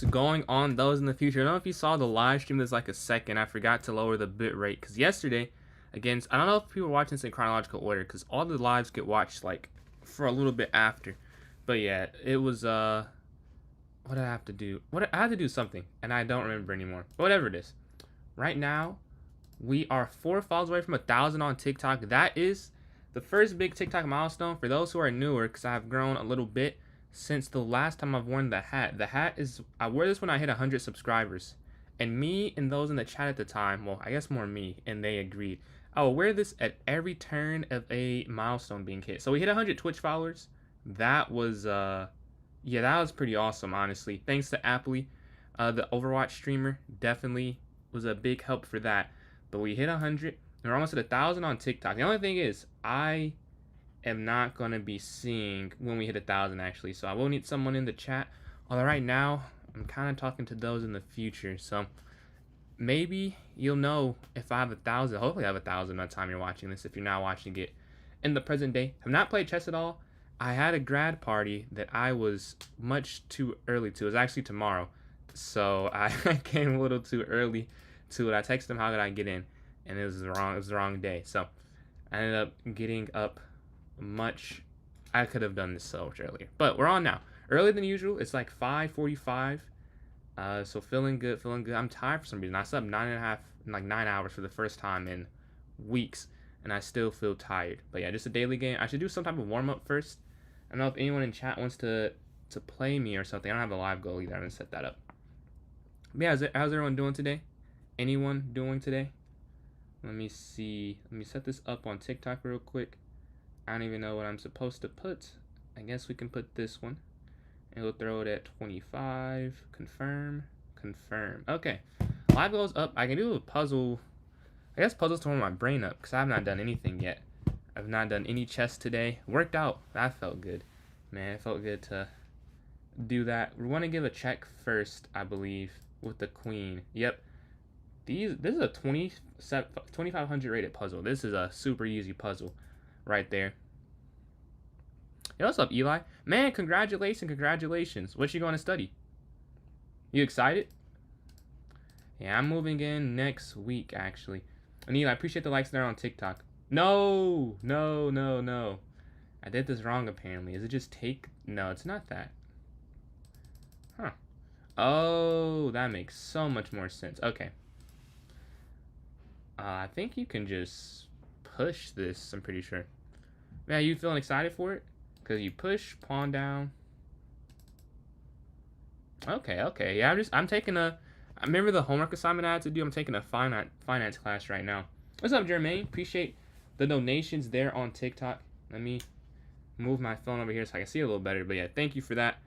what's going on those in the future. I don't know if you saw the live stream. There's like a second. I forgot to lower the bit rate because yesterday, again, I don't know if people are watching this in chronological order because all the lives get watched like for a little bit after. But yeah, it was what did I have to do? I had to do something and I don't remember anymore. But whatever it is. Right now, we are 4 followers away from 1,000 on TikTok. That is the first big TikTok milestone for those who are newer because I've grown a little bit since the last time I've worn the hat. The hat is, I wore this when I hit 100 subscribers. And me and those in the chat at the time, well, I guess more me, and they agreed. I will wear this at every turn of a milestone being hit. So we hit 100 Twitch followers. That was, yeah, that was pretty awesome, honestly. Thanks to Appley, the Overwatch streamer, definitely was a big help for that. But we hit 100. We're almost at 1,000 on TikTok. The only thing is, I am not going to be seeing when we hit 1,000 actually. So I will need someone in the chat. Although right now, I'm kind of talking to those in the future. So maybe you'll know if I have 1,000. Hopefully I have 1,000 by the time you're watching this if you're not watching it in the present day. Have not played chess at all. I had a grad party that I was much too early to. It was actually tomorrow. So I came a little too early to it. I texted him how did I get in, and it was the wrong day. So I ended up getting up much. I could have done this so much earlier, but we're on now. Earlier than usual. It's like 5:45. So feeling good. I'm tired for some reason. I slept 9 hours for the first time in weeks, and I still feel tired. But yeah, just a daily game. I should do some type of warm up first. I don't know if anyone in chat wants to play me or something. I don't have a live goal either. I haven't set that up. But yeah, how's everyone doing today? Anyone doing today? Let me see. Let me set this up on TikTok real quick. I don't even know what I'm supposed to put. I guess we can put this one. And we'll throw it at 25. Confirm. Okay. Live goes up. I can do a puzzle. I guess puzzles to warm my brain up because I have not done anything yet. I've not done any chess today. Worked out. That felt good. Man, it felt good to do that. We want to give a check first, I believe, with the queen. Yep. This is a 2,500 rated puzzle. This is a super easy puzzle right there. Hey, what's up, Eli? Man, congratulations. What you going to study? You excited? Yeah, I'm moving in next week, actually. And Eli, I appreciate the likes there on TikTok. No. I did this wrong, apparently. Is it just take? No, it's not that. Huh. Oh, that makes so much more sense. Okay. I think you can just push this, I'm pretty sure. Man, you feeling excited for it? Because you push, pawn down. Okay. Yeah, I'm taking I remember the homework assignment I had to do. I'm taking a finance class right now. What's up, Jermaine? Appreciate the donations there on TikTok. Let me move my phone over here so I can see a little better. But yeah, thank you for that.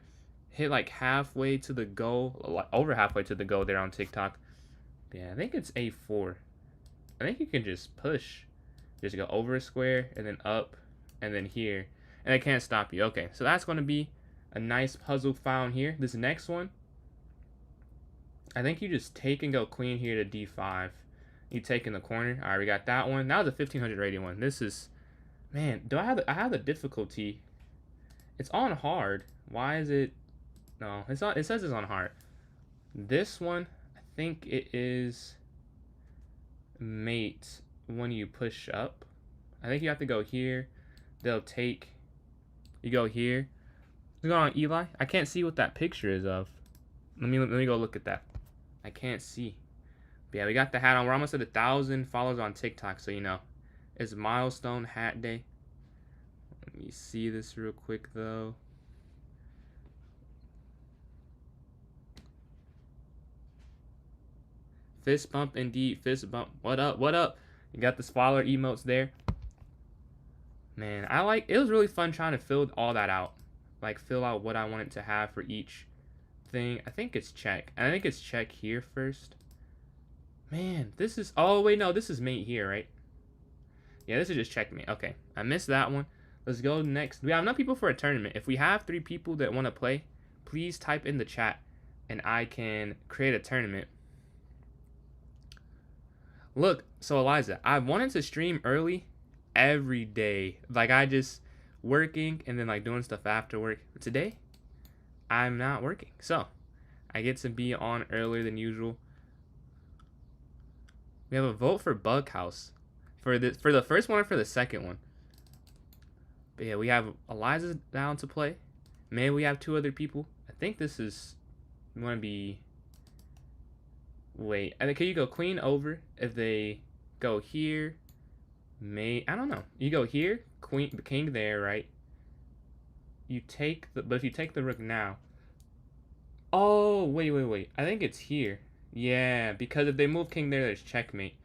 Hit like halfway to the goal, over halfway to the goal there on TikTok. Yeah, I think it's A4. I think you can just push. Just go over a square and then up and then here. And it can't stop you. Okay, so that's going to be a nice puzzle found here. This next one, I think you just take and go queen here to D5. You take in the corner. All right, we got that one. That was a 1,500 rating one. This is, man, I have the difficulty. It's on hard. Why is it? No, it's not. It says it's on hard. This one, I think it is mate when you push up. I think you have to go here. They'll take. You go here. You go on Eli. I can't see what that picture is of. Let me go look at that. I can't see. But yeah, we got the hat on. We're almost at 1,000 followers on TikTok, so you know, it's milestone hat day. Let me see this real quick though. Fist bump indeed. Fist bump. What up? You got the follower emotes there. Man, it was really fun trying to fill all that out. Like, fill out what I wanted to have for each thing. I think it's check. I think it's check here first. Man, this is, oh wait, no, this is mate here, right? Yeah, this is just checkmate. Okay, I missed that one. Let's go next. We have enough people for a tournament. If we have 3 people that want to play, please type in the chat and I can create a tournament. Look, so Eliza, I wanted to stream early every day. Like, I just working and then like doing stuff after work. But today, I'm not working. So, I get to be on earlier than usual. We have a vote for Bug House for the first one or for the second one. But yeah, we have Eliza down to play. Maybe we have 2 other people. I think this is going to be. Wait, I think can you go queen over if they go here? I don't know. You go here, queen, king there, right? You take but if you take the rook now. Oh, wait. I think it's here. Yeah, because if they move king there, there's checkmate.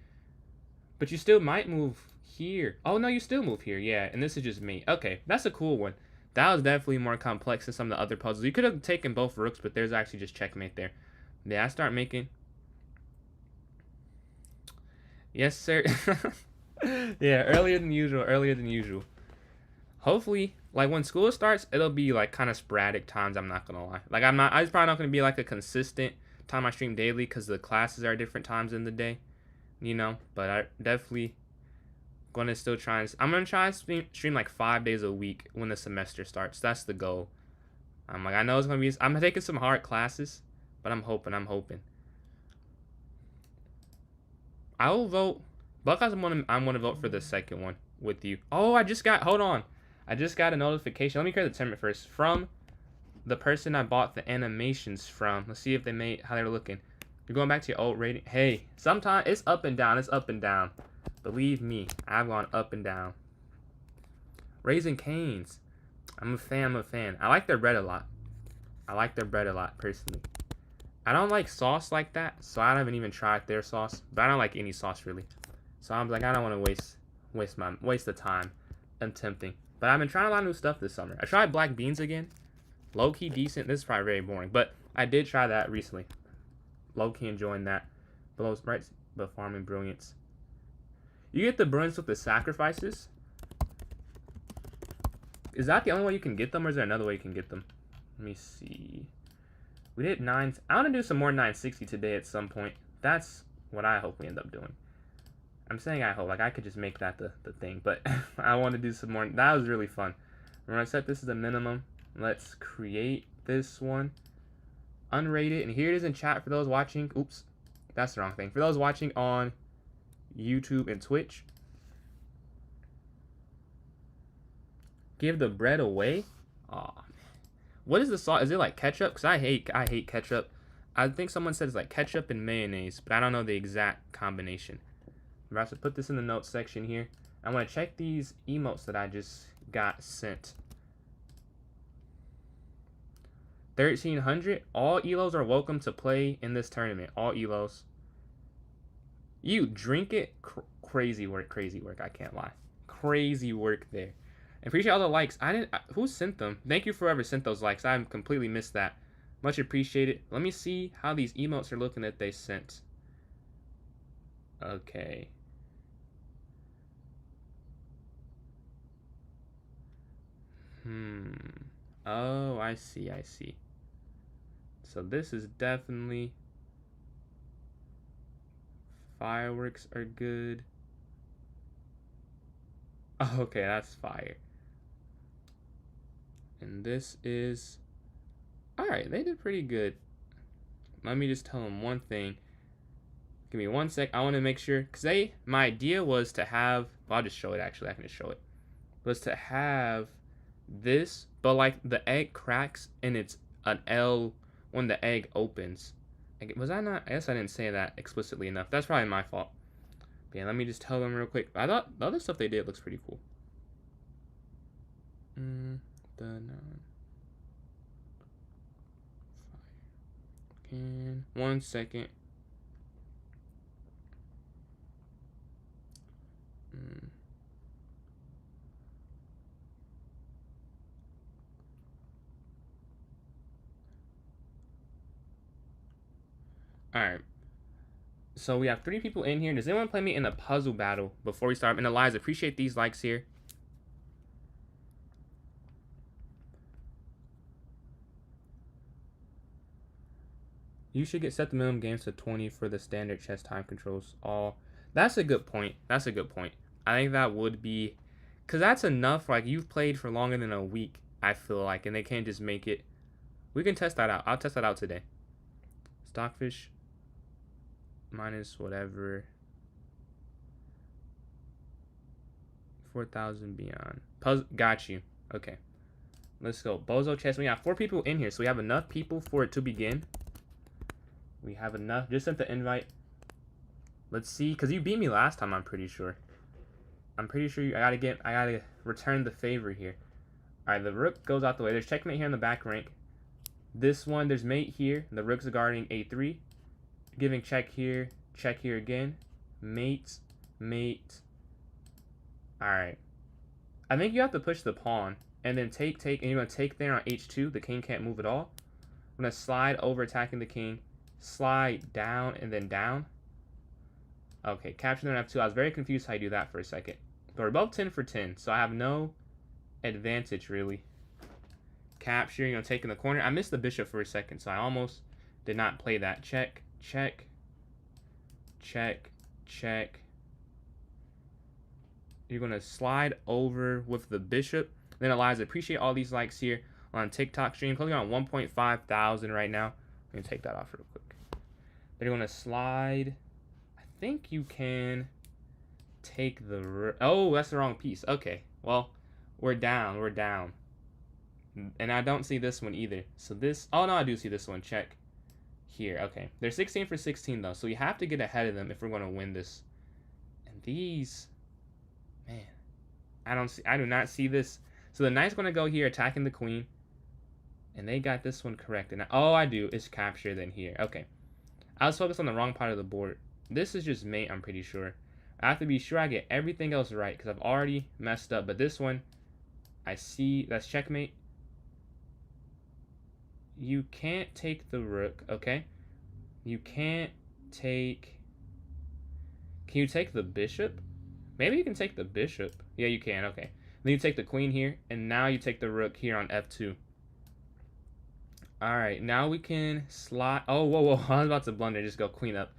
But you still might move here. Oh, no, you still move here. Yeah, and this is just mate. Okay, that's a cool one. That was definitely more complex than some of the other puzzles. You could have taken both rooks, but there's actually just checkmate there. Yeah, I start making. Yes, sir. Yeah, earlier than usual. Hopefully, like when school starts, it'll be like kind of sporadic times. I'm not gonna lie. Like I was probably not gonna be like a consistent time I stream daily because the classes are different times in the day, you know. But I definitely gonna still try and I'm gonna try and stream like 5 days a week when the semester starts. That's the goal. I know it's gonna be. I'm taking some hard classes, but I'm hoping. I will vote. Buckeyes, I'm gonna vote for the second one with you. Oh, hold on. I just got a notification. Let me create the tournament first. From the person I bought the animations from. Let's see if they made how they're looking. You're going back to your old rating. Hey, sometimes it's up and down. Believe me, I've gone up and down. Raising Cane's. I'm a fan. I like their bread a lot. Personally. I don't like sauce like that, so I haven't even tried their sauce. But I don't like any sauce really. So I'm like, I don't want to waste the time attempting. But I've been trying a lot of new stuff this summer. I tried black beans again. Low key decent. This is probably very boring, but I did try that recently. Low key enjoying that. Below sprites, but farming brilliance. You get the brilliance with the sacrifices. Is that the only way you can get them, or is there another way you can get them? Let me see. We did 9. I want to do some more 960 today at some point. That's what I hope we end up doing. I'm saying I hope. Like, I could just make that the thing. But I want to do some more. That was really fun. We're going to set this as a minimum. Let's create this one. Unrate it. And here it is in chat for those watching. Oops. That's the wrong thing. For those watching on YouTube and Twitch. Give the bread away? Aw. What is the sauce? Is it like ketchup? Because I hate ketchup. I think someone said it's like ketchup and mayonnaise. But I don't know the exact combination. I'm about to put this in the notes section here. I want to check these emotes that I just got sent. 1,300. All ELOs are welcome to play in this tournament. All ELOs. You drink it. Crazy work. I can't lie. Crazy work there. I appreciate all the likes. Who sent them? Thank you for whoever sent those likes. I completely missed that. Much appreciated. Let me see how these emotes are looking that they sent. Okay. Oh, I see. So this is definitely... Fireworks are good. Oh, okay, that's fire. And this is... Alright, they did pretty good. Let me just tell them one thing. Give me 1 sec. I want to make sure... Because my idea was to have... Well, I'll just show it, actually. I can just show it. Was to have... this, but like the egg cracks and it's an L when the egg opens. Was I not? I guess I didn't say that explicitly enough. That's probably my fault. But yeah, let me just tell them real quick. I thought the other stuff they did looks pretty cool. And 1 second. Alright. So we have 3 people in here. Does anyone play me in a puzzle battle before we start? And Eliza, appreciate these likes here. You should set the minimum games to 20 for the standard chess time controls. That's a good point. I think that would be... Because that's enough. Like, you've played for longer than a week, I feel like. And they can't just make it... We can test that out. I'll test that out today. Stockfish minus whatever. 4,000 beyond. Puzzle, got you. Okay. Let's go. Bozo chest. We have 4 people in here, so we have enough people for it to begin. We have enough. Just sent the invite. Let's see, because you beat me last time, I'm pretty sure. I gotta return the favor here. Alright, the rook goes out the way. There's checkmate here in the back rank. This one, there's mate here. The rook's guarding a3. Giving check here again. Mate. Alright. I think you have to push the pawn. And then take, and you're going to take there on h2. The king can't move at all. I'm going to slide over attacking the king. Slide down and then down. Okay, capture on f2. I was very confused how you do that for a second. But we're both 10 for 10, so I have no advantage, really. Capture, you know, taking the corner. I missed the bishop for a second, so I almost did not play that. Check. You're going to slide over with the bishop. Then, Eliza, appreciate all these likes here on TikTok stream. Clicking on 1.5 thousand right now. I'm going to take that off real quick. Then you're going to slide. I think you can take the... Oh, that's the wrong piece. Okay, well, we're down. And I don't see this one either. So this... Oh, no, I do see this one. Check. Here, okay. They're 16 for 16, though. So we have to get ahead of them if we're going to win this. And these... Man. I do not see this. So the knight's going to go here attacking the queen. And they got this one correct. And all I do is capture then here. Okay. I was focused on the wrong part of the board. This is just mate, I'm pretty sure. I have to be sure I get everything else right because I've already messed up. But this one, I see that's checkmate. You can't take the rook, okay? You can't take... Can you take the bishop? Maybe you can take the bishop. Yeah, you can, okay. Then you take the queen here, and now you take the rook here on f2. Alright, now we can slide... Oh, whoa, I was about to blunder, just go queen up.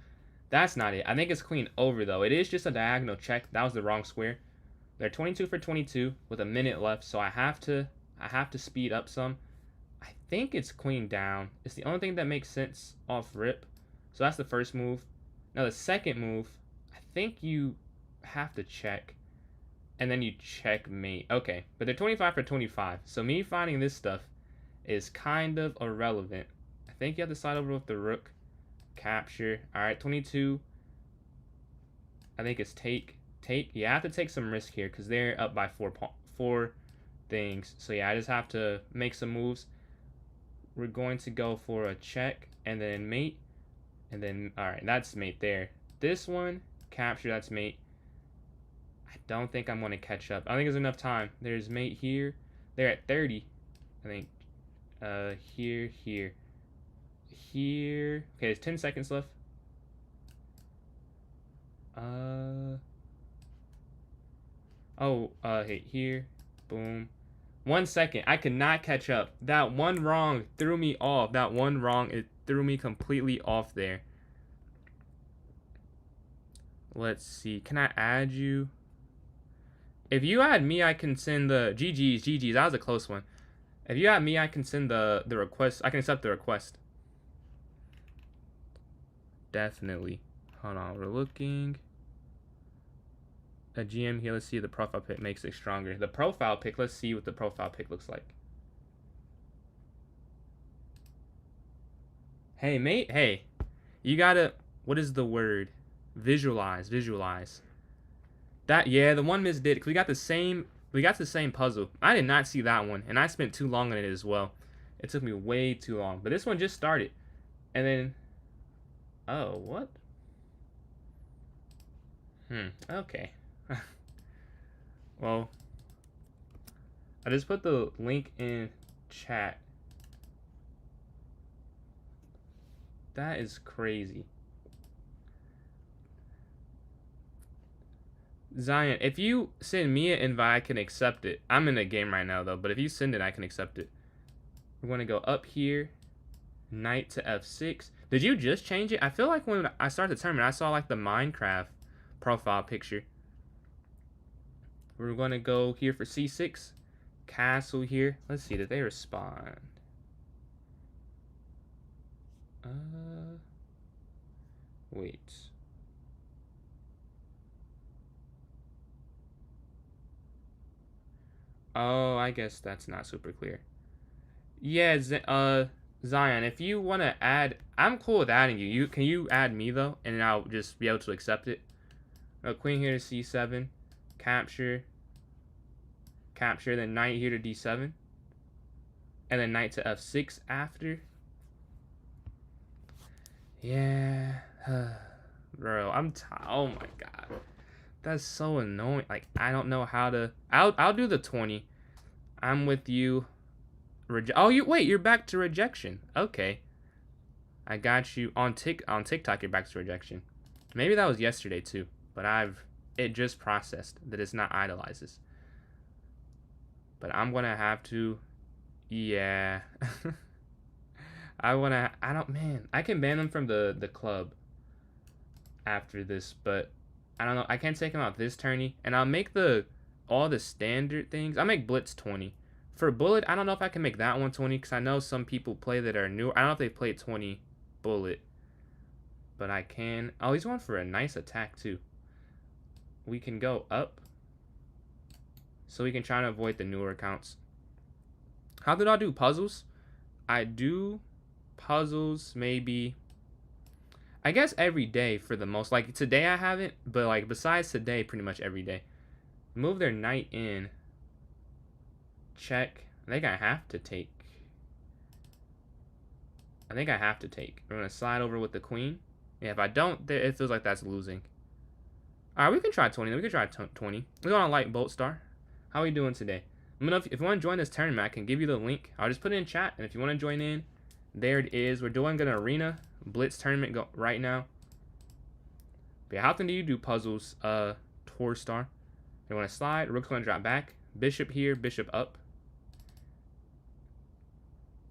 That's not it. I think it's queen over, though. It is just a diagonal check. That was the wrong square. They're 22 for 22 with a minute left, so I have to speed up some. I think it's queen down. It's the only thing that makes sense off rip. So that's the first move. Now the second move, I think you have to check. And then you checkmate. Okay, but they're 25 for 25. So me finding this stuff is kind of irrelevant. I think you have to slide over with the rook. Capture. Alright, 22. I think it's take. You have to take some risk here because they're up by four things. So yeah, I just have to make some moves. We're going to go for a check and then mate. And then, alright, that's mate there. This one, capture, that's mate. I don't think I'm going to catch up. I don't think there's enough time. There's mate here. They're at 30. I think here. Okay, there's 10 seconds left. Hey, here. Boom. 1 second. I could not catch up. That one wrong threw me off. It threw me completely off there. Let's see. Can I add you? If you add me, I can send the GG's. That was a close one. If you add me, I can send the request. I can accept the request. Definitely. Hold on. We're looking. A GM here. Let's see if the profile pic makes it stronger. The profile pic. Let's see what the profile pic looks like. Hey, mate. Hey. You gotta... What is the word? Visualize. That, yeah, the one miss did. Because we got the same puzzle. I did not see that one. And I spent too long on it as well. It took me way too long. But this one just started. And then... Oh, what? Okay. Well, I just put the link in chat. That is crazy. Zion, if you send me an invite, I can accept it. I'm in the game right now, though, but if you send it, I can accept it. We're going to go up here. Knight to f6. Did you just change it? I feel like when I started the tournament, I saw like the Minecraft profile picture. We're going to go here for c6. Castle here. Let's see, did they respond? Wait. Oh, I guess that's not super clear. Yeah, Zion, if you want to add, I'm cool with adding you. Can you add me though, and then I'll just be able to accept it. Queen here to C7, capture, capture, then knight here to D7, and then knight to F6 after. Yeah, bro, oh my god, that's so annoying. Like I don't know how to. I'll do the 20. I'm with you. Oh, you're back to rejection. Okay, I got you on TikTok. You're back to rejection. Maybe that was yesterday too, but it just processed that it's not idolizes. But I'm gonna have to, yeah. I can ban them from the club after this, but I don't know. I can't take him out this tourney, and I'll make all the standard things. I'll make Blitz 20. For Bullet, I don't know if I can make that one 20 because I know some people play that are new. I don't know if they played 20 Bullet, but I can. Oh, he's going for a nice attack too. We can go up, so we can try to avoid the newer accounts. How did I do puzzles? I do puzzles maybe, I guess every day for the most. Like today I haven't, but like besides today, pretty much every day. Move their knight in. Check. I think I have to take. We're gonna slide over with the queen. Yeah, if I don't, it feels like that's losing. All right, we can try 20. We can try 20. We're going on light bolt star. How are we doing today? If you want to join this tournament, I can give you the link. I'll just put it in chat, and if you want to join in, there it is. We're doing an arena blitz tournament right now. But yeah, how often do you do puzzles, Tour Star? You want to slide, rook's going to drop back, bishop here, bishop up.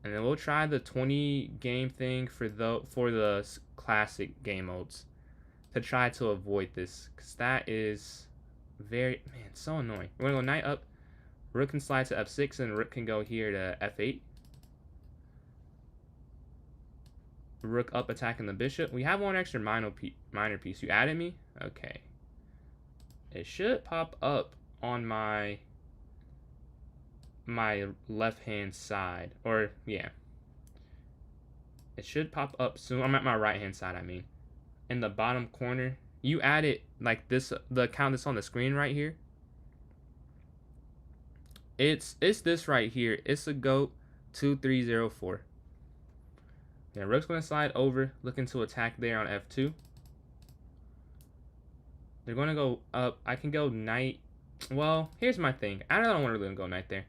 And then we'll try the 20 game thing for the classic game modes to try to avoid this, because that is so annoying. We're going to go knight up, rook can slide to F6, and rook can go here to F8. Rook up attacking the bishop. We have one extra minor piece. You added me? Okay. It should pop up on my left hand side. Or, yeah. It should pop up soon. I'm at my right hand side, I mean. In the bottom corner. You added like this, the account that's on the screen right here. It's this right here. It's a goat 2304. Yeah, rook's going to slide over, looking to attack there on F2. They're going to go up. I can go knight. Well, here's my thing. I don't want to really go knight there.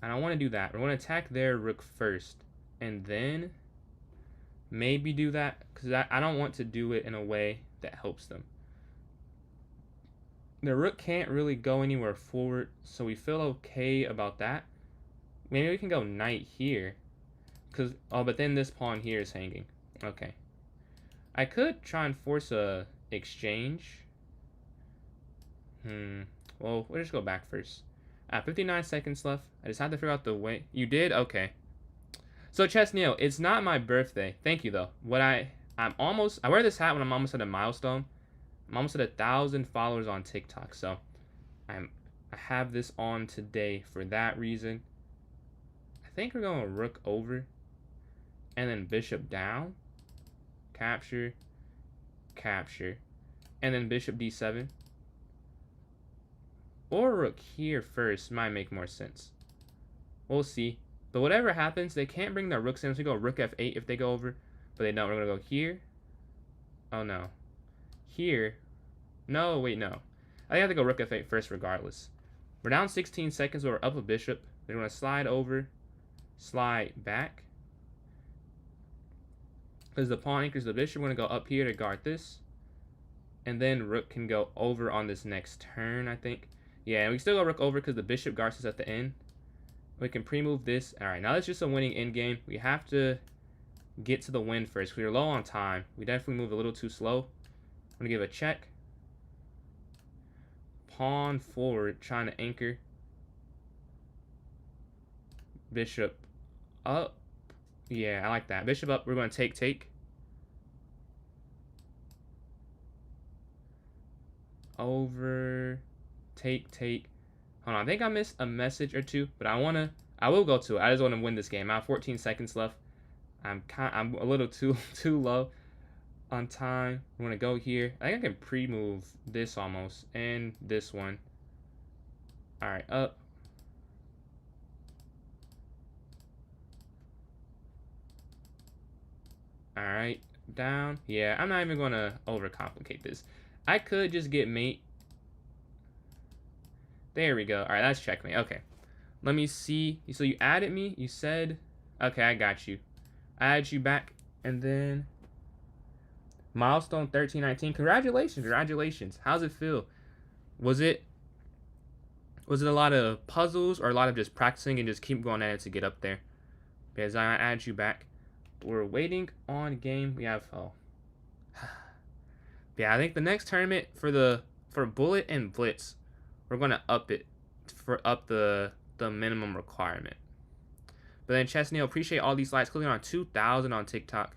I don't want to do that. We're going to attack their rook first. And then maybe do that. Because I don't want to do it in a way that helps them. The rook can't really go anywhere forward. So we feel okay about that. Maybe we can go knight here. But then this pawn here is hanging. Okay. I could try and force a exchange. Well, we'll just go back first. 59 seconds left. I just have to figure out the way. You did? Okay. So, Chess Neo, it's not my birthday. Thank you, though. I wear this hat when I'm almost at a milestone. I'm almost at 1,000 followers on TikTok. So, I have this on today for that reason. I think we're going rook over. And then bishop down, capture, capture, and then bishop d7. Or rook here first might make more sense. We'll see. But whatever happens, they can't bring their rooks in. So we go rook f8 if they go over. But they don't. We're going to go here. Oh, no. Here. No, wait, no. I think I have to go rook f8 first regardless. We're down 16 seconds. We're up a bishop. They're going to slide over, slide back. Because the pawn anchors the bishop, we're going to go up here to guard this. And then rook can go over on this next turn, I think. Yeah, and we still go rook over because the bishop guards us at the end. We can pre-move this. All right, now that's just a winning endgame. We have to get to the win first. We're low on time. We definitely move a little too slow. I'm going to give a check. Pawn forward, trying to anchor. Bishop up. Yeah, I like that. Bishop up. We're going to take. Over. Take. Hold on. I think I missed a message or two, but I will go to it. I just want to win this game. I have 14 seconds left. I'm a little too low on time. I'm gonna go here. I think I can pre-move this almost and this one. All right, up. All right, down. Yeah, I'm not even gonna overcomplicate this. I could just get mate. There we go. All right, that's checkmate. Okay, let me see. So you added me. You said, okay, I got you. I added you back, and then milestone 1319. Congratulations. How's it feel? Was it a lot of puzzles or a lot of just practicing and just keep going at it to get up there? Because I added you back. We're waiting on game. We have yeah, I think the next tournament for bullet and blitz, we're gonna up it for the minimum requirement. But then Chesney, appreciate all these likes. Clicking on 2,000 on TikTok.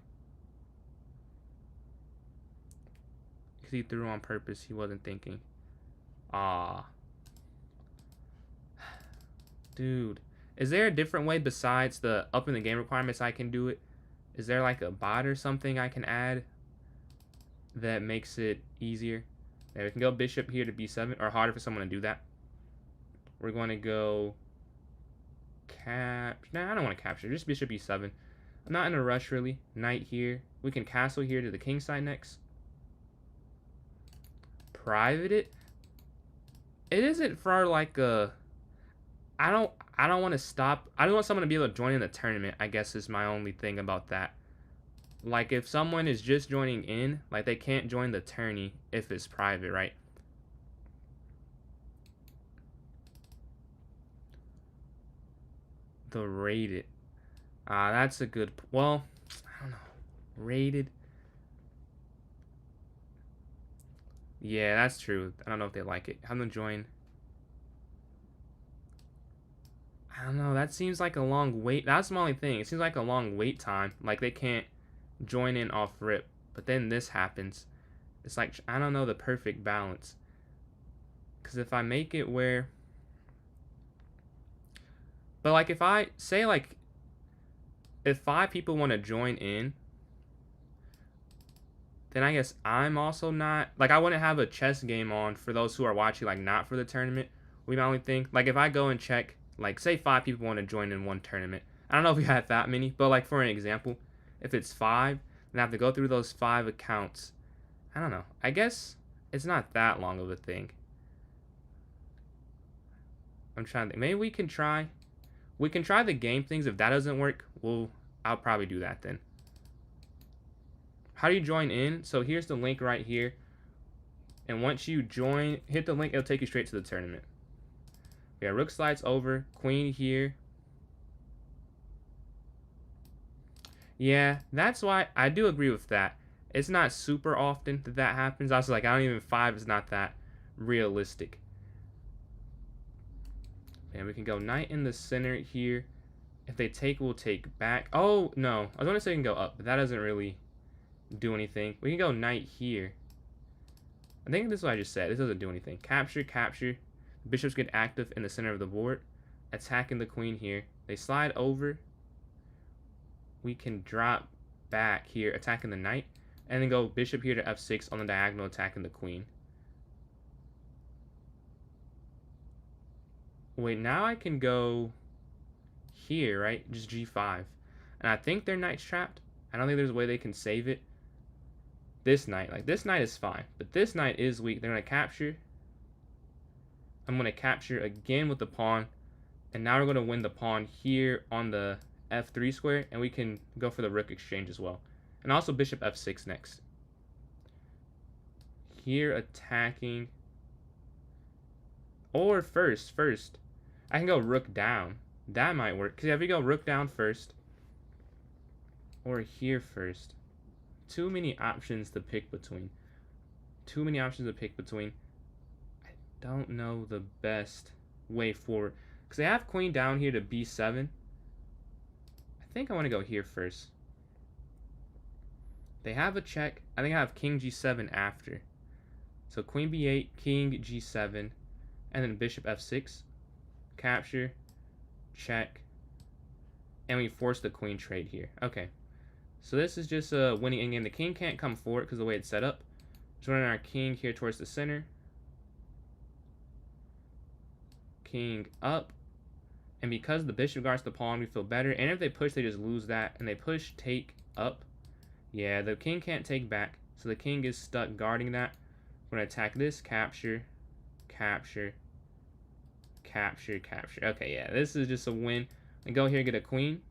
Because he threw on purpose. He wasn't thinking. Ah. Dude. Is there a different way besides the up in the game requirements I can do it? Is there like a bot or something I can add that makes it easier? Yeah, we can go bishop here to b7, or harder for someone to do that. We're going to go Nah, I don't want to capture. Just bishop e7. I'm not in a rush, really. Knight here. We can castle here to the king side next. Private it. It isn't for like a... I don't want to stop. I don't want someone to be able to join in the tournament, I guess is my only thing about that. Like, if someone is just joining in, like, they can't join the tourney if it's private, right? The rated. That's a good... Well, I don't know. Rated. Yeah, that's true. I don't know if they like it. Have them join. I don't know. That seems like a long wait. That's my only thing. It seems like a long wait time. Like, they can't join in off rip. But then this happens. It's like, I don't know the perfect balance. Because if I make it where... But, like, if I... Say, like... If 5 people want to join in... Then I guess I'm also not... Like, I wouldn't have a chess game on for those who are watching, like, not for the tournament. We my only thing. Like, if I go and check... Like, say 5 people want to join in one tournament. I don't know if we had that many. But, like, for an example... If it's 5... Then I have to go through those 5 accounts. I don't know. I guess it's not that long of a thing. I'm trying to think. Maybe we can try... We can try the game things. If that doesn't work, I'll probably do that then. How do you join in? So here's the link right here. And once you join, hit the link, it'll take you straight to the tournament. Yeah, rook slides over, queen here. Yeah, that's why I do agree with that. It's not super often that happens. I was like, I don't even 5 is not that realistic. And we can go knight in the center here. If they take, we'll take back. Oh, no. I was going to say we can go up, but that doesn't really do anything. We can go knight here. I think this is what I just said. This doesn't do anything. Capture. Bishops get active in the center of the board. Attacking the queen here. They slide over. We can drop back here, attacking the knight. And then go bishop here to f6 on the diagonal, attacking the queen. Wait, now I can go here, right? Just g5. And I think their knight's trapped. I don't think there's a way they can save it. This knight, like this knight is fine. But this knight is weak. They're going to capture. I'm going to capture again with the pawn. And now we're going to win the pawn here on the f3 square. And we can go for the rook exchange as well. And also bishop f6 next. Here attacking. Or first. I can go rook down. That might work. Because if we go rook down first. Or here first. Too many options to pick between. I don't know the best way forward. Because they have queen down here to b7. I think I want to go here first. They have a check. I think I have king g7 after. So queen b8, king g7, and then bishop f6. Capture, check, and we force the queen trade here. Okay. So this is just a winning endgame. The king can't come forward because of the way it's set up. Just running our king here towards the center. King up. And because the bishop guards the pawn, we feel better. And if they push, they just lose that. And they push, take, up. Yeah, the king can't take back. So the king is stuck guarding that. We're going to attack this. Capture, capture, capture, capture. Okay, yeah, this is just a win. And go here, get a queen.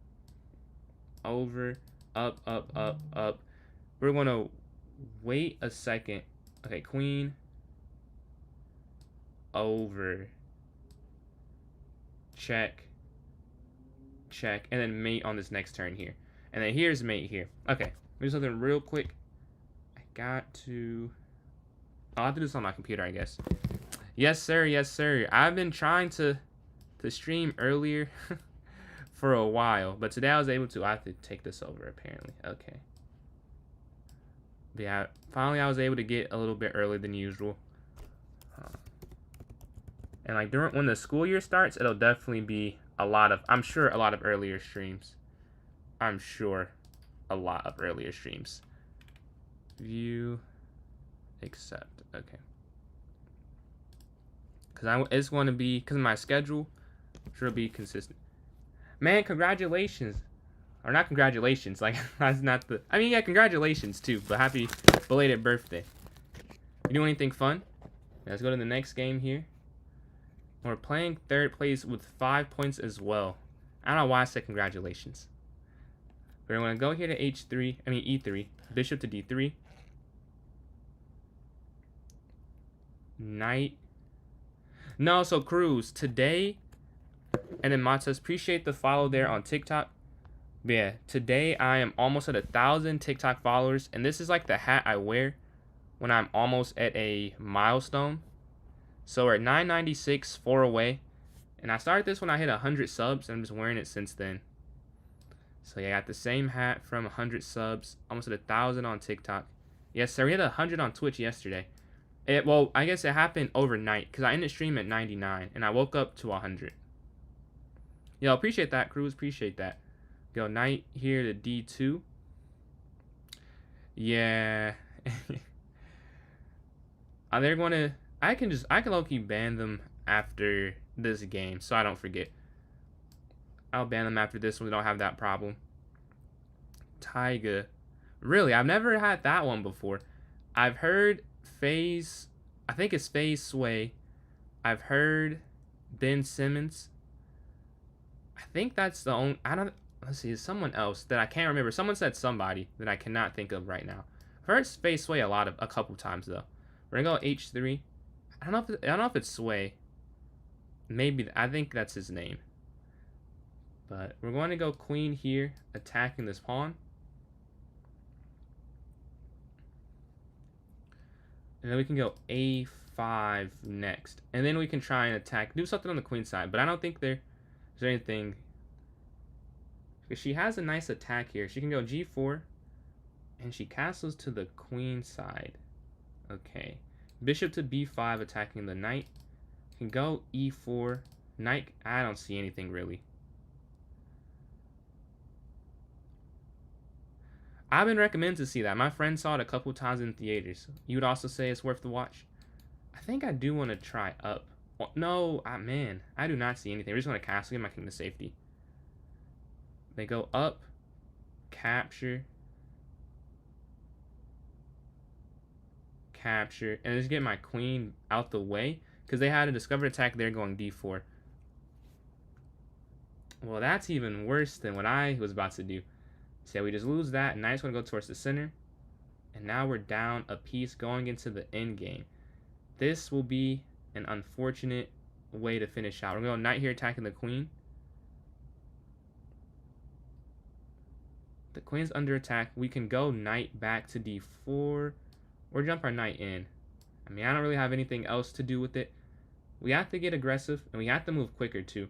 Over, up, up, up, up. We're going to wait a second. Okay, queen. Over. Check. Check. And then mate on this next turn here. And then here's mate here. Okay, do something real quick. I got to... I'll have to do this on my computer, I guess. Yes, sir. Yes, sir. I've been trying to stream earlier for a while, but today I was able to. I have to take this over, apparently. Okay. But yeah, finally I was able to get a little bit earlier than usual. And like when the school year starts, it'll definitely be a lot of, I'm sure, a lot of earlier streams. I'm sure a lot of earlier streams. View, accept. Okay. Because it's going to be, because of my schedule, I'm sure it'll be consistent. Man, congratulations. Or not congratulations. Like, that's not the... I mean, yeah, congratulations, too. But happy belated birthday. You do anything fun? Let's go to the next game here. We're playing third place with 5 points as well. I don't know why I said congratulations. We're going to go here to h3. I mean, e3. Bishop to d3. Knight. No, so Cruz, today, and then Matas, appreciate the follow there on TikTok. But yeah, today I am almost at 1,000 TikTok followers, and this is like the hat I wear when I'm almost at a milestone. So we're at 996, 4 away, and I started this when I hit 100 subs, and I'm just wearing it since then. So yeah, I got the same hat from 100 subs, almost at 1,000 on TikTok. Yes, sir, we hit 100 on Twitch yesterday. Well, I guess it happened overnight, because I ended stream at 99, and I woke up to 100. Yo, appreciate that, Cruz. Appreciate that. Go knight here to d2. Yeah. They're going to... I can low-key ban them after this game, so I don't forget. I'll ban them after this one. We don't have that problem. Taiga. Really, I've never had that one before. I've heard... FaZe, I think it's FaZe Sway. I've heard Ben Simmons. I think that's the only, let's see, it's someone else that I can't remember. Someone said somebody that I cannot think of right now. I've heard FaZe Sway a couple times though. We're gonna go h3. I don't know if it's Sway. Maybe, I think that's his name. But we're going to go queen here, attacking this pawn. And then we can go a5 next. And then we can try and attack. Do something on the queen side. But I don't think there's anything. Because she has a nice attack here. She can go g4. And she castles to the queen side. Okay. Bishop to b5 attacking the knight. Can go e4. Knight. I don't see anything really. I've been recommended to see that. My friend saw it a couple times in theaters. You would also say it's worth the watch? I think I do want to try up. Oh, no, man. I do not see anything. We're just going to castle, get my king to safety. They go up. Capture. Capture. And just get my queen out the way. Because they had a discovered attack there going d4. Well, that's even worse than what I was about to do. So we just lose that. Knight's going to go towards the center. And now we're down a piece going into the end game. This will be an unfortunate way to finish out. We're going to go knight here attacking the queen. The queen's under attack. We can go knight back to d4. Or jump our knight in. I mean, I don't really have anything else to do with it. We have to get aggressive. And we have to move quicker too.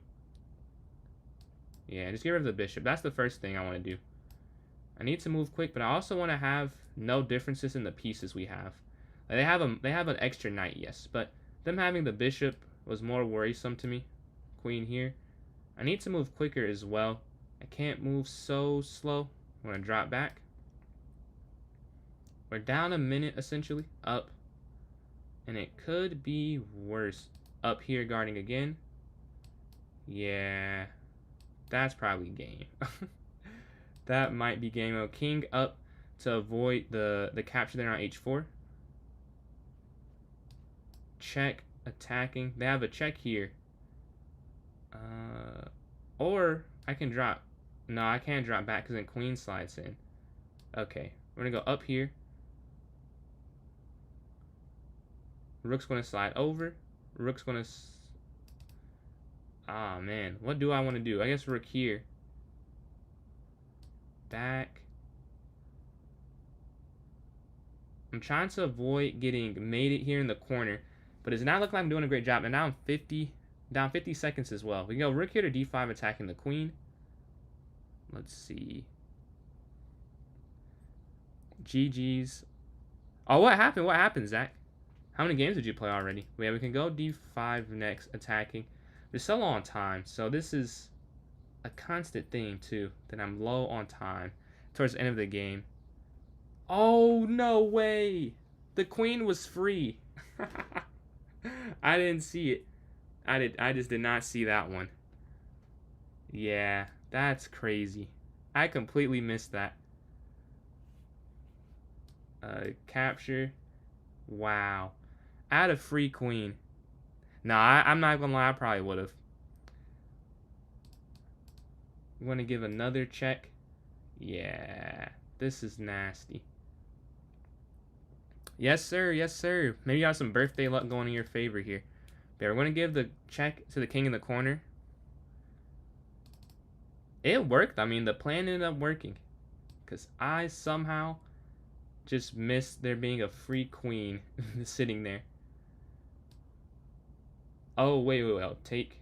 Yeah, just get rid of the bishop. That's the first thing I want to do. I need to move quick, but I also want to have no differences in the pieces we have. They have an extra knight, yes, but them having the bishop was more worrisome to me. Queen here. I need to move quicker as well. I can't move so slow. I'm gonna drop back. We're down a minute essentially. Up. And it could be worse. Up here guarding again. Yeah. That's probably game. That might be game. Oh, king up to avoid the capture there on h4. Check attacking. They have a check here. Or I can drop. No, I can't drop back because then queen slides in. Okay, we're gonna go up here. Rook's gonna slide over. Rook's gonna. Ah, man, what do I want to do? I guess rook here. Back. I'm trying to avoid getting mated here in the corner, but it's not looking like I'm doing a great job. And now I'm 50 seconds as well. We can go rook here to d5 attacking the queen. Let's see. GG's. Oh, what happened? What happened, Zach? How many games did you play already? Yeah, we can go d5 next, attacking. We're so low on time, so this is a constant thing, too, that I'm low on time towards the end of the game. Oh, no way! The queen was free. I didn't see it. I just did not see that one. Yeah, that's crazy. I completely missed that. Capture. Wow. I had a free queen. Nah, I'm not gonna lie, I probably would have. I'm gonna give another check. Yeah, this is nasty. Yes, sir. Yes, sir. Maybe you have some birthday luck going in your favor here. But we're gonna give the check to the king in the corner. It worked. I mean, the plan ended up working. Because I somehow just missed there being a free queen sitting there. Oh, wait. I'll take.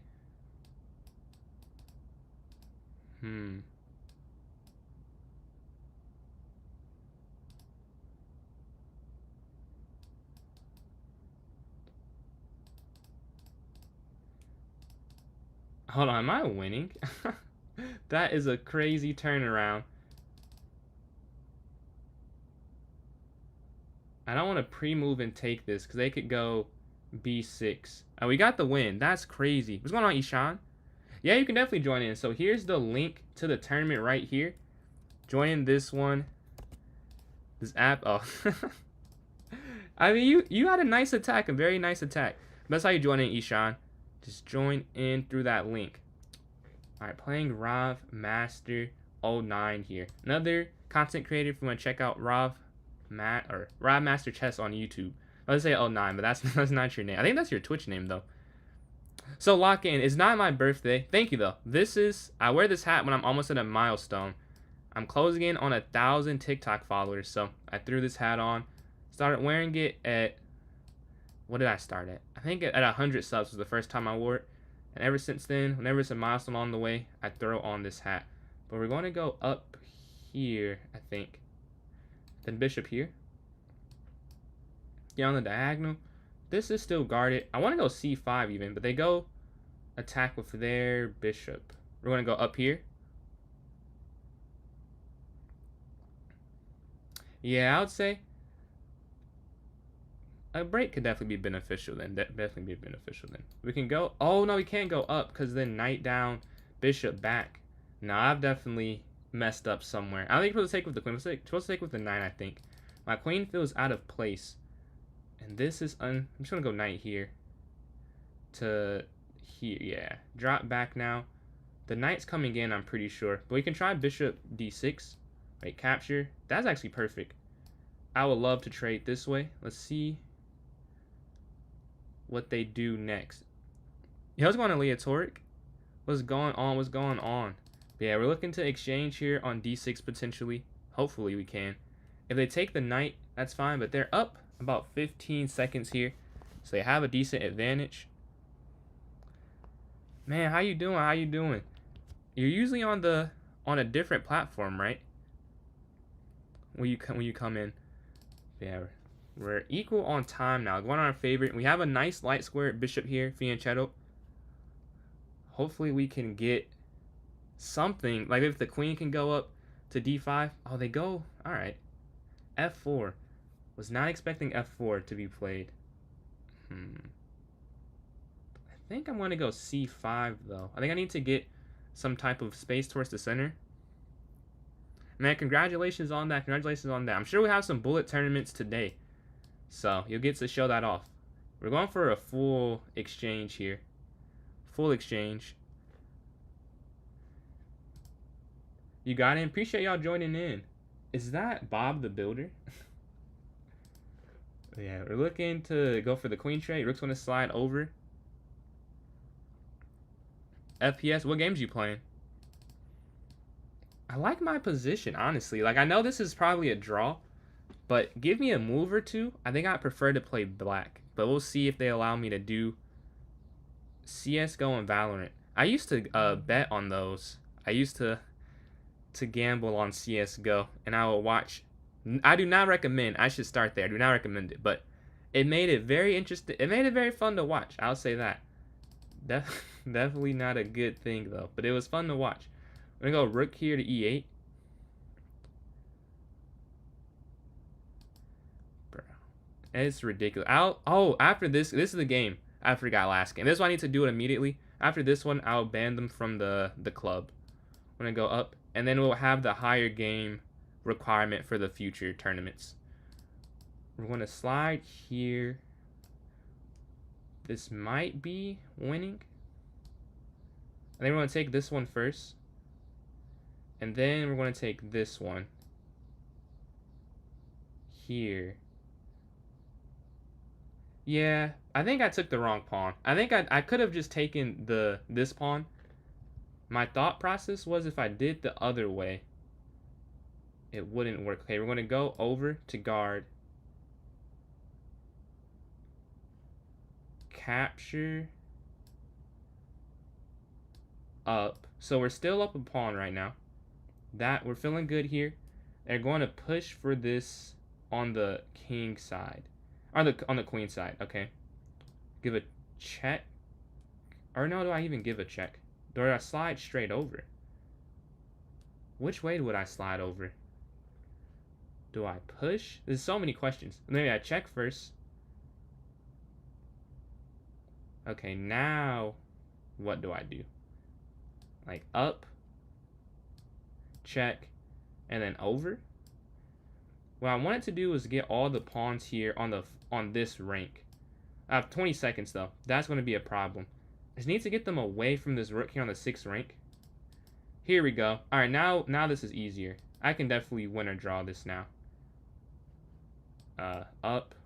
Hold on, am I winning? That is a crazy turnaround. I don't want to pre-move and take this because they could go b6. Oh, we got the win. That's crazy. What's going on, Ishan? Yeah, you can definitely join in. So here's the link to the tournament right here. Join this one. This app. Oh. I mean, you had a nice attack, a very nice attack. That's how you join in, Ishan. Just join in through that link. Alright, playing Rav Master 09 here. Another content creator if you want to check out Rav Master Chess on YouTube. Let's say 09, but that's not your name. I think that's your Twitch name though. So lock in. It's not my birthday. Thank you though. I wear this hat when I'm almost at a milestone. I'm closing in on 1,000 TikTok followers, so I threw this hat on. Started wearing it at, what did I start at? I think at 100 subs was the first time I wore it. And ever since then, whenever it's a milestone on the way, I throw on this hat. But we're going to go up here, I think. Then bishop here. Get on the diagonal. This is still guarded. I want to go c5 even, but they go attack with their bishop. We're going to go up here. Yeah, I would say a break could definitely be beneficial then. We can go. Oh, no, we can't go up because then knight down, bishop back. No, I've definitely messed up somewhere. I don't think we're supposed to take with the queen. We're supposed to take with the knight, I think. My queen feels out of place. And this is I'm just going to go knight here to here. Yeah, drop back now. The knight's coming in, I'm pretty sure. But we can try bishop d6. Wait, capture. That's actually perfect. I would love to trade this way. Let's see what they do next. Yeah, what's going on, Leotoric? What's going on? But yeah, we're looking to exchange here on d6 potentially. Hopefully we can. If they take the knight, that's fine. But they're up about 15 seconds here. So they have a decent advantage. Man, how you doing? You're usually on a different platform, right? When you come in. Yeah. We're equal on time now. Going on our favorite. We have a nice light square bishop here, fianchetto. Hopefully we can get something. Like if the queen can go up to d5. Oh, they go. All right. f4. Was not expecting f4 to be played. I think I'm going to go c5, though. I think I need to get some type of space towards the center. Man, congratulations on that. Congratulations on that. I'm sure we have some bullet tournaments today. So, you'll get to show that off. We're going for a full exchange here. Full exchange. You got in. Appreciate y'all joining in. Is that Bob the Builder? Yeah, we're looking to go for the queen trade. Rook's going to slide over. FPS, what games you playing? I like my position, honestly. Like, I know this is probably a draw, but give me a move or two. I think I'd prefer to play black, but we'll see if they allow me to do CSGO and Valorant. I used to bet on those. I used to gamble on CSGO, and I will watch. I do not recommend. I should start there. I do not recommend it, but it made it very interesting. It made it very fun to watch. I'll say that. Definitely not a good thing though, but it was fun to watch. I'm gonna go rook here to e8. Bro, it's ridiculous. After this is the game. I forgot last game. This is why I need to do it immediately. After this one, I'll ban them from the club. I'm gonna go up, and then we'll have the higher game requirement for the future tournaments. We're gonna slide here. This might be winning. I think we're going to take this one first. And then we're going to take this one. Here. Yeah, I think I took the wrong pawn. I think I could have just taken this pawn. My thought process was if I did the other way, it wouldn't work. Okay, we're going to go over to guard. Capture. Up. So we're still up a pawn right now. We're feeling good here. They're going to push for this on the king side. Or on the queen side. Okay. Give a check. Or no, do I even give a check? Do I slide straight over? Which way would I slide over? Do I push? There's so many questions. Maybe I check first. Okay, now what do I do? Like up, check, and then over. What I wanted to do is get all the pawns here on this rank. I have 20 seconds though. That's going to be a problem. I just need to get them away from this rook here on the 6th rank. Here we go. All right, now this is easier. I can definitely win or draw this now. Up.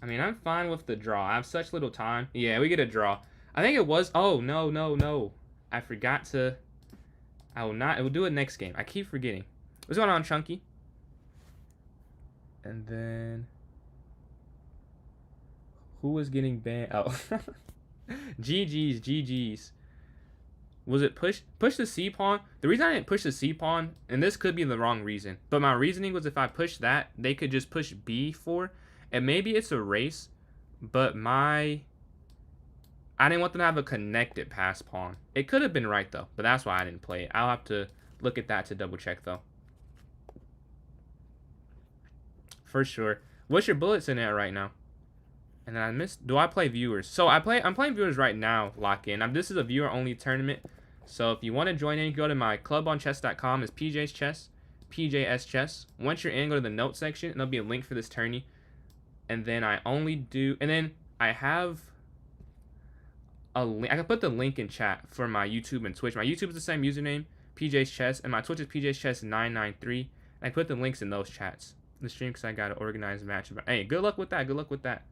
I mean, I'm fine with the draw. I have such little time. Yeah, we get a draw. I think it was... Oh, no. I forgot to... I will do it next game. I keep forgetting. What's going on, Chunky? And then... Who was getting banned? Oh. GG's. Was it push the C pawn? The reason I didn't push the C pawn, and this could be the wrong reason, but my reasoning was if I push that, they could just push B4. And maybe it's a race, but I didn't want them to have a connected pass pawn. It could have been right, though, but that's why I didn't play it. I'll have to look at that to double check, though. For sure. What's your bullets in there right now? And then I missed... Do I play viewers? So I'm playing viewers right now, lock in. This is a viewer-only tournament. So if you want to join in, go to my clubonchess.com. It's PJ's Chess, PJS Chess. Once you're in, go to the notes section, and there'll be a link for this tourney. And then I have a link. I can put the link in chat for my YouTube and Twitch. My YouTube is the same username, PJ's Chess, and my Twitch is PJ's Chess 993. I put the links in those chats. The stream because I got to organize a match. Hey, good luck with that. Good luck with that.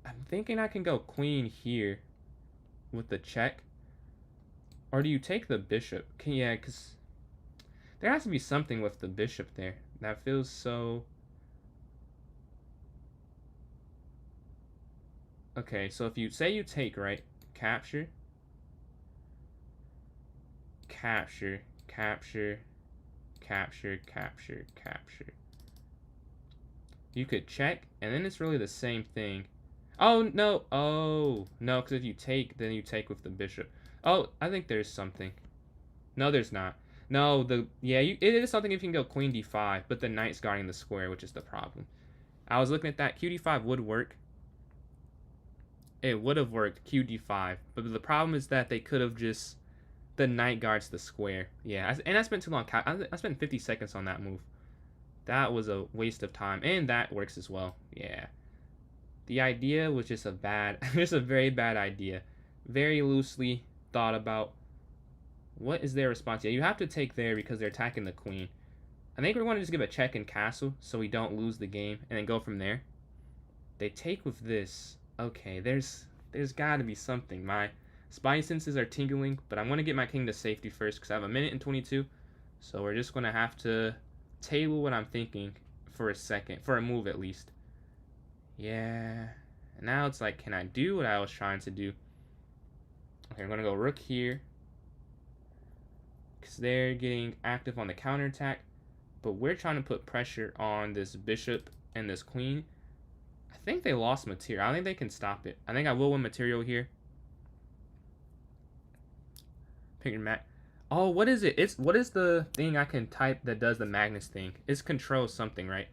I'm thinking I can go queen here with the check. Or do you take the bishop? Yeah, because there has to be something with the bishop there. That feels so... Okay, so if you say you take, right, capture, capture, capture, capture, capture, capture. You could check, and then it's really the same thing. Oh, no. Oh, no, because if you take, then you take with the bishop. Oh, I think there's something. No, there's not. No, it is something if you can go queen d5, but the knight's guarding the square, which is the problem. I was looking at that. qd5 would work. It would have worked, qd5, but the problem is that they could have just... The knight guards the square. Yeah, and I spent too long. I spent 50 seconds on that move. That was a waste of time, and that works as well. Yeah. The idea was just just a very bad idea. Very loosely thought about. What is their response? Yeah, you have to take there because they're attacking the queen. I think we're going to just give a check and castle so we don't lose the game and then go from there. They take with this. Okay, there's got to be something. My spy senses are tingling, but I'm going to get my king to safety first because I have a minute and 22. So we're just going to have to table what I'm thinking for a second, for a move at least. Yeah. Now it's like, can I do what I was trying to do? Okay, I'm going to go rook here. Because they're getting active on the counterattack. But we're trying to put pressure on this bishop and this queen. I think they lost material. I don't think they can stop it. I think I will win material here. Pick your mat. Oh, what is it? What is the thing I can type that does the Magnus thing? It's control something, right?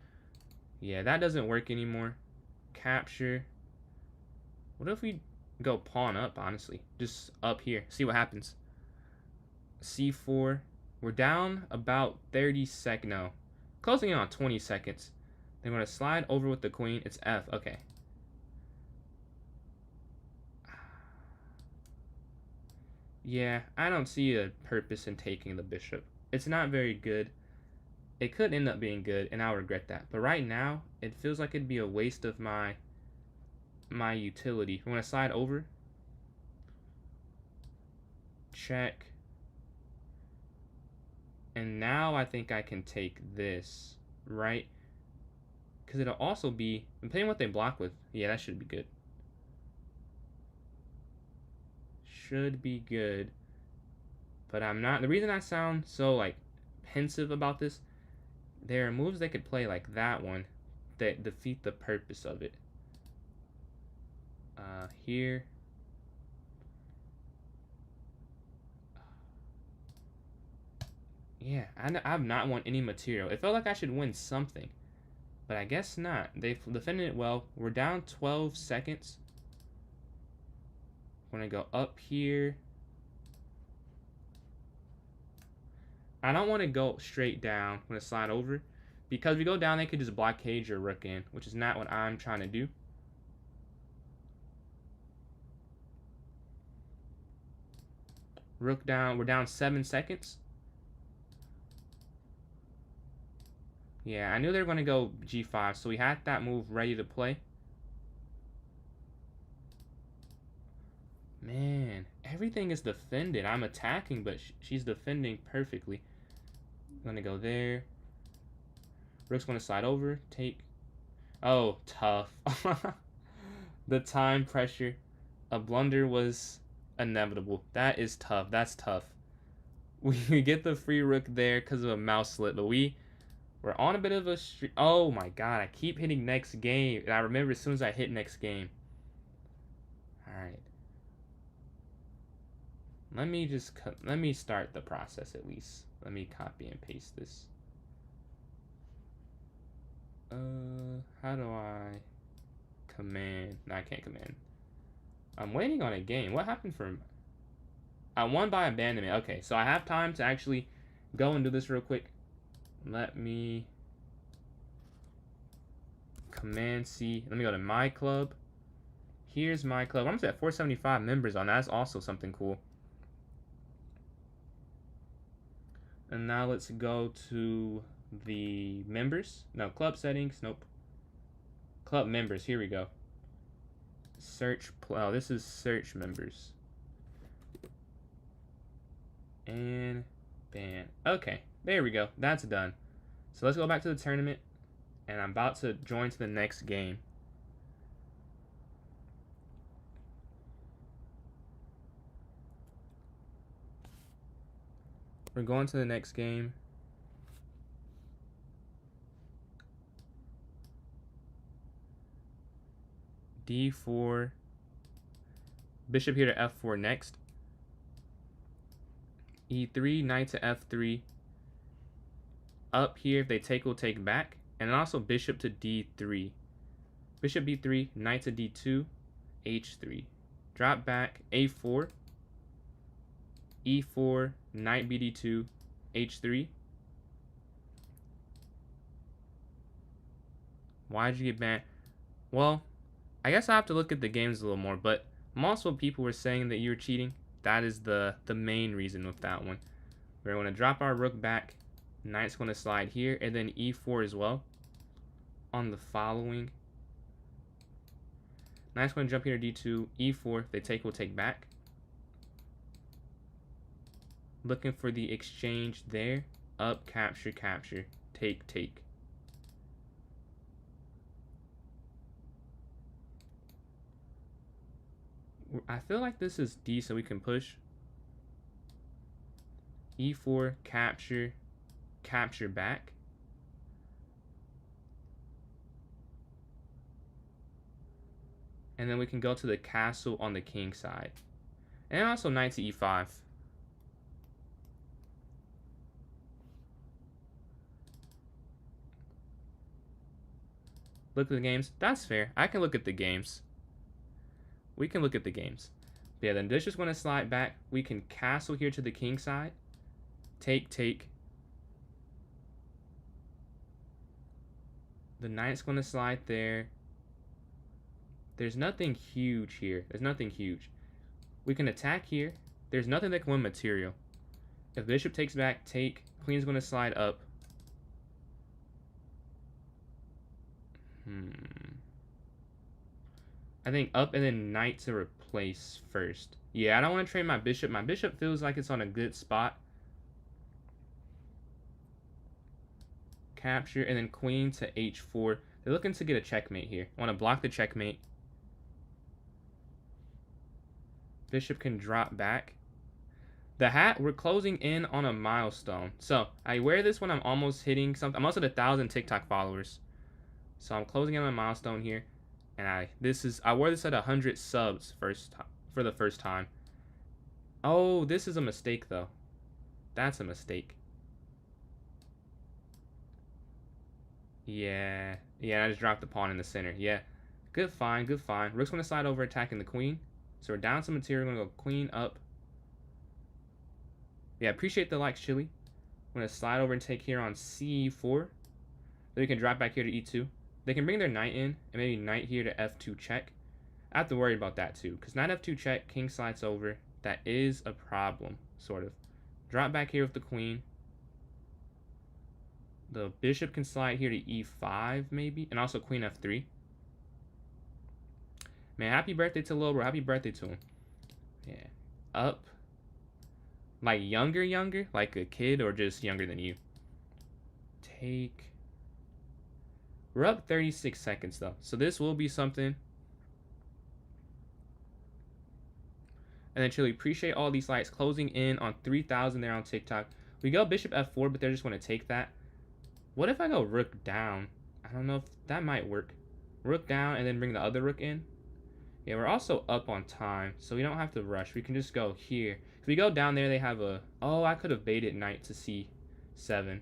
Yeah, that doesn't work anymore. Capture. What if we go pawn up, honestly? Just up here. See what happens. C4. We're down about 30 seconds. No. Closing in on 20 seconds. They're going to slide over with the queen. It's F. Okay. Yeah, I don't see a purpose in taking the bishop. It's not very good. It could end up being good, and I'll regret that. But right now, it feels like it'd be a waste of my utility. I'm going to slide over. Check. And now I think I can take this, right? Because it'll also be... depending on what they block with. Yeah, that should be good. Should be good. But I'm not... the reason I sound so, like, pensive about this... there are moves they could play like that one that defeat the purpose of it. Here. Yeah, I've not won any material. It felt like I should win something. But I guess not. They've defended it well. We're down 12 seconds. I'm going to go up here. I don't want to go straight down. I'm going to slide over. Because if we go down, they could just blockade your rook in, which is not what I'm trying to do. Rook down. We're down 7 seconds. Yeah, I knew they were going to go g5, so we had that move ready to play. Man, everything is defended. I'm attacking, but she's defending perfectly. I'm going to go there. Rook's going to slide over. Take. Oh, tough. The time pressure. A blunder was inevitable. That is tough. That's tough. We get the free rook there because of a mouse slip, but we're on a bit of a streak. Oh my god, I keep hitting next game. And I remember as soon as I hit next game. Alright. Let me start the process at least. Let me copy and paste this. How do I command? No, I can't command. I'm waiting on a game. What happened from... I won by abandonment. Okay, so I have time to actually go and do this real quick. Let me command C. Let me go to my club. Here's my club. I'm at 475 members on that. That's also something cool. And now let's go to the members. No, club settings. Nope. Club members. Here we go. Search. Oh, this is search members. And ban. Okay. There we go. That's done. So let's go back to the tournament. And I'm about to join to the next game. We're going to the next game. D4. Bishop here to F4 next. E3, knight to F3. Up here, if they take, we'll take back. And then also bishop to D3. Bishop B3, knight to D2, H3. Drop back, A4. E4, knight BD2, H3. Why'd you get banned? Well, I guess I have to look at the games a little more, but most of people were saying that you're cheating. That is the main reason with that one. We're going to drop our rook back. Knight's going to slide here, and then E4 as well. On the following. Knight's going to jump here to D2, E4. If they take, we'll take back. Looking for the exchange there. Up, capture, capture. Take, take. I feel like this is D, so we can push. E4, capture, capture back. And then we can go to the castle on the king side. And also knight to E5. Look at the games. That's fair. I can look at the games. We can look at the games. But yeah, then bishop's going to slide back. We can castle here to the king side. Take, take. The knight's going to slide there. There's nothing huge here. There's nothing huge. We can attack here. There's nothing that can win material. If bishop takes back, take. Queen's going to slide up. I think up and then knight to replace first. Yeah, I don't want to trade my bishop. My bishop feels like it's on a good spot. Capture and then queen to H4. They're looking to get a checkmate here. I want to block the checkmate. Bishop can drop back. The hat, we're closing in on a milestone. So I wear this when I'm almost hitting something. I'm almost at 1,000 TikTok followers. So I'm closing in on a milestone here. And I wore this at 100 subs for the first time. Oh, this is a mistake though. That's a mistake. Yeah, I just dropped the pawn in the center. Yeah, good fine, good fine. Rook's gonna slide over attacking the queen. So we're down some material. We're gonna go queen up. Yeah, appreciate the likes, Chili. I'm gonna slide over and take here on C4. Then we can drop back here to E2. They can bring their knight in, and maybe knight here to F2 check. I have to worry about that too, because knight F2 check, king slides over. That is a problem, sort of. Drop back here with the queen. The bishop can slide here to E5, maybe, and also queen F3. Man, happy birthday to Lil Bro. Happy birthday to him. Yeah. Up. Like younger? Like a kid, or just younger than you? Take. We're up 36 seconds, though. So this will be something. And then, Chili, appreciate all these likes. Closing in on 3,000 there on TikTok. We go bishop F4, but they're just going to take that. What if I go rook down? I don't know if that might work. Rook down and then bring the other rook in. Yeah, we're also up on time, so we don't have to rush. We can just go here. If we go down there, they have a... Oh, I could have baited knight to C7.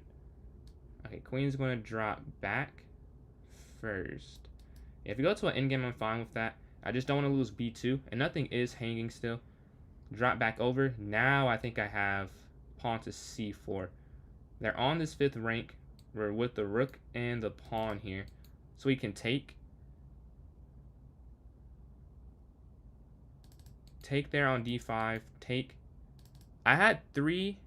Okay, queen's going to drop back first. If we go to an endgame, I'm fine with that. I just don't want to lose B2, and nothing is hanging still. Drop back over. Now I think I have pawn to C4. They're on this 5th rank. We're with the rook and the pawn here. So we can take. Take there on D5. Take. I had 3.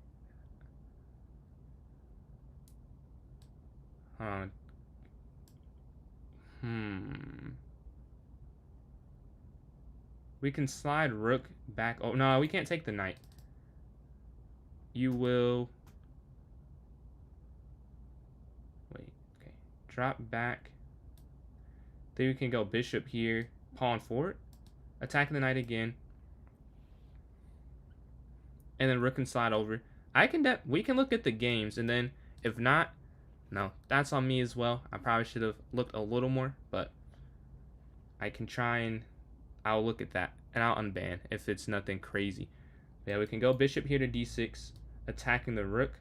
We can slide rook back. Oh, no, we can't take the knight. You will... Wait, okay. Drop back. Then we can go bishop here. Pawn forward. Attacking the knight again. And then rook can slide over. we can look at the games, and then if not, no, that's on me as well. I probably should have looked a little more, but I can try and I'll look at that and I'll unban if it's nothing crazy. But yeah, we can go bishop here to d6, attacking the rook.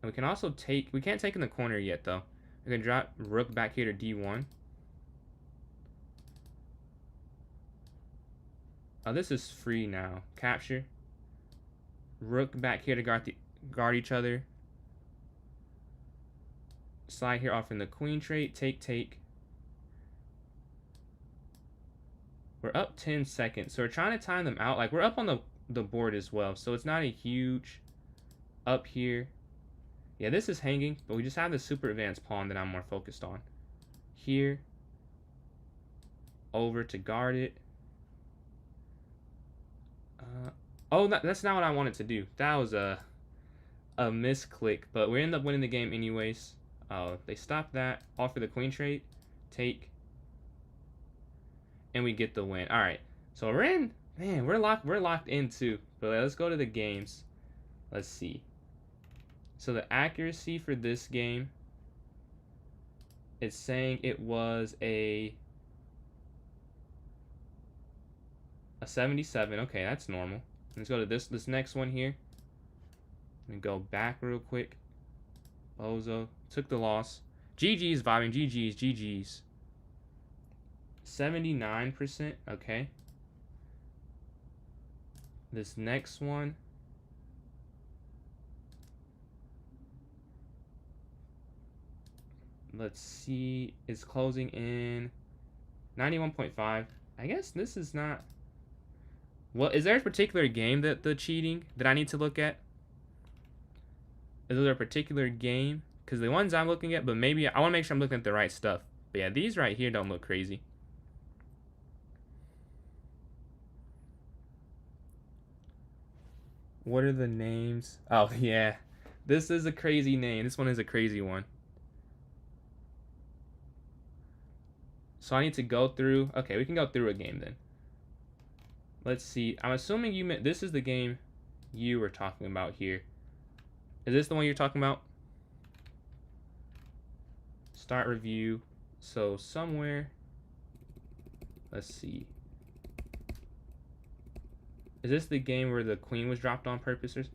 And we can also take, we can't take in the corner yet though. We can drop rook back here to d1. Oh, this is free now. Capture. Rook back here to guard each other. Slide here off in the queen trait. Take. We're up 10 seconds, so we're trying to time them out. Like, we're up on the board as well, so it's not a huge up here. Yeah, this is hanging, but we just have the super advanced pawn that I'm more focused on. Here. Over to guard it. Oh, that's not what I wanted to do. That was a misclick, but we end up winning the game anyways. Oh, they stopped that. Offer the queen trait. Take. And we get the win. All right. So we're in. Man, we're locked in too. But let's go to the games. Let's see. So the accuracy for this game, it's saying it was a 77. Okay, that's normal. Let's go to this next one here. And go back real quick. Bozo took the loss. GG's vibing. GG's. 79%. Okay. This next one. Let's see. It's closing in 91.5. I guess this is not. Well, is there a particular game that the cheating that I need to look at? Is there a particular game? Because the ones I'm looking at, but maybe I want to make sure I'm looking at the right stuff. But yeah, these right here don't look crazy. What are the names? Oh, yeah. This is a crazy name. This one is a crazy one. So I need to go through. Okay, we can go through a game then. Let's see. I'm assuming you meant this is the game you were talking about here. Is this the one you're talking about? Start review. So somewhere. Let's see. Is this the game where the queen was dropped on purpose? Or...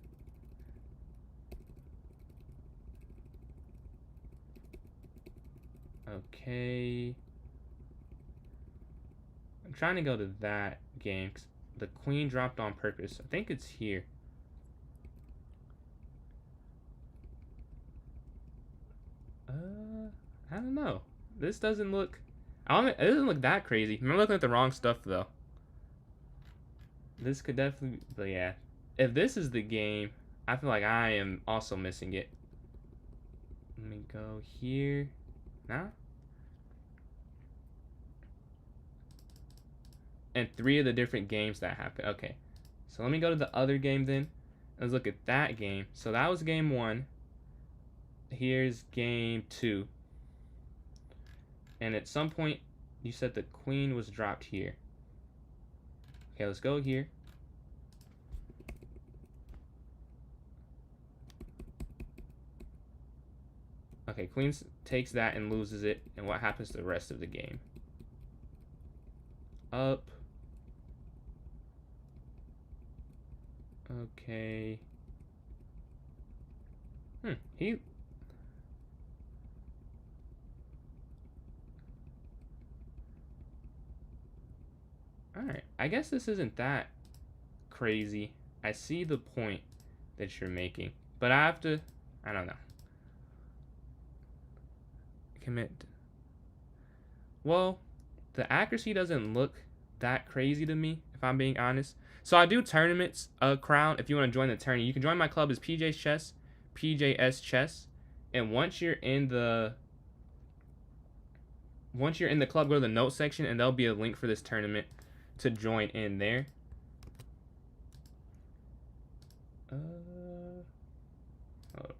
Okay. I'm trying to go to that game. The queen dropped on purpose. I think it's here. I don't know. This doesn't look. It doesn't look that crazy. I'm looking at the wrong stuff though. This could definitely. But yeah, if this is the game, I feel like I am also missing it. Let me go here. Nah. And 3 of the different games that happened. Okay, so let me go to the other game then. Let's look at that game. So that was game 1. Here's game 2. And at some point, you said the queen was dropped here. Okay, let's go here. Okay, queen takes that and loses it. And what happens to the rest of the game? Up. Okay. He... Alright, I guess this isn't that crazy. I see the point that you're making. But I have to... I don't know. Commit. Well, the accuracy doesn't look that crazy to me, if I'm being honest. So I do tournaments, Crown. If you want to join the tourney, you can join my club. Is PJ's Chess, PJS Chess. And once you're in the club, go to the notes section, and there'll be a link for this tournament to join in there. Hold on.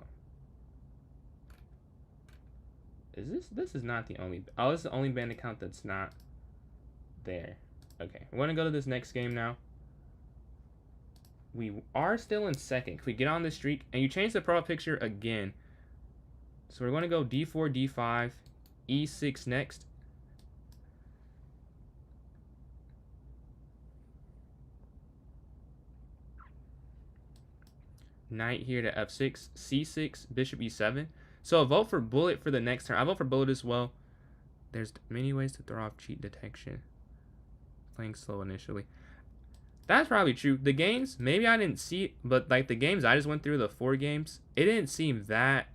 This is not the only. Oh, this is the only band account that's not there. Okay, we're gonna go to this next game now. We are still in second. If we get on the streak, and you change the profile picture again. So we're going to go d4, d5, e6 next. Knight here to f6, c6, bishop e7. So a vote for bullet for the next turn. I vote for bullet as well. There's many ways to throw off cheat detection. Playing slow initially. That's probably true. The games, maybe I didn't see it, but like the games I just went through, the 4 games, it didn't seem that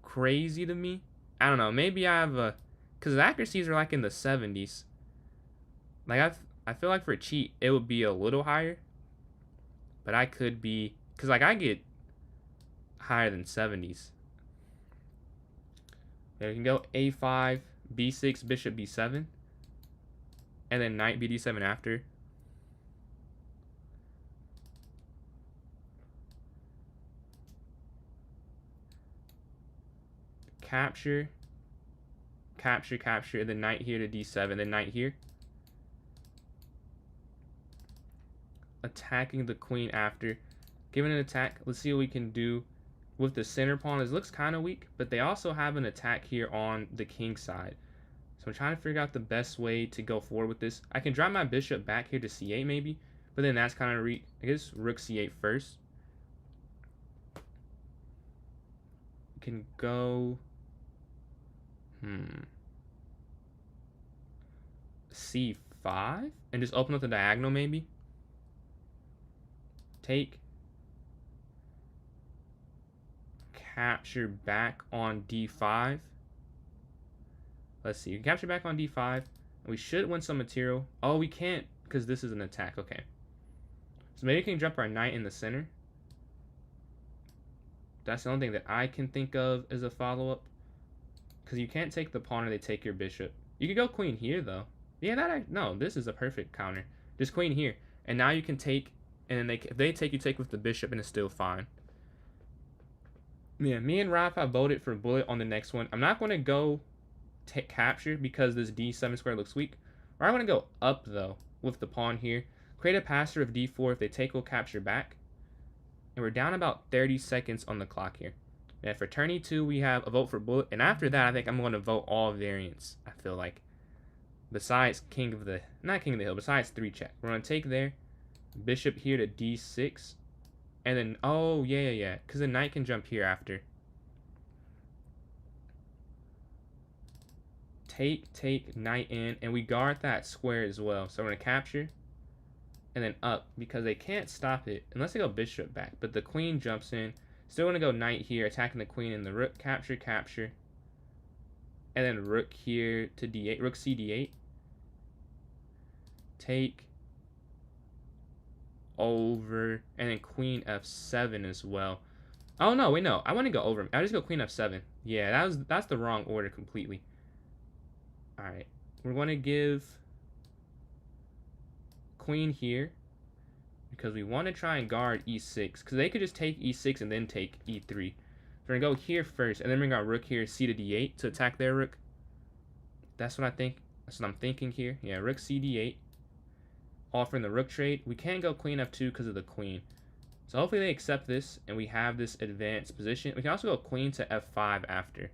crazy to me. I don't know. Maybe I have a, because the accuracies are like in the 70s. Like I feel like for a cheat it would be a little higher, but I could be, because like I get higher than 70s. There you can go a5, b6, bishop b7, and then knight bd7 after. Capture, capture, capture, and then knight here to d7, then knight here. Attacking the queen after. Giving an attack. Let's see what we can do with the center pawn. It looks kind of weak, but they also have an attack here on the king side. So I'm trying to figure out the best way to go forward with this. I can drop my bishop back here to c8 maybe, but then that's kind of I guess rook c8 first. We can go c5 and just open up the diagonal maybe. Take. Capture back on d5. Let's see. You can capture back on d5. And we should win some material. Oh, we can't because this is an attack. Okay. So maybe we can drop our knight in the center. That's the only thing that I can think of as a follow-up. Because you can't take the pawn or they take your bishop. You could go queen here, though. Yeah, no, this is a perfect counter. Just queen here. And now you can take, and then if they take, you take with the bishop, and it's still fine. Yeah, me and Rafa voted for bullet on the next one. I'm not going to go capture because this d7 square looks weak. Or I want to go up, though, with the pawn here. Create a passer of d4. If they take, we'll capture back. And we're down about 30 seconds on the clock here. And for turn e2, we have a vote for bullet. And after that, I think I'm going to vote all variants, I feel like. Besides not king of the hill, besides 3 check. We're going to take there. Bishop here to d6. And then, oh, yeah. Because the knight can jump here after. Take, knight in. And we guard that square as well. So we're going to capture. And then up. Because they can't stop it unless they go bishop back. But the queen jumps in. Still going to go knight here, attacking the queen and the rook. Capture, capture. And then rook here to d8. Rook c d8. Take. Over. And then queen f7 as well. Oh, no, wait, no. I want to go over. I just go queen f7. Yeah, that's the wrong order completely. All right. We're going to give queen here. Because we want to try and guard e6. Because they could just take e6 and then take e3. So we're going to go here first. And then bring our rook here, c to d8 to attack their rook. That's what I think. That's what I'm thinking here. Yeah, rook c d8. Offering the rook trade. We can't go queen f2 because of the queen. So hopefully they accept this. And we have this advanced position. We can also go queen to f5 after.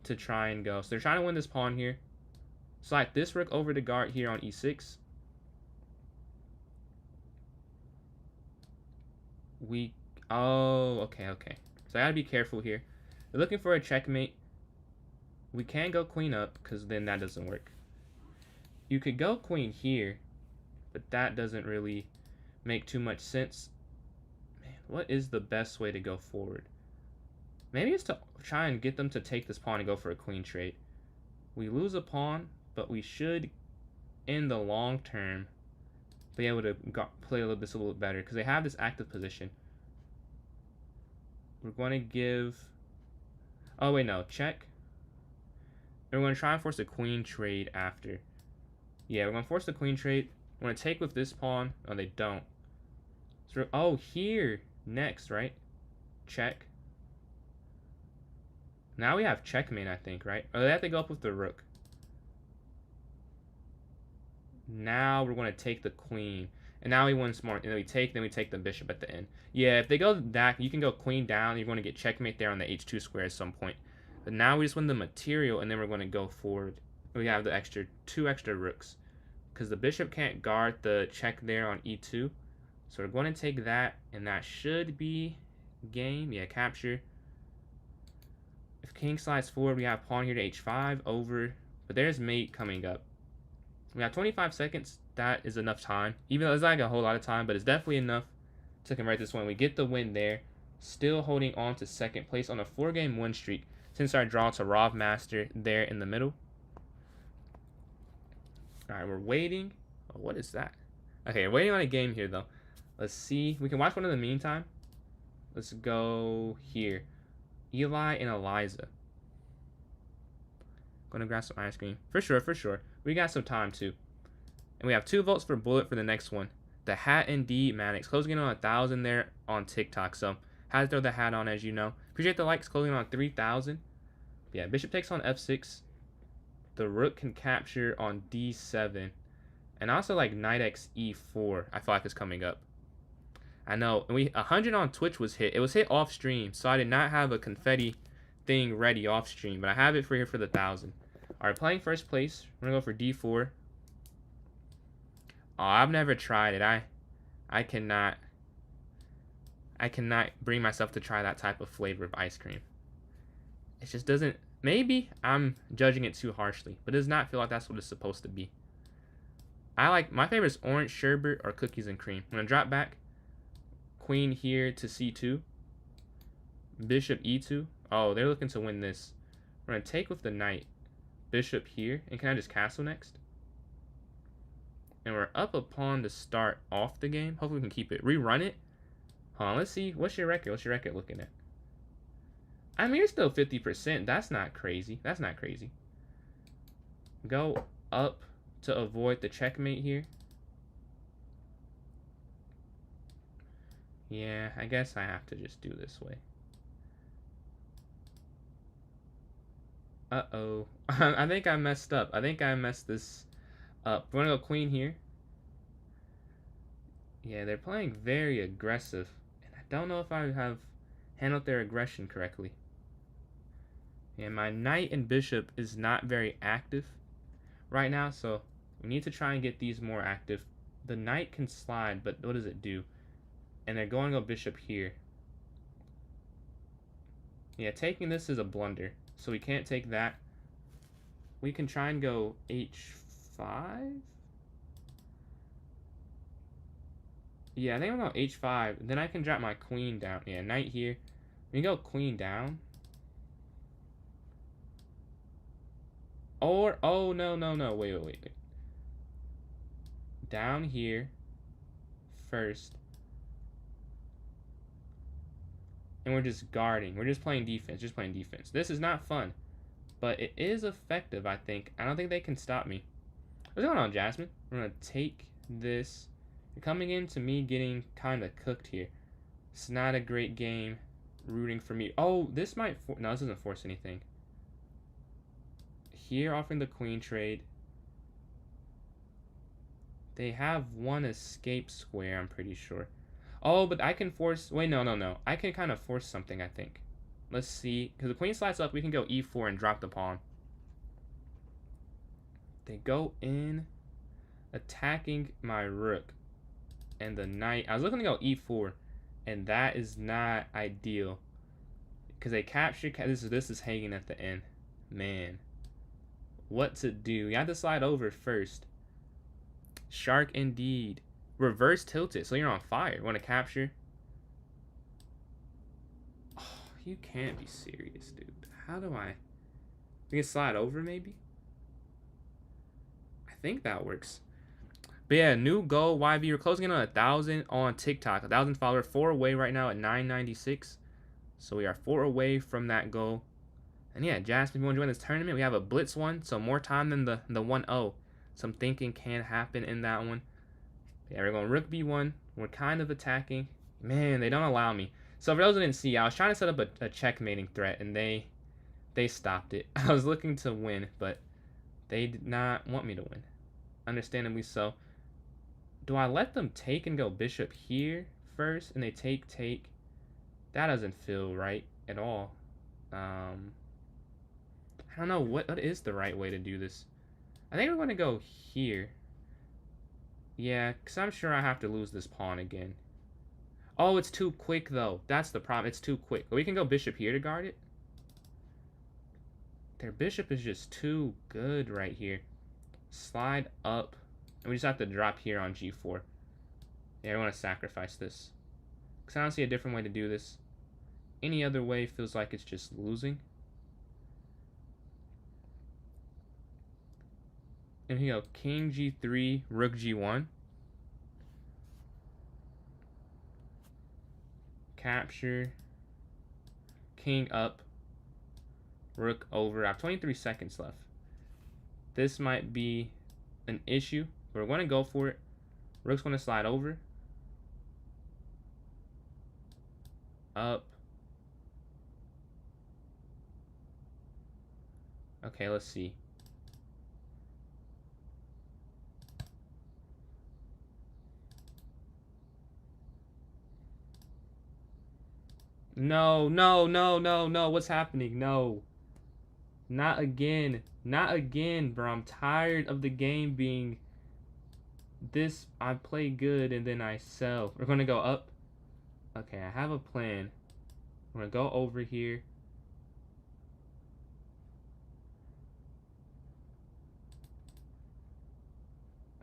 To try and go. So they're trying to win this pawn here. Slide this rook over to guard here on e6. Okay. So I gotta be careful here. They're looking for a checkmate. We can go queen up, because then that doesn't work. You could go queen here, but that doesn't really make too much sense. Man, what is the best way to go forward? Maybe it's to try and get them to take this pawn and go for a queen trade. We lose a pawn, but we should, in the long term, be able to play this a little better because they have this active position. We're going to give. Oh wait, no, check. And we're going to try and force a queen trade after. Yeah, we're going to force the queen trade. We're going to take with this pawn. Oh, they don't. So, oh, here next, right? Check. Now we have checkmate, I think, right? Or they have to go up with the rook. Now we're going to take the queen. And now he wins more. And then we take the bishop at the end. Yeah, if they go that, you can go queen down. You're going to get checkmate there on the h2 square at some point. But now we just win the material, and then we're going to go forward. We have the two extra rooks. Because the bishop can't guard the check there on e2. So we're going to take that, and that should be game. Yeah, capture. If king slides forward, we have pawn here to h5 over. But there's mate coming up. We have 25 seconds. That is enough time. Even though it's not like a whole lot of time, but it's definitely enough to convert this one. We get the win there. Still holding on to second place on a 4-game win streak since our draw to Rov Master there in the middle. Alright, we're waiting. Oh, what is that? Okay, we're waiting on a game here, though. Let's see. We can watch one in the meantime. Let's go here. Eli and Eliza. Gonna grab some ice cream. For sure, for sure. We got some time, too. And we have 2 votes for Bullet for the next one. The Hat and D Mannix. Closing in on 1,000 there on TikTok. So, had to throw the hat on, as you know. Appreciate the likes. Closing in on 3,000. Yeah, Bishop takes on F6. The Rook can capture on D7. And also, like, Knight X E4. I feel like it's coming up. I know. And 100 on Twitch was hit. It was hit off stream. So, I did not have a confetti thing ready off stream. But I have it for here for the 1,000. Alright, playing first place. We're going to go for D4. Oh, I've never tried it. I cannot bring myself to try that type of flavor of ice cream. It just doesn't. Maybe I'm judging it too harshly, but it does not feel like that's what it's supposed to be. My favorite is orange sherbet or cookies and cream. I'm gonna drop back. Queen here to C2. Bishop E2. Oh, they're looking to win this. We're gonna take with the knight. Bishop here, and can I just castle next? And we're up a pawn to start off the game. Hopefully we can keep it. Rerun it. Hold on, let's see. What's your record? What's your record looking at? I mean, you're still 50%. That's not crazy. That's not crazy. Go up to avoid the checkmate here. Yeah, I guess I have to just do this way. Uh-oh. I think I messed up. I think I messed this up. We're going to go queen here. Yeah, they're playing very aggressive. And I don't know if I have handled their aggression correctly. And my knight and bishop is not very active right now, so we need to try and get these more active. The knight can slide, but what does it do? And they're going to go bishop here. Yeah, taking this is a blunder, so we can't take that. We can try and go h5? Yeah, I think I'm going to go h5. Then I can drop my queen down. Yeah, knight here. We can go queen down. Or, oh, no. Wait. Down here first. And we're just guarding. We're just playing defense. This is not fun. But it is effective, I think. I don't think they can stop me. What's going on, Jasmine? We're going to take this. You're coming into me getting kind of cooked here. It's not a great game. Rooting for me. Oh, this might... No, this doesn't force anything. Here, offering the queen trade. They have one escape square, I'm pretty sure. Oh, but I can force... Wait, no. I can kind of force something, I think. Let's see. Because the queen slides up, we can go e4 and drop the pawn. They go in, attacking my rook. And the knight... I was looking to go e4. And that is not ideal. Because they capture... This is hanging at the end. Man. What to do? You have to slide over first. Shark indeed. Reverse tilt it, so you're on fire. Want to capture? Oh, you can't be serious, dude. How do I... We can slide over, maybe? I think that works. But yeah, new goal, YV. We're closing in on 1,000 on TikTok. 1,000 followers. 4 away right now at 996. So we are 4 away from that goal. And yeah, Jasmine, if you want to join this tournament, we have a blitz one. So more time than the 1-0. Some thinking can happen in that one. Yeah, we're going rook b1. We're kind of attacking. Man, they don't allow me. So for those who didn't see, I was trying to set up a checkmating threat, and they stopped it. I was looking to win, but they did not want me to win. Understandably so. Do I let them take and go bishop here first, and they take? That doesn't feel right at all. I don't know what is the right way to do this. I think we're going to go here. Yeah, because I'm sure I have to lose this pawn again. Oh, it's too quick, though. That's the problem. It's too quick. But we can go bishop here to guard it. Their bishop is just too good right here. Slide up. And we just have to drop here on g4. Yeah, I want to sacrifice this. Because I don't see a different way to do this. Any other way feels like it's just losing. And here we go. King g3, rook g1. Capture. King up. Rook over. I have 23 seconds left. This might be an issue. We're going to go for it. Rook's going to slide over. Up. Okay, let's see. No, no, no, no, no. What's happening? No. Not again. Not again, bro. I'm tired of the game being this. I play good and then I sell. We're going to go up. Okay, I have a plan. We're going to go over here.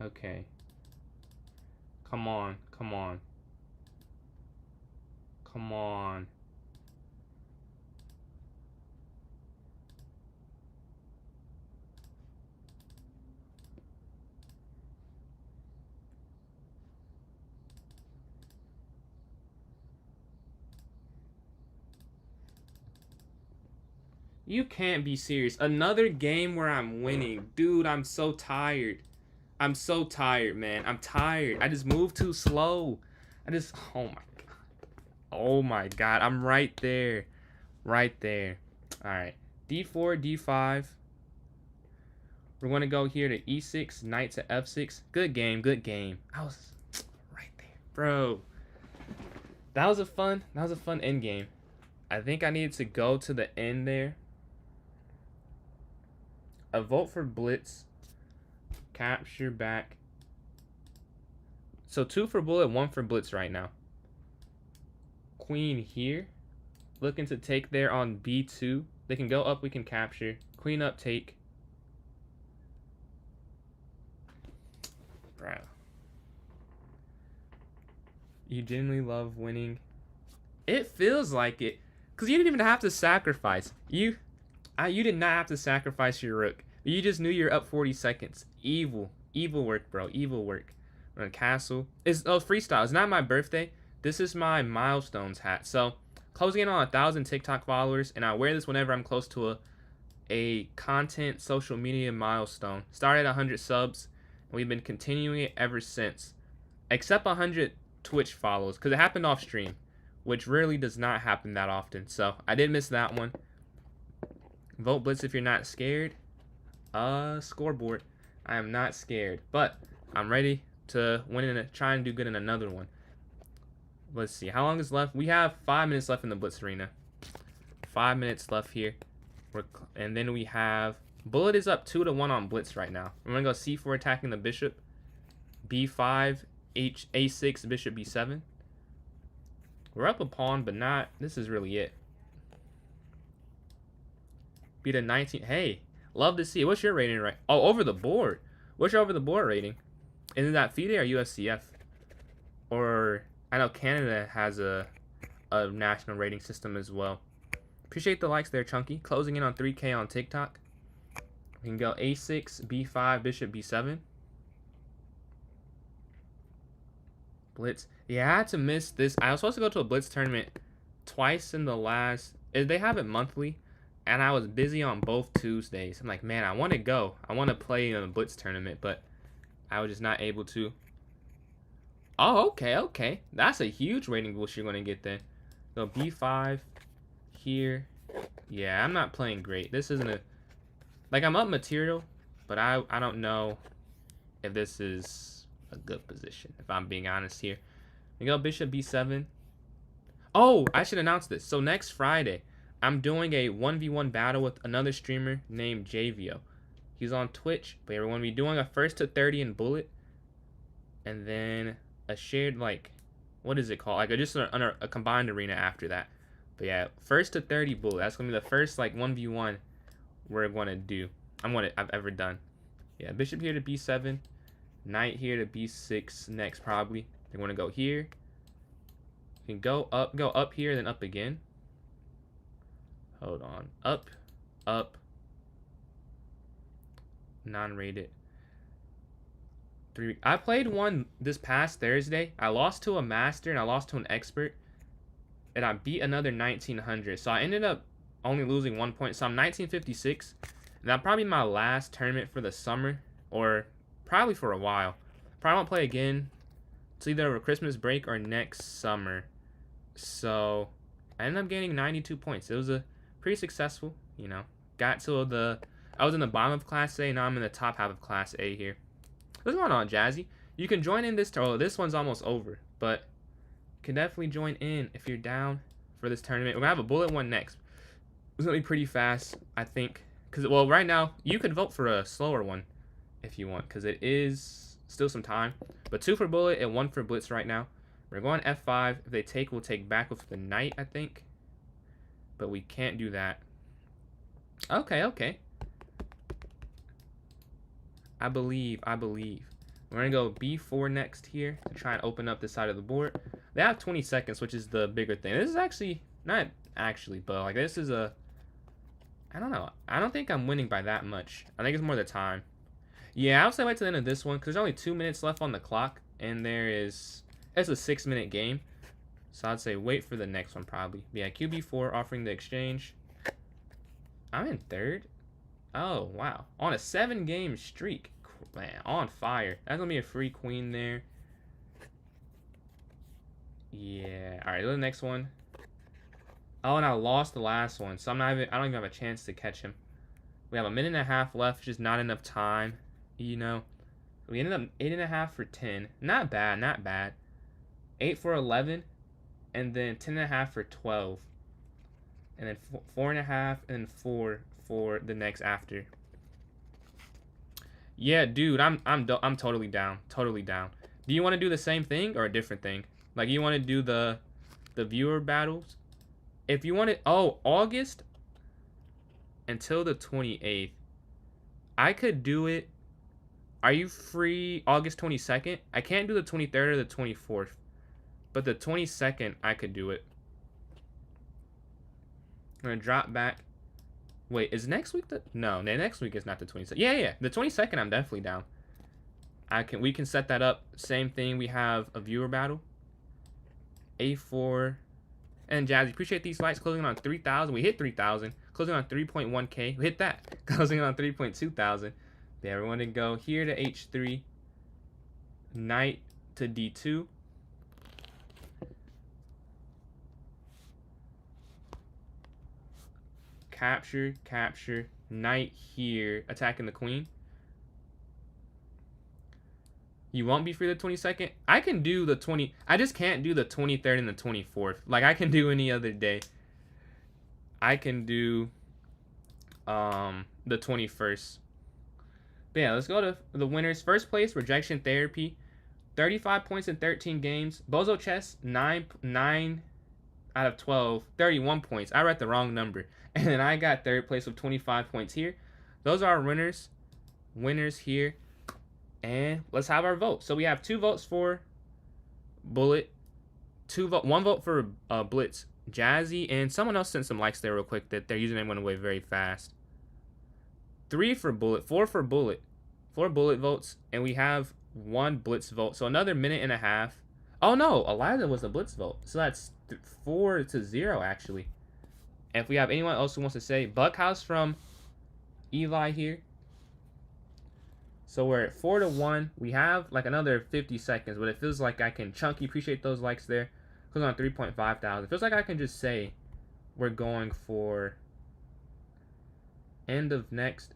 Okay. Come on. Come on. Come on. You can't be serious. Another game where I'm winning. Dude, I'm so tired. I'm so tired, man. I'm tired. I just moved too slow. Oh my God. Oh my God. I'm right there. Right there. All right. D4, D5. We're going to go here to E6, knight to F6. Good game, good game. I was right there, bro. That was a fun end game. I think I needed to go to the end there. A vote for blitz. Capture back. So 2 for bullet, 1 for blitz right now. Queen here. Looking to take there on B2. They can go up, we can capture. Queen up, take. Bro. You genuinely love winning. It feels like it. Because you didn't even have to sacrifice. You did not have to sacrifice your rook. You just knew you're up 40 seconds. Evil. Evil work, bro. Evil work. We're on castle. Freestyle. It's not my birthday. This is my milestones hat. So, closing in on 1,000 TikTok followers. And I wear this whenever I'm close to a content social media milestone. Started at 100 subs. And we've been continuing it ever since. Except 100 Twitch follows. Because it happened off stream. Which rarely does not happen that often. So, I did miss that one. Vote blitz if you're not scared. Scoreboard. I am not scared, but I'm ready to win and try and do good in another one. Let's see. How long is left? We have 5 minutes left in the blitz arena. 5 minutes left here. And then we have bullet is up 2-1 on blitz right now. We're gonna go C4 attacking the bishop. B5, A6, bishop B7. We're up a pawn, but not. This is really it. Beat a 19. Hey, love to see it. What's your rating right? Oh, over the board. What's your over the board rating? Is that FIDE or USCF? Or I know Canada has a national rating system as well. Appreciate the likes there, Chunky. Closing in on 3K on TikTok. We can go A6, B5, bishop B7. Blitz. Yeah, I had to miss this. I was supposed to go to a blitz tournament twice in the last. They have it monthly. And I was busy on both Tuesdays. I'm like, man, I want to go. I want to play in a blitz tournament, but I was just not able to. Oh, okay, okay. That's a huge rating boost you're going to get then. So B5 here. Yeah, I'm not playing great. This isn't a... Like, I'm up material, but I don't know if this is a good position, if I'm being honest here. We go bishop b7. Oh, I should announce this. So next Friday, I'm doing a 1v1 battle with another streamer named JVO. He's on Twitch, but we're going to be doing a first to 30 in bullet, and then a shared, like, what is it called? Like, just a combined arena after that. But yeah, first to 30 bullet. That's going to be the first, like, 1v1 we're going to do. I've ever done. Yeah, bishop here to b7. Knight here to b6 next, probably. They're going to go here. You can go up here, then up again. Hold on. Up. Non-rated. I played one this past Thursday. I lost to a master and I lost to an expert. And I beat another 1900. So I ended up only losing 1 point. So I'm 1956. And that'll probably be my last tournament for the summer. Or probably for a while. Probably won't play again. It's either over Christmas break or next summer. So I ended up gaining 92 points. It was a pretty successful, you know. I was in the bottom of Class A. Now I'm in the top half of Class A here. What's going on, Jazzy? You can join in this. Oh, this one's almost over. But you can definitely join in if you're down for this tournament. We're going to have a bullet one next. It's going to be pretty fast, I think. Because, well, right now, you could vote for a slower one if you want. Because it is still some time. But 2 for bullet and 1 for blitz right now. We're going F5. If they take, we'll take back with the knight, I think. But we can't do that. Okay. I believe. We're going to go b4 next here to try and open up this side of the board. They have 20 seconds, which is the bigger thing. This is actually, not actually, but like this is a, I don't know. I don't think I'm winning by that much. I think it's more the time. Yeah, I'll say wait till the end of this one because there's only 2 minutes left on the clock. And it's a 6-minute game. So I'd say wait for the next one probably. Yeah, QB4 offering the exchange. I'm in third. Oh, wow. On a 7-game streak. Man, on fire. That's going to be a free queen there. Yeah. All right, the next one. Oh, and I lost the last one. So I don't even have a chance to catch him. We have a minute and a half left. Just not enough time. You know. We ended up 8.5 for 10. Not bad. 8 for 11. And then 10.5 for 12. And then 4.5 and 4 for the next after. Yeah, dude, I'm totally down. Do you want to do the same thing or a different thing? Like you want to do the viewer battles? If you want it, August until the 28th. I could do it. Are you free August 22nd? I can't do the 23rd or the 24th. But the 22nd, I could do it. I'm going to drop back. Wait, is next week the... No, next week is not the 22nd. Yeah. The 22nd, I'm definitely down. We can set that up. Same thing. We have a viewer battle. A4. And Jazzy, appreciate these likes. Closing on 3,000. We hit 3,000. Closing on 3.1K. We hit that. Closing on 3.2 thousand. Yeah, we want to go here to H3. Knight to D2. Capture, knight here, attacking the queen. You won't be free the 22nd? I can do the 20. I just can't do the 23rd and the 24th. Like, I can do any other day. I can do the 21st. But yeah, let's go to the winners. First place, Rejection Therapy. 35 points in 13 games. Bozo Chess, 9 out of 12. 31 points. I read the wrong number. And then I got third place with 25 points here. Those are our winners. Winners here. And let's have our vote. So we have 2 votes for Bullet. 1 vote for Blitz. Jazzy. And someone else sent some likes there real quick that their username went away very fast. 3 for Bullet. 4 for Bullet. 4 Bullet votes. And we have 1 Blitz vote. So another minute and a half. Oh no, Eliza was the Blitz vote. So that's 4-0 actually. And if we have anyone else who wants to say, Buckhouse from Eli here. So we're at 4-1. We have like another 50 seconds, but it feels like I can chunky. Appreciate those likes there. Goes on 3.5 thousand. It feels like I can just say we're going for end of next.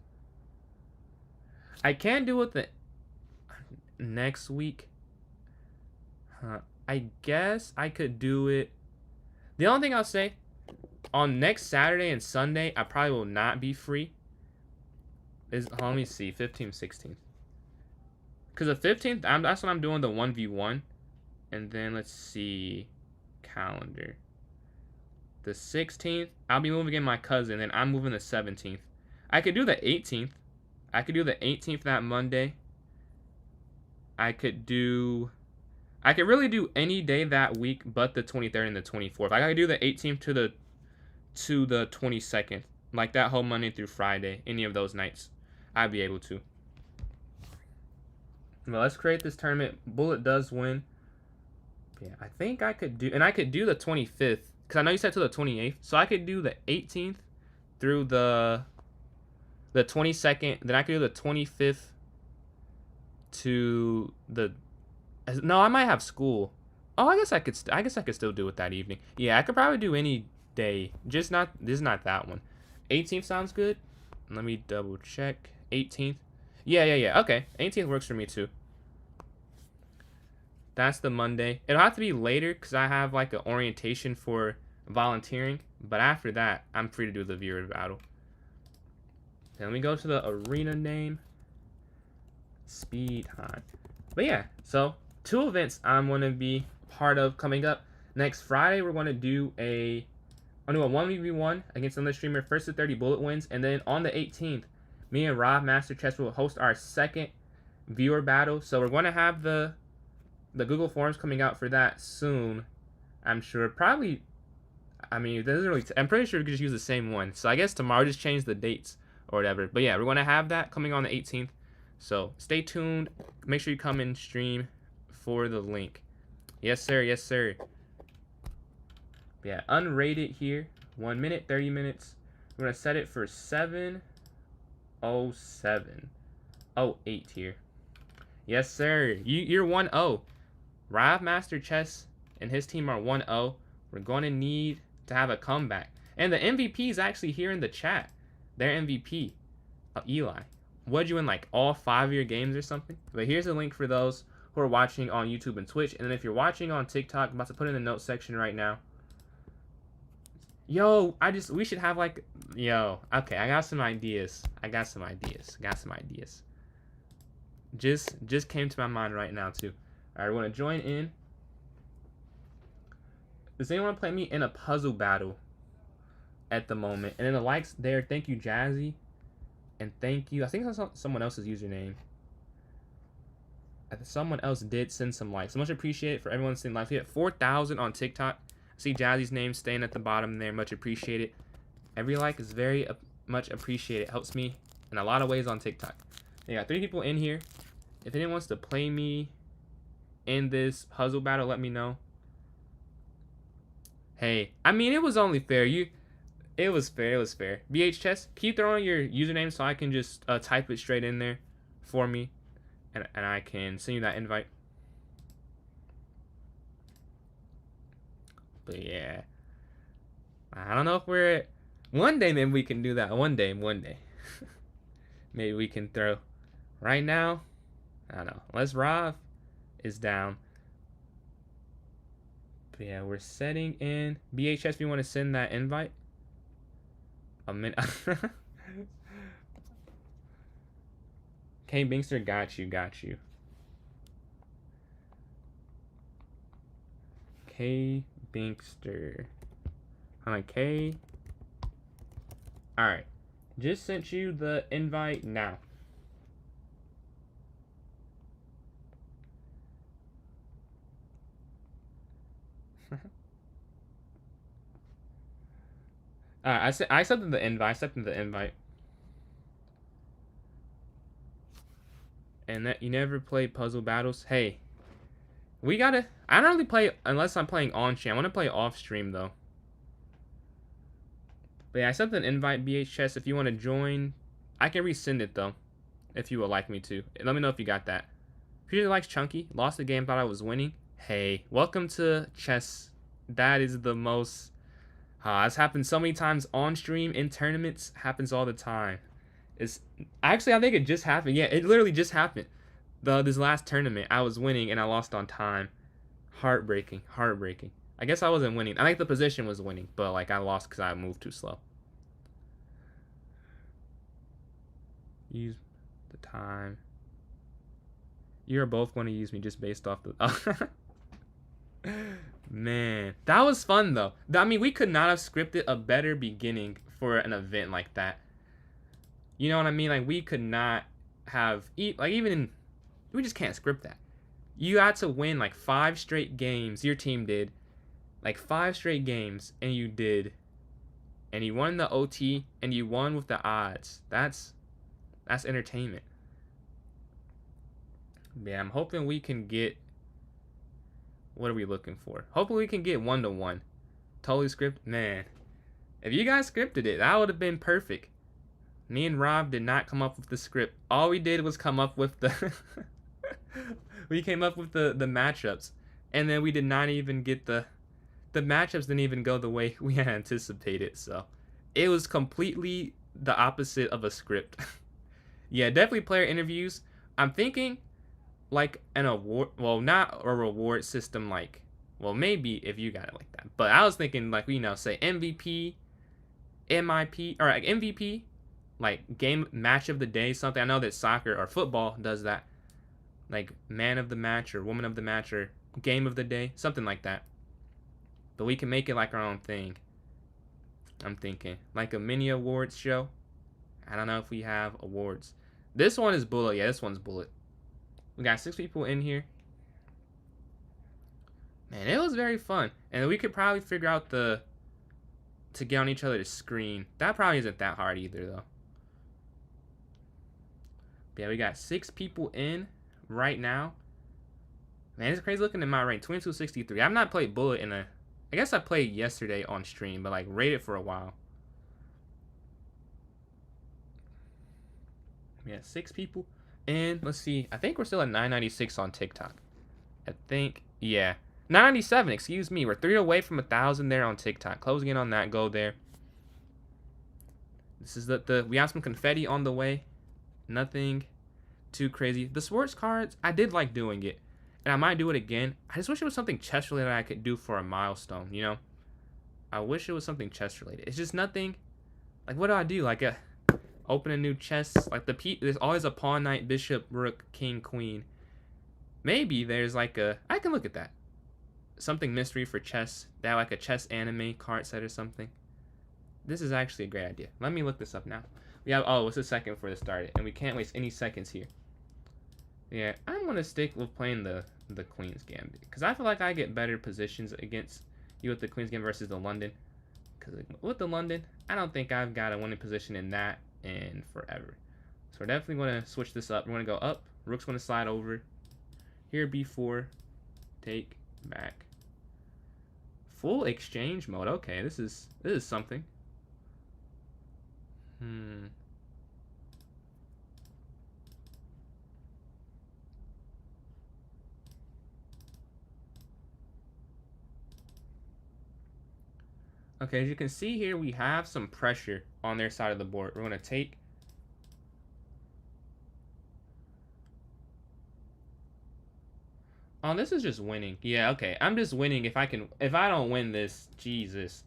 I can do it next week. I guess I could do it. The only thing I'll say, on next Saturday and Sunday, I probably will not be free. Let me see, 15th, 16th. Because the 15th, that's when I'm doing the 1v1. And then let's see, calendar. The 16th, I'll be moving in my cousin, and I'm moving the 17th. I could do the 18th. I could do the 18th that Monday. I could really do any day that week but the 23rd and the 24th. I could do the 18th to the 22nd. Like that whole Monday through Friday. Any of those nights. I'd be able to. Well, let's create this tournament. Bullet does win. Yeah, I think I could do... And I could do the 25th. Because I know you said to the 28th. So I could do the 18th through the 22nd. Then I could do the 25th to the... No, I might have school. Oh, I guess I could still do it that evening. Yeah, I could probably do any day. Just not... This is not that one. 18th sounds good. Let me double check. 18th. Yeah. Okay. 18th works for me too. That's the Monday. It'll have to be later because I have like an orientation for volunteering. But after that, I'm free to do the viewer battle. Then let me go to the arena name. Speed Hunt. But yeah, so 2 events I'm going to be part of coming up. Next Friday, we're going to do a 1v1 against another streamer. First to 30 bullet wins. And then on the 18th, me and Rob Master Chess will host our second viewer battle. So we're going to have the Google Forms coming out for that soon, I'm sure. Probably, I mean, it doesn't really... I'm pretty sure we could just use the same one. So I guess tomorrow just change the dates or whatever. But yeah, we're going to have that coming on the 18th. So stay tuned. Make sure you come and stream for the link. Yes, sir. Yes, sir. Yeah, unrated here. 1 minute, 30 minutes. We're going to set it for 7:07. 08 here. Yes, sir. You're 1-0. Rob Master Chess and his team are 1-0. We're going to need to have a comeback. And the MVP is actually here in the chat. Their MVP, Eli. What'd you win, like all 5 of your games or something? But here's a link for those who are watching on YouTube and Twitch. And then if you're watching on TikTok, I'm about to put in the notes section right now. Yo, we should have like, okay, I got some ideas. Just came to my mind right now too. Alright, we're gonna join in. Does anyone want to play me in a puzzle battle at the moment? And then the likes there. Thank you, Jazzy. And thank you. I think that's someone else's username. Someone else did send some likes. So much appreciated for everyone sending likes. We had 4,000 on TikTok. I see Jazzy's name staying at the bottom there. Much appreciated. Every like is very much appreciated. It helps me in a lot of ways on TikTok. They got 3 people in here. If anyone wants to play me in this puzzle battle, let me know. Hey, I mean, it was only fair. It was fair. BH Chess, keep throwing your username so I can just type it straight in there for me. And I can send you that invite. But yeah. I don't know if we're... One day, maybe we can do that. One day. Maybe we can throw... Right now, I don't know. Unless Rob is down. But yeah, we're setting in. BHS, if you want to send that invite. A minute. K Binkster, got you. K Binkster. Hi, K. Alright. Just sent you the invite now. I accepted the invite. And that you never play puzzle battles. Hey, we gotta... I don't really play unless I'm playing on stream. I want to play off stream though. But yeah, I sent an invite, BHS. If you want to join, I can resend it though, if you would like me to. Let me know if you got that. Peter likes Chunky. Lost the game, thought I was winning. Hey, welcome to chess. That is the most... it's happened so many times on stream, in tournaments. Happens all the time. I think it just happened. Yeah, it literally just happened. This last tournament, I was winning and I lost on time. Heartbreaking, heartbreaking. I guess I wasn't winning. I think the position was winning, but like I lost because I moved too slow. Use the time. You're both going to use me just based off the. Man, that was fun though. I mean, we could not have scripted a better beginning for an event like that. You know what I mean? Like we could not have like even in, we just can't script that. You had to win like 5 straight games. Your team did like 5 straight games, and you did, and you won the OT, and you won with the odds. That's entertainment. Yeah, I'm hoping we can get. What are we looking for? Hopefully we can get 1-1. Totally script, man. If you guys scripted it, that would have been perfect. Me and Rob did not come up with the script. All we did was come up with the. We came up with the matchups, and then we did not even get the matchups didn't even go the way we had anticipated. So it was completely the opposite of a script. Yeah, definitely player interviews. I'm thinking like an award, well, not a reward system like, well, maybe if you got it like that. But I was thinking like, say MVP, MIP, or like MVP, like game match of the day, something. I know that soccer or football does that. Like man of the match or woman of the match or game of the day, something like that. But we can make it like our own thing. I'm thinking like a mini awards show. I don't know if we have awards. This one is bullet. Yeah, this one's bullet. We got 6 people in here. Man, it was very fun. And we could probably figure out to get on each other's screen. That probably isn't that hard either, though. But yeah, we got 6 people in right now. Man, it's crazy looking at my rank. 2263. I've not played bullet in a... I guess I played yesterday on stream, but like rated for a while. Yeah, 6 people. And let's see. I think we're still at 996 on TikTok. I think, yeah. 997, excuse me. We're 3 away from 1,000 there on TikTok. Closing in on that. Go there. This is we have some confetti on the way. Nothing too crazy. The sports cards, I did like doing it. And I might do it again. I just wish it was something chess related I could do for a milestone, you know? I wish it was something chess related. It's just nothing. Like, what do I do? Like, open a new chest. Like, there's always a pawn, knight, bishop, rook, king, queen. Maybe there's like I can look at that. Something mystery for chess. They have like a chess anime card set or something. This is actually a great idea. Let me look this up now. We have, it's a second for the start, and we can't waste any seconds here. Yeah, I'm going to stick with playing the Queen's Gambit, because I feel like I get better positions against you with the Queen's Gambit versus the London. Because with the London, I don't think I've got a winning position in that in forever. So we're definitely going to switch this up. We're going to go up. Rook's going to slide over. Here, B4. Take, back. Full exchange mode. Okay, this is something. Okay, as you can see here, we have some pressure on their side of the board. We're going to take. Oh, this is just winning. Yeah, okay. I'm just winning if I don't win this, Jesus.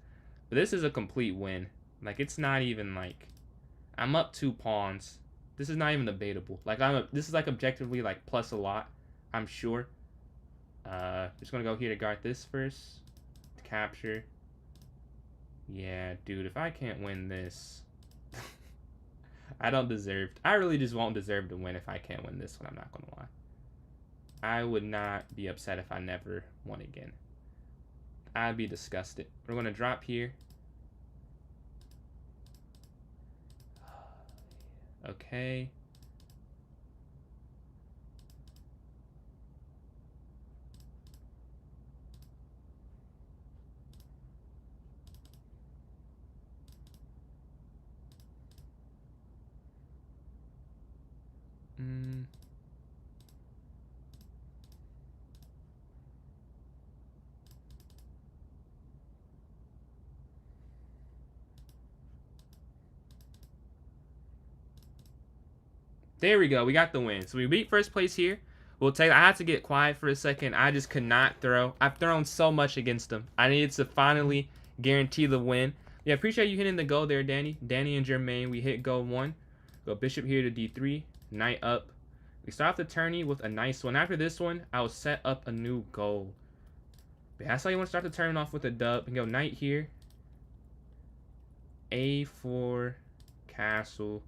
But this is a complete win. Like, it's not even like, I'm up 2 pawns. This is not even debatable. Like, this is like objectively like plus a lot, I'm sure. Just gonna go here to guard this first. To capture. Yeah, dude, if I can't win this, I don't deserve. I really just won't deserve to win if I can't win this one. I'm not gonna lie. I would not be upset if I never won again. I'd be disgusted. We're gonna drop here. Okay. There we go. We got the win. So we beat first place here. We'll take. I had to get quiet for a second. I just could not throw. I've thrown so much against them. I needed to finally guarantee the win. Yeah, appreciate you hitting the goal there, Danny. Danny and Jermaine. We hit goal 1. Go bishop here to d3. Knight up. We start off the tourney with a nice one. After this one, I will set up a new goal. But that's how you want to start the tournament off with a dub. And go knight here. A4 castle.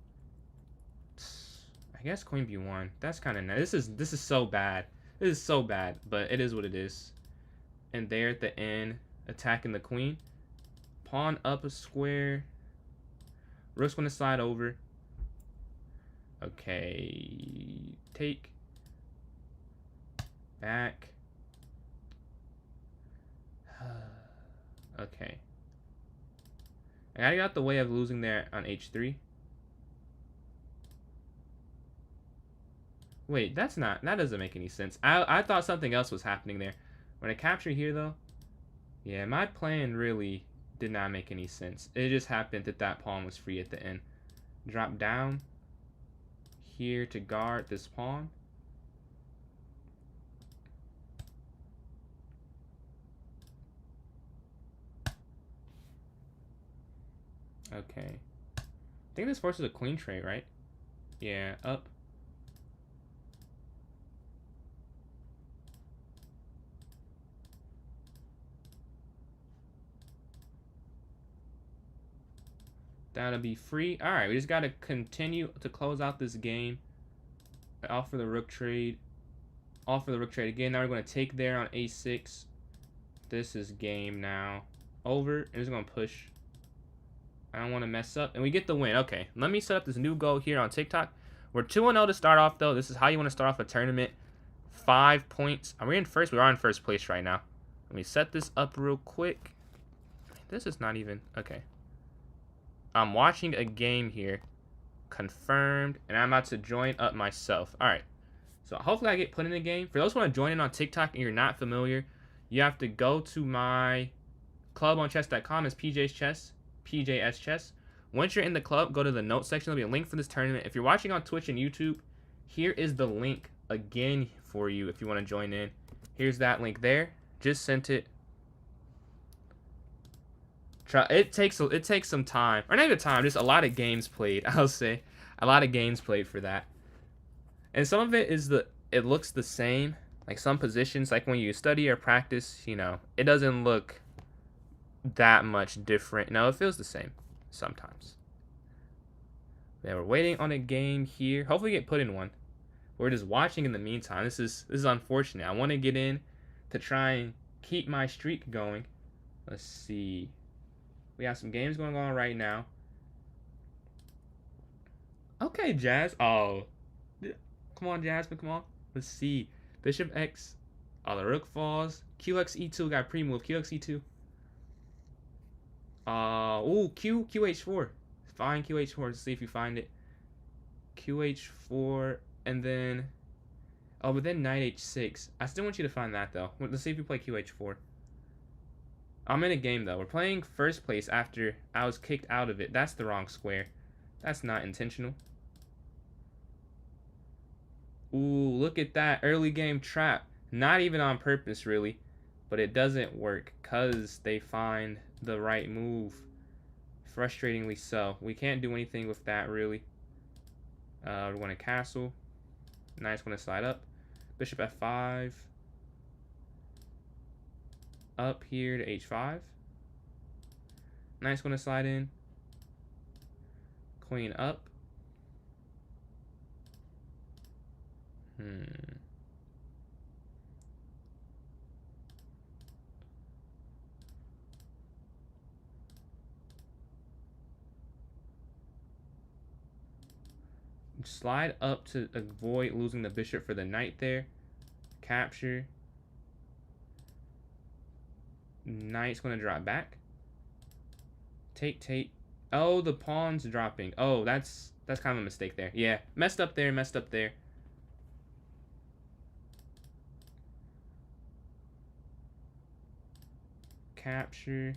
I guess queen b1. That's kind of nice. This is so bad. This is so bad, but it is what it is. And there at the end, attacking the queen. Pawn up a square. Rook's going to slide over. Okay. Take. Back. Okay. I gotta get out the way of losing there on h3. Wait, that doesn't make any sense. I thought something else was happening there. When I capture here, though, yeah, my plan really did not make any sense. It just happened that that pawn was free at the end. Drop down here to guard this pawn. Okay. I think this forces a queen trait, right? Yeah, up. That'll be free. Alright, we just gotta continue to close out this game. Offer the rook trade. Offer the rook trade again. Now we're going to take there on a6. This is game now. Over. And just going to push. I don't want to mess up. And we get the win. Okay, let me set up this new goal here on TikTok. We're 2-0 to start off, though. This is how you want to start off a tournament. 5 points. Are we in first? We are in first place right now. Let me set this up real quick. This is not even... Okay. I'm watching a game here. Confirmed. And I'm about to join up myself. Alright. So hopefully I get put in the game. For those who want to join in on TikTok and you're not familiar, you have to go to my club on chess.com. It's PJ's Chess. PJS Chess. Once you're in the club, go to the notes section. There'll be a link for this tournament. If you're watching on Twitch and YouTube, here is the link again for you if you want to join in. Here's that link there. Just sent it. It takes some time, or not even time, just a lot of games played. I'll say a lot of games played for that. And some of it is it looks the same. Like some positions, like when you study or practice, you know, it doesn't look that much different. No, it feels the same sometimes. Yeah, we're waiting on a game here. Hopefully get put in one. We're just watching in the meantime. This is unfortunate. I want to get in to try and keep my streak going. Let's see. We have some games going on right now. Okay, Jazz. Oh. Come on, Jasmine. Come on. Let's see. Bishop X. Oh, the rook falls. QX E2 got pre-move. QX E2. Ooh, QH4. Find QH4. Let's see if you find it. QH4. And then... Oh, but then Knight H6. I still want you to find that, though. Let's see if you play QH4. I'm in a game, though. We're playing first place after I was kicked out of it. That's the wrong square. That's not intentional. Ooh, look at that early game trap. Not even on purpose, really. But it doesn't work because they find the right move. Frustratingly so. We can't do anything with that, really. We're going to castle. Knight's going to slide up. Bishop F5. Up here to H5. Knight's going to slide in. Queen up. Slide up to avoid losing the bishop for the knight there. Capture. Knight's going to drop back. Take. Oh, the pawn's dropping. Oh, that's kind of a mistake there. Yeah, messed up there. Capture.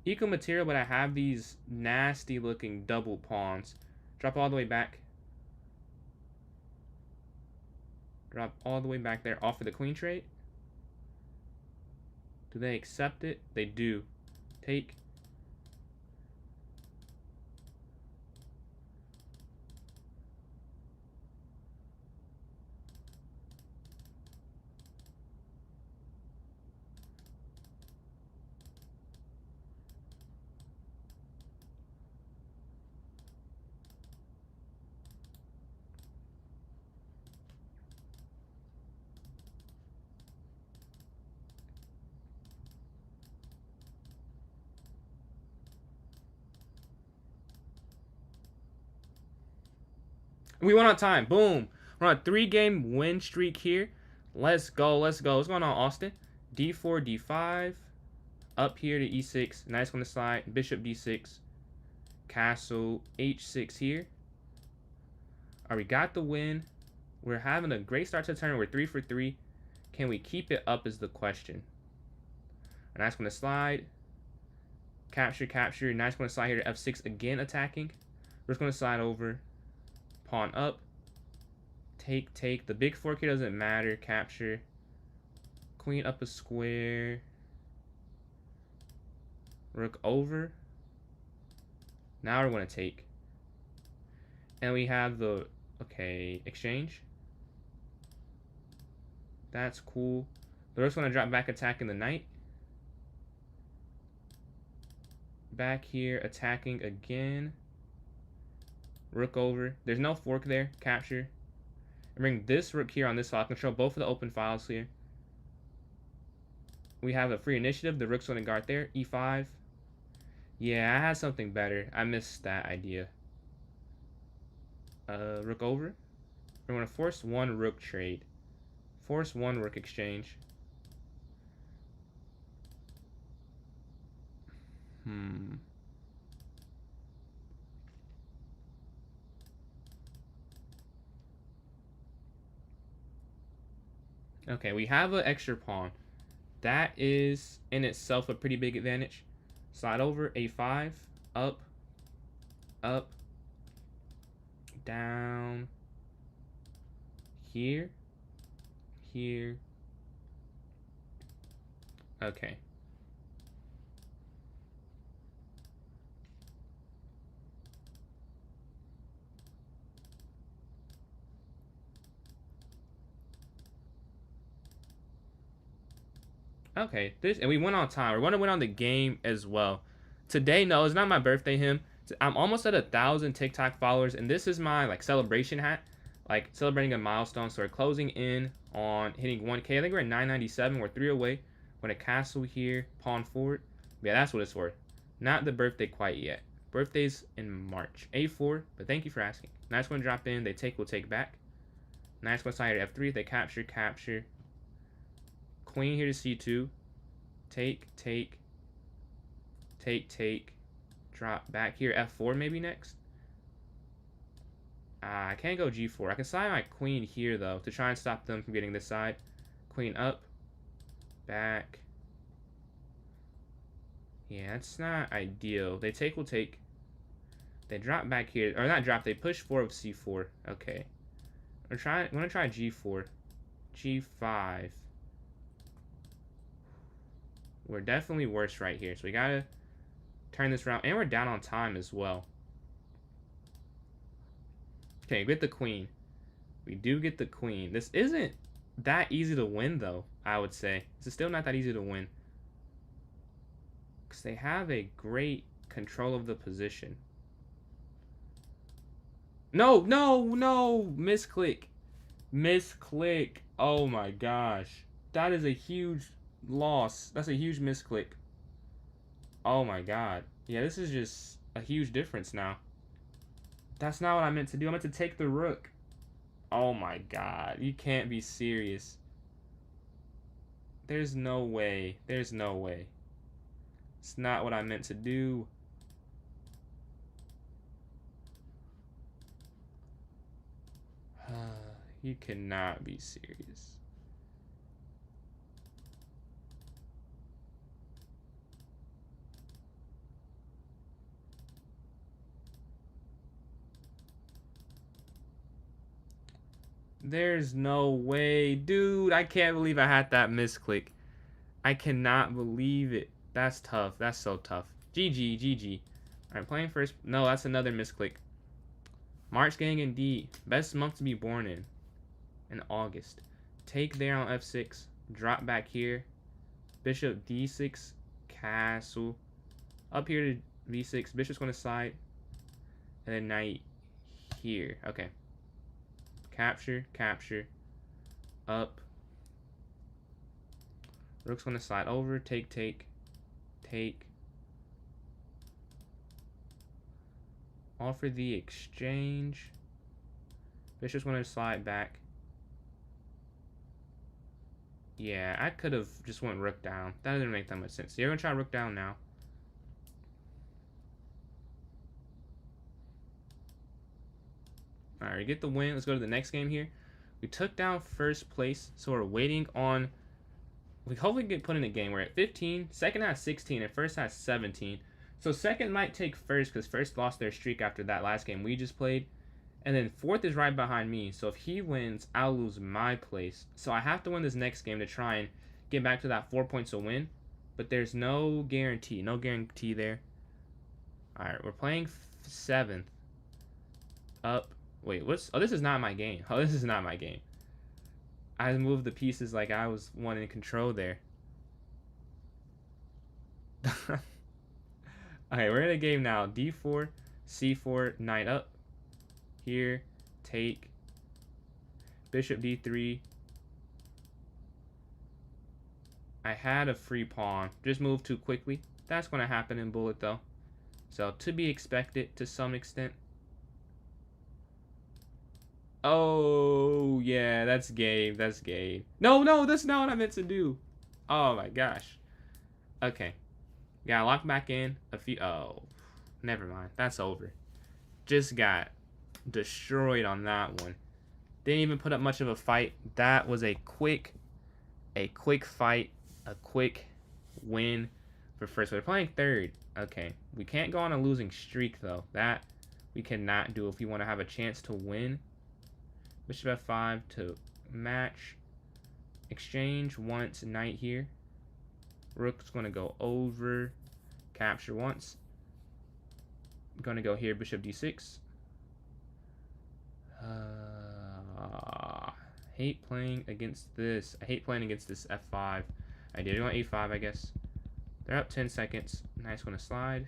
Equal material, but I have these nasty looking double pawns. Drop all the way back. Drop all the way back there. Offer the queen trade. Do they accept it? They do. Take. We went on time. Boom. We're on a 3-game win streak here. Let's go. Let's go. What's going on, Austin? D4, D5. Up here to E6. Nice on the slide. Bishop D6. Castle H6 here. All right, we got the win. We're having a great start to the turn. We're 3 for 3. Can we keep it up is the question. Nice on the slide. Capture, capture. Nice on the slide here to F6 again attacking. We're just going to slide over. Pawn up. Take, take. The big fork here doesn't matter. Capture. Queen up a square. Rook over. Now we're going to take. And we have the, okay, exchange. That's cool. The rook's going to drop back attacking the knight. Back here attacking again. Rook over. There's no fork there. Capture. And bring this rook here on this file. Control both of the open files here. We have a free initiative. The rook's going to guard there. E5. Yeah, I had something better. I missed that idea. Rook over. We're going to force one rook trade. Force one rook exchange. Okay, we have an extra pawn. That is in itself a pretty big advantage. Slide over, A5, up, up, down, here, here. Okay. Okay, and we went on time. We're going to win on the game as well. Today, no, it's not my birthday, him. I'm almost at 1,000 TikTok followers, and this is my, like, celebration hat. Like, celebrating a milestone. So we're closing in on hitting 1K. I think we're at 997. We're 3 away. We're going to castle here, pawn forward. Yeah, that's what it's for. Not the birthday quite yet. Birthday's in March. A4, but thank you for asking. Nice one drop in. They take, we'll take back. Nice one side at F3. They capture, capture. Queen here to C2. Take, take. Take, take. Drop back here. F4 maybe next. I can't go G4. I can slide my queen here, though, to try and stop them from getting this side. Queen up. Back. Yeah, that's not ideal. They take, will take. They drop back here. Or not drop, they push 4 of C4. Okay. I'm going to try G4. G5. We're definitely worse right here. So we got to turn this around. And we're down on time as well. Okay, get the queen. We do get the queen. This isn't that easy to win, though, I would say. This is still not that easy to win. Because they have a great control of the position. No, no, no! Misclick. Misclick. Oh my gosh. That is a huge loss. That's a huge misclick. Oh my god. Yeah, this is just a huge difference now. That's not what I meant to do. I meant to take the rook. Oh my god. You can't be serious. There's no way. There's no way. It's not what I meant to do. You cannot be serious. There's no way. Dude, I can't believe I had that misclick. I cannot believe it. That's tough. That's so tough. GG, GG. Alright, playing first. No, that's another misclick. March gang indeed. Best month to be born in August. Take there on f6. Drop back here. Bishop d6. Castle. Up here to v6. Bishop's going to slide. And then knight here. Okay. Capture. Capture. Up. Rook's going to slide over. Take, take. Take. Offer the exchange. Bishop's going to slide back. Yeah, I could have just went rook down. That doesn't make that much sense. So you're going to try rook down now. Alright, we get the win. Let's go to the next game here. We took down first place, so we're waiting on... We hopefully get put in a game. We're at 15. Second has 16, and first has 17. So second might take first, because first lost their streak after that last game we just played. And then fourth is right behind me. So if he wins, I'll lose my place. So I have to win this next game to try and get back to that 4 points to win. But there's no guarantee. No guarantee there. Alright, we're playing 7th. Up. Wait, what's... Oh, this is not my game. Oh, this is not my game. I moved the pieces like I was one in control there. Okay, we're in a game now. D4, C4, knight up. Here, take. Bishop D3. I had a free pawn. Just moved too quickly. That's going to happen in bullet, though. So, to be expected to some extent. Oh, yeah, that's game. That's game. No, that's not what I meant to do. Oh, my gosh. Okay. Got locked back in. Oh, never mind. That's over. Just got destroyed on that one. Didn't even put up much of a fight. That was a quick fight. A quick win for first. We're playing third. Okay. We can't go on a losing streak, though. That we cannot do if we want to have a chance to win. Bishop f5 to match. Exchange once, knight here. Rook's going to go over. Capture once. Going to go here, bishop d6. Hate playing against this. I hate playing against this f5. I did want a5, I guess. They're up 10 seconds. Nice one to slide.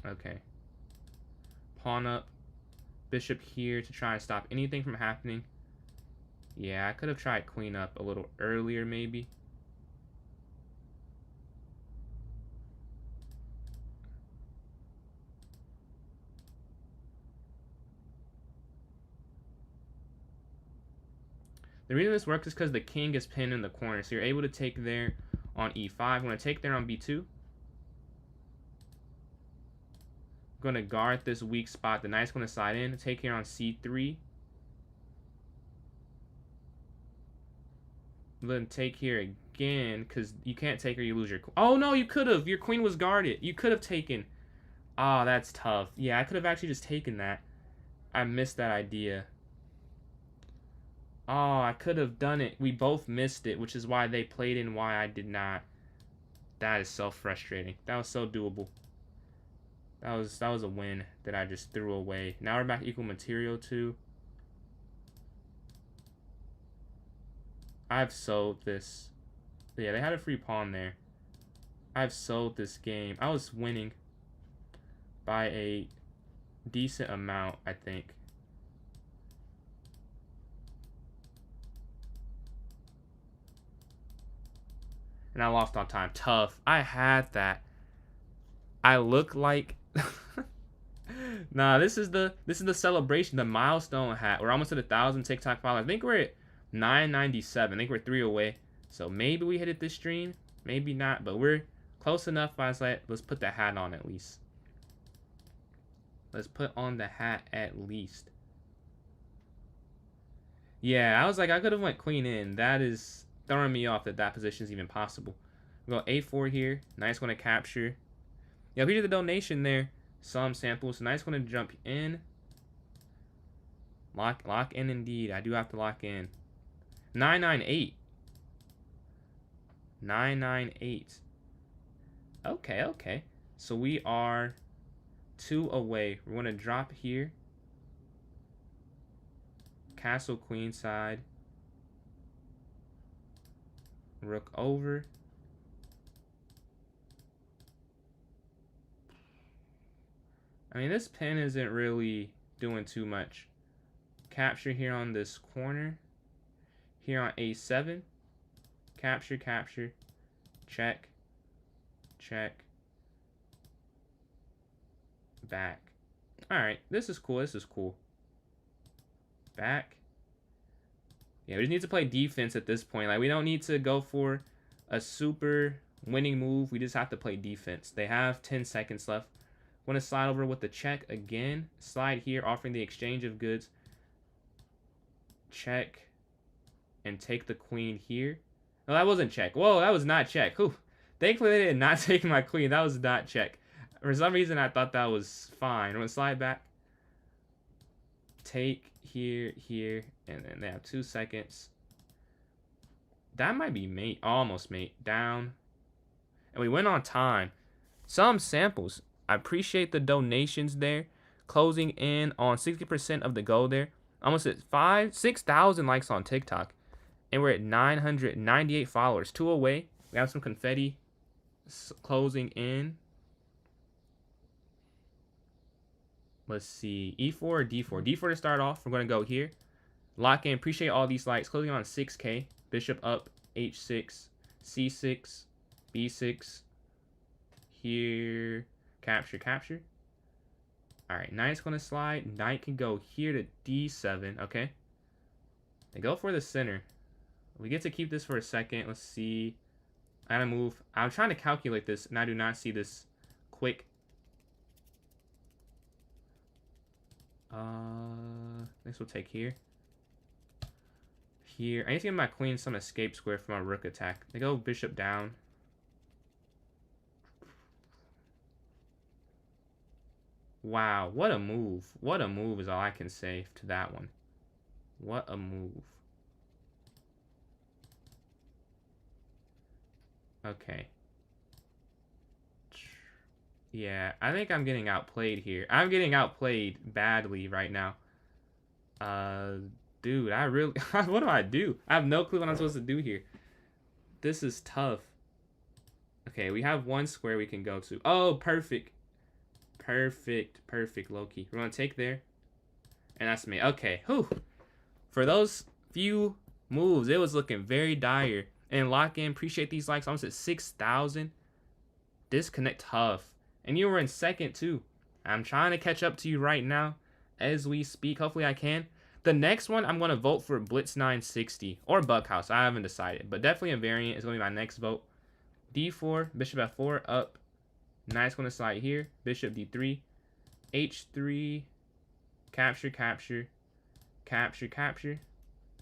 Okay. Pawn up. Bishop here to try and stop anything from happening. Yeah, I could have tried queen up a little earlier, maybe. The reason this works is because the king is pinned in the corner, so you're able to take there on e5. I'm going to take there on b2. I'm going to guard this weak spot. The knight's going to slide in. Take here on c3. Then take here again, because you can't take her, you lose your queen. Oh, no, you could have. Your queen was guarded. You could have taken. Oh, that's tough. Yeah, I could have actually just taken that. I missed that idea. Oh, I could have done it. We both missed it, which is why they played and why I did not. That is so frustrating. That was so doable. That was a win that I just threw away. Now we're back to equal material too. I've sold this. Yeah, they had a free pawn there. I've sold this game. I was winning by a decent amount, I think. And I lost on time. Tough. I had that. I look like nah, this is the celebration, the milestone hat. We're almost at 1,000 TikTok followers. I think we're at 997. I think we're 3 away. So maybe we hit it this stream. Maybe not, but we're close enough. I was like, let's put the hat on at least. Let's put on the hat at least. Yeah, I was like, I could have went queen in. That is throwing me off that position is even possible. We'll go a4 here. Knight's going to capture. Yeah, we did the donation there. Some samples. So knight's going to jump in. Lock in indeed. I do have to lock in. 998. 998. Okay, okay. So we are 2 away. We're going to drop here. Castle queenside. Rook over. I mean, this pin isn't really doing too much. Capture here on this corner. Here on a7. Capture, capture. Check. Check. Back. Alright, this is cool. This is cool. Back. Yeah, we just need to play defense at this point. Like, we don't need to go for a super winning move. We just have to play defense. They have 10 seconds left. Want to slide over with the check again. Slide here, offering the exchange of goods. Check. And take the queen here. No, that wasn't check. Whoa, that was not check. Whew. Thankfully, they did not take my queen. That was not check. For some reason, I thought that was fine. I'm going to slide back. Take here, here, and then they have 2 seconds. That might be mate. Almost mate. Down. And we went on time. Some samples. I appreciate the donations there. Closing in on 60% of the goal there. Almost at 6,000 likes on TikTok. And we're at 998 followers. 2 away. We have some confetti closing in. Let's see. E4 or D4? D4 to start off. We're going to go here. Lock in. Appreciate all these likes. Closing on 6K. Bishop up. H6. C6. B6. Here. Capture, capture. Alright. Knight's going to slide. Knight can go here to D7. Okay. They go for the center. We get to keep this for a second. Let's see. I gotta move. I'm trying to calculate this, and I do not see this quick. This will take here. Here. I need to give my queen some escape square for my rook attack. They go bishop down. Wow, what a move. What a move is all I can say to that one. What a move. Okay. Yeah, I think I'm getting outplayed here. I'm getting outplayed badly right now. Dude, I really... what do I do? I have no clue what I'm supposed to do here. This is tough. Okay, we have 1 square we can go to. Oh, perfect. Perfect, perfect, Loki. We're going to take there. And that's me. Okay, whew. For those few moves, it was looking very dire. And lock in, appreciate these likes. Almost at 6,000. Disconnect tough. And you were in second too. I'm trying to catch up to you right now as we speak. Hopefully I can. The next one, I'm going to vote for Blitz 960 or Buckhouse. I haven't decided. But definitely a variant is going to be my next vote. D4, Bishop F4, up. Knight's going to slide here. Bishop D3. H3. Capture, capture. Capture, capture.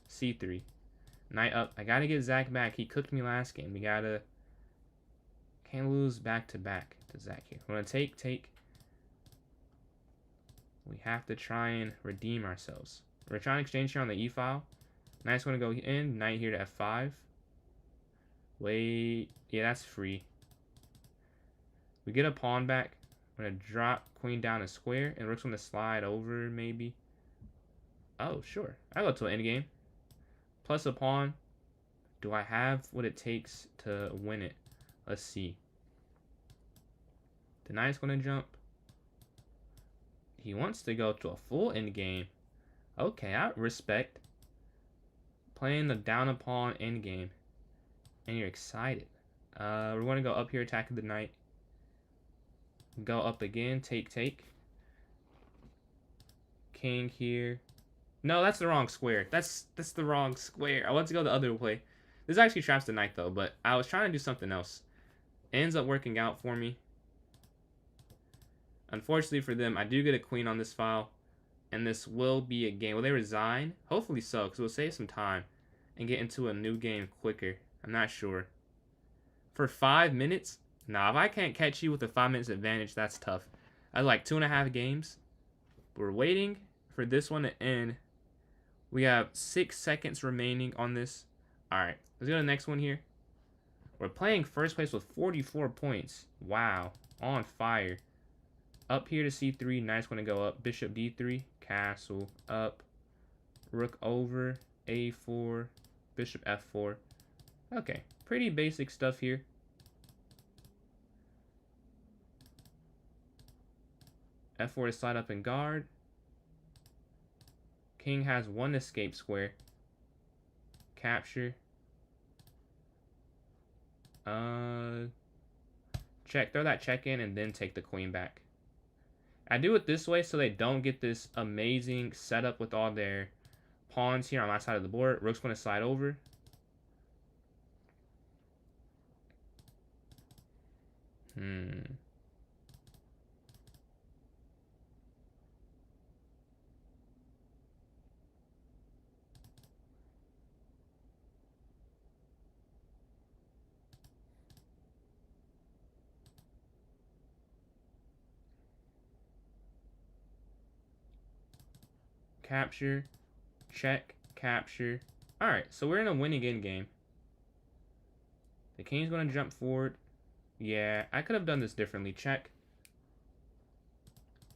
C3. Knight up. I gotta get Zach back. He cooked me last game. We gotta... Can't lose back to back to Zach here. We're gonna take. We have to try and redeem ourselves. We're trying to exchange here on the E file. Knight's gonna go in. Knight here to F5. Wait. Yeah, that's free. We get a pawn back. I'm gonna drop queen down a square. And rook's gonna slide over maybe. Oh, sure. I go to an endgame. Plus a pawn. Do I have what it takes to win it? Let's see. The knight's going to jump. He wants to go to a full endgame. Okay, I respect. Playing the down a pawn endgame. And you're excited. We're going to go up here, attacking the knight. Go up again, take. King here. No, that's the wrong square. That's the wrong square. I want to go the other way. This actually traps the knight though, but I was trying to do something else. It ends up working out for me. Unfortunately for them, I do get a queen on this file, and this will be a game. Will they resign? Hopefully so, because we'll save some time and get into a new game quicker. I'm not sure. For 5 minutes? Nah, if I can't catch you with a 5 minutes advantage, that's tough. I like 2.5 games. We're waiting for this one to end. We have 6 seconds remaining on this. All right, let's go to the next one here. We're playing first place with 44 points. Wow, on fire. Up here to c3, knight's going to go up. Bishop d3, castle up. Rook over, a4, bishop f4. Okay, pretty basic stuff here. f4 to slide up and guard. King has one escape square. Capture. Check. Throw that check in and then take the queen back. I do it this way so they don't get this amazing setup with all their pawns here on my side of the board. Rook's going to slide over. Capture, check, capture. Alright, so we're in a winning end game. The king's going to jump forward. Yeah, I could have done this differently. Check.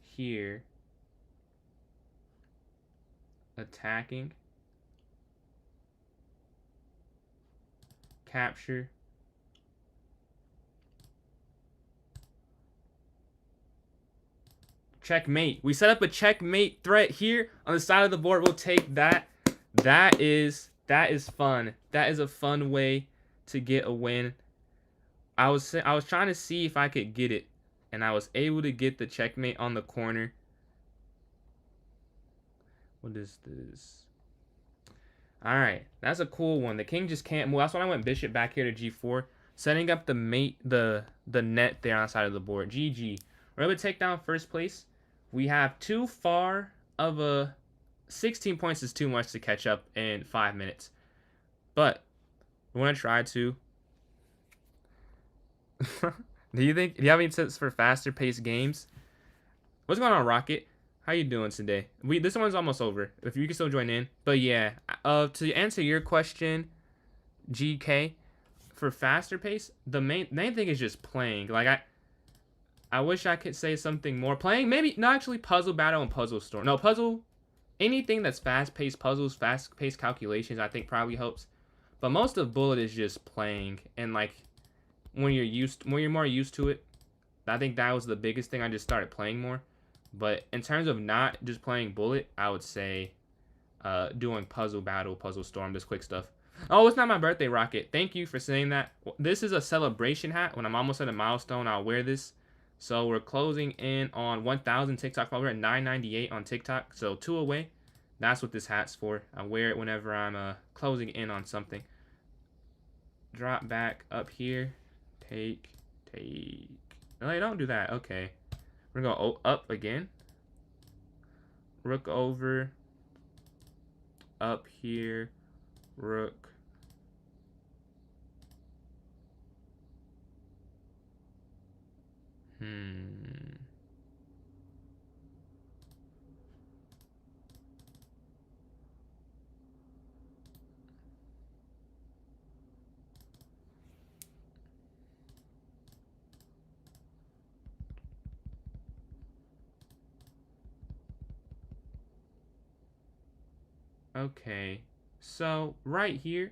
Here. Attacking. Capture. Checkmate. We set up a checkmate threat here on the side of the board. We'll take that. That is fun. That is a fun way to get a win. I was trying to see if I could get it, and I was able to get the checkmate on the corner. What is this? All right, that's a cool one. The king just can't move. That's why I went bishop back here to g4, setting up the mate, the net there on the side of the board. GG. We're able to take down first place. We have too far of a 16 points is too much to catch up in 5 minutes. But we want to try to. Do you have any tips for faster paced games? What's going on, Rocket? How you doing today? This one's almost over. If you can still join in. But yeah, to answer your question, GK, for faster pace, the main thing is just playing. Like I wish I could say something more. Playing, maybe, not actually Puzzle Battle and Puzzle Storm. No, puzzle, anything that's fast-paced puzzles, fast-paced calculations, I think probably helps. But most of Bullet is just playing. And, like, when you're more used to it, I think that was the biggest thing. I just started playing more. But in terms of not just playing Bullet, I would say doing Puzzle Battle, Puzzle Storm, just quick stuff. Oh, it's not my birthday, Rocket. Thank you for saying that. This is a celebration hat. When I'm almost at a milestone, I'll wear this. So we're closing in on 1,000 TikTok followers, at 998 on TikTok. So 2 away. That's what this hat's for. I wear it whenever I'm closing in on something. Drop back up here. Take. No, don't do that. Okay. We're going to go up again. Rook over. Up here. Rook. Okay, so right here,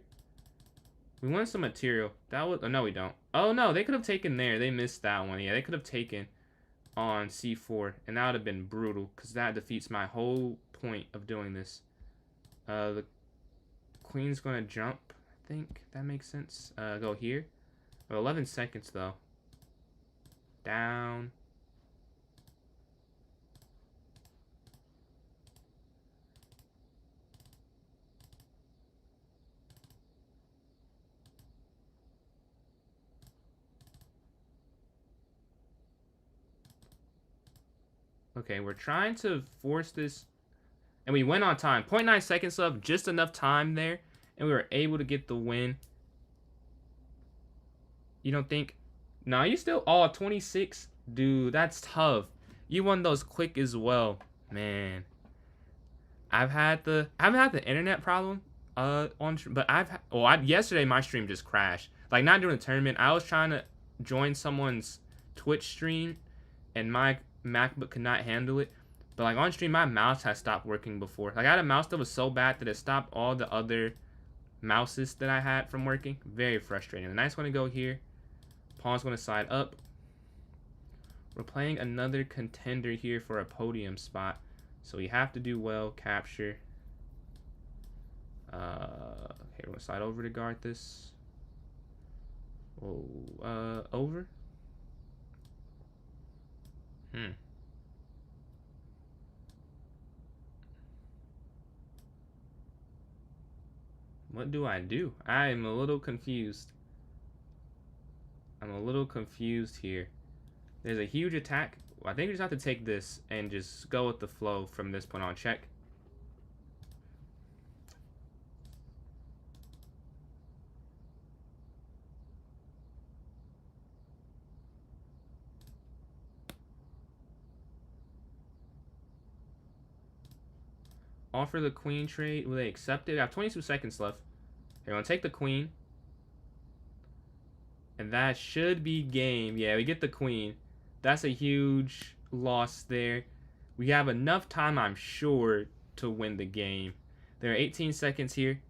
we want some material. That was, oh, no, we don't. Oh no, they could have taken there. They missed that one. Yeah, they could have taken on c4, and that would have been brutal because that defeats my whole point of doing this. The queen's going to jump. I think that makes sense. Go here. 11 seconds though. Down. Okay, we're trying to force this. And we went on time. 0.9 seconds left. Just enough time there. And we were able to get the win. You don't think? No, you still... Oh, 26? Dude, that's tough. You won those quick as well. Man. I haven't had the internet problem on, but yesterday my stream just crashed. Like not during the tournament. I was trying to join someone's Twitch stream, and my MacBook could not handle it. But like on stream, my mouse has stopped working before. Like I had a mouse that was so bad that it stopped all the other mouses that I had from working. Very frustrating. The knight's going to go here. Pawn's going to slide up. We're playing another contender here for a podium spot. So we have to do well. Capture. Okay, we're going to slide over to guard this. Oh, over. What do I do? I am a little confused. I'm a little confused here. There's a huge attack. I think we just have to take this and just go with the flow from this point on. Check. Offer the queen trade. Will they accept it? We have 22 seconds left. They're going to take the queen. And that should be game. Yeah, we get the queen. That's a huge loss there. We have enough time, I'm sure, to win the game. There are 18 seconds here.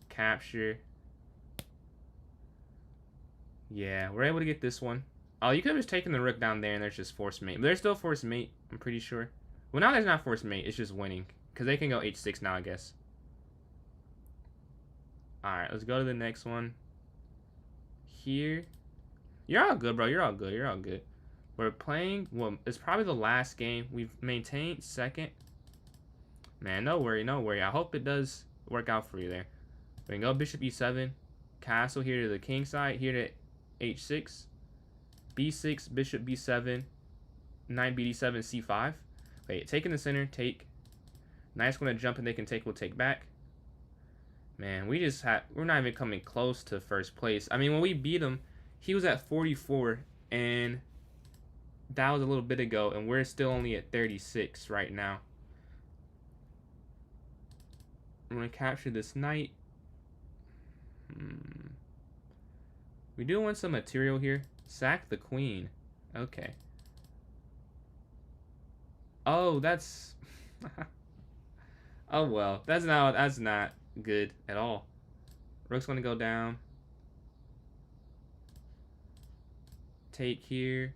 Capture. Yeah, we're able to get this one. Oh, you could have just taken the rook down there and there's just forced mate. But there's still forced mate, I'm pretty sure. Well, now there's not forced mate. It's just winning. Because they can go h6 now, I guess. Alright, let's go to the next one. Here. You're all good, bro. You're all good. You're all good. We're playing. Well, it's probably the last game. We've maintained second. Man, no worry. No worry. I hope it does work out for you there. We can go bishop e7. Castle here to the king side. Here to h6. b6. Bishop b7. Knight bd7. c5. Wait, take in the center. Take. Knight's going to jump and they can take. We'll take back. Man, we're not even coming close to first place. I mean, when we beat him, he was at 44, and that was a little bit ago, and we're still only at 36 right now. I'm going to capture this knight. We do want some material here. Sack the queen. Okay. Oh, that's... oh, well. That's not good at all. Rook's going to go down. Take here.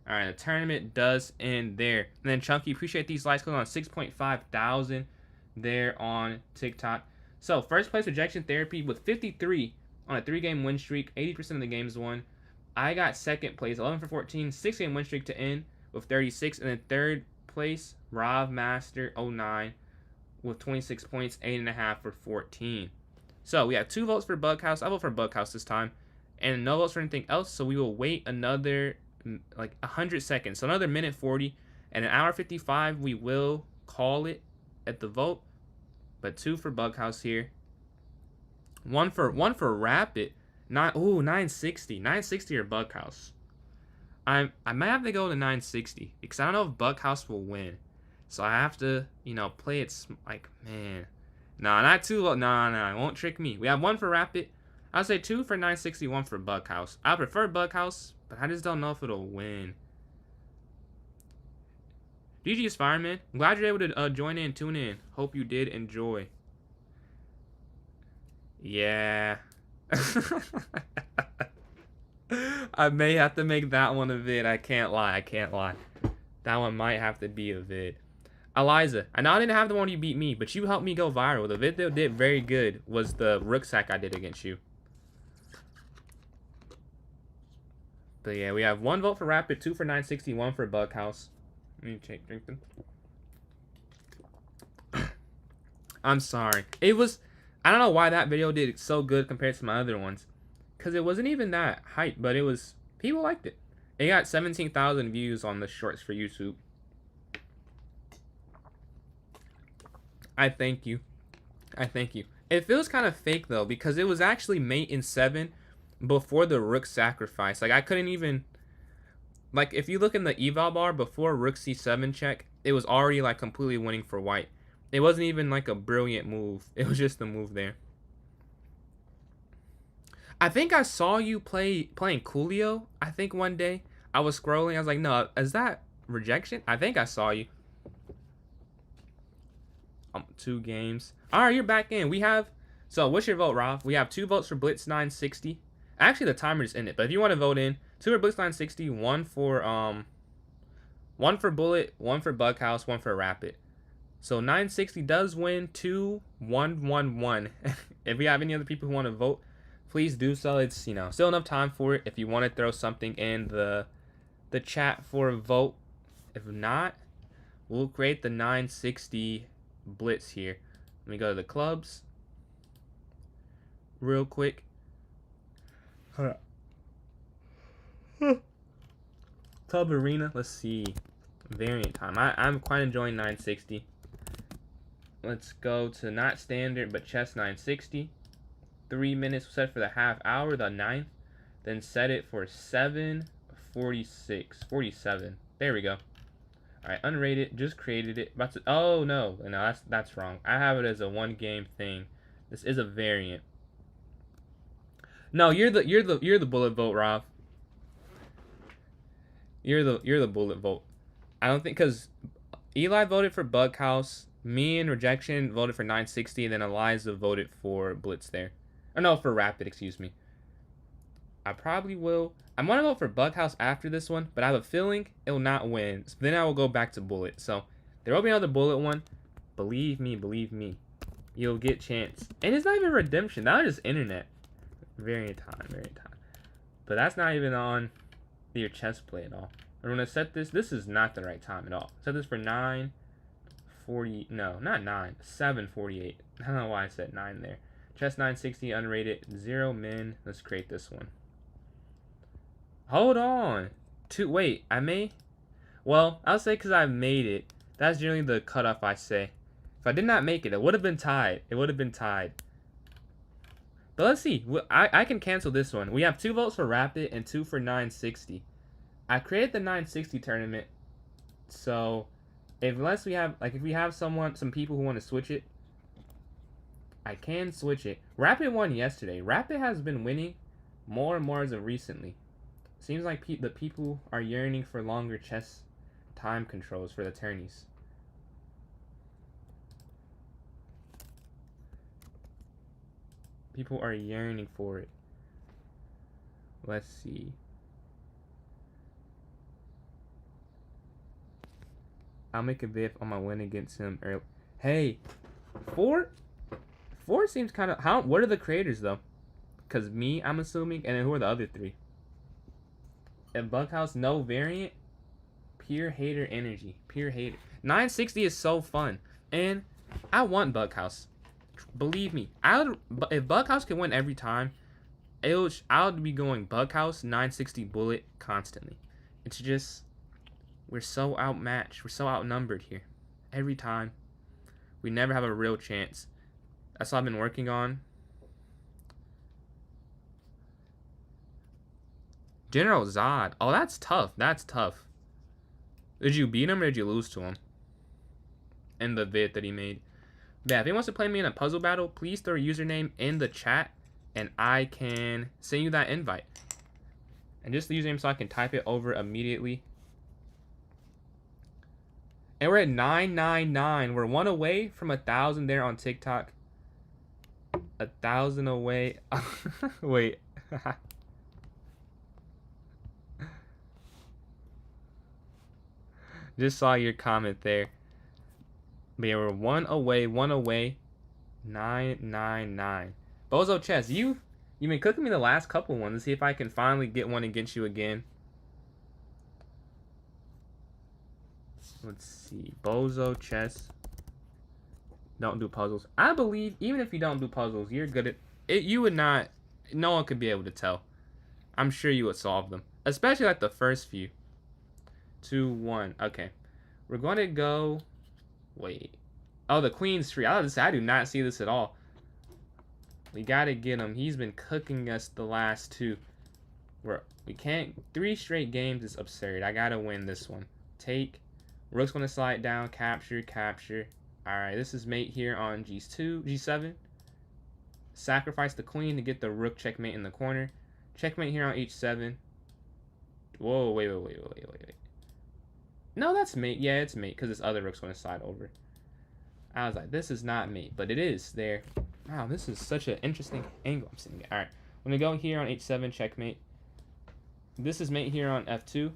Alright, the tournament does end there. And then Chunky, appreciate these likes going on 6.5 thousand there on TikTok. So, first place rejection therapy with 53 on a 3-game win streak. 80% of the games won. I got second place, 11 for 14, 6-game win streak to end with 36. And then third place, Rob Master 09 with 26 points, 8.5 for 14. So, we have 2 votes for Bughouse. I vote for Bughouse this time. And no votes for anything else, so we will wait another, like, 100 seconds. So, another minute 40. And an hour 55, we will call it at the vote. But 2 for Bughouse here. One for Rapid. 960. 960 or Bughouse. I might have to go to 960. Because I don't know if Bughouse will win. So I have to, play it like, man. Nah, not too low. Nah, it won't trick me. We have 1 for Rapid. I'll say 2 for 960, 1 for Bughouse. I prefer Bughouse, but I just don't know if it'll win. GG's Fireman. I'm glad you're able to join in, tune in. Hope you did enjoy. Yeah. I may have to make that one a vid. I can't lie. That one might have to be a vid. Eliza, I know I didn't have the one you beat me, but you helped me go viral. The vid that did very good was the rook sack I did against you. But yeah, we have 1 vote for Rapid, 2 for 960, 1 for Bughouse. Let me drink them. I'm sorry. It was... I don't know why that video did so good compared to my other ones. Because it wasn't even that hype, but it was... People liked it. It got 17,000 views on the shorts for YouTube. I thank you. It feels kind of fake, though, because it was actually mate in 7 before the rook sacrifice. Like, I couldn't even... Like, if you look in the eval bar before rook c7 check, it was already, like, completely winning for white. It wasn't even, like, a brilliant move. It was just a move there. I think I saw you playing Coolio, I think, one day. I was scrolling. I was like, no, is that rejection? I think I saw you. 2 games. All right, you're back in. We have... So, what's your vote, Rob? We have 2 votes for Blitz 960. Actually, the timer is in it. But if you want to vote in, 2 for Blitz 960, 1 for Bullet, 1 for Bughouse, 1 for Rapid. So 960 does win 2-1-1-1. If we have any other people who want to vote, please do so. It's, you know, still enough time for it. If you want to throw something in the chat for a vote. If not, we'll create the 960 Blitz here. Let me go to the clubs real quick. Hold up. Club Arena. Let's see. Variant time. I'm quite enjoying 960. Let's go to not standard, but chess 960. 3 minutes set for the half hour, the 9th. Then set it for 7:47. There we go. Alright, unrated. Just created it. About to, oh no, that's wrong. I have it as a 1 game thing. This is a variant. No, you're the bullet vote, Rob. You're the bullet vote. I don't think, because Eli voted for Bughouse, me and Rejection voted for 960, and then Eliza voted for Blitz there. Or no, for Rapid, excuse me. I probably will. I'm going to vote for Bughouse after this one, but I have a feeling it will not win. So then I will go back to Bullet. So there will be another Bullet one. Believe me. You'll get chance. And it's not even redemption. That was just internet. Variant time. But that's not even on your chess play at all. I'm going to set this. This is not the right time at all. Set this for 9:40. No, not 9. 7:48. I don't know why I said 9 there. Chess 960 unrated. 0 min. Let's create this one. Hold on. Wait, I may? Well, I'll say because I made it. That's generally the cutoff I say. If I did not make it, it would have been tied. But let's see. I can cancel this one. We have 2 votes for Rapid and 2 for 960. I created the 960 tournament. So, unless we have, like, if we have some people who want to switch it, I can switch it. Rapid won yesterday. Rapid has been winning more and more as of recently. Seems like the people are yearning for longer chess time controls for the tourneys. People are yearning for it. Let's see. I'll make a vid on my win against him early. Hey, 4 seems kind of... What are the creators, though? Because me, I'm assuming, and then who are the other 3? And Bughouse, no variant. Pure hater energy. Pure hater. 960 is so fun. And I want Bughouse. Believe me. If Bughouse can win every time, I would be going Bughouse, 960 Bullet constantly. It's just... We're so outmatched. We're so outnumbered here. Every time. We never have a real chance. That's what I've been working on. General Zod. Oh, that's tough. Did you beat him or did you lose to him? In the vid that he made. Yeah, if he wants to play me in a puzzle battle, please throw a username in the chat and I can send you that invite. And just the username so I can type it over immediately. And we're at 999. We're 1 away from 1,000 there on TikTok. 1,000 away. Wait. Just saw your comment there. But yeah, we're 1 away. 999. Bozo Chess, you've been cooking me the last couple ones to see if I can finally get one against you again. Let's see. Bozo Chess. Don't do puzzles. I believe even if you don't do puzzles, you're good at it. You would not. No one could be able to tell. I'm sure you would solve them, especially like the first few. 2, 1. Okay, we're going to go. Wait. Oh, the queen's free. I do not see this at all. We gotta get him. He's been cooking us the last 2. We can't. 3 straight games is absurd. I gotta win this one. Take. Rook's gonna slide down. Capture. Capture. All right. This is mate here on G2, G7. Sacrifice the queen to get the rook checkmate in the corner. Checkmate here on H7. Whoa, wait. No, that's mate. Yeah, it's mate because this other rook's going to slide over. I was like, this is not mate, but it is there. Wow, this is such an interesting angle I'm sitting at. All right, I'm going to go here on H7, checkmate. This is mate here on F2.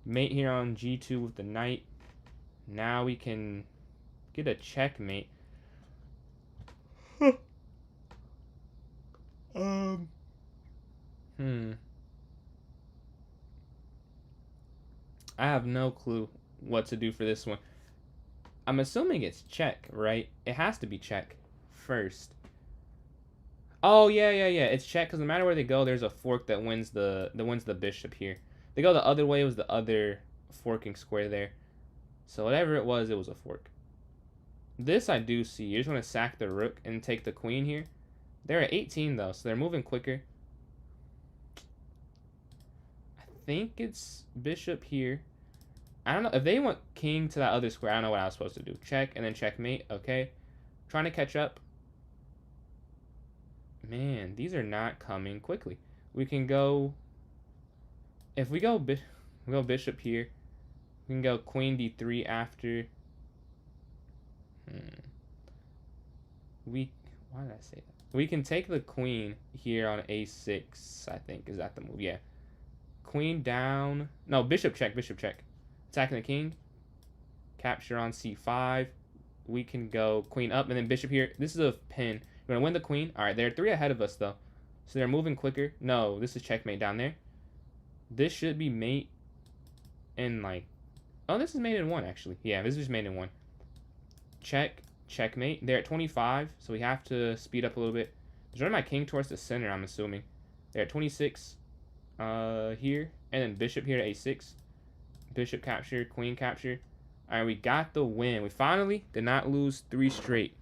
Mate here on G2 with the knight. Now we can get a checkmate. I have no clue what to do for this one. I'm assuming it's check, right? It has to be check first. Oh, yeah. It's check because no matter where they go, there's a fork that wins the bishop here. They go the other way, it was the other forking square there. So whatever it was a fork. This I do see. You just want to sack the rook and take the queen here. They're at 18 though, so they're moving quicker. I think it's bishop here. I don't know. If they went king to that other square, I don't know what I was supposed to do. Check and then checkmate. Okay. Trying to catch up. Man, these are not coming quickly. We can go... If we go, bishop here. We can go queen d3 after. Why did I say that? We can take the queen here on a6, I think. Is that the move? Yeah. Queen down. No, bishop check. Attacking the king. Capture on c5. We can go queen up and then bishop here. This is a pin. We're going to win the queen. All right, they're 3 ahead of us, though. So they're moving quicker. No, this is checkmate down there. This should be mate in, like... Oh, this is mate in 1, actually. Yeah, this is just mate in 1. Checkmate. They're at 25, so we have to speed up a little bit. Just run my king towards the center, I'm assuming. They're at 26 here. And then bishop here to a6. Bishop capture, queen capture. All right, we got the win. We finally did not lose 3 straight.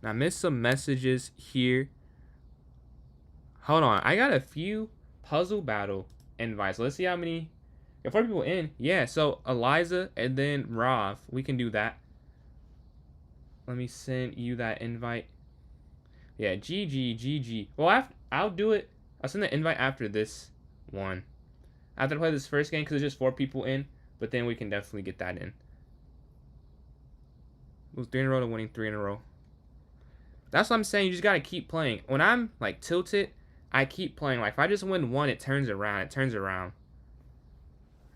Now, I missed some messages here. Hold on. I got a few puzzle battle invites. Let's see how many. Got 4 people in. Yeah, so Eliza and then Rav. We can do that. Let me send you that invite. Yeah, GG. Well, I'll do it. I'll send the invite after this one. After I play this first game because there's just 4 people in. But then we can definitely get that in. Lose 3 in a row to winning 3 in a row. That's what I'm saying. You just got to keep playing. When I'm like tilted, I keep playing. Like if I just win 1, it turns around.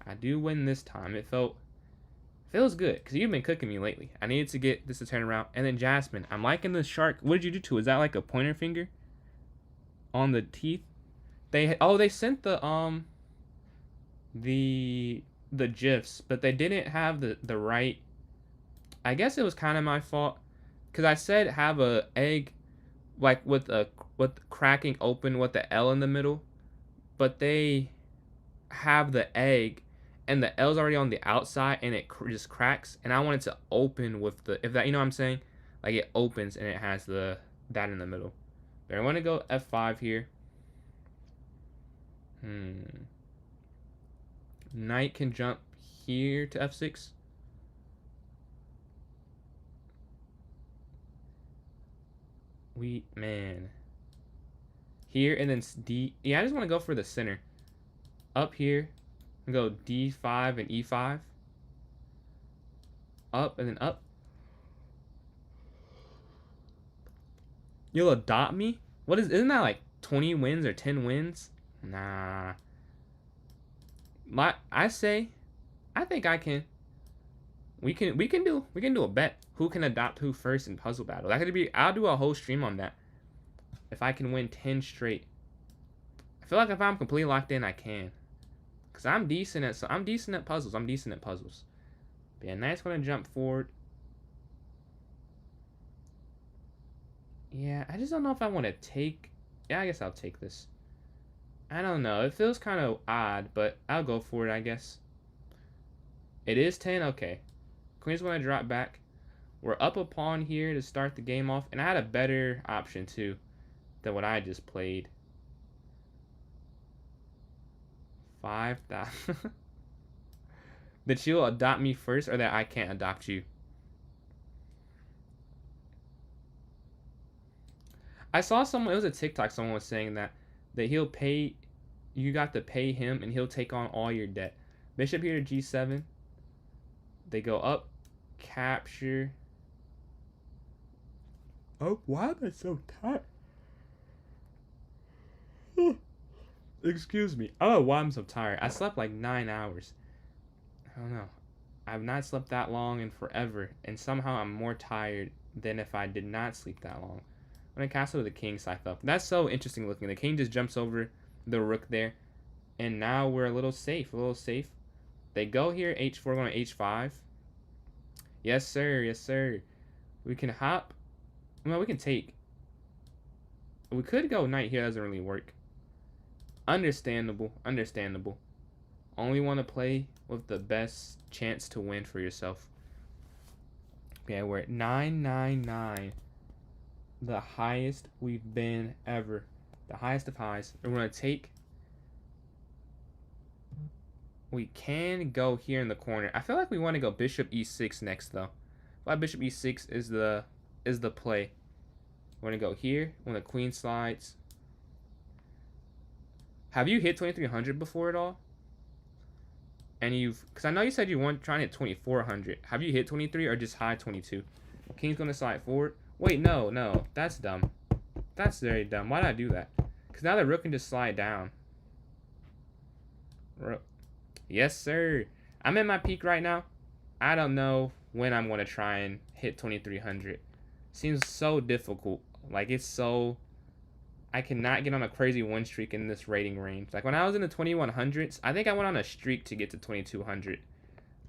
I do win this time. It feels good because you've been cooking me lately. I needed to get this to turn around. And then Jasmine, I'm liking the shark. What did you do to it? Is that like a pointer finger on the teeth? They sent the gifs, but they didn't have the right. I guess it was kind of my fault because I said have a egg like with cracking open with the L in the middle, but they have the egg and the L's already on the outside and it just cracks, and I want it to open with the, if that, you know what I'm saying, like it opens and it has that in the middle. But I want to go F5 here. Knight can jump here to F6. Man. Here and then D. Yeah, I just want to go for the center. Up here. And go D5 and E5. Up and then up. You'll adopt me? Isn't that like 20 wins or 10 wins? Nah. I think I can. We can do a bet. Who can adopt who first in puzzle battle? That could be. I'll do a whole stream on that. If I can win 10 straight. I feel like if I'm completely locked in, I can. Cause I'm decent at puzzles. But yeah, Knight's gonna jump forward. Yeah, I just don't know if I want to take. Yeah, I guess I'll take this. I don't know. It feels kind of odd, but I'll go for it, I guess. It is 10? Okay. Queen's going to drop back. We're up a pawn here to start the game off. And I had a better option, too. than what I just played. 5,000. That you'll adopt me first, or that I can't adopt you? I saw someone, it was a TikTok, someone was saying that he'll pay, you got to pay him and he'll take on all your debt. Bishop here to G7. They go up, capture. Oh, why am I so tired? Excuse me. I don't know why I'm so tired. I slept like 9 hours. I don't know. I've not slept that long in forever, and somehow I'm more tired than if I did not sleep that long. When I castle to the king scythe up. That's so interesting looking. The king just jumps over the rook there, and now we're a little safe. They go here, h4 going to h5. Yes, sir. Yes, sir. We can hop. Well, we can take. We could go knight here. Doesn't really work. Understandable. Understandable. Only want to play with the best chance to win for yourself. Okay, we're at 999. The highest we've been ever. The highest of highs. We're going to take. We can go here in the corner. I feel like we want to go bishop e6 next, though. Why bishop e6 is the play. We're going to go here when the queen slides. Have you hit 2300 before at all? And because I know you said you want trying to hit 2400. Have you hit 23 or just high 22? King's going to slide forward. Wait, no. That's dumb. That's very dumb. Why did I do that? Because now the rook can just slide down. Rook. Yes, sir. I'm at my peak right now. I don't know when I'm going to try and hit 2300. Seems so difficult. Like, it's so... I cannot get on a crazy win streak in this rating range. Like, when I was in the 2100s, I think I went on a streak to get to 2200.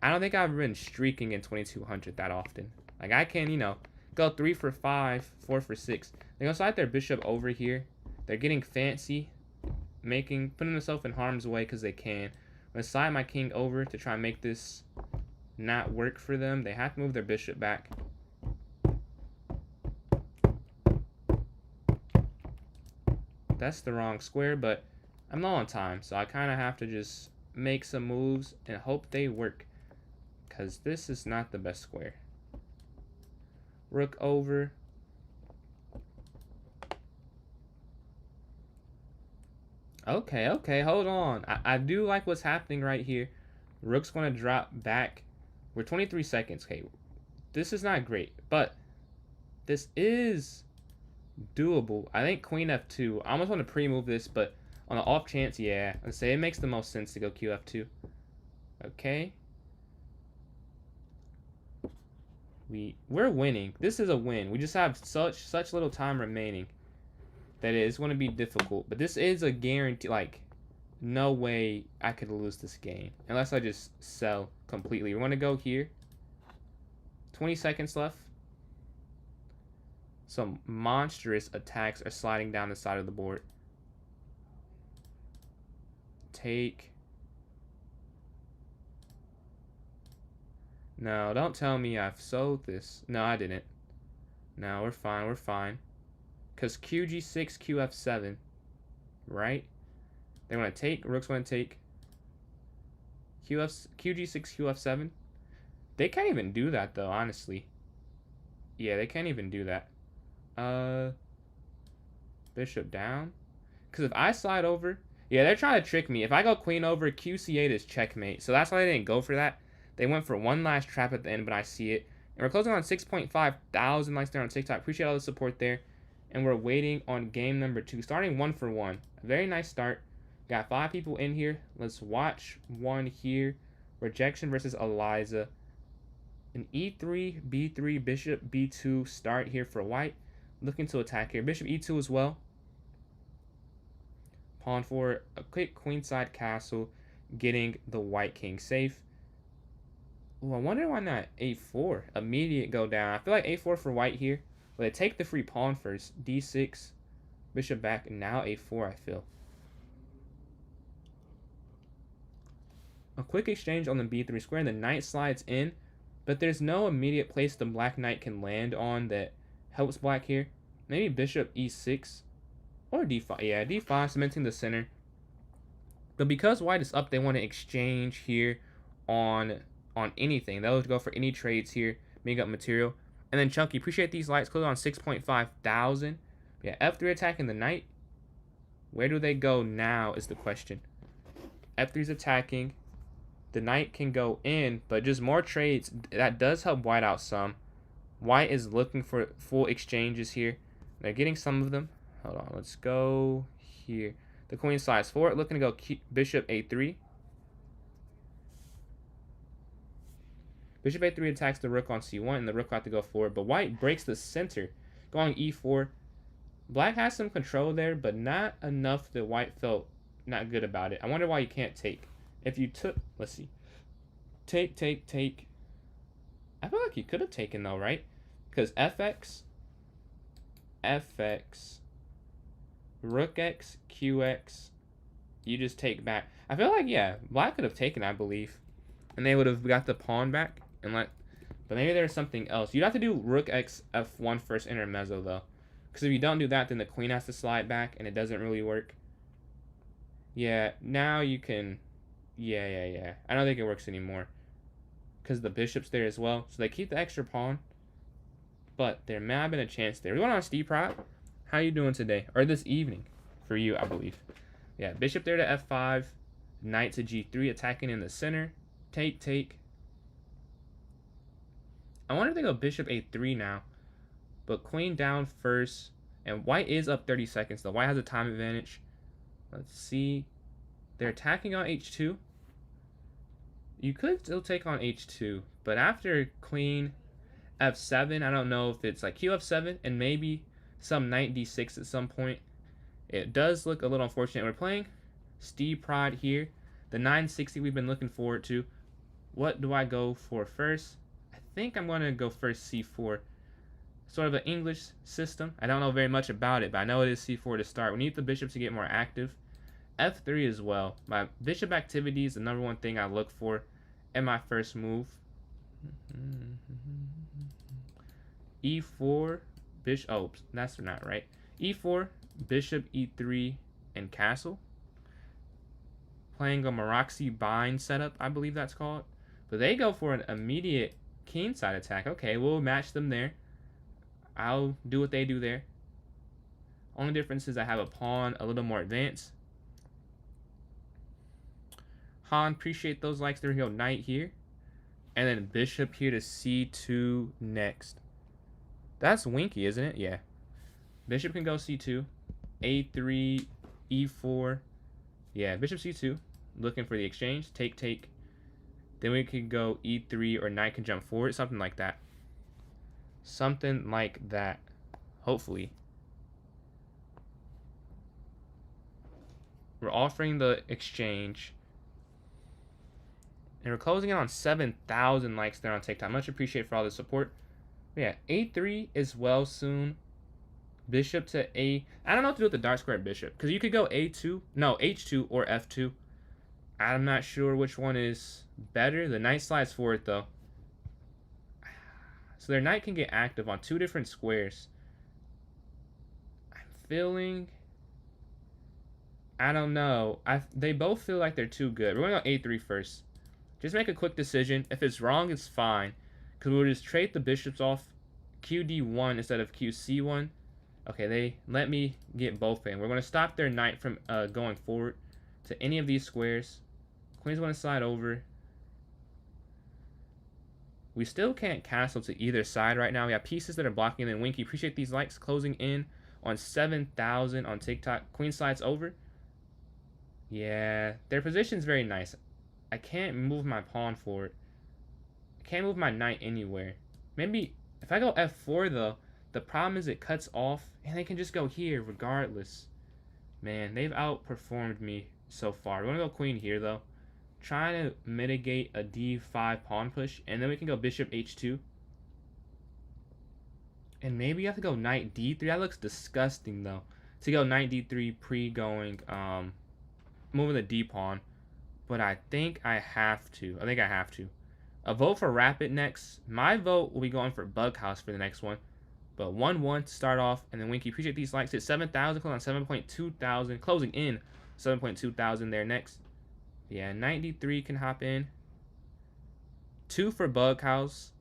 I don't think I've been streaking in 2200 that often. Like, I can, go 3 for 5, 4 for 6. They go slide their bishop over here. They're getting fancy, putting themselves in harm's way because they can. I'm going to slide my king over to try and make this not work for them. They have to move their bishop back. That's the wrong square, but I'm low on time, so I kind of have to just make some moves and hope they work, because this is not the best square. Rook over. Okay, hold on. I do like what's happening right here. Rook's going to drop back. We're 23 seconds. Okay, this is not great, but this is doable. I think queen f2. I almost want to pre-move this, but on the off chance, yeah. Let's say it makes the most sense to go qf2. Okay. We're winning. This is a win. We just have such little time remaining that it is going to be difficult. But this is a guarantee. Like, no way I could lose this game unless I just sell completely. We want to go here. 20 seconds left. Some monstrous attacks are sliding down the side of the board. Take. No, don't tell me I've sold this. No, I didn't. No, we're fine. Because QG6, QF7. Right? They want to take. Rook's going to take. QG6, QF7. They can't even do that, though, honestly. Yeah, they can't even do that. Bishop down. Because if I slide over... Yeah, they're trying to trick me. If I go queen over, QC8 is checkmate. So that's why they didn't go for that. They went for one last trap at the end, but I see it. And we're closing on 6.5 thousand likes there on TikTok. Appreciate all the support there. And we're waiting on game number 2. Starting 1 for 1. A very nice start. Got 5 people in here. Let's watch one here. Rejection versus Eliza. An E3, B3, Bishop, B2 start here for white. Looking to attack here. Bishop E2 as well. Pawn 4. A quick queenside castle. Getting the white king safe. Ooh, I wonder why not A4. Immediate go down. I feel like A4 for white here. But they take the free pawn first. D6. Bishop back. And now A4, I feel. A quick exchange on the B3 square. And the knight slides in. But there's no immediate place the black knight can land on that helps black here. Maybe bishop E6. Or d5. Yeah, d5, cementing the center. But because white is up, they want to exchange here on anything. They'll go for any trades here, make up material. And then Chunky, appreciate these lights. Close on 6.5 thousand. Yeah, F3 attacking the knight. Where do they go now is the question. F3 is attacking. The knight can go in, but just more trades. That does help white out some. White is looking for full exchanges here. They're getting some of them. Hold on, let's go here. The queen slides forward, looking to go bishop a3. Bishop a3 attacks the rook on c1, and the rook will have to go forward. But white breaks the center, going e4. Black has some control there, but not enough that white felt not good about it. I wonder why you can't take. If you took, let's see. Take. I feel like you could have taken though, right? Because fx, rook x, qx, you just take back. I feel like, yeah, black could have taken, I believe. And they would have got the pawn back. And but maybe there's something else. You'd have to do rook x, f1 first intermezzo though. Because if you don't do that, then the queen has to slide back, and it doesn't really work. Yeah, now you can... Yeah. I don't think it works anymore. Because the bishop's there as well. So they keep the extra pawn. But there may have been a chance there. We're going on Steve Prop. How you doing today? Or this evening. For you, I believe. Yeah, bishop there to f5. Knight to g3, attacking in the center. Take. I wonder if they go bishop a3 now. But queen down first. And white is up 30 seconds, though. White has a time advantage. Let's see. They're attacking on h2. You could still take on h2. But after queen f7, I don't know if it's like qf7 and maybe some knight d6 at some point. It does look a little unfortunate. We're playing Steve Prod here. The 960 we've been looking forward to. What do I go for first? I think I'm going to go first c4. Sort of an English system. I don't know very much about it, but I know it is c4 to start. We need the bishop to get more active. f3 as well. My bishop activity is the number one thing I look for in my first move. e4, bishop. Oh, that's not right. e4, bishop e3, and castle. Playing a Maraxi bind setup, I believe that's called. But they go for an immediate king side attack. Okay, we'll match them there. I'll do what they do there. Only difference is I have a pawn a little more advanced. Han, appreciate those likes. There we go, knight here. And then bishop here to c2 next. That's winky, isn't it? Yeah. Bishop can go c2. a3, e4. Yeah, bishop c2. Looking for the exchange. Take. Then we could go e3 or knight can jump forward. Something like that. Something like that. Hopefully. We're offering the exchange. And we're closing in on 7,000 likes there on TikTok. Much appreciated for all the support. But yeah, a3 as well soon. Bishop to a... I don't know what to do with the dark square bishop. Because you could go a2. No, h2 or f2. I'm not sure which one is better. The knight slides forward though. So their knight can get active on two different squares. I'm feeling... I don't know. They both feel like they're too good. We're going to go a3 first. Just make a quick decision. If it's wrong, it's fine. Because we'll just trade the bishops off qd1 instead of qc1. Okay, they let me get both in. We're going to stop their knight from going forward to any of these squares. Queen's going to slide over. We still can't castle to either side right now. We have pieces that are blocking. And then Winky, appreciate these likes. Closing in on 7,000 on TikTok. Queen slides over. Yeah, their position's very nice. I can't move my pawn forward. I can't move my knight anywhere. Maybe if I go f4 though, the problem is it cuts off and they can just go here regardless. Man, they've outperformed me so far. We're going to go queen here though. Trying to mitigate a d5 pawn push. And then we can go bishop h2. And maybe you have to go knight d3. That looks disgusting though. To go knight d3 pre-going, moving the d pawn. But I think I have to. A vote for Rapid next. My vote will be going for Bug House for the next one. But 1-1 to start off, and then Winky, appreciate these likes. Hit 7,000, close on 7.2 thousand, closing in 7.2 thousand there next. Yeah, 93 can hop in. 2 for Bug House.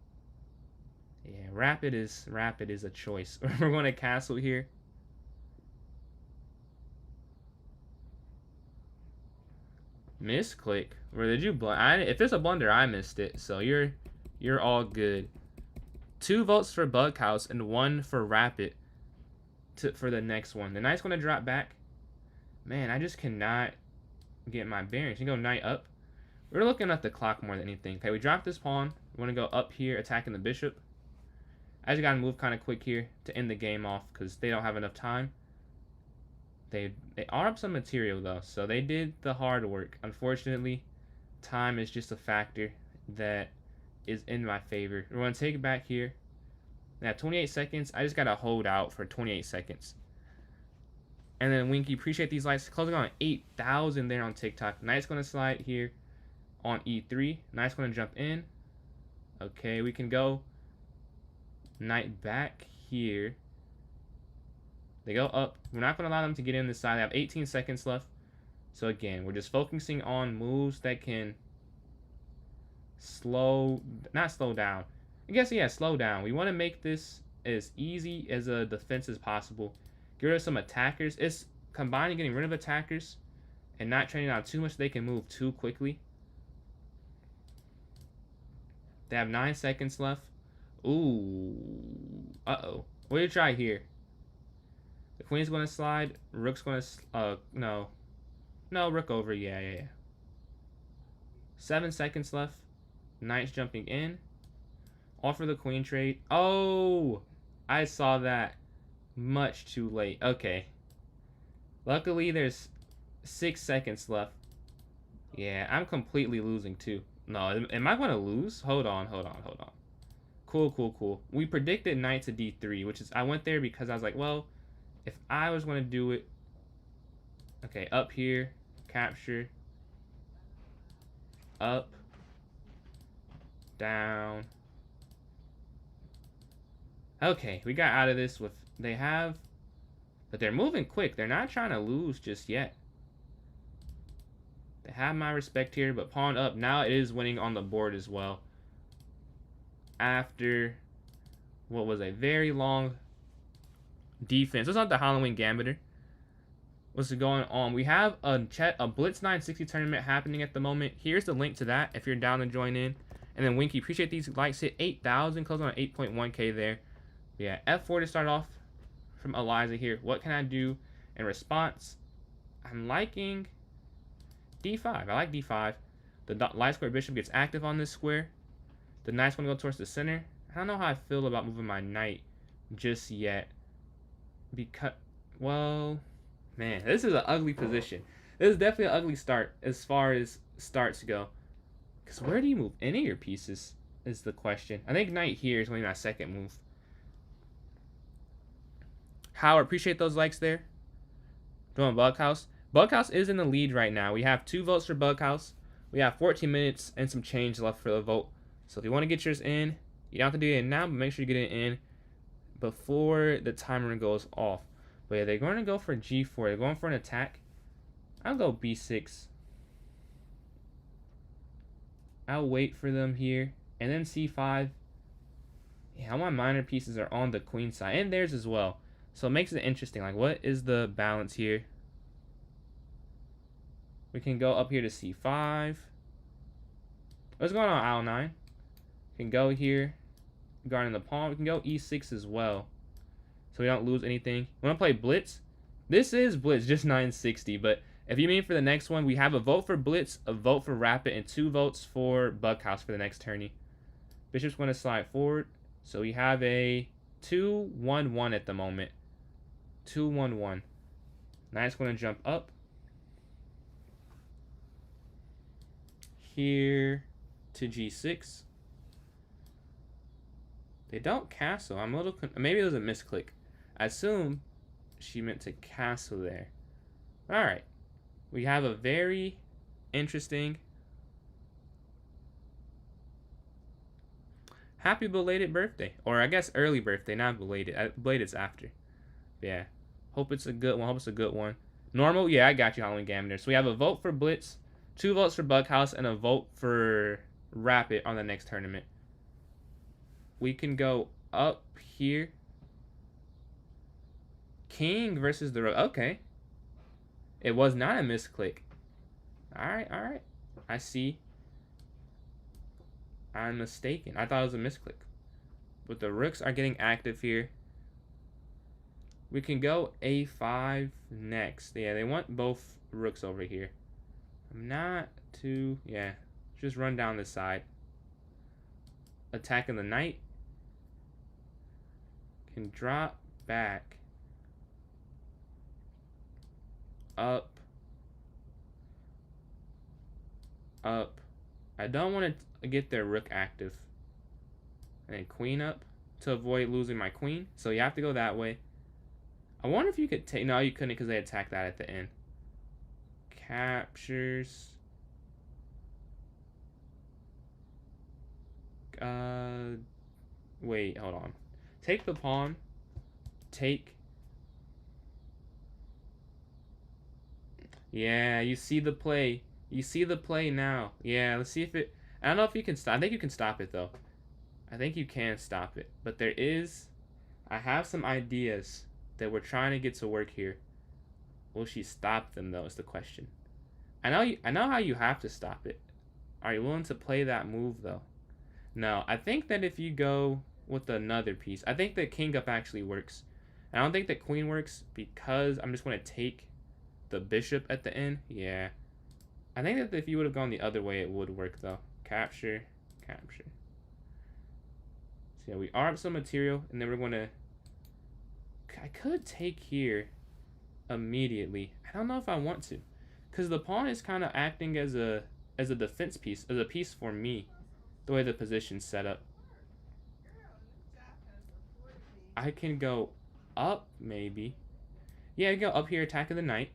Yeah, rapid is a choice. We're going to castle here. Misclick. Where did you blunder? If there's a blunder, I missed it. So you're all good. 2 votes for Bug House and 1 for Rapid for the next one. The knight's going to drop back. Man, I just cannot get my bearings. You go knight up. We're looking at the clock more than anything. Okay, we drop this pawn. We want to go up here, attacking the bishop. I just got to move kind of quick here to end the game off because they don't have enough time. They are up some material, though, so they did the hard work. Unfortunately, time is just a factor that is in my favor. We're going to take it back here. Now, 28 seconds. I just got to hold out for 28 seconds. And then Winky, appreciate these likes. Closing on 8,000 there on TikTok. Knight's going to slide here on E3. Knight's going to jump in. Okay, we can go knight back here. They go up. We're not going to allow them to get in this side. They have 18 seconds left. So again, we're just focusing on moves that can not slow down. I guess, yeah, slow down. We want to make this as easy as a defense as possible. Get rid of some attackers. It's combining getting rid of attackers and not training out too much so they can move too quickly. They have 9 seconds left. Ooh. Uh-oh. What do you try here? The queen's going to slide. Rook's going to... no. No, rook over. Yeah. 7 seconds left. Knight's jumping in. Offer the queen trade. Oh! I saw that much too late. Okay. Luckily, there's 6 seconds left. Yeah, I'm completely losing too. No, am I going to lose? Hold on. Cool. We predicted knight to d3, which is... I went there because I was like, well... If I was going to do it, okay, up here, capture, up, down. Okay, we got out of this with, but they're moving quick. They're not trying to lose just yet. They have my respect here, but pawn up. Now it is winning on the board as well. After what was a very long defense. It's not the Halloween Gambiter. What's going on? We have a Blitz 960 tournament happening at the moment. Here's the link to that if you're down to join in. And then Winky, appreciate these likes. Hit 8,000, closing on 8.1k there. Yeah, F4 to start off from Eliza here. What can I do in response? I'm liking D5. I like D5. The light square bishop gets active on this square. The knight's going to go towards the center. I don't know how I feel about moving my knight just yet. Because, well, man, this is an ugly position. This is definitely an ugly start as far as starts go. Because where do you move any of your pieces is the question. I think knight here is going to be my second move. Howard, appreciate those likes there. Doing Bughouse. Bughouse is in the lead right now. We have 2 votes for Bughouse. We have 14 minutes and some change left for the vote. So if you want to get yours in, you don't have to do it now, but make sure you get it in before the timer goes off. But yeah, they're going to go for G4. They're going for an attack. I'll go B6. I'll wait for them here. And then C5. Yeah, all my minor pieces are on the queen side. And theirs as well. So it makes it interesting. Like, what is the balance here? We can go up here to C5. What's going on, L9? We can go here. Guarding the pawn. We can go E6 as well. So we don't lose anything. We want to play Blitz. This is Blitz, just 960. But if you mean for the next one, we have a vote for Blitz, a vote for Rapid, and 2 votes for Bughouse for the next tourney. Bishop's going to slide forward. So we have a 2-1-1 at the moment. 2-1-1. Knight's going to jump up. Here to G6. They don't castle. I'm a little... maybe it was a misclick. I assume she meant to castle there. Alright. We have a very interesting Happy belated birthday. Or I guess early birthday, not belated. Belated's after. Yeah. Hope it's a good one. Hope it's a good one. Normal? Yeah, I got you, Halloween Gambler. So we have a vote for Blitz, 2 votes for Bughouse, and a vote for Rapid on the next tournament. We can go up here. King versus the Rook. Okay. It was not a misclick. Alright, alright. I see. I'm mistaken. I thought it was a misclick. But the Rooks are getting active here. We can go A5 next. Yeah, they want both Rooks over here. I'm not too... Yeah. Just run down the side. Attacking the Knight. Can drop back. Up. Up. I don't want to get their Rook active. And then Queen up to avoid losing my Queen. So you have to go that way. I wonder if you could take... No, you couldn't because they attacked that at the end. Captures. Wait, hold on. Take the pawn. Take. Yeah, you see the play. You see the play now. Yeah, let's see if it... I don't know if you can stop. I think you can stop it, though. I think you can stop it. But there is... I have some ideas that we're trying to get to work here. Will she stop them, though, is the question. I know how you have to stop it. Are you willing to play that move, though? No, I think that if you go with another piece... I think that king up actually works. I don't think that queen works because I'm just going to take the bishop at the end. Yeah. I think that if you would have gone the other way, it would work, though. Capture, capture. So yeah, we are up some material, and then we're going to... I could take here immediately. I don't know if I want to, because the pawn is kind of acting as a defense piece, as a piece for me, the way the position's set up. I can go up, maybe. Yeah, I can go up here, attacking the knight.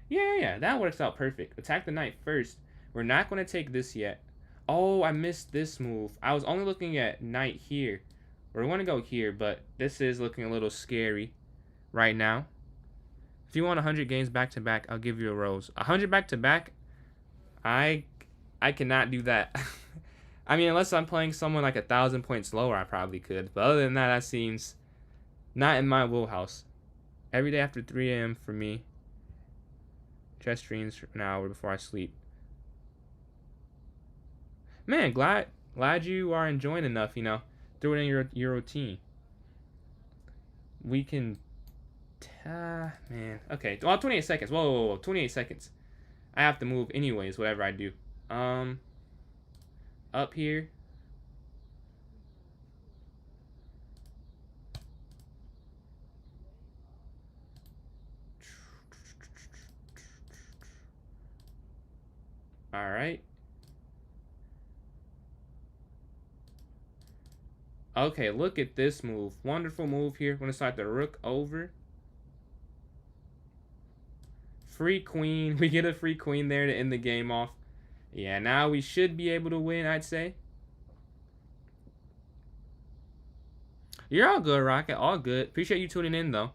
Yeah, that works out perfect. Attack the knight first. We're not going to take this yet. Oh, I missed this move. I was only looking at knight here. We're going to go here, but this is looking a little scary right now. If you want 100 games back-to-back, I'll give you a rose. 100 back-to-back, I cannot do that. I mean, unless I'm playing someone like 1,000 points lower, I probably could. But other than that, that seems not in my wheelhouse. Every day after 3 a.m. for me. Chess streams for an hour before I sleep. Man, glad you are enjoying enough, you know. Throw it in your routine. We can... man. Okay. Well, 28 seconds. Whoa. 28 seconds. I have to move anyways, whatever I do. Up here. All right. Okay, look at this move. Wonderful move here. We're going to start the rook over. Free queen. We get a free queen there to end the game off. Yeah, now we should be able to win, I'd say. You're all good, Rocket. All good. Appreciate you tuning in, though.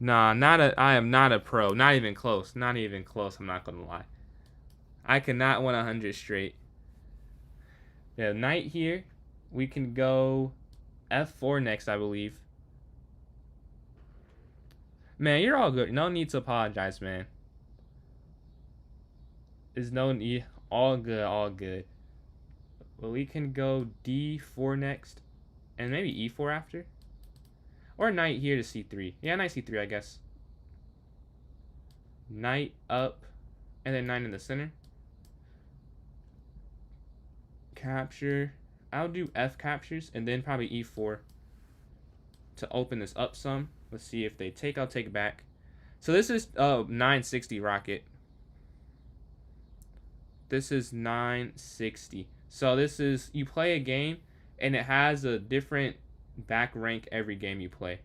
Nah, I am not a pro. Not even close. Not even close, I'm not going to lie. I cannot win 100 straight. Yeah, knight here. We can go f4 next, I believe. Man, you're all good. No need to apologize, man. There's no need. All good, all good. Well, we can go d4 next. And maybe e4 after. Or knight here to c3. Yeah, knight c3, I guess. Knight up. And then knight in the center. Capture. I'll do f captures. And then probably e4. To open this up some. Let's see if they take. I'll take back. So this is 960 Rocket. This is 960. So this is, you play a game and it has a different back rank every game you play.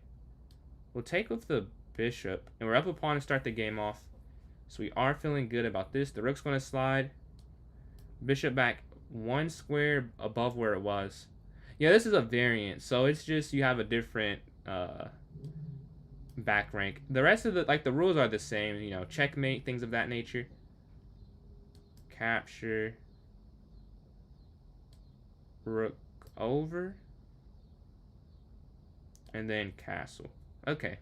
We'll take with the bishop and we're up a pawn to start the game off. So we are feeling good about this. The rook's going to slide. Bishop back 1 square above where it was. Yeah, this is a variant, so it's just you have a different back rank. The rest of the rules are the same, you know, checkmate, things of that nature. Capture. Rook over. And then castle. Okay.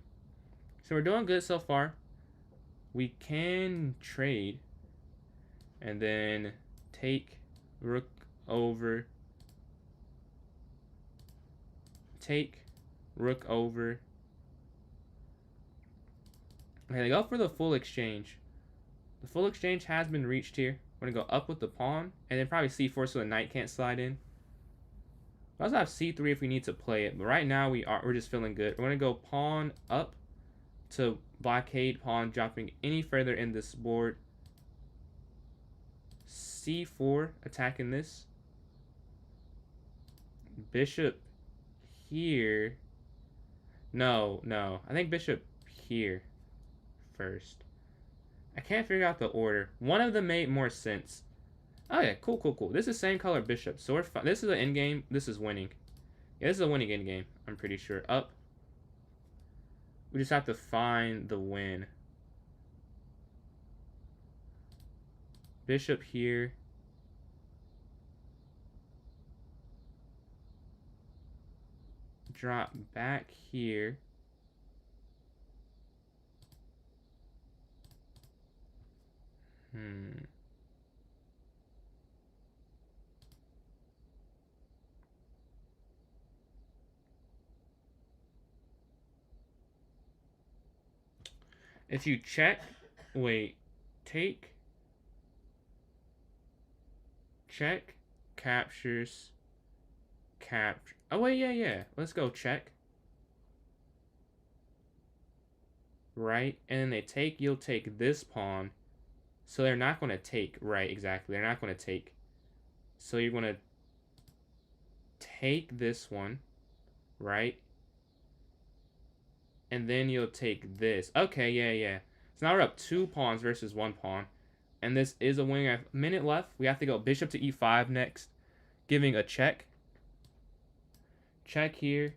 So we're doing good so far. We can trade. And then take rook over. Take rook over. Okay, they go for the full exchange. The full exchange has been reached here. We're going to go up with the pawn. And then probably c4 so the knight can't slide in. We also have c3 if we need to play it. But right now we're just feeling good. We're going to go pawn up to blockade pawn, dropping any further in this board. c4 attacking this. Bishop here. No. I think bishop here first. I can't figure out the order. One of them made more sense. Oh yeah, cool. This is same color bishop. So this is an endgame. This is winning. Yeah, this is a winning endgame. I'm pretty sure. Up. We just have to find the win. Bishop here. Drop back here. If you check, wait, take, check, captures, capture. Oh wait, yeah. Let's go check. Right, and then they take, you'll take this pawn. So they're not going to take, right, exactly. They're not going to take. So you're going to take this one, right? And then you'll take this. Okay, yeah. So now we're up 2 pawns versus 1 pawn. And this is a winning. A minute left. We have to go bishop to e5 next, giving a check. Check here.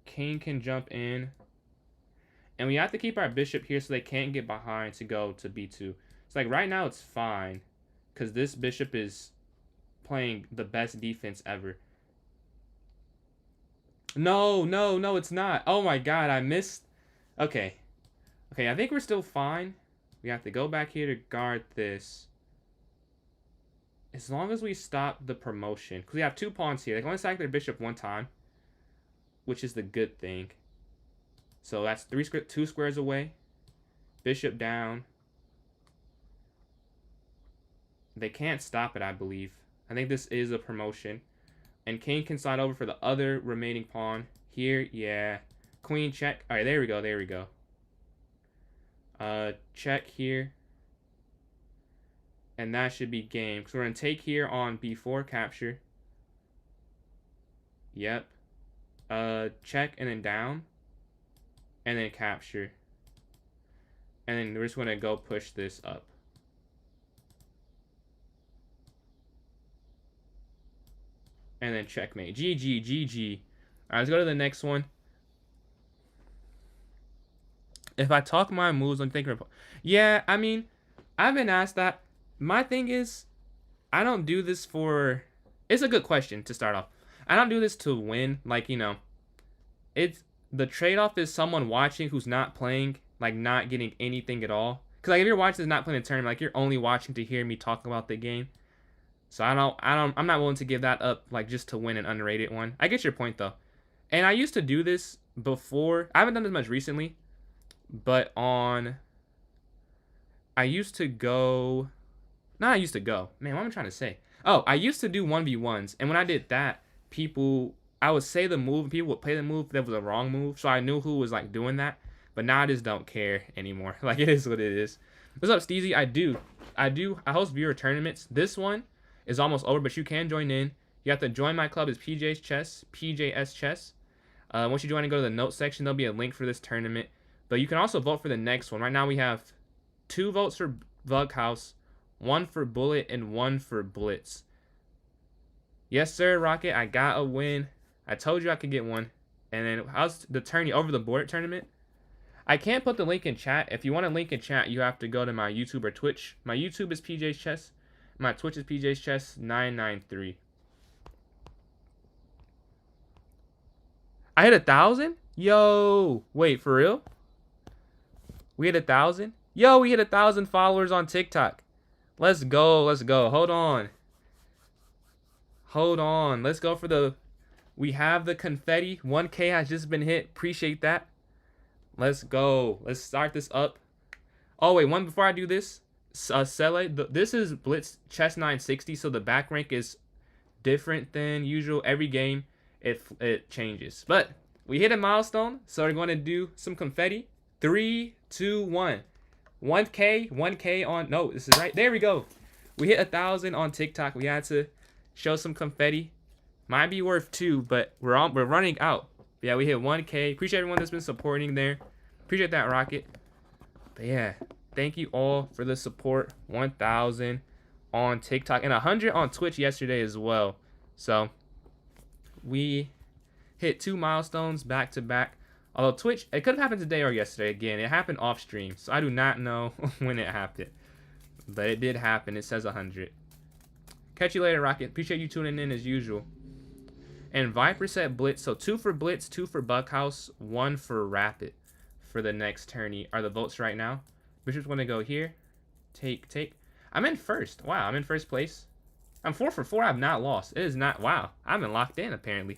King can jump in. And we have to keep our bishop here so they can't get behind to go to b2. It's like right now it's fine because this bishop is playing the best defense ever. No, it's not. Oh my god, I missed. Okay, I think we're still fine. We have to go back here to guard this. As long as we stop the promotion. Because we have 2 pawns here. They can only sack their bishop 1 time. Which is the good thing. So that's 2 squares away. Bishop down. They can't stop it, I believe. I think this is a promotion. And king can slide over for the other remaining pawn. Here, yeah. Queen check. Alright, there we go. Check here. And that should be game. So we're going to take here on b4, capture. Yep. Check and then down. And then capture. And then we're just going to go push this up. And then checkmate. GG. Alright, let's go to the next one. If I talk my moves, I'm thinking. Yeah, I mean, I've been asked that. My thing is, I don't do this for. It's a good question to start off. I don't do this to win. Like, you know, it's the trade-off is someone watching who's not playing, like not getting anything at all. Because like if you're watching this not playing a tournament, like you're only watching to hear me talk about the game. So I'm not willing to give that up like just to win an underrated one. I get your point though. And I used to do this before. I haven't done this much recently, but I used to go. Man, what am I trying to say? Oh, I used to do 1v1s, and when I did that, I would say the move, and people would play the move that was a wrong move, so I knew who was like doing that. But now I just don't care anymore. Like it is what it is. What's up, Steezy? I host viewer tournaments. This one is almost over, but you can join in. You have to join my club. It's PJ's Chess, PJS Chess. Once you join and go to the notes section, there'll be a link for this tournament. But you can also vote for the next one. Right now we have 2 votes for Vloghouse, 1 for bullet, and 1 for blitz. Yes, sir, Rocket. I got a win. I told you I could get one. And then how's the tourney over the board tournament? I can't put the link in chat. If you want a link in chat, you have to go to my YouTube or Twitch. My YouTube is PJ's Chess. My Twitch is PJ's Chess 993. I hit 1,000? Yo, wait, for real? We hit 1,000? Yo, we hit 1,000 followers on TikTok. Let's go, let's go. Hold on. Hold on. Let's go for the... We have the confetti. 1K has just been hit. Appreciate that. Let's go. Let's start this up. Oh, wait, one before I do this. Sele, this is Blitz Chess 960, so the back rank is different than usual. Every game, it changes. But we hit a milestone, so we're going to do some confetti. 3, 2, 1. 1K on... No, this is right. There we go. We hit 1,000 on TikTok. We had to show some confetti. Might be worth 2, but we're running out. Yeah, we hit 1K. Appreciate everyone that's been supporting there. Appreciate that, Rocket. But yeah, thank you all for the support. 1,000 on TikTok and 100 on Twitch yesterday as well. So we hit 2 milestones back to back. Although Twitch, it could have happened today or yesterday. Again, it happened off stream, so I do not know when it happened. But it did happen. It says 100. Catch you later, Rocket. Appreciate you tuning in as usual. And Viper said Blitz. So 2 for Blitz, 2 for Buckhouse, 1 for Rapid for the next tourney are the votes right now. Bishop's going to go here. Take. I'm in first. Wow, I'm in first place. I'm 4 for 4. I've not lost. It is not. Wow, I've been locked in apparently.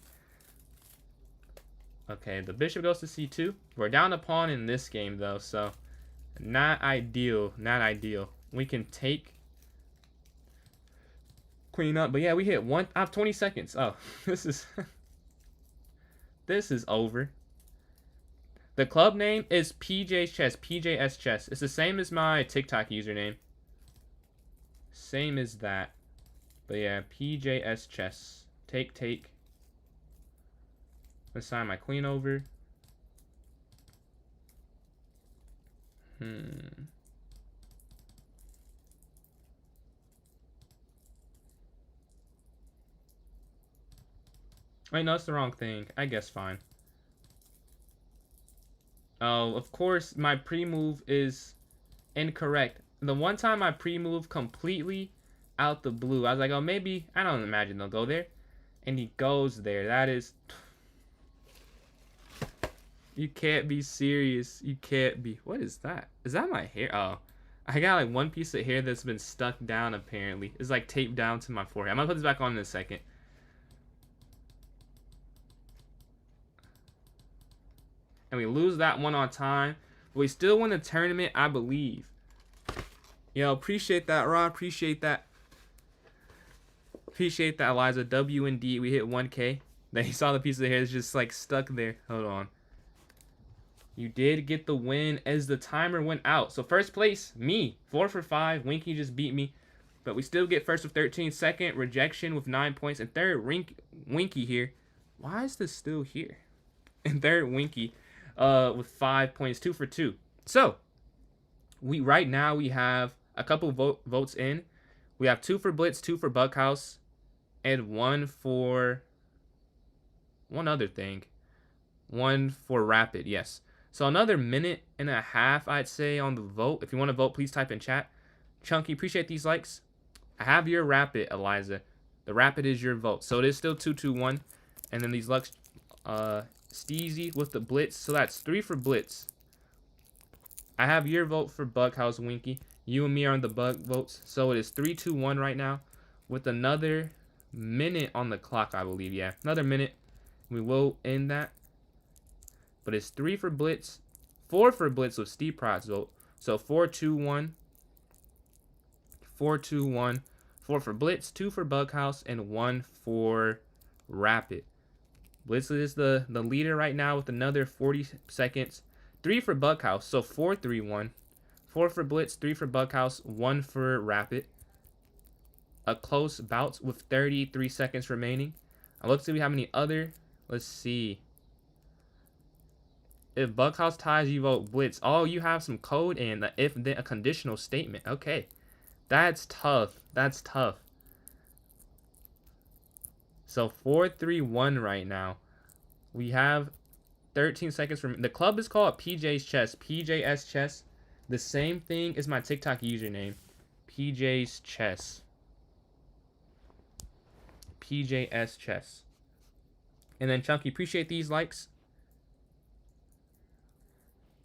Okay, the bishop goes to c2. We're down a pawn in this game though, so not ideal. Not ideal. We can take queen up, but yeah, we hit one. I have 20 seconds. Oh, this is this is over. The club name is PJ's Chess, PJS Chess. It's the same as my TikTok username. Same as that. But yeah, PJS Chess. Take. Let's sign my queen over. Wait, no, that's the wrong thing. I guess fine. Oh, of course, my pre-move is incorrect. The one time I pre-move completely out the blue, I was like, oh, maybe, I don't imagine they'll go there. And he goes there. That is... You can't be serious. You can't be... What is that? Is that my hair? Oh. I got like one piece of hair that's been stuck down apparently. It's like taped down to my forehead. I'm gonna put this back on in a second. And we lose that one on time. But we still win the tournament, I believe. Yo, appreciate that, Rod. Appreciate that. Appreciate that, Eliza. W and D. We hit 1K. Then you saw the piece of hair that's just like stuck there. Hold on. You did get the win as the timer went out. So first place, me. 4 for 5. Winky just beat me. But we still get first with 13. Second, Rejection with 9 points. And third, Winky here. Why is this still here? And third, Winky with 5 points. 2 for 2. So, right now we have a couple votes in. We have 2 for Blitz, 2 for Buckhouse, and 1 for one other thing. 1 for Rapid, yes. So another minute and a half, I'd say, on the vote. If you want to vote, please type in chat. Chunky, appreciate these likes. I have your Rapid, Eliza. The Rapid is your vote. So it is still 2-2-1. And then these Lux, Steezy with the Blitz. So that's 3 for Blitz. I have your vote for Bughouse, Winky. You and me are on the Bug votes. So it is 3-2-1 right now. With another minute on the clock, I believe. Yeah, another minute. We will end that. But it's 3 for Blitz, 4 for Blitz with Steve Pratt's vote. So 4-2-1. 4-2-1. 4 for Blitz, 2 for Bughouse, and 1 for Rapid. Blitz is the leader right now with another 40 seconds. 3 for Bughouse, so 4-3-1. 4 for Blitz, 3 for Bughouse, 1 for Rapid. A close bout with 33 seconds remaining. Let's see if we have any other. Let's see. If Bughouse ties, you vote Blitz. Oh, you have some code and if then a conditional statement. Okay. That's tough. That's tough. So 4-3-1 right now. We have 13 seconds from the club is called PJ's Chess. PJS Chess. The same thing as my TikTok username. PJ's Chess. PJS Chess. And then Chunky, appreciate these likes.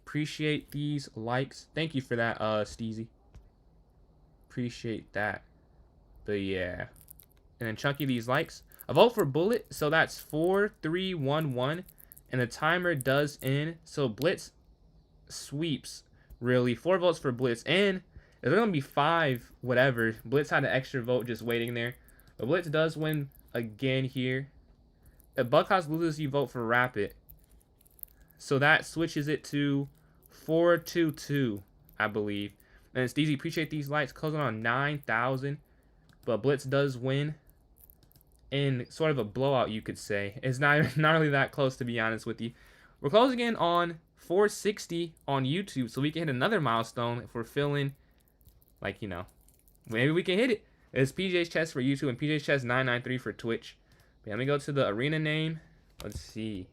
Appreciate these likes. Thank you for that, Steezy. Appreciate that. But yeah. And then Chunky, these likes. A vote for Bullet, so that's 4-3-1-1. And the timer does end. So Blitz sweeps, really. 4 votes for Blitz. And it's going to be 5, whatever. Blitz had an extra vote just waiting there. But Blitz does win again here. If Buckhouse loses, you vote for Rapid. So that switches it to 4-2-2, I believe. And it's easy. Appreciate these likes. Closing on 9,000. But Blitz does win in sort of a blowout, you could say. It's not really that close, to be honest with you. We're closing in on 460 on YouTube, so we can hit another milestone if we're feeling like, you know, maybe we can hit it. It's PJ's Chess for YouTube and PJ's Chess 993 for Twitch. But let me go to the arena name. Let's see.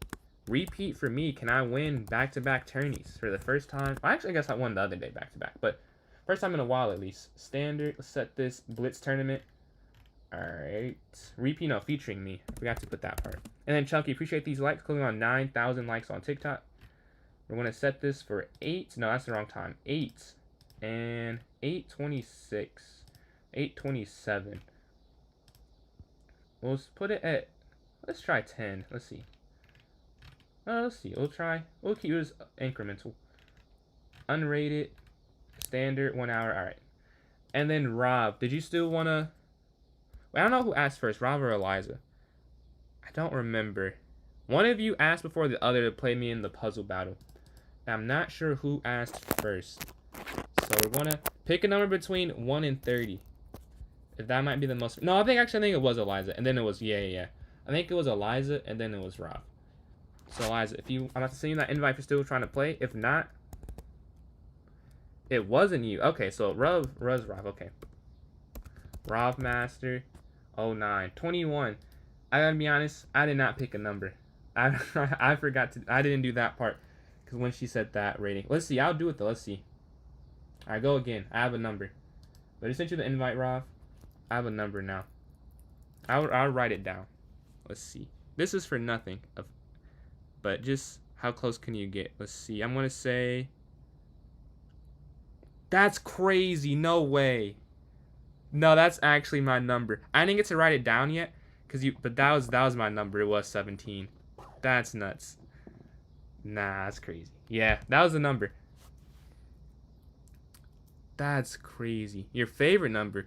Repeat for me. Can I win back-to-back tourneys for the first time? Well, actually, I guess I won the other day back-to-back, but first time in a while at least. Standard. Let's set this Blitz tournament. Alright. Repeat, no, featuring me. I forgot to put that part. And then Chunky, appreciate these likes. Clicking on 9,000 likes on TikTok. We're going to set this for 8. No, that's the wrong time. 8. And 8:26. 8:27. We'll put it at, let's try 10. Let's see. Let's see. We'll keep it incremental. Unrated. Standard. 1 hour. Alright. And then Rob, did you still want to... I don't know who asked first, Rob or Eliza. I don't remember. One of you asked before the other to play me in the puzzle battle. I'm not sure who asked first. So we're going to pick a number between 1 and 30. If that might be the most... No, I think it was Eliza. And then it was... Yeah. I think it was Eliza and then it was Rob. So Eliza, if you... I'm about to send you that invite if you're still trying to play. If not... It wasn't you. Okay, so Rob. Okay. Rob Master... 09. 21. I gotta be honest, I did not pick a number. I forgot to... I didn't do that part. Because when she said that rating. Let's see, I'll do it though. Let's see. Alright, go again. I have a number. But I sent you the invite, Rob. I have a number now. I'll write it down. Let's see. This is for nothing. But just how close can you get? Let's see. I'm going to say... That's crazy. No way. No, that's actually my number. I didn't get to write it down yet, but that was my number. It was 17. That's nuts. Nah, that's crazy. Yeah, that was the number. That's crazy. Your favorite number,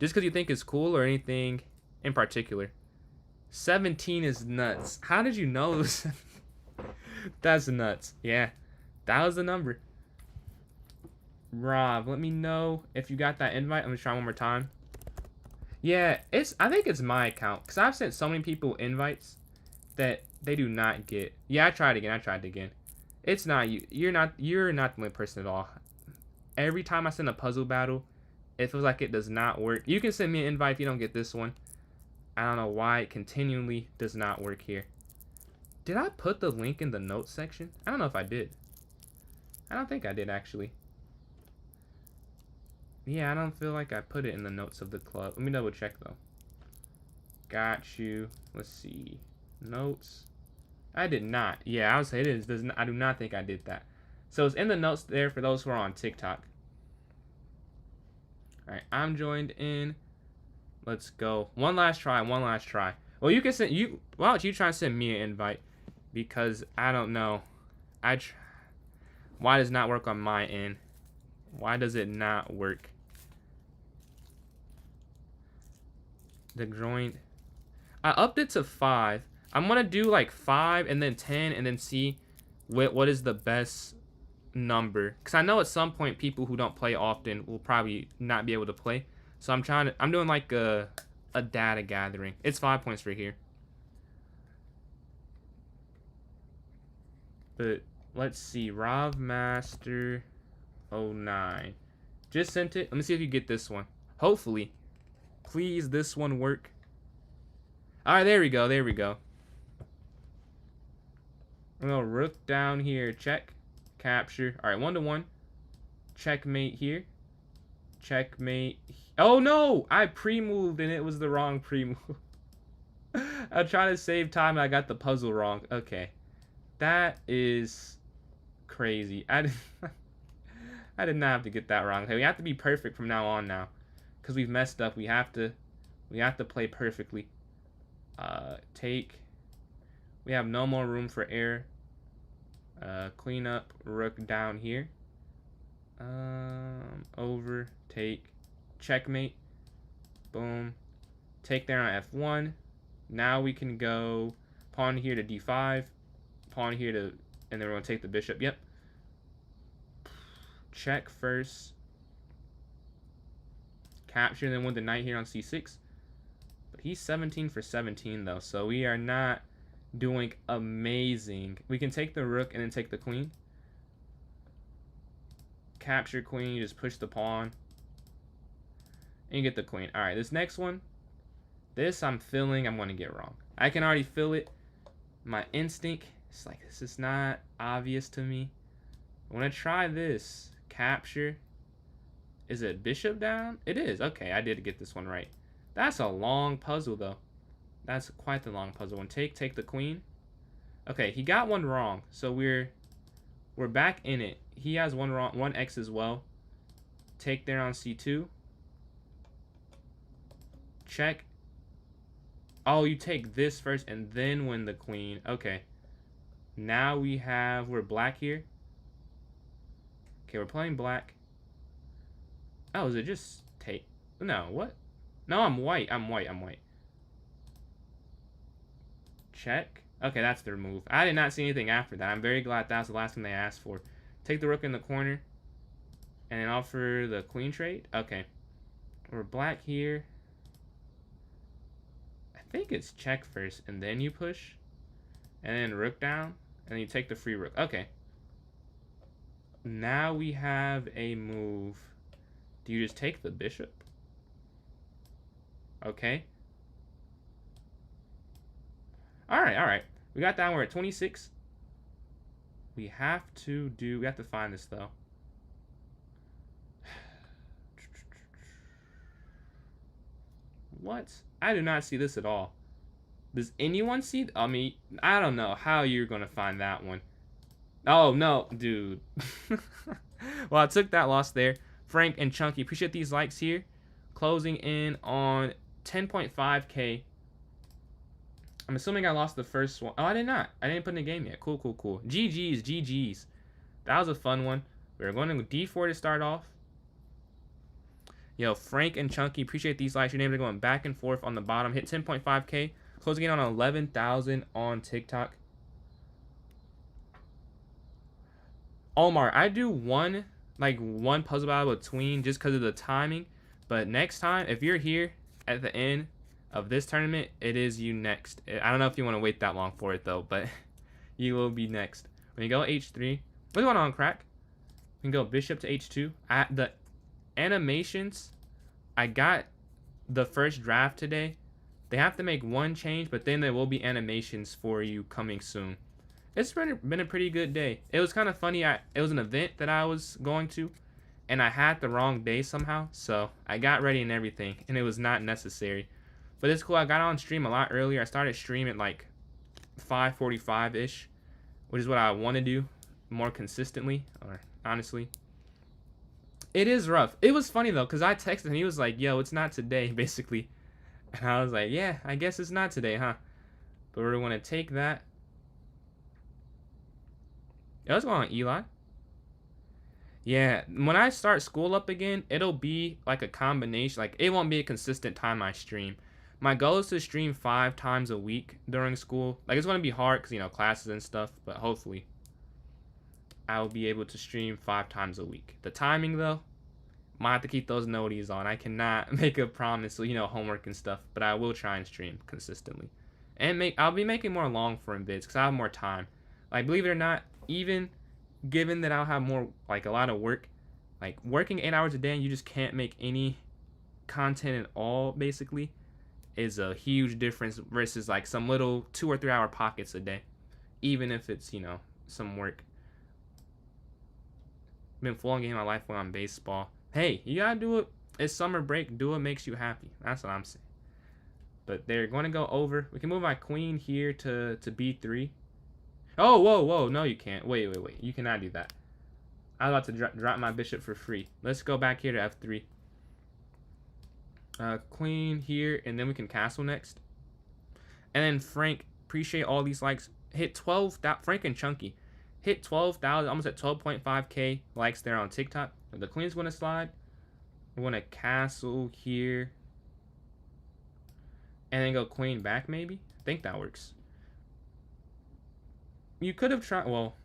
just because you think it's cool or anything in particular. 17 is nuts. How did you know? That's nuts. Yeah, that was the number. Rob, let me know if you got that invite. Let me try one more time. Yeah, I think it's my account because I've sent so many people invites that they do not get. Yeah, I tried again. It's not you. You're not the only person at all. Every time I send a puzzle battle, it feels like it does not work. You can send me an invite if you don't get this one. I don't know why it continually does not work here. Did I put the link in the notes section? I don't know if I did. I don't think I did actually. Yeah, I don't feel like I put it in the notes of the club. Let me double check though. Got you. Let's see. Notes. I did not. Yeah, I would say it is. I do not think I did that. So it's in the notes there for those who are on TikTok. Alright, I'm joined in. Let's go. One last try. Well, you can send why don't you try and send me an invite? Because I don't know. Why does it not work on my end? Why does it not work? The joint. I upped it to 5. I'm gonna do like 5 and then 10 and then see what is the best number. Cause I know at some point people who don't play often will probably not be able to play. So I'm doing like a data gathering. It's 5 points for here. But let's see. Rob Master 09. Just sent it. Let me see if you get this one. Hopefully. Please, this one work. All right, there we go. There we go. I'm going to rook down here. Check. Capture. All right, 1-1. Checkmate here. Checkmate. Oh, no! I pre-moved, and it was the wrong pre-move. I'm trying to save time, and I got the puzzle wrong. Okay. That is crazy. I did not have to get that wrong. Okay, we have to be perfect from now on now. Because we've messed up. We have to play perfectly. Take. We have no more room for error. Clean up, rook down here. Over, take, checkmate. Boom. Take there on f1. Now we can go pawn here to d5. Pawn here to, and then we're going to take the bishop. Yep. Check first. Capture, then win the knight here on c6. But he's 17 for 17 though, so we are not doing amazing. We can take the rook and then take the queen. Capture queen, you just push the pawn. And you get the queen. Alright, this next one. This I'm feeling I'm going to get wrong. I can already feel it. My instinct, it's like, this is not obvious to me. I want to try this. Capture. Is it bishop down? It is. Okay, I did get this one right. That's a long puzzle, though. That's quite the long puzzle. One take the queen. Okay, he got one wrong, so we're back in it. He has one wrong, one X as well. Take there on c2. Check. Oh, you take this first and then win the queen. Okay. Now we're black here. Okay, we're playing black. Oh, is it just take? No, what? No, I'm white. I'm white. Check. Okay, that's their move. I did not see anything after that. I'm very glad that was the last thing they asked for. Take the rook in the corner. And then offer the queen trade. Okay. We're black here. I think it's check first, and then you push. And then rook down. And then you take the free rook. Okay. Now we have a move. Do you just take the bishop? Okay. Alright. We got that. We're at 26. We have to find this, though. What? I do not see this at all. Does anyone see? I mean, I don't know how you're going to find that one. Oh, no, dude. Well, I took that loss there. Frank and Chunky, appreciate these likes here. Closing in on 10.5K. I'm assuming I lost the first one. Oh, I did not. I didn't put in the game yet. Cool. GG's. That was a fun one. We're going to D4 to start off. Yo, Frank and Chunky, appreciate these likes. Your names are going back and forth on the bottom. Hit 10.5K. Closing in on 11,000 on TikTok. Omar, I do one puzzle battle between just because of the timing. But next time, if you're here at the end of this tournament, it is you next. I don't know if you want to wait that long for it, though, but you will be next. When you go h3, what's going on, Crack? We can go bishop to h2. At the animations, I got the first draft today. They have to make one change, but then there will be animations for you coming soon. It's been a pretty good day. It was kind of funny. It was an event that I was going to, and I had the wrong day somehow, so I got ready and everything, and it was not necessary. But it's cool. I got on stream a lot earlier. I started stream at like 5:45-ish, which is what I want to do more consistently, or honestly. It is rough. It was funny, though, because I texted him. He was like, yo, it's not today, basically. And I was like, yeah, I guess it's not today, huh? But we're going to take that. Yo, what's going on, Eli? Yeah, when I start school up again, it'll be like a combination. Like, it won't be a consistent time I stream. My goal is to stream 5 times a week during school. Like, it's going to be hard because, you know, classes and stuff. But hopefully, I'll be able to stream 5 times a week. The timing, though, might have to keep those noties on. I cannot make a promise, you know, homework and stuff. But I will try and stream consistently. And I'll be making more long-form vids because I have more time. Like, believe it or not, even given that I'll have more, like, a lot of work, like, working 8 hours a day and you just can't make any content and all, basically, is a huge difference versus like some little 2 or 3 hour pockets a day, even if it's, you know, some work. Been full on game my life when I'm baseball. Hey, you gotta do it. It's summer break. Do what makes you happy. That's what I'm saying. But they're going to go over. We can move my queen here to b3. Oh, whoa. No, you can't. Wait. You cannot do that. I was about to drop my bishop for free. Let's go back here to f3. Queen here, and then we can castle next. And then Frank, appreciate all these likes. Hit 12. Frank and Chunky hit 12,000, almost at 12.5k likes there on TikTok. The queen's going to slide. We're going to castle here. And then go queen back, maybe? I think that works. You could have tried... Well,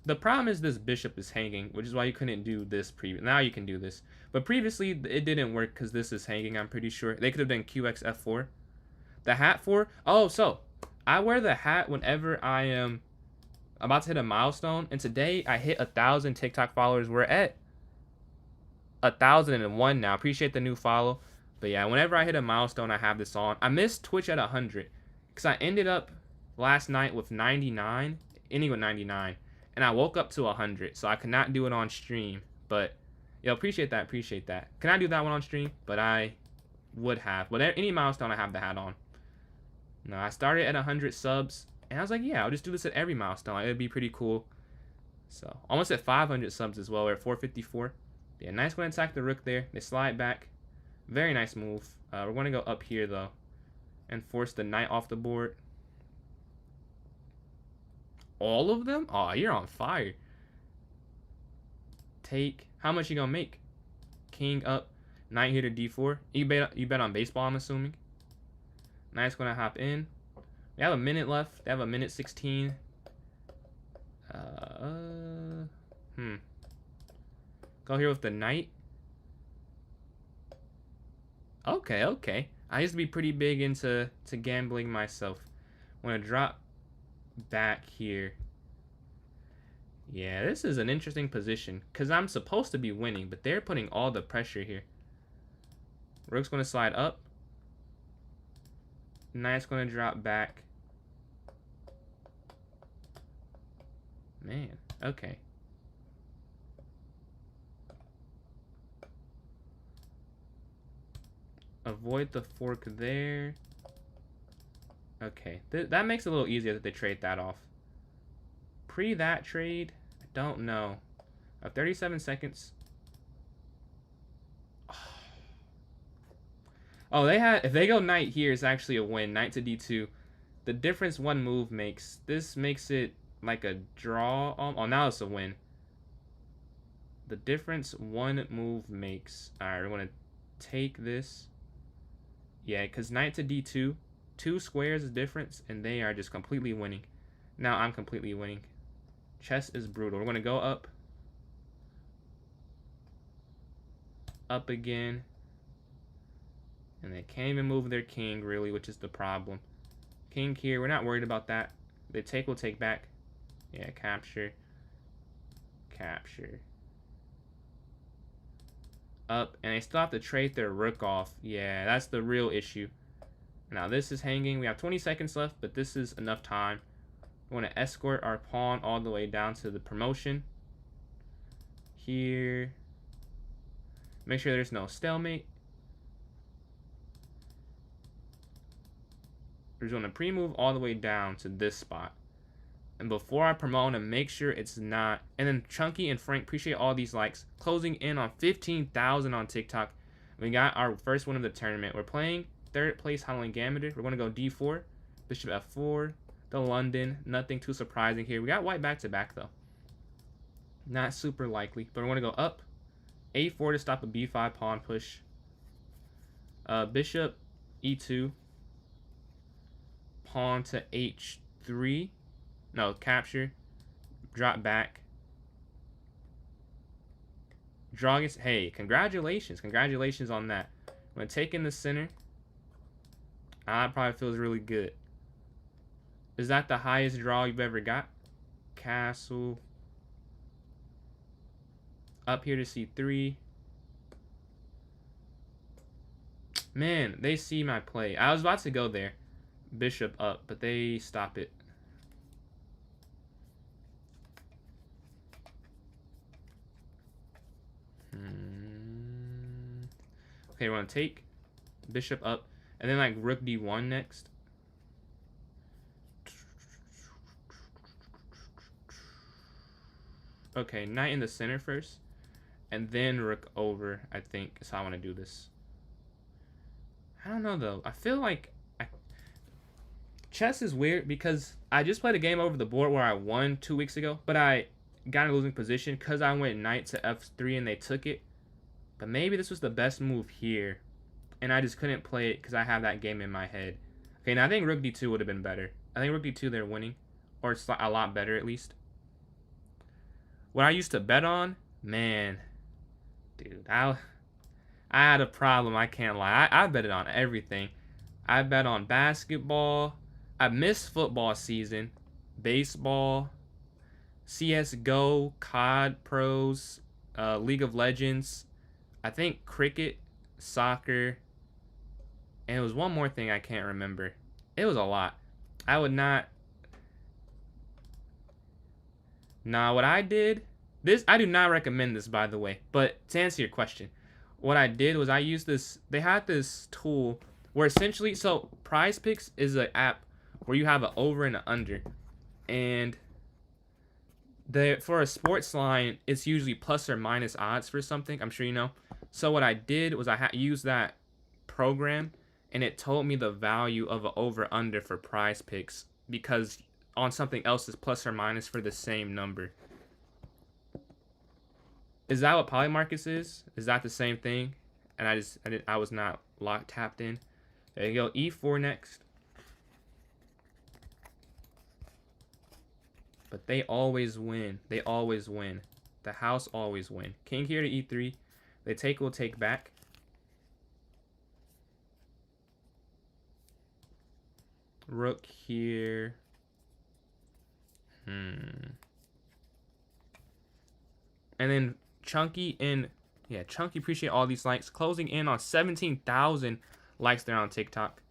the problem is this bishop is hanging, which is why you couldn't do this previous. Now you can do this. But previously, it didn't work because this is hanging, I'm pretty sure. They could have done QX F4. The hat 4. Oh, so I wear the hat whenever I am about to hit a milestone. And today, I hit 1,000 TikTok followers. We're at 1,001 now. Appreciate the new follow. But yeah, whenever I hit a milestone, I have this on. I missed Twitch at 100 because I ended up last night with 99, ending with 99, and I woke up to 100, so I could not do it on stream. But yo, appreciate that. Can I do that one on stream? But I would have. But any milestone, I have the hat on. No, I started at 100 subs, and I was like, yeah, I'll just do this at every milestone. Like, it'd be pretty cool. So almost at 500 subs as well. We're at 454. Yeah, nice going to attack the rook there. They slide back. Very nice move. We're going to go up here, though, and force the knight off the board. All of them? Oh, you're on fire. Take. How much you going to make? King up. Knight here to d4. You bet on baseball, I'm assuming. Knight's going to hop in. We have a minute left. They have a minute 16. Go here with the knight. Okay. I used to be pretty big into gambling myself. I'm going to drop back here. Yeah, this is an interesting position because I'm supposed to be winning, but they're putting all the pressure here. Rook's going to slide up. Knight's going to drop back. Man, okay. Avoid the fork there. Okay, that makes it a little easier that they trade that off. Pre that trade, I don't know. 37 seconds. Oh, if they go knight here, it's actually a win. Knight to d2. The difference one move makes. This makes it like a draw. Oh, now it's a win. The difference one move makes. Alright, we're going to take this. Yeah, because knight to d2. 2 squares is difference, and they are just completely winning. Now I'm completely winning. Chess is brutal. We're going to go up. Up again. And they can't even move their king, really, which is the problem. King here. We're not worried about that. They take, we'll take back. Yeah, capture. Capture. Up. And they still have to trade their rook off. Yeah, that's the real issue. Now this is hanging. We have 20 seconds left, but this is enough time. We want to escort our pawn all the way down to the promotion. Here. Make sure there's no stalemate. We're just going to pre-move all the way down to this spot. And before I promote, I want to make sure it's not. And then Chunky and Frank, appreciate all these likes. Closing in on 15,000 on TikTok. We got our first win of the tournament. We're playing third place Howling Gambiter. We're going to go d4, bishop f4, the London. Nothing too surprising here. We got white back-to-back, though. Not super likely. But we're going to go up. a4 to stop a b5 pawn push. Bishop e2. Pawn to h3. No, capture. Drop back. Draw gets... Hey, congratulations. Congratulations on that. I'm going to take in the center. That probably feels really good. Is that the highest draw you've ever got? Castle. Up here to c3. Man, they see my play. I was about to go there. Bishop up, but they stop it. Okay, we're gonna take bishop up, and then like rook d1 next. Okay, knight in the center first, and then rook over. I think is how I want to do this. I don't know though. I feel like chess is weird because I just played a game over the board where I won 2 weeks ago, but I got in a losing position because I went knight to f3 and they took it. But maybe this was the best move here, and I just couldn't play it because I have that game in my head. Okay, now I think rook d2 would have been better. I think rook d2 they're winning, or it's a lot better at least. What I used to bet on, man, dude, I had a problem. I can't lie. I betted on everything. I bet on basketball. I missed football season, baseball, CS:GO, COD Pros, League of Legends. I think cricket, soccer, and it was one more thing I can't remember. It was a lot. I would not. Nah, what I did, this I do not recommend this by the way. But to answer your question, what I did was I used this. They had this tool where essentially, so Prize Picks is an app where you have an over and an under, and for a sports line, it's usually plus or minus odds for something. I'm sure you know. So what I did was I used that program, and it told me the value of an over under for Prize Picks because on something else is plus or minus for the same number. Is that what Polymarkets is? Is that the same thing? And I was not tapped in. There you go. E4 next. But they always win. They always win. The house always win. King here to e3. They take will take back. Rook here. And then Chunky and yeah, Chunky, appreciate all these likes. Closing in on 17,000 likes there on TikTok.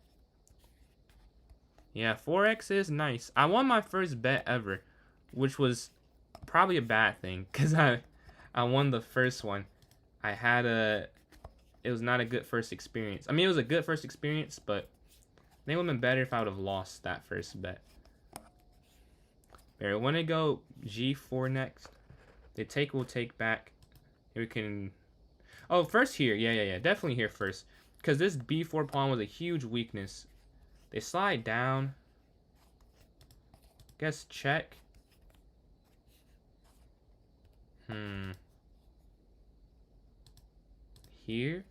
Yeah, 4x is nice. I won my first bet ever, which was probably a bad thing because I won the first one. It was not a good first experience. I mean, it was a good first experience, but it would have been better if I would have lost that first bet. There, I want to go g4 next. They take will take back. Here we can. Oh, first here. Yeah. Definitely here first. Because this b4 pawn was a huge weakness. They slide down. Guess check. Here.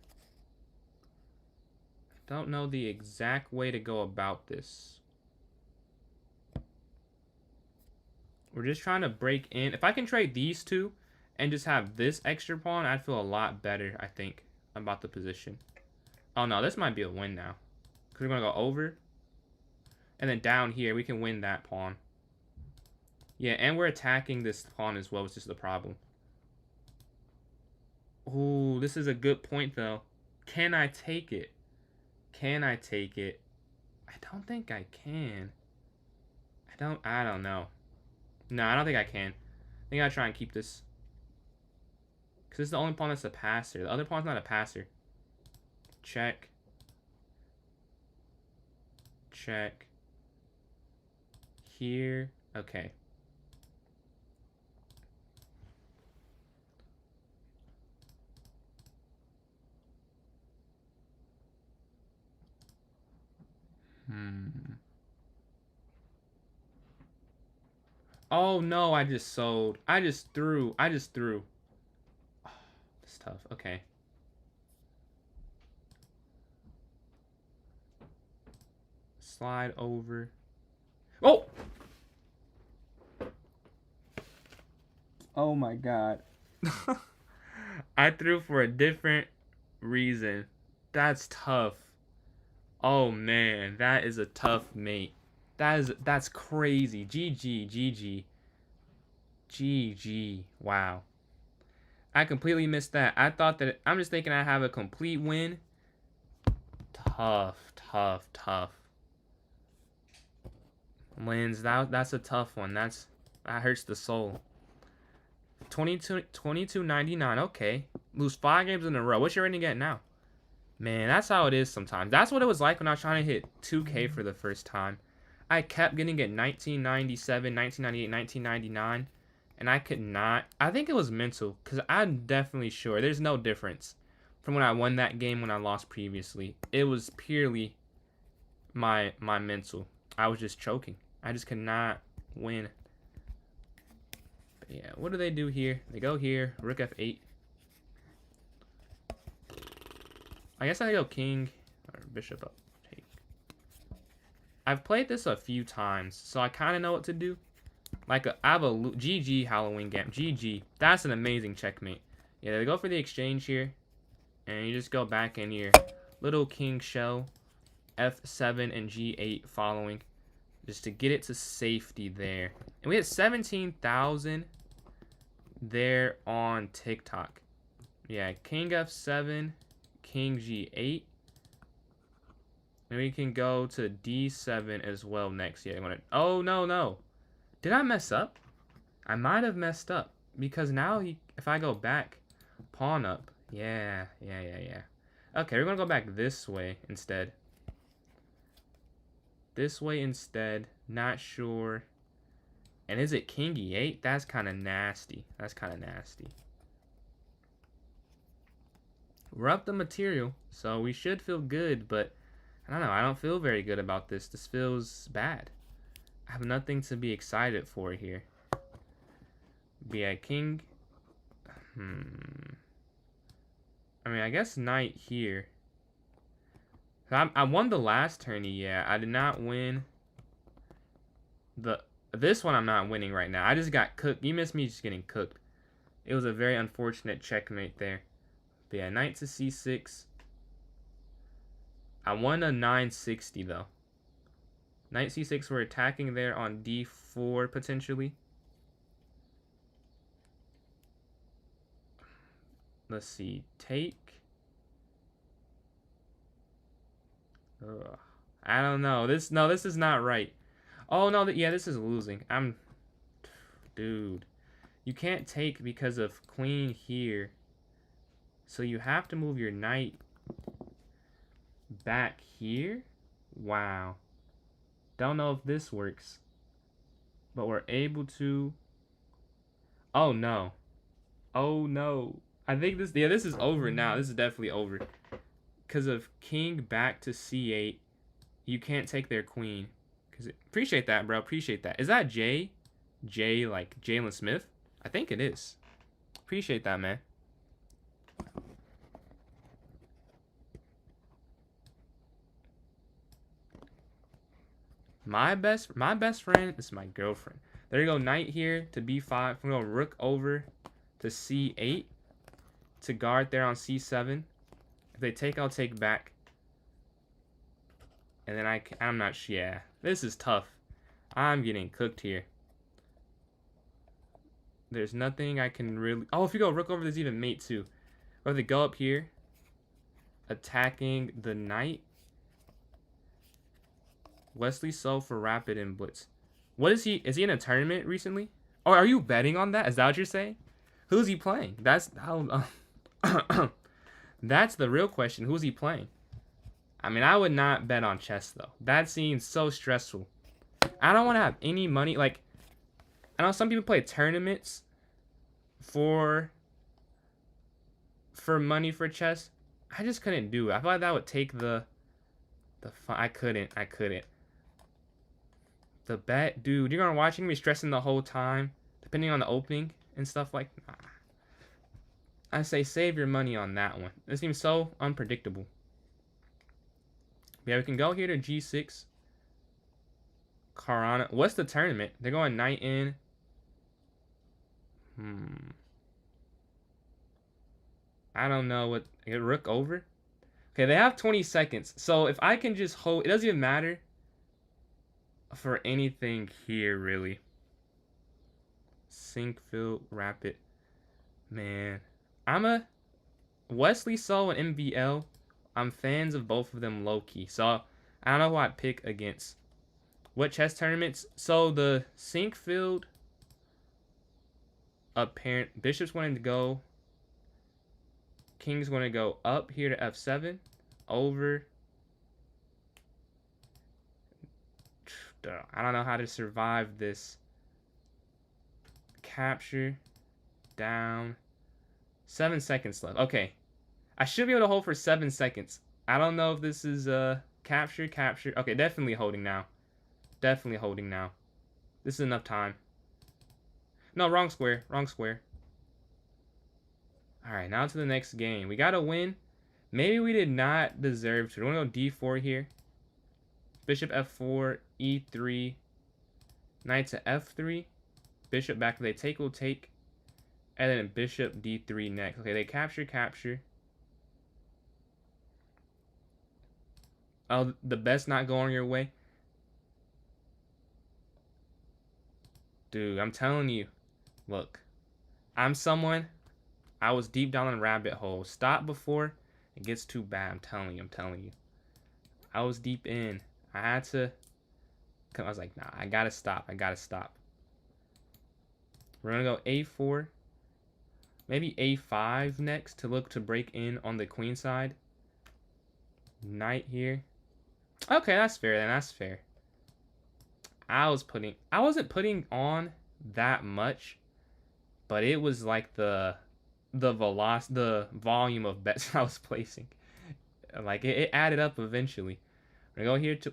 I don't know the exact way to go about this. We're just trying to break in. If I can trade these two and just have this extra pawn, I'd feel a lot better, I think, about the position. Oh, no, this might be a win now. Because we're going to go over. And then down here, we can win that pawn. Yeah, and we're attacking this pawn as well, which is the problem. Ooh, this is a good point, though. Can I take it? Can I take it? I don't think I can. I don't know. No, I don't think I can. I think I'll try and keep this. Because this is the only pawn that's a passer. The other pawn's not a passer. Check. Check. Here. Okay. Oh no, I just sold. I just threw. Oh, it's tough. Okay. Slide over. Oh! Oh my god. I threw for a different reason. That's tough. Oh man, that is a tough mate. That's crazy. GG. Wow. I completely missed that. I thought that I'm just thinking I have a complete win. Tough, tough, tough. Wins, that's a tough one. That hurts the soul. 22.99. Okay. Lose 5 games in a row. What's your rating at now? Man, that's how it is sometimes. That's what it was like when I was trying to hit 2K for the first time. I kept getting it 1997, 1998, 1999, and I could not. I think it was mental, because I'm definitely sure there's no difference from when I won that game when I lost previously. It was purely my mental. I was just choking. I just could not win. But yeah, what do they do here? They go here, rook f8. I guess I go king or bishop up. Take. I've played this a few times, so I kind of know what to do. Like I have a GG Halloween game. GG. That's an amazing checkmate. Yeah, they go for the exchange here, and you just go back in your little king shell, f7 and g8 following, just to get it to safety there. And we had 17,000 there on TikTok. Yeah, king f7. King g8, and we can go to d7 as well next. Yeah, oh no, did I mess up? I might have messed up, because now if I go back, pawn up. Yeah. Okay, we're gonna go back this way instead. Not sure. And is it king e8? That's kind of nasty. We're up the material, so we should feel good, but I don't know. I don't feel very good about this. This feels bad. I have nothing to be excited for here. Be a king. I mean, I guess knight here. I won the last tourney, yeah. I did not win this one. I'm not winning right now. I just got cooked. You missed me just getting cooked. It was a very unfortunate checkmate there. But yeah, knight to c6. I won a 960 though. Knight c6, we're attacking there on d4 potentially. Let's see, take. Ugh. I don't know. This is not right. Oh no, yeah, this is losing. Dude. You can't take because of queen here. So you have to move your knight back here. Wow. Don't know if this works. But we're able to. Oh no. Oh no. I think this is over now. This is definitely over. Because of king back to c8. You can't take their queen. Appreciate that, bro. Appreciate that. Is that Jay? Jay like Jalen Smith? I think it is. Appreciate that, man. My best friend is my girlfriend. There you go, knight here to b5. We're going to rook over to c8 to guard there on c7. If they take, I'll take back. And then I'm not sure. Yeah, this is tough. I'm getting cooked here. There's nothing I can really... Oh, if you go rook over, there's even mate too. Or if they go up here, attacking the knight. Wesley So for rapid and blitz. What is he? Is he in a tournament recently? Oh, are you betting on that? Is that what you're saying? Who's he playing? That's how. That's the real question. Who's he playing? I mean, I would not bet on chess though. That seems so stressful. I don't want to have any money. Like, I know some people play tournaments for money for chess. I just couldn't do it. I feel like that would take the fun. I couldn't. The bet, dude, you're gonna watch me stressing the whole time, depending on the opening and stuff like. Nah. I say save your money on that one. It seems so unpredictable. Yeah, we can go here to g6. Karana. What's the tournament? They're going knight in. I don't know what. Rook over. Okay, they have 20 seconds. So if I can just hold, it doesn't even matter for anything here, really. Sink, fill, rapid. Man. I'm a Wesley So and MVL. I'm fans of both of them low-key. So I don't know who I'd pick against. What chess tournaments? So the sink field, apparent bishop's wanting to go. King's going to go up here to f7, over. I don't know how to survive this. Capture, down. 7 seconds left. Okay, I should be able to hold for 7 seconds. I don't know if this is capture. Okay, definitely holding now. Definitely holding now. This is enough time. No, wrong square. Wrong square. All right, now to the next game. We got to win. Maybe we did not deserve to. We're going to go d4 here. Bishop f4, e3. Knight to f3. Bishop back. If they take, we'll take. And then bishop d3 next. Okay, they capture. Oh, the best not going your way. Dude, I'm telling you. Look. I'm someone. I was deep down in a rabbit hole. Stop before it gets too bad. I'm telling you. I was deep in. I had to. I was like, nah, I gotta stop. We're gonna go a4. Maybe a5 next to look to break in on the queen side. Knight here. Okay, that's fair then. That's fair. I wasn't putting on that much, but it was like the volume of bets I was placing. Like it added up eventually. We're gonna go here to.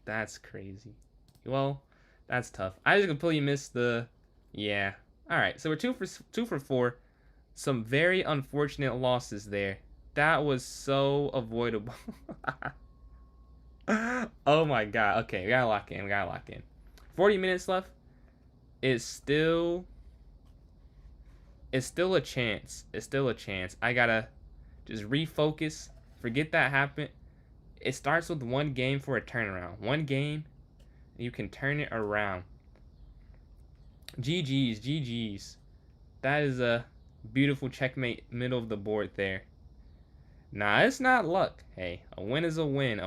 That's crazy. Well, that's tough. I just completely missed the. Yeah. All right. So we're two for 4. Some very unfortunate losses there. That was so avoidable. Oh my god. Okay, we gotta lock in. 40 minutes left. It's still a chance. I gotta just refocus. Forget that happened. It starts with one game for a turnaround. One game, you can turn it around. GG's. That is a beautiful checkmate middle of the board there. Nah, it's not luck. Hey, a win is a win.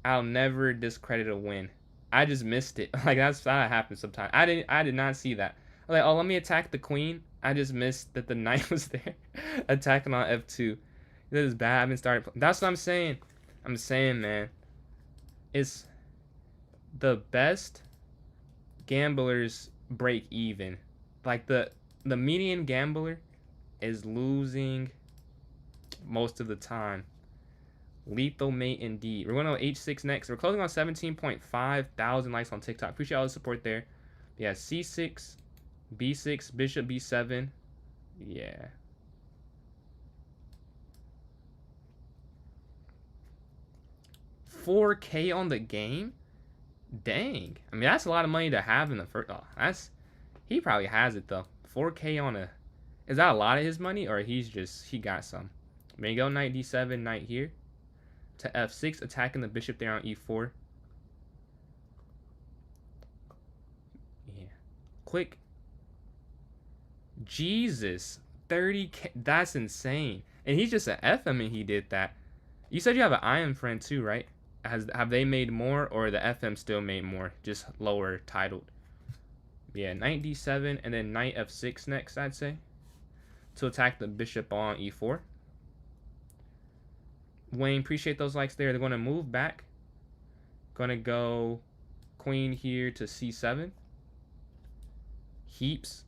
I'll never discredit a win. I just missed it. Like that happens sometimes. I did not see that. I was like, oh, let me attack the queen. I just missed that the knight was there attacking on f2. This is bad. I haven't started. That's what I'm saying. I'm saying, man, it's the best gamblers break even. Like the median gambler is losing most of the time. Lethal mate indeed. We're going to h6 next. We're closing on 17.5 thousand likes on TikTok. Appreciate all the support there. Yeah, c6, b6, bishop b7. Yeah. $4K on the game? Dang. I mean, that's a lot of money to have in the first. Oh, he probably has it though. 4K on a. Is that a lot of his money, or he got some? May go knight d7, knight here to f6, attacking the bishop there on e4. Yeah. Quick. Jesus. 30K. That's insane. And he's just an FM and he did that. You said you have an IM friend too, right? Have they made more, or the FM still made more, just lower titled? Yeah, knight d7 and then knight f6 next, I'd say, to attack the bishop on e4. Wayne, appreciate those likes there. They're going to move back. Going to go queen here to c7. Heaps.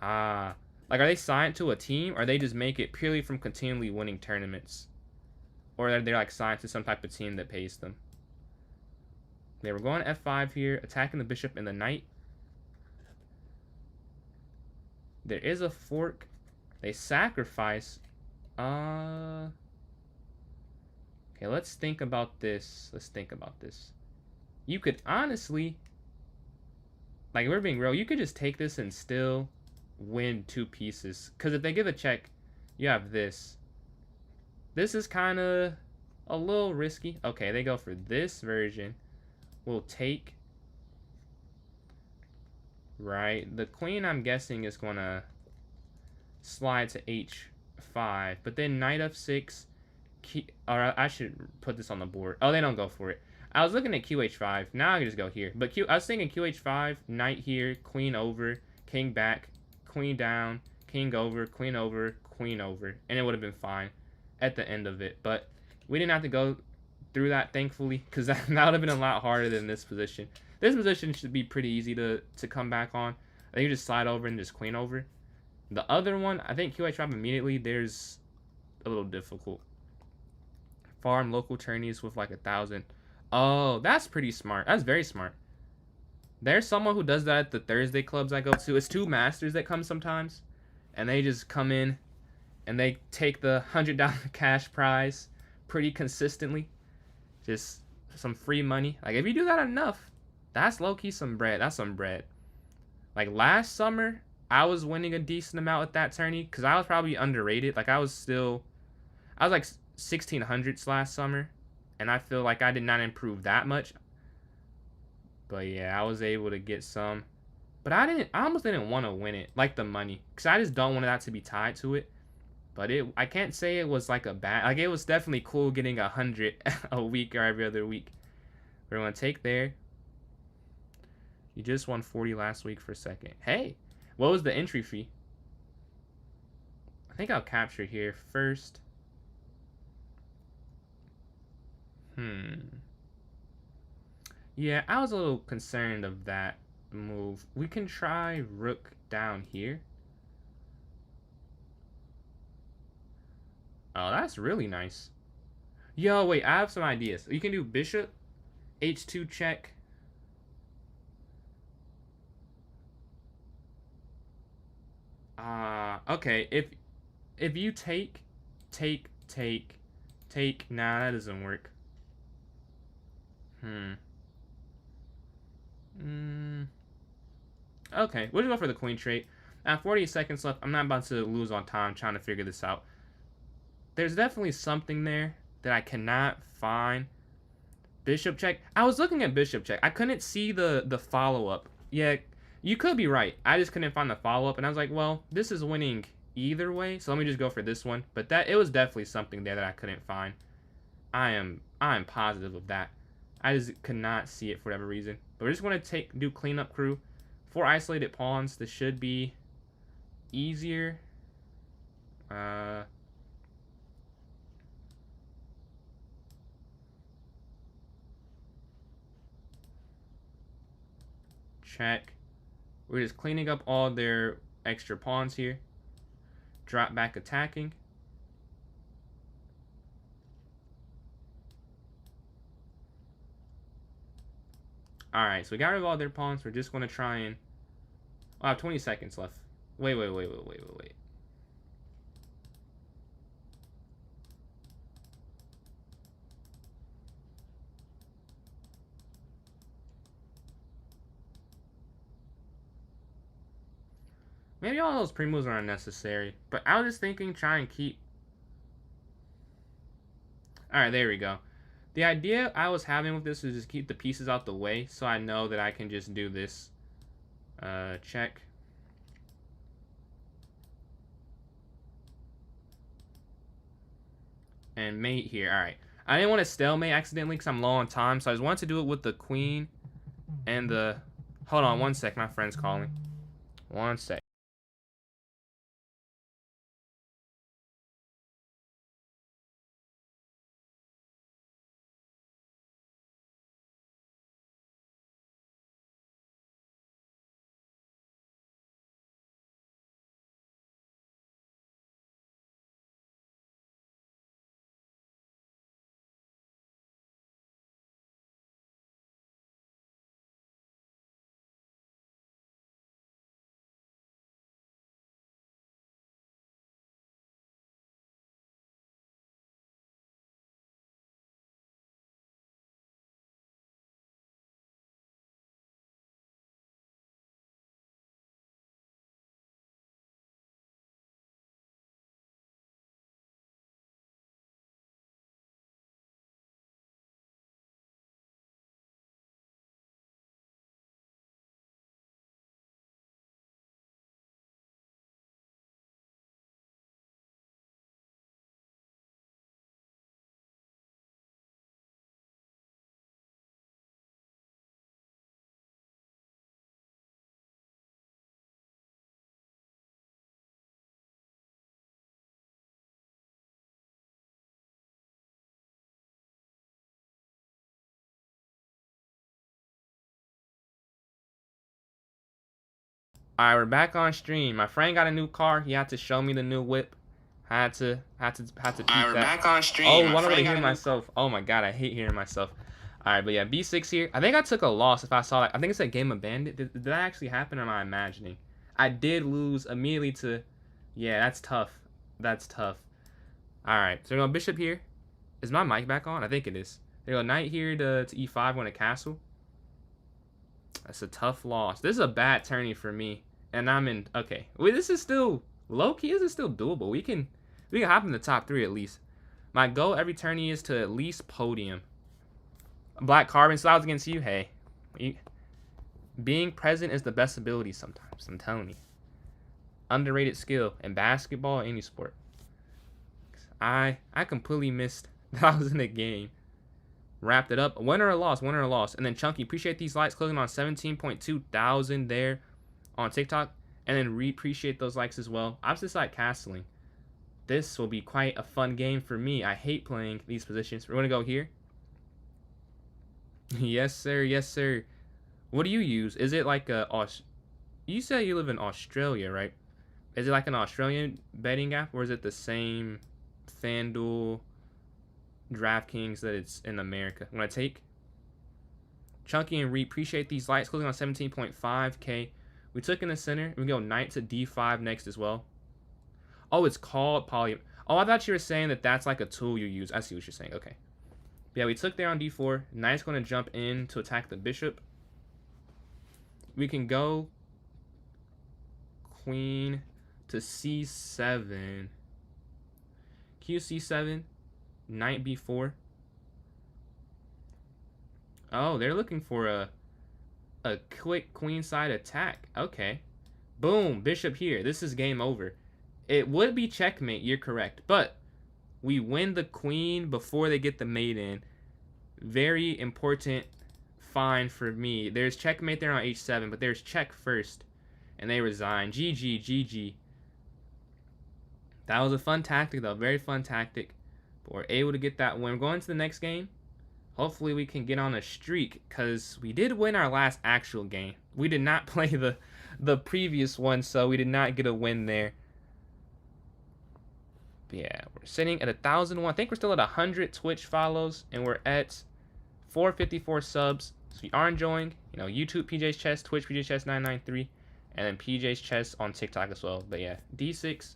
Like, are they signed to a team, or they just make it purely from continually winning tournaments? Or are they like signed to some type of team that pays them? They were going f5 here, attacking the bishop and the knight. There is a fork. They sacrifice. Okay, let's think about this. You could honestly, like, if we're being real, you could just take this and still win 2 pieces. Because if they give a check, you have this. This is kind of a little risky. Okay, they go for this version. We'll take. right? The queen, I'm guessing, is going to slide to h5. But then knight f6. Or I should put this on the board. Oh, they don't go for it. I was looking at qh5. Now I can just go here. But I was thinking qh5, knight here, queen over, king back, queen down, king over, queen over, queen over. And it would have been fine at the end of it. But we didn't have to go through that, thankfully, because that would have been a lot harder than this position. This position should be pretty easy to come back on. I think you just slide over and just queen over. The other one, I think qh5 immediately, there's a little difficult. Farm local tourneys with like 1,000. Oh, that's pretty smart. That's very smart. There's someone who does that at the Thursday clubs I go to. It's two masters that come sometimes, and they just come in and they take the $100 cash prize pretty consistently. Just some free money. Like if you do that enough, that's low key some bread. That's some bread. Like last summer, I was winning a decent amount with that tourney because I was probably underrated. Like I was like 1600s last summer, and I feel like I did not improve that much. But yeah, I was able to get some. But I almost didn't want to win it, like the money, because I just don't want that to be tied to it. But I can't say it was like a bad, like it was definitely cool getting 100 a week or every other week. We're gonna take there. You just won 40 last week for second. Hey, what was the entry fee? I think I'll capture here first. Yeah, I was a little concerned of that move. We can try rook down here. Oh, that's really nice. Yo, wait, I have some ideas. You can do bishop, h2 check. Okay, if you take, nah, that doesn't work. Okay, we'll just go for the queen trait. I have 48 seconds left. I'm not about to lose on time trying to figure this out. There's definitely something there that I cannot find. Bishop check. I was looking at bishop check. I couldn't see the follow-up. Yeah, you could be right. I just couldn't find the follow-up, and I was like, well, this is winning either way, so let me just go for this one. But it was definitely something there that I couldn't find. I am positive of that. I just could not see it for whatever reason. But we're just going to do cleanup crew. 4 isolated pawns. This should be easier. Check. We're just cleaning up all their extra pawns here. Drop back attacking. Alright, so we got rid of all their pawns. We're just going to try and... I have 20 seconds left. Wait. Maybe all those pre-moves are unnecessary. But I was just thinking, try and keep... Alright, there we go. The idea I was having with this is just keep the pieces out the way, so I know that I can just do this. Check. And mate here. Alright. I didn't want to stalemate accidentally because I'm low on time, so I just wanted to do it with the queen and the... Hold on one sec, my friend's calling. One sec. Alright, we're back on stream. My friend got a new car. He had to show me the new whip. Had to peep that. We're back on stream. Oh, I wanted to hear myself. Oh my god, I hate hearing myself. Alright, but yeah, B6 here. I think I took a loss if I saw that. I think it said Game of Bandit. Did that actually happen or am I imagining? I did lose immediately to... Yeah, that's tough. That's tough. Alright, so we're going bishop here. Is my mic back on? I think it is. They go knight here to e5 when a castle. That's a tough loss. This is a bad tourney for me. And I'm in... Okay. Wait, this is still... Low-key, this is still doable. We can hop in the top 3 at least. My goal every tourney is to at least podium. Black Carbon Styles against you. Hey. Being present is the best ability sometimes. I'm telling you. Underrated skill in basketball, any sport. I completely missed that I was in the game. Wrapped it up. Winner or loss, winner or loss. And then Chunky, appreciate these likes. Clicking on 17.2 thousand there on TikTok. And then appreciate those likes as well. Opposite side castling. This will be quite a fun game for me. I hate playing these positions. We're going to go here. Yes, sir. Yes, sir. What do you use? Is it like a... You say you live in Australia, right? Is it like an Australian betting app? Or is it the same FanDuel, DraftKings that it's in America? I'm going to take Chunky and appreciate these likes. Clicking on 17.5K. We took in the center. We go knight to d5 next as well. Oh, it's called poly. Oh, I thought you were saying that that's like a tool you use. I see what you're saying. Okay. Yeah, we took there on d4. Knight's going to jump in to attack the bishop. We can go queen to c7. qc7. Knight b4. Oh, they're looking for a quick queenside attack. Okay. Boom. Bishop here. This is game over. It would be checkmate. You're correct. But we win the queen before they get the mate in. Very important find for me. There's checkmate there on h7, but there's check first. And they resign. GG. GG. That was a fun tactic, though. Very fun tactic. But we're able to get that win. We're going to the next game. Hopefully we can get on a streak, because we did win our last actual game. We did not play the previous one, so we did not get a win there. But yeah, we're sitting at 1,001. I think we're still at 100 Twitch follows, and we're at 454 subs. So we are enjoying, YouTube PJ's Chess, Twitch PJ's Chess 993, and then PJ's Chess on TikTok as well. But yeah, D6.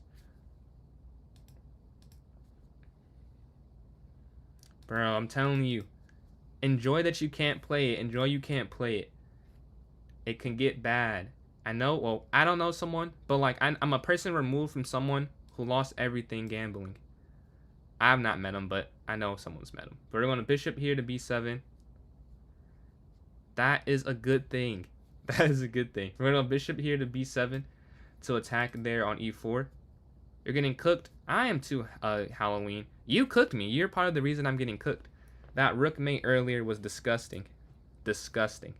Bro, I'm telling you. Enjoy that you can't play it. Enjoy you can't play it. It can get bad. I know, well, I don't know someone, but like I'm a person removed from someone who lost everything gambling. I have not met him, but I know someone's met him. But we're going to bishop here to b7. That is a good thing. That is a good thing. We're going to bishop here to b7 to attack there on e4. You're getting cooked. I am too, Halloween. You cooked me. You're part of the reason I'm getting cooked. That rook mate earlier was disgusting. Disgusting.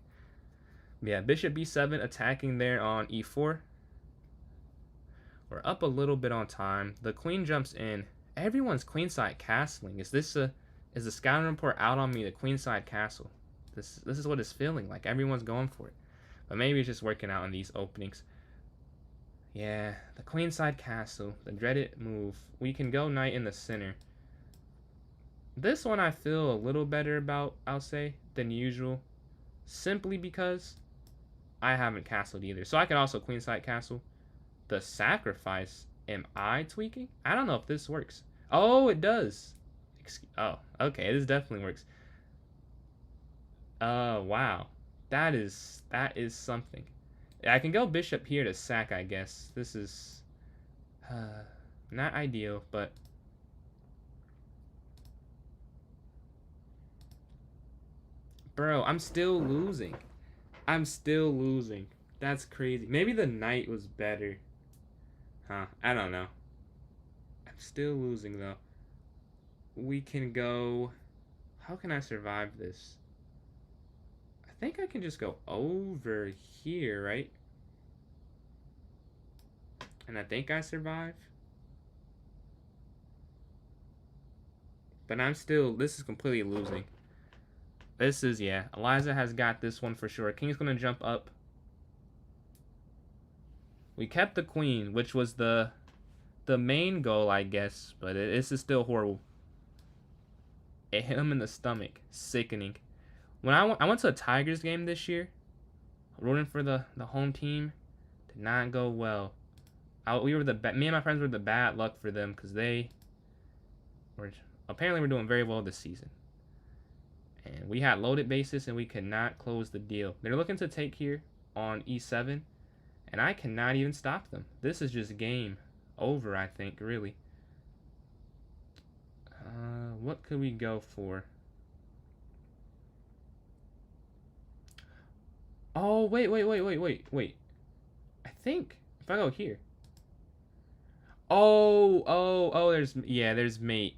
Yeah, bishop b7 attacking there on e4. We're up a little bit on time. The queen jumps in. Everyone's queenside castling. Is the scouting report out on me? The queenside castle. This is what it's feeling like. Everyone's going for it. But maybe it's just working out in these openings. Yeah, the queenside castle. The dreaded move. We can go knight in the center. This one I feel a little better about, I'll say, than usual. Simply because I haven't castled either. So I can also queenside castle. The sacrifice. Am I tweaking? I don't know if this works. Oh, it does. Oh, okay. This definitely works. Wow. That is something. I can go bishop here to sack, I guess. This is not ideal, but... Bro, I'm still losing. I'm still losing. That's crazy. Maybe the knight was better. Huh. I don't know. I'm still losing, though. We can go... How can I survive this? I think I can just go over here, right? And I think I survive. But I'm still... This is completely losing. This is, yeah. Eliza has got this one for sure. King's going to jump up. We kept the queen, which was the main goal, I guess, but this is still horrible. It hit him in the stomach. Sickening. When I went to a Tigers game this year, rooting for the home team, did not go well. Me and my friends were the bad luck for them because they were apparently we're doing very well this season. And we had loaded bases and we could not close the deal. They're looking to take here on E7, and I cannot even stop them. This is just game over, I think, really. What could we go for? Oh, wait. I think if I go here. There's mate.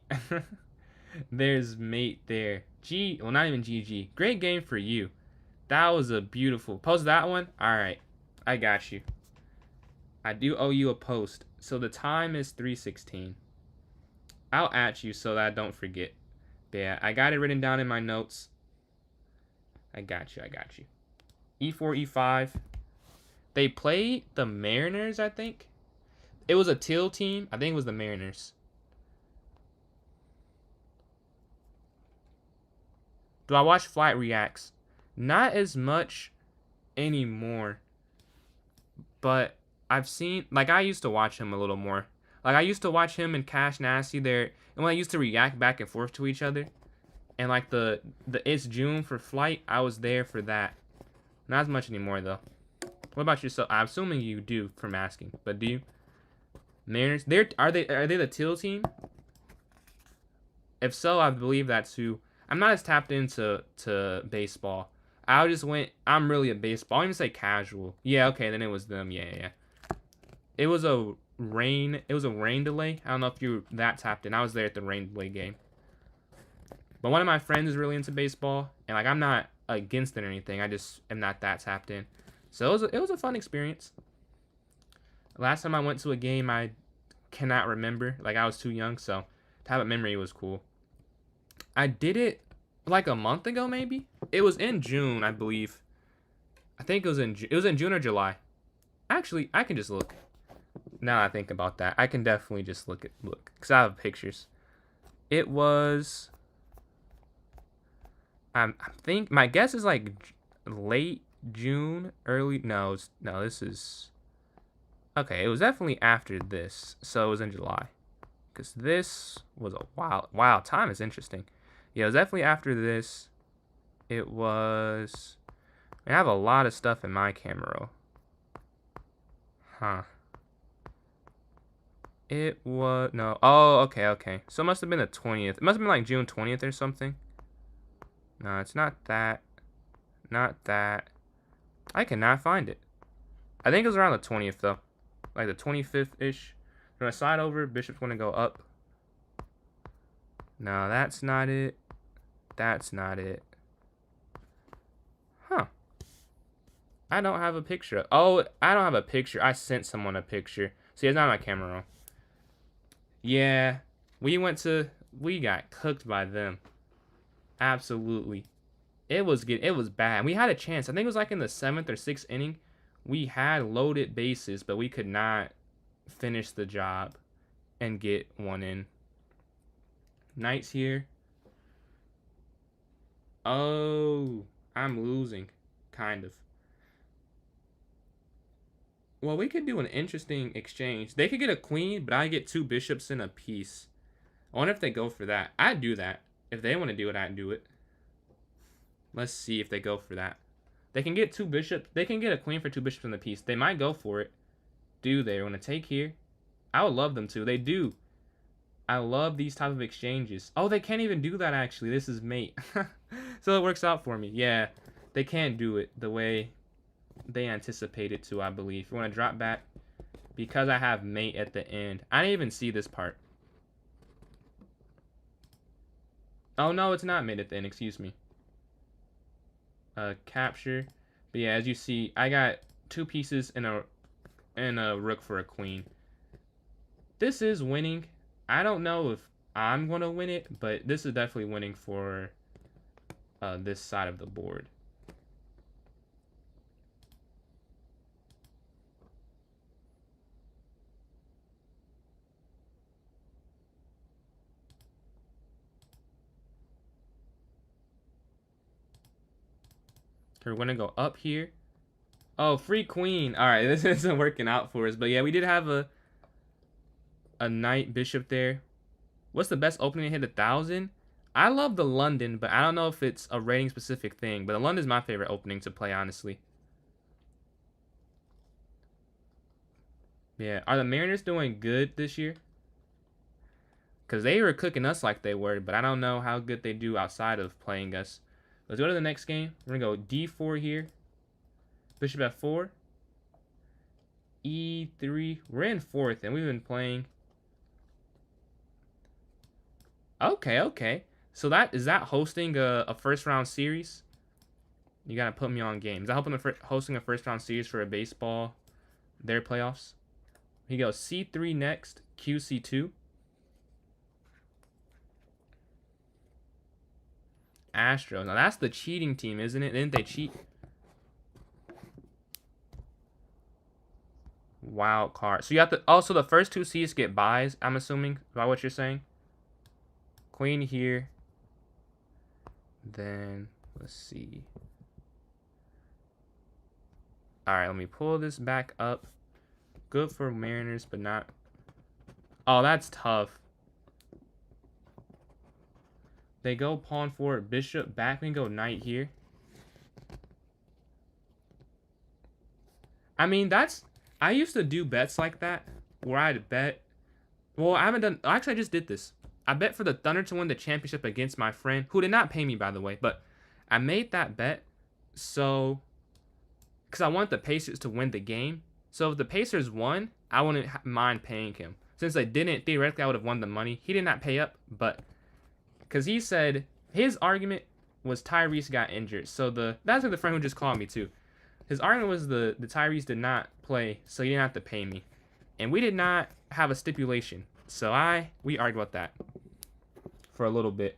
There's mate there. Well, not even GG. Great game for you. That was a beautiful. Post that one? Alright. I got you. I do owe you a post. So the time is 3:16. I'll at you so that I don't forget. But yeah, I got it written down in my notes. I got you. E4, E5. They played the Mariners, I think. It was a Teal team. I think it was the Mariners. Do I watch Flat Reacts? Not as much anymore. But I've seen, like, I used to watch him a little more. Like, I used to watch him and Cash Nasty there. And when I used to react back and forth to each other. And, like, the It's June for Flight, I was there for that. Not as much anymore, though. What about yourself? I'm assuming you do from asking. But do you? Mariners? Are they the Teal team? If so, I believe that's who. I'm not as tapped into baseball. I'm really a baseball. I don't even say casual. Yeah, okay, then it was them. Yeah. It was a rain delay. I don't know if you were that tapped in. I was there at the rain delay game. But one of my friends is really into baseball, and like I'm not against it or anything. I just am not that tapped in. So it was a fun experience. Last time I went to a game, I cannot remember. Like I was too young, so to have a memory was cool. I did it like a month ago, maybe. It was in June, I believe. I think it was in June or July. Actually, I can just look. Now I think about that, I can definitely just look because I have pictures. It was. I think my guess is like late June, early. No, this is. Okay, it was definitely after this, so it was in July. Because this was a while. Wow, time is interesting. Yeah, it was definitely after this. It was. I have a lot of stuff in my camera roll. Huh. It was. No. Oh, okay. So it must have been the 20th. It must have been like June 20th or something. No, it's not that. Not that. I cannot find it. I think it was around the 20th, though. Like the 25th-ish. We're going to slide over. Bishop's going to go up. No, that's not it. That's not it. Huh. I don't have a picture. Oh, I don't have a picture. I sent someone a picture. See, it's not on my camera roll. Yeah. We got cooked by them. Absolutely. It was bad. We had a chance. I think it was like in the 7th or 6th inning. We had loaded bases, but we could not finish the job and get one in. Knight's here. Oh, I'm losing. Kind of. Well, we could do an interesting exchange. They could get a queen, but I get 2 bishops in a piece. I wonder if they go for that. I'd do that. If they want to do it, I'd do it. Let's see if they go for that. They can get 2 bishops. They can get a queen for 2 bishops in the piece. They might go for it. Do they want to take here? I would love them to. They do. I love these type of exchanges. Oh, they can't even do that, actually. This is mate. So it works out for me. Yeah, they can't do it the way they anticipate it to, I believe. You want to drop back? Because I have mate at the end. I didn't even see this part. Oh, no, it's not mate at the end. Excuse me. Capture. But yeah, as you see, I got 2 pieces and a rook for a queen. This is winning. I don't know if I'm going to win it, but this is definitely winning for this side of the board. So we're going to go up here. Oh, free queen. All right, this isn't working out for us. But yeah, we did have a knight bishop there. What's the best opening to hit 1,000? I love the London, but I don't know if it's a rating specific thing. But the London's my favorite opening to play, honestly. Yeah, are the Mariners doing good this year? Because they were cooking us like they were, but I don't know how good they do outside of playing us. Let's go to the next game. We're going to go D4 here. Bishop F4. E3. We're in 4th, and we've been playing. Okay. So is that hosting a first round series? You gotta put me on game. Is that hosting a first round series for a baseball? Their playoffs. He goes C3 next. QC2. Astros. Now that's the cheating team, isn't it? Didn't they cheat? Wild card. So you have to. Also, the first 2 seeds get buys. I'm assuming by what you're saying. Queen here. Then let's see. All right, let me pull this back up. Good for Mariners, but not. Oh, that's tough. They go pawn forward, bishop back, and go knight here. I mean, I used to do bets like that where I'd bet. Well, I haven't done. Actually, I just did this. I bet for the Thunder to win the championship against my friend, who did not pay me, by the way. But I made that bet so because I want the Pacers to win the game. So if the Pacers won, I wouldn't mind paying him. Since they didn't, theoretically, I would have won the money. He did not pay up, but because he said his argument was Tyrese got injured. So that's like the friend who just called me too. His argument was the Tyrese did not play, so he didn't have to pay me. And we did not have a stipulation. So we argued about that for a little bit.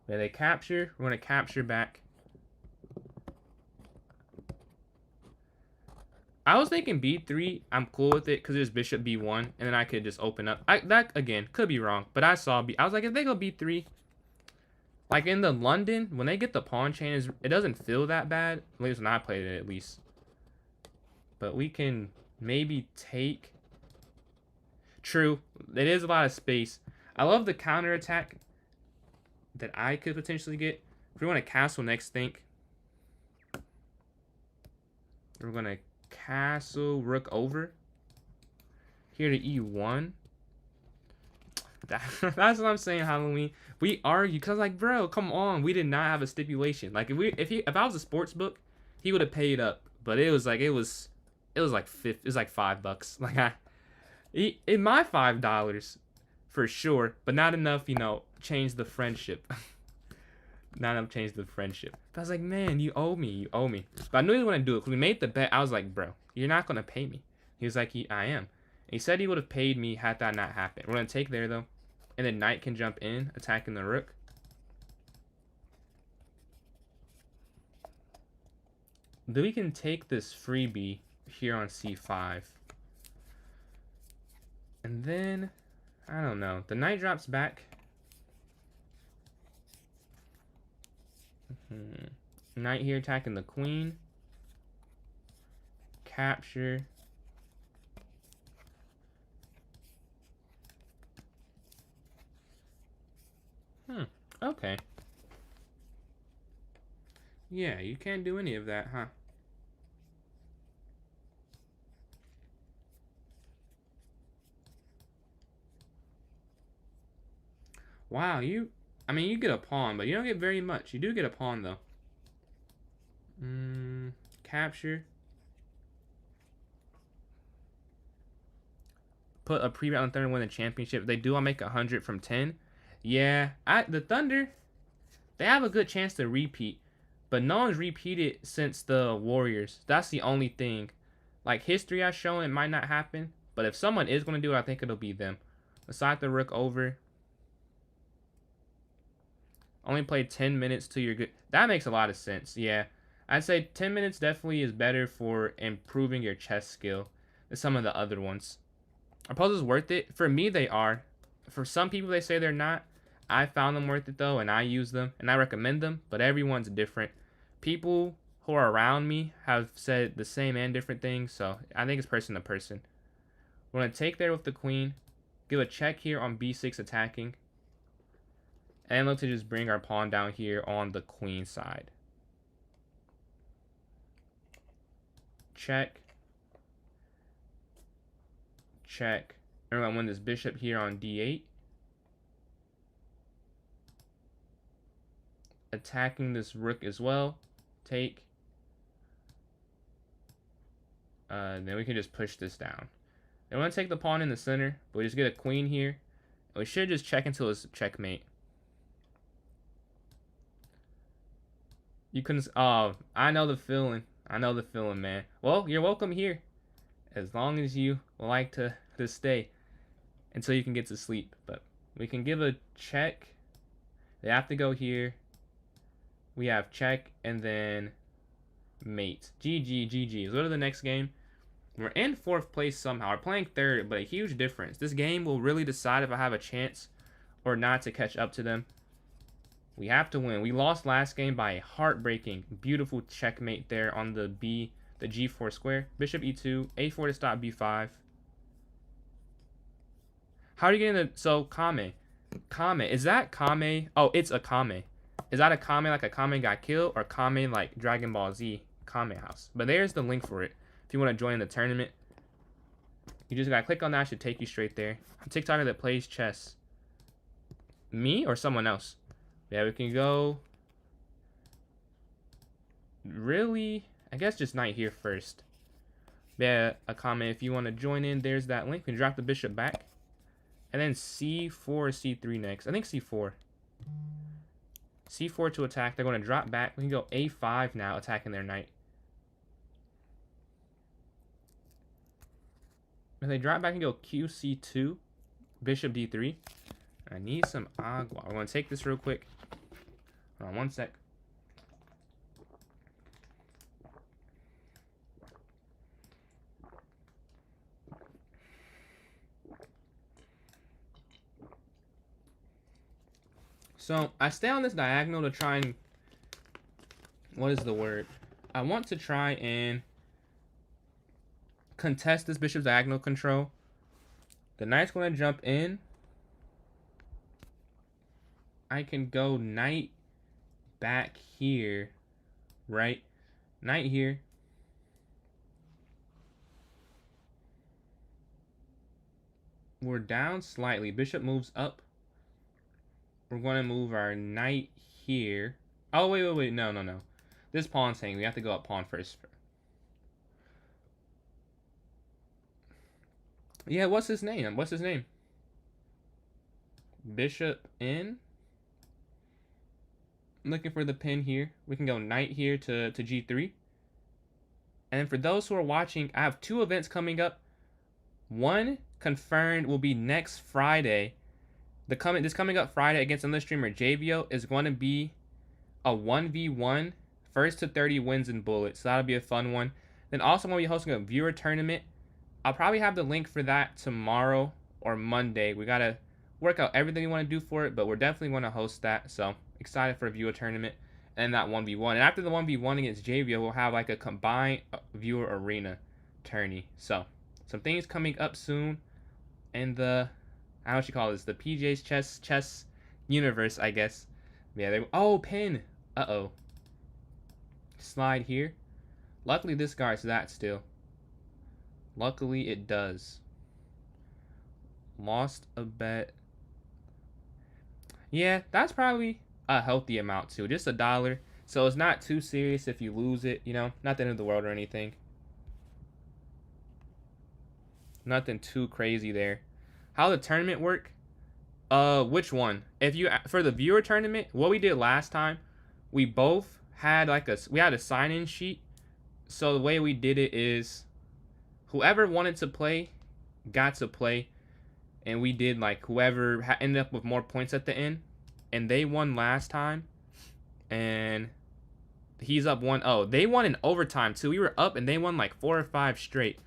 Where they capture, we're going to capture back. I was thinking B3. I'm cool with it because there's bishop B1, and then I could just open up. That, again, could be wrong, but I saw I was like, if they go B3, like in the London, when they get the pawn chain, it doesn't feel that bad. At least when I played it, at least. But we can maybe take. True, it is a lot of space. I love the counterattack that I could potentially get. If we want to castle next, think. We're going to castle rook over. Here to E1. That's what I'm saying, Halloween. We argue because like, bro, come on. We did not have a stipulation. Like if I was a sports book, he would have paid up. But it was like $5. Like in my $5 for sure, but not enough, change the friendship. Not enough change the friendship. But I was like, man, you owe me. But I knew he wouldn't do it because we made the bet. I was like, bro, you're not gonna pay me. He was like, I am. And he said he would have paid me had that not happened. We're gonna take there though, and then knight can jump in, attacking the rook. Then we can take this freebie here on C5. And then, I don't know. The knight drops back. Knight here attacking the queen. Capture. Okay. Yeah, you can't do any of that, huh? Wow, I mean, you get a pawn, but you don't get very much. You do get a pawn, though. Capture. Put a pre-round on Thunder and win the championship. If they do, I'll make 100 from 10. Yeah, the Thunder, they have a good chance to repeat. But no one's repeated since the Warriors. That's the only thing. Like, history has shown it might not happen. But if someone is going to do it, I think it'll be them. Aside the rook over. Only play 10 minutes till you're good. That makes a lot of sense. Yeah. I'd say 10 minutes definitely is better for improving your chess skill than some of the other ones. Are puzzles worth it? For me, they are. For some people, they say they're not. I found them worth it though, and I use them, and I recommend them, but everyone's different. People who are around me have said the same and different things, so I think it's person to person. We're going to take there with the queen, give a check here on b6 attacking, and look to just bring our pawn down here on the queen side. Check. Check. And we're going to win this bishop here on d8. Attacking this rook as well. Take. Then we can just push this down. And we're going to take the pawn in the center, but we just get a queen here. And we should just check until it's checkmate. You couldn't. Oh, I know the feeling. I know the feeling, man. Well, you're welcome here. As long as you like to stay until you can get to sleep. But we can give a check. They have to go here. We have check and then mate. GG, GG. Let's go to the next game. We're in 4th place somehow. We're playing 3rd, but a huge difference. This game will really decide if I have a chance or not to catch up to them. We have to win. We lost last game by a heartbreaking, beautiful checkmate there on the g4 square. Bishop e2, a4 to stop b5. How are you getting the... So, Kame. Kame. Is that Kame? Oh, it's a Kame. Is that a Kame like a Kame got killed? Or Kame like Dragon Ball Z Kame House? But there's the link for it. If you want to join the tournament, you just got to click on that. It should take you straight there. A TikToker that plays chess. Me or someone else? Yeah, we can go. Really? I guess just knight here first. Yeah, a comment if you want to join in. There's that link. We can drop the bishop back. And then c4, c3 next. I think c4. c4 to attack. They're going to drop back. We can go a5 now, attacking their knight. If they drop back and go qc2, bishop d3. I need some agua. I'm going to take this real quick. Hold on one sec. So I stay on this diagonal to try and... What is the word? I want to try and contest this bishop's diagonal control. The knight's going to jump in. I can go knight back here, right? Knight here. We're down slightly. Bishop moves up. We're going to move our knight here. Oh, wait. No. This pawn's hanging. We have to go up pawn first. Yeah, what's his name? Bishop in. Looking for the pin here. We can go knight here to g3. And for those who are watching, I have 2 events coming up. One confirmed will be next Friday. This coming up Friday against another streamer, JVO, is going to be a 1v1, first to 30 wins in bullets. So that'll be a fun one. Then also I'm going to be hosting a viewer tournament. I'll probably have the link for that tomorrow or Monday. We got to work out everything we want to do for it, but we're definitely going to host that. So excited for a viewer tournament and that 1v1. And after the 1v1 against JVO, we'll have like a combined viewer arena tourney. So some things coming up soon in the, I don't know what you call this, the PJ's chess universe, I guess. Yeah, oh, pin. Uh-oh. Slide here. Luckily this guards that still. Luckily it does. Lost a bet. Yeah, that's probably a healthy amount too. Just $1. So it's not too serious if you lose it, you know. Not the end of the world or anything. Nothing too crazy there. How the tournament work? Which one? If you for the viewer tournament, what we did last time, we both had like we had a sign-in sheet. So the way we did it is, whoever wanted to play, got to play, and we did like whoever ended up with more points at the end, and they won last time, and he's up 1-0. They won in overtime too. We were up and they won like 4 or 5 straight.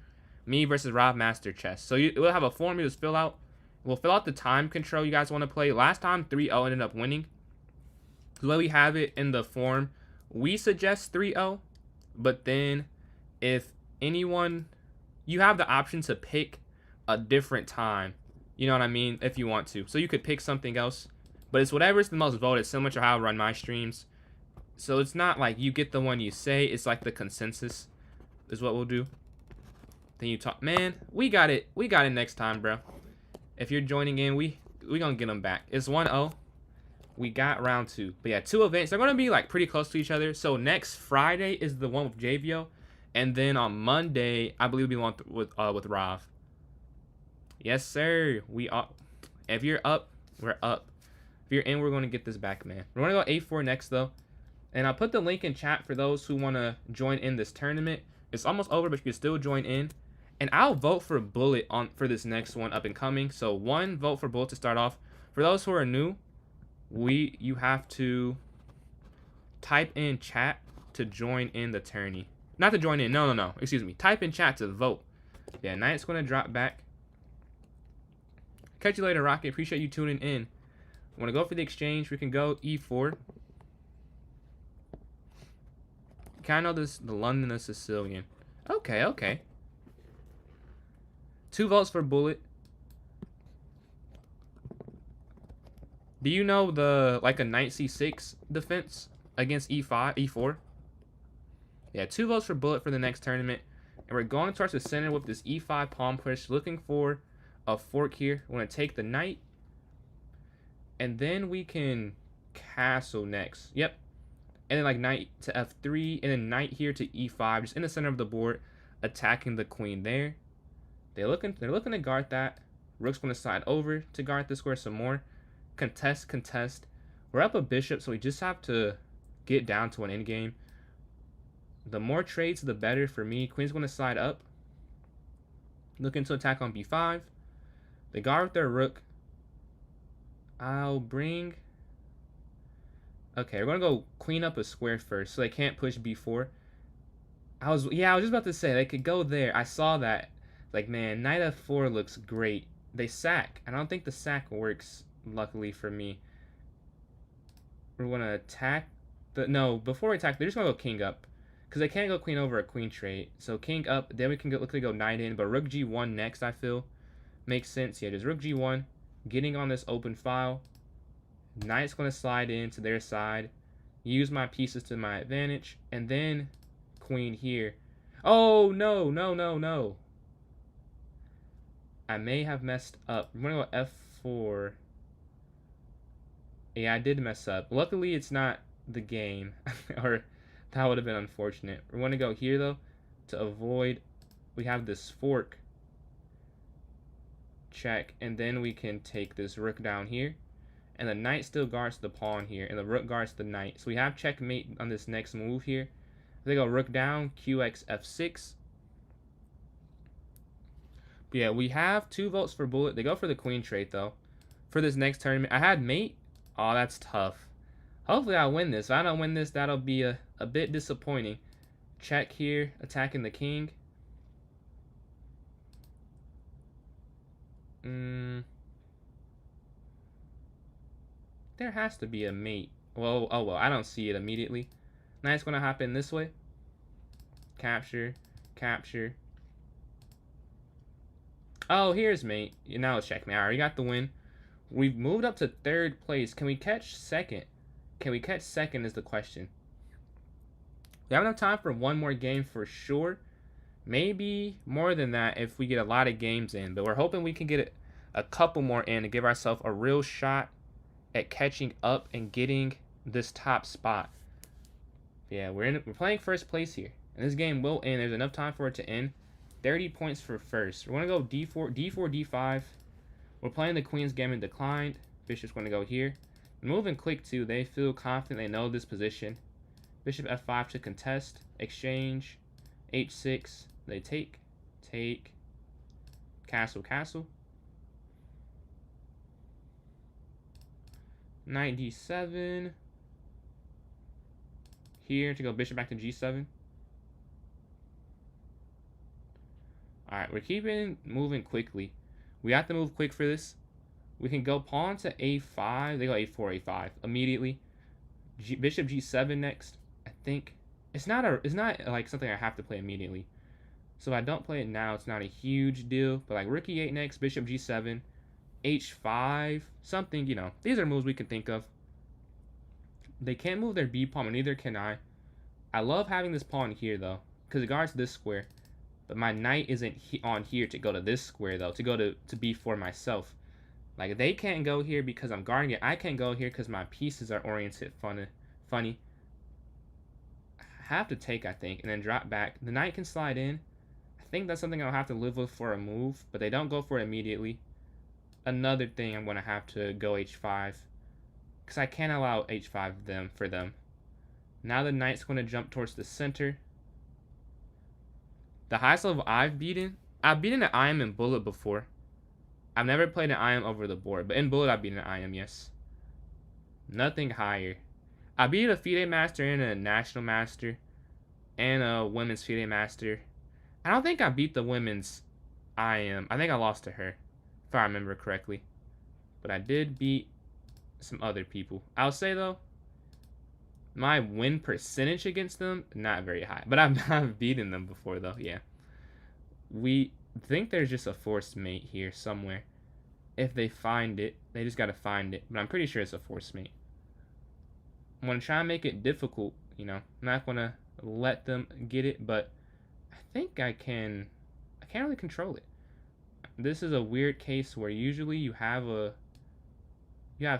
Me versus Rob Master Chess. So we'll have a form you just fill out. We'll fill out the time control you guys want to play. Last time 3-0 ended up winning. The way we have it in the form, we suggest 3-0, but then if anyone, you have the option to pick a different time. You know what I mean? If you want to. So you could pick something else, but it's whatever's the most voted, similar to how I run my streams. So it's not like you get the one you say, it's like the consensus is what we'll do. Then you talk, man, we got it next time, bro. If you're joining in, we gonna get them back. It's 1-0. We got round 2. But yeah, 2 events. They're gonna be like pretty close to each other. So next Friday is the one with JVO, and then on Monday, I believe we'll be one with Rav. Yes, sir. We are. If you're up, we're up. If you're in, we're gonna get this back, man. We're gonna go 8-4 next though. And I'll put the link in chat for those who want to join in this tournament. It's almost over, but you can still join in. And I'll vote for Bullet for this next one up and coming. So 1 vote for Bullet to start off. For those who are new, you have to type in chat to join in the tourney. Not to join in. No. Excuse me. Type in chat to vote. Yeah, Knight's going to drop back. Catch you later, Rocket. Appreciate you tuning in. Want to go for the exchange? We can go E4. Kind of know the London and Sicilian. Okay. 2 votes for Bullet. Do you know like a knight c6 defense against e4? Yeah, 2 votes for Bullet for the next tournament. And we're going towards the center with this e5 pawn push, looking for a fork here. We're going to take the knight. And then we can castle next. Yep. And then like knight to f3, and then knight here to e5, just in the center of the board, attacking the queen there. They're looking to guard that. Rook's going to slide over to guard this square some more. Contest. We're up a bishop, so we just have to get down to an endgame. The more trades, the better for me. Queen's going to slide up. Looking to attack on b5. They guard with their rook. I'll bring... Okay, we're going to go queen up a square first, so they can't push b4. I was just about to say, they could go there. I saw that. Like, man, knight f4 looks great. They sack. I don't think the sack works, luckily for me. We're going to attack. No, before we attack, they're just going to go king up. Because they can't go queen over a queen trade. So king up, then we can look to go knight in. But rook g1 next, I feel. Makes sense. Yeah, just rook g1. Getting on this open file. Knight's going to slide in to their side. Use my pieces to my advantage. And then queen here. Oh, no. I may have messed up. I'm going to go f4. Yeah, I did mess up. Luckily, it's not the game. Or that would have been unfortunate. We're going to go here, though, to avoid. We have this fork. Check. And then we can take this rook down here. And the knight still guards the pawn here. And the rook guards the knight. So we have checkmate on this next move here. They go rook down, qx f6. But yeah, we have 2 votes for Bullet. They go for the queen trade, though. For this next tournament. I had mate. Oh, that's tough. Hopefully I win this. If I don't win this, that'll be a bit disappointing. Check here. Attacking the king. There has to be a mate. Well, oh well, I don't see it immediately. Knight's going to hop in this way. Capture. Oh, here's mate. Now it's checkmate. I already got the win. We've moved up to 3rd place. Can we catch 2nd? Can we catch 2nd is the question. We have enough time for 1 more game for sure. Maybe more than that if we get a lot of games in. But we're hoping we can get a couple more in to give ourselves a real shot at catching up and getting this top spot. Yeah, we're playing 1st place here. And this game will end. There's enough time for it to end. 30 points for 1st. We're going to go d4, d5. We're playing the queen's game and declined. Bishop's going to go here. Move and click 2. They feel confident. They know this position. Bishop f5 to contest. Exchange. h6. They take. Castle. Knight d7. Here to go bishop back to g7. Alright, we're keeping moving quickly. We have to move quick for this. We can go pawn to a5. They go a4, a5 immediately. Bishop g7 next. I think it's not like something I have to play immediately. So if I don't play it now, it's not a huge deal. But like rook e8 next, bishop g7, h5, something, you know. These are moves we can think of. They can't move their b pawn, and neither can I. I love having this pawn here though, because it guards this square. But my knight isn't on here to go to this square though, to go to b4 myself. Like they can't go here because I'm guarding it. I can't go here because my pieces are oriented funny. I have to take, I think, and then drop back. The knight can slide in. I think that's something I'll have to live with for a move, but they don't go for it immediately. Another thing I'm going to have to go h5 because I can't allow h5 for them. Now the knight's going to jump towards the center. The highest level I've beaten an IM in Bullet before. I've never played an IM over the board, but in Bullet I've beaten an IM, yes. Nothing higher. I beat a FIDE Master and a National Master and a Women's FIDE Master. I don't think I beat the Women's IM. I think I lost to her, if I remember correctly. But I did beat some other people. I'll say, though, my win percentage against them, not very high. But I've beaten them before, though, yeah. We think there's just a forced mate here somewhere. If they find it, they just gotta find it. But I'm pretty sure it's a forced mate. I'm gonna try and make it difficult, you know. I'm not gonna let them get it, but I think I can't really control it. This is a weird case where usually you have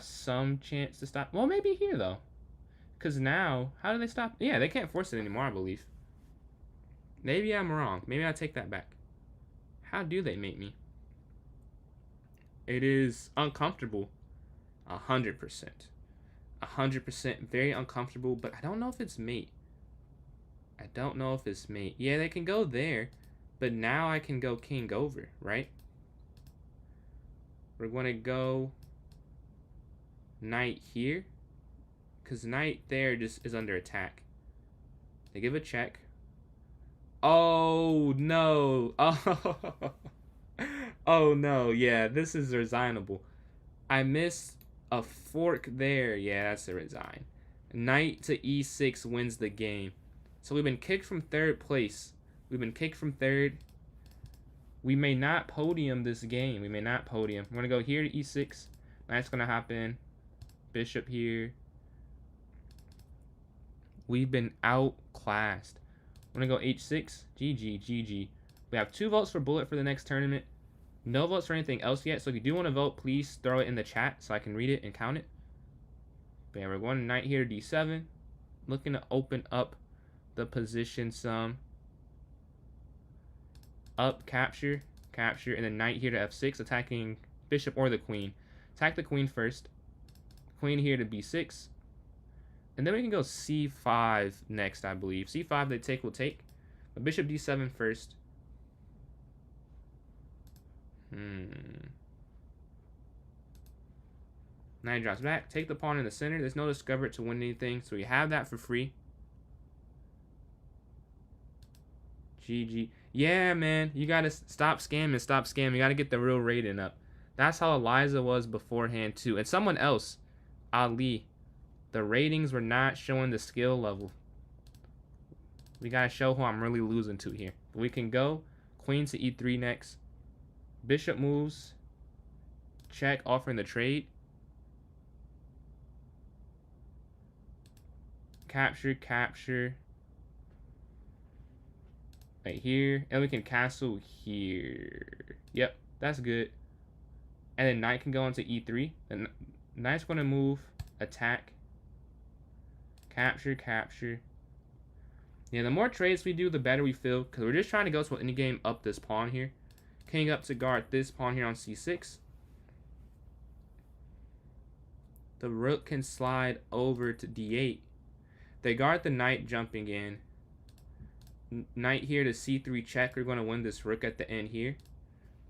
some chance to stop. Well, maybe here though. Because now, how do they stop? Yeah, they can't force it anymore, I believe. Maybe I'm wrong. Maybe I take that back. How do they mate me? It is uncomfortable. 100%. 100% very uncomfortable, but I don't know if it's mate. I don't know if it's mate. Yeah, they can go there, but now I can go king over, right? We're going to go knight here, because knight there just is under attack. They give a check. Oh, no. Oh, oh no. Yeah, this is resignable. I missed a fork there. Yeah, that's a resign. Knight to e6 wins the game. So we've been kicked from third place. We've been kicked from third. We may not podium this game. We may not podium. We're going to go here to e6. Knight's going to hop in. Bishop here. We've been outclassed. We're going to go h6. GG, GG. We have 2 votes for Bullet for the next tournament. No votes for anything else yet. So if you do want to vote, please throw it in the chat so I can read it and count it. But yeah, we're going knight here to d7. Looking to open up the position some. Up, capture, capture, and then knight here to f6, attacking bishop or the queen. Attack the queen first. Queen here to b6. And then we can go c5 next, I believe. c5, they take, will take. But bishop d7 first. Knight drops back. Take the pawn in the center. There's no discover it to win anything, so we have that for free. GG. Yeah, man. You gotta stop scamming. Stop scamming. You gotta get the real rating up. That's how Eliza was beforehand, too. And someone else, Ali. The ratings were not showing the skill level. We gotta show who I'm really losing to here. We can go queen to e3 next. Bishop moves. Check, offering the trade. Capture, capture. Right here. And we can castle here. Yep, that's good. And then knight can go into e3. And knight's going to move, attack. Capture, capture. Yeah, the more trades we do, the better we feel. Because we're just trying to go to any game up this pawn here. King up to guard this pawn here on c6. The rook can slide over to d8. They guard the knight jumping in. Knight here to c3 check. We're going to win this rook at the end here.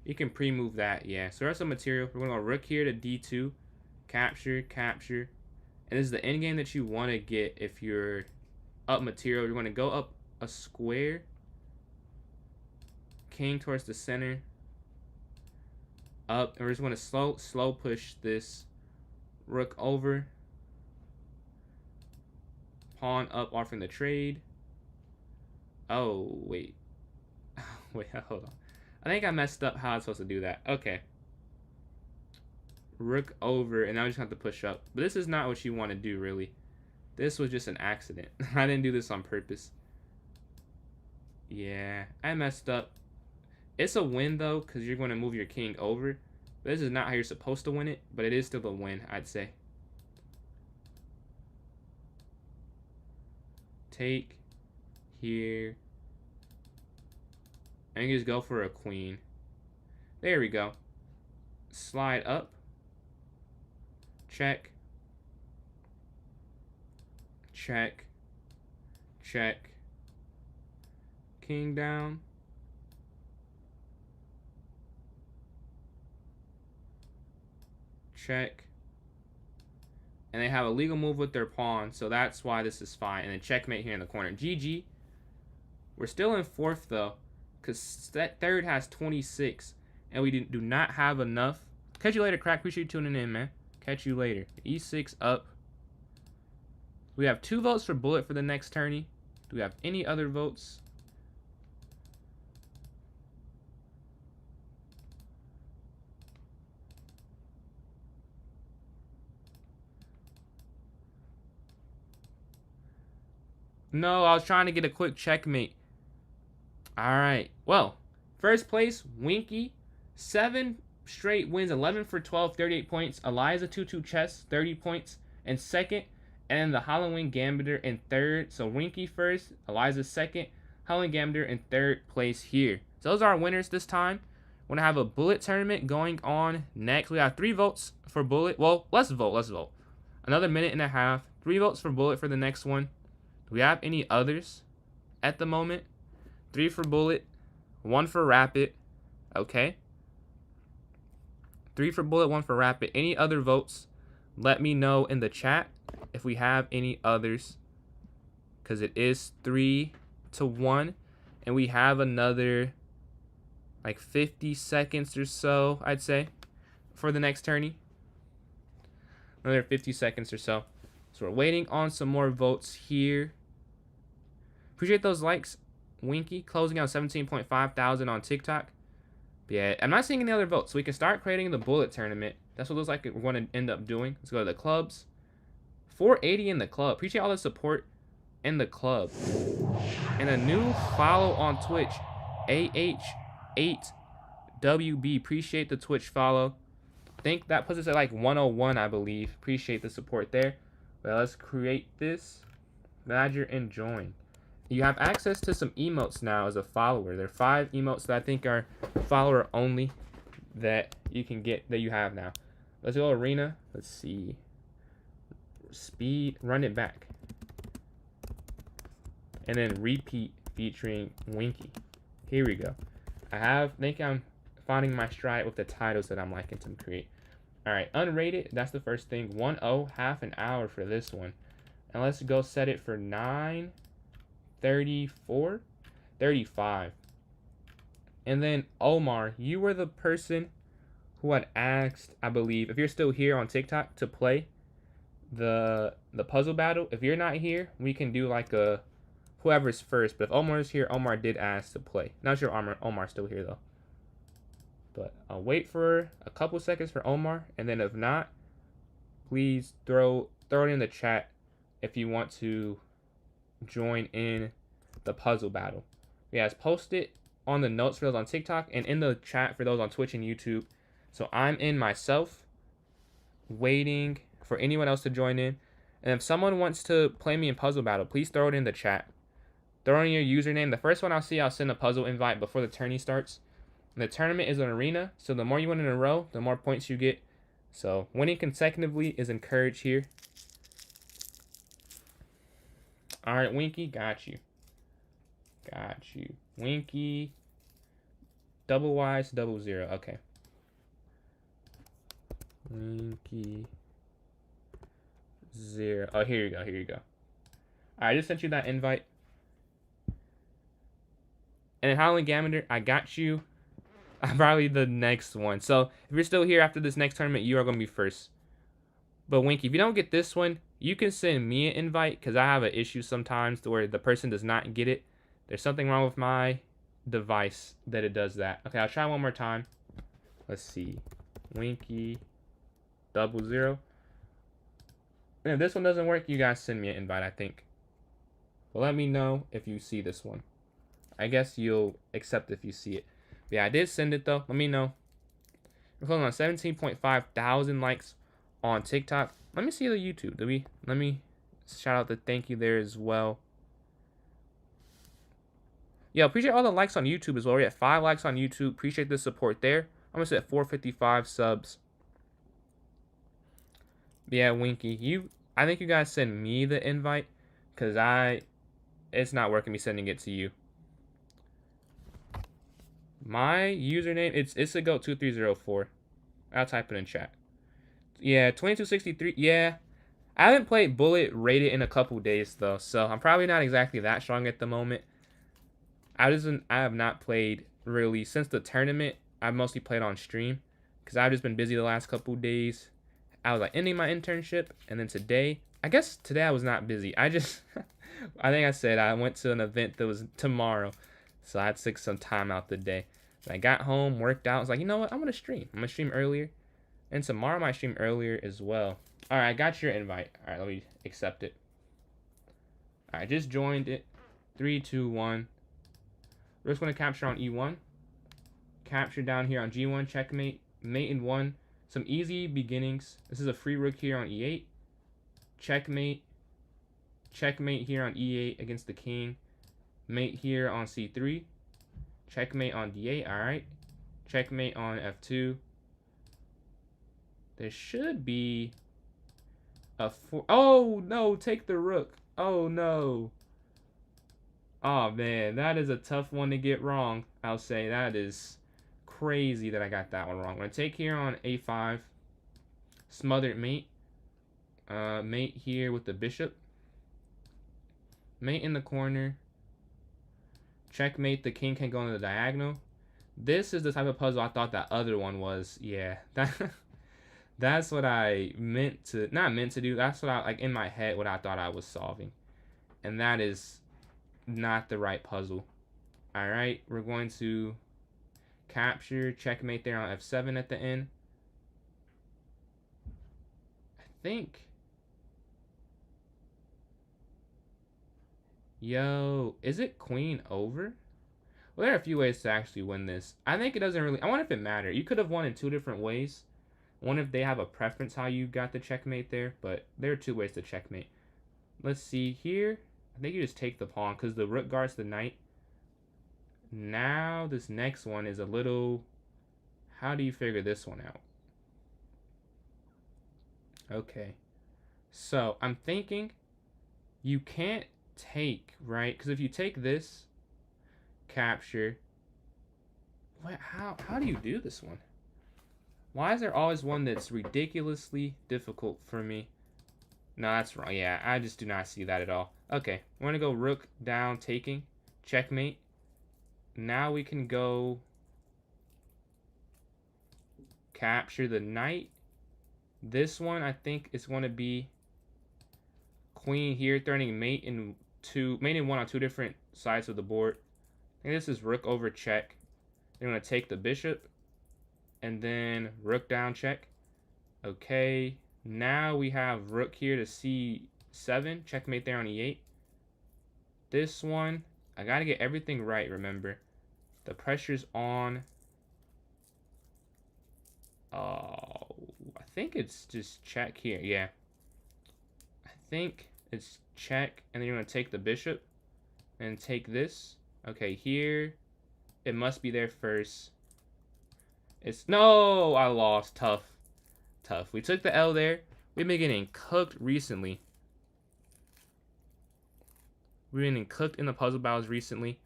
You can pre-move that, yeah. So there's some material. We're going to go rook here to d2. Capture, capture. And this is the endgame that you want to get if you're up material. You're going to go up a square. King towards the center. up, and we're just going to slow push this rook over. Pawn up, offering the trade. Oh, wait. Wait, hold on. I think I messed up how I was supposed to do that. Okay. Rook over, and now we just have to push up. But this is not what you want to do, really. This was just an accident. I didn't do this on purpose. Yeah, I messed up. It's a win, though, because you're going to move your king over. But this is not how you're supposed to win it, but it is still a win, I'd say. Take here. And you just go for a queen. There we go. Slide up. Check. Check. Check. King down. Check. And they have a legal move with their pawn, so that's why this is fine. And then checkmate here in the corner. GG. We're still in fourth, though, because that third has 26, and we do not have enough. Catch you later, Crack. Appreciate you tuning in, man. Catch you later. E6 up. We have 2 votes for Bullet for the next tourney. Do we have any other votes? No, I was trying to get a quick checkmate. Alright. Well, first place, Winky. 7 straight wins, 11 for 12, 38 points. Eliza 22 chess, 30 points. And second. And the Halloween Gambiter in third. So Winky first, Eliza second, Halloween Gambiter in third place here. So those are our winners this time. We're going to have a Bullet tournament going on next. We have 3 votes for Bullet. Well, let's vote. Another minute and a half. 3 votes for Bullet for the next one. Do we have any others at the moment? 3 for Bullet, 1 for Rapid. Okay. 3 for Bullet, 1 for Rapid. Any other votes? Let me know in the chat if we have any others. Because it is 3-1. And we have another like 50 seconds or so, I'd say, for the next tourney. Another 50 seconds or so. So we're waiting on some more votes here. Appreciate those likes, Winky. Closing out 17.5 thousand on TikTok. But yeah, I'm not seeing any other votes. So we can start creating the Bullet tournament. That's what it looks like we're going to end up doing. Let's go to the clubs. 480 in the club. Appreciate all the support in the club. And a new follow on Twitch. AH8WB. Appreciate the Twitch follow. I think that puts us at like 101, I believe. Appreciate the support there. Well, let's create this. Glad you're enjoying. You have access to some emotes now as a follower. There are 5 emotes that I think are follower only that you can get, that you have now. Let's go arena. Let's see. Speed. Run it back. And then repeat featuring Winky. Here we go. I think I'm finding my stride with the titles that I'm liking to create. Alright, unrated. That's the first thing. 1-0. Half an hour for this one. And let's go set it for 9:34, 35. And then Omar, you were the person who had asked, I believe, if you're still here on TikTok, to play the puzzle battle. If you're not here, we can do like a whoever's first. But if Omar's here, Omar did ask to play. Not sure Omar's still here though. But I'll wait for a couple seconds for Omar, and then if not, please throw it in the chat if you want to join in the puzzle battle. Yes, post it on the notes for those on TikTok and in the chat for those on Twitch and YouTube. So I'm in myself, waiting for anyone else to join in. And if someone wants to play me in puzzle battle, please throw it in the chat. Throw in your username. The first one I'll see, I'll send a puzzle invite before the tourney starts. And the tournament is an arena, so the more you win in a row, the more points you get. So winning consecutively is encouraged here. Alright, Winky, got you. Got you. Winky. Double Y's, 00. Okay. Winky. 0. Oh, here you go. Here you go. Alright, I just sent you that invite. And then Howling Gamander, I got you. Probably the next one. So if you're still here after this next tournament, you are going to be first. But Winky, if you don't get this one, you can send me an invite because I have an issue sometimes to where the person does not get it. There's something wrong with my device that it does that. Okay, I'll try one more time. Let's see. Winky 00. And if this one doesn't work, you guys send me an invite, I think. But let me know if you see this one. I guess you'll accept if you see it. But yeah, I did send it though. Let me know. We're closing on 17.5 thousand likes on TikTok. Let me see the YouTube. Let me shout out the thank you there as well. Yeah, appreciate all the likes on YouTube as well. We're at 5 likes on YouTube. Appreciate the support there. I'm gonna set 455 subs. Yeah, Winky, I think you guys send me the invite because it's not working me sending it to you. My username, it's a goat 2304. I'll type it in chat. Yeah, 2263. Yeah, I haven't played Bullet Rated in a couple days though, so I'm probably not exactly that strong at the moment. I have not played really since the tournament. I've mostly played on stream because I've just been busy the last couple days. I was like ending my internship, and then today, I guess today I was not busy. I think I said I went to an event that was tomorrow, so I had to take some time out the day. And I got home, worked out. I was like, you know what? I'm gonna stream. I'm gonna stream earlier, and tomorrow I might stream earlier as well. All right, I got your invite. All right, let me accept it. All right, just joined it. 3, 2, 1. We're just gonna capture on E1. Capture down here on G1. Checkmate. Mate in 1. Some easy beginnings. This is a free rook here on E8. Checkmate. Checkmate here on E8 against the king. Mate here on C3. Checkmate on D8. Alright. Checkmate on F2. There should be a 4. Oh, no. Take the rook. Oh, no. Oh, man. That is a tough one to get wrong. I'll say that is crazy that I got that one wrong. I'm going to take here on A5. Smothered mate. Mate here with the bishop. Mate in the corner. Checkmate. The king can go in the diagonal. This is the type of puzzle I thought that other one was. Yeah. That's what I meant to... Not meant to do. That's what I... Like, in my head, what I thought I was solving. And that is not the right puzzle. Alright. We're going to capture. Checkmate there on F7 at the end. I think... Yo, is it queen over? Well, there are a few ways to actually win this. I think it doesn't really... I wonder if it matters. You could have won in 2 different ways. I wonder if they have a preference how you got the checkmate there. But there are 2 ways to checkmate. Let's see here. I think you just take the pawn because the rook guards the knight. Now this next one is a little... How do you figure this one out? Okay. So I'm thinking you can't take, right? Because if you take this, capture. What? How do you do this one? Why is there always one that's ridiculously difficult for me? No, that's wrong. Yeah, I just do not see that at all. Okay, we're going to go rook down, taking. Checkmate. Now we can go capture the knight. This one, I think, is going to be queen here, threatening mate in 1 on 2 different sides of the board. I think this is rook over check. They're going to take the bishop. And then rook down check. Okay. Now we have rook here to C7. Checkmate there on E8. This one, I got to get everything right, remember. The pressure's on. Oh, I think it's just check here. Yeah. I think it's check. And then you're going to take the bishop. And take this. Okay, here. It must be there first. No, I lost. Tough. We took the L there. We've been getting cooked recently. We've been getting cooked in the puzzle battles recently.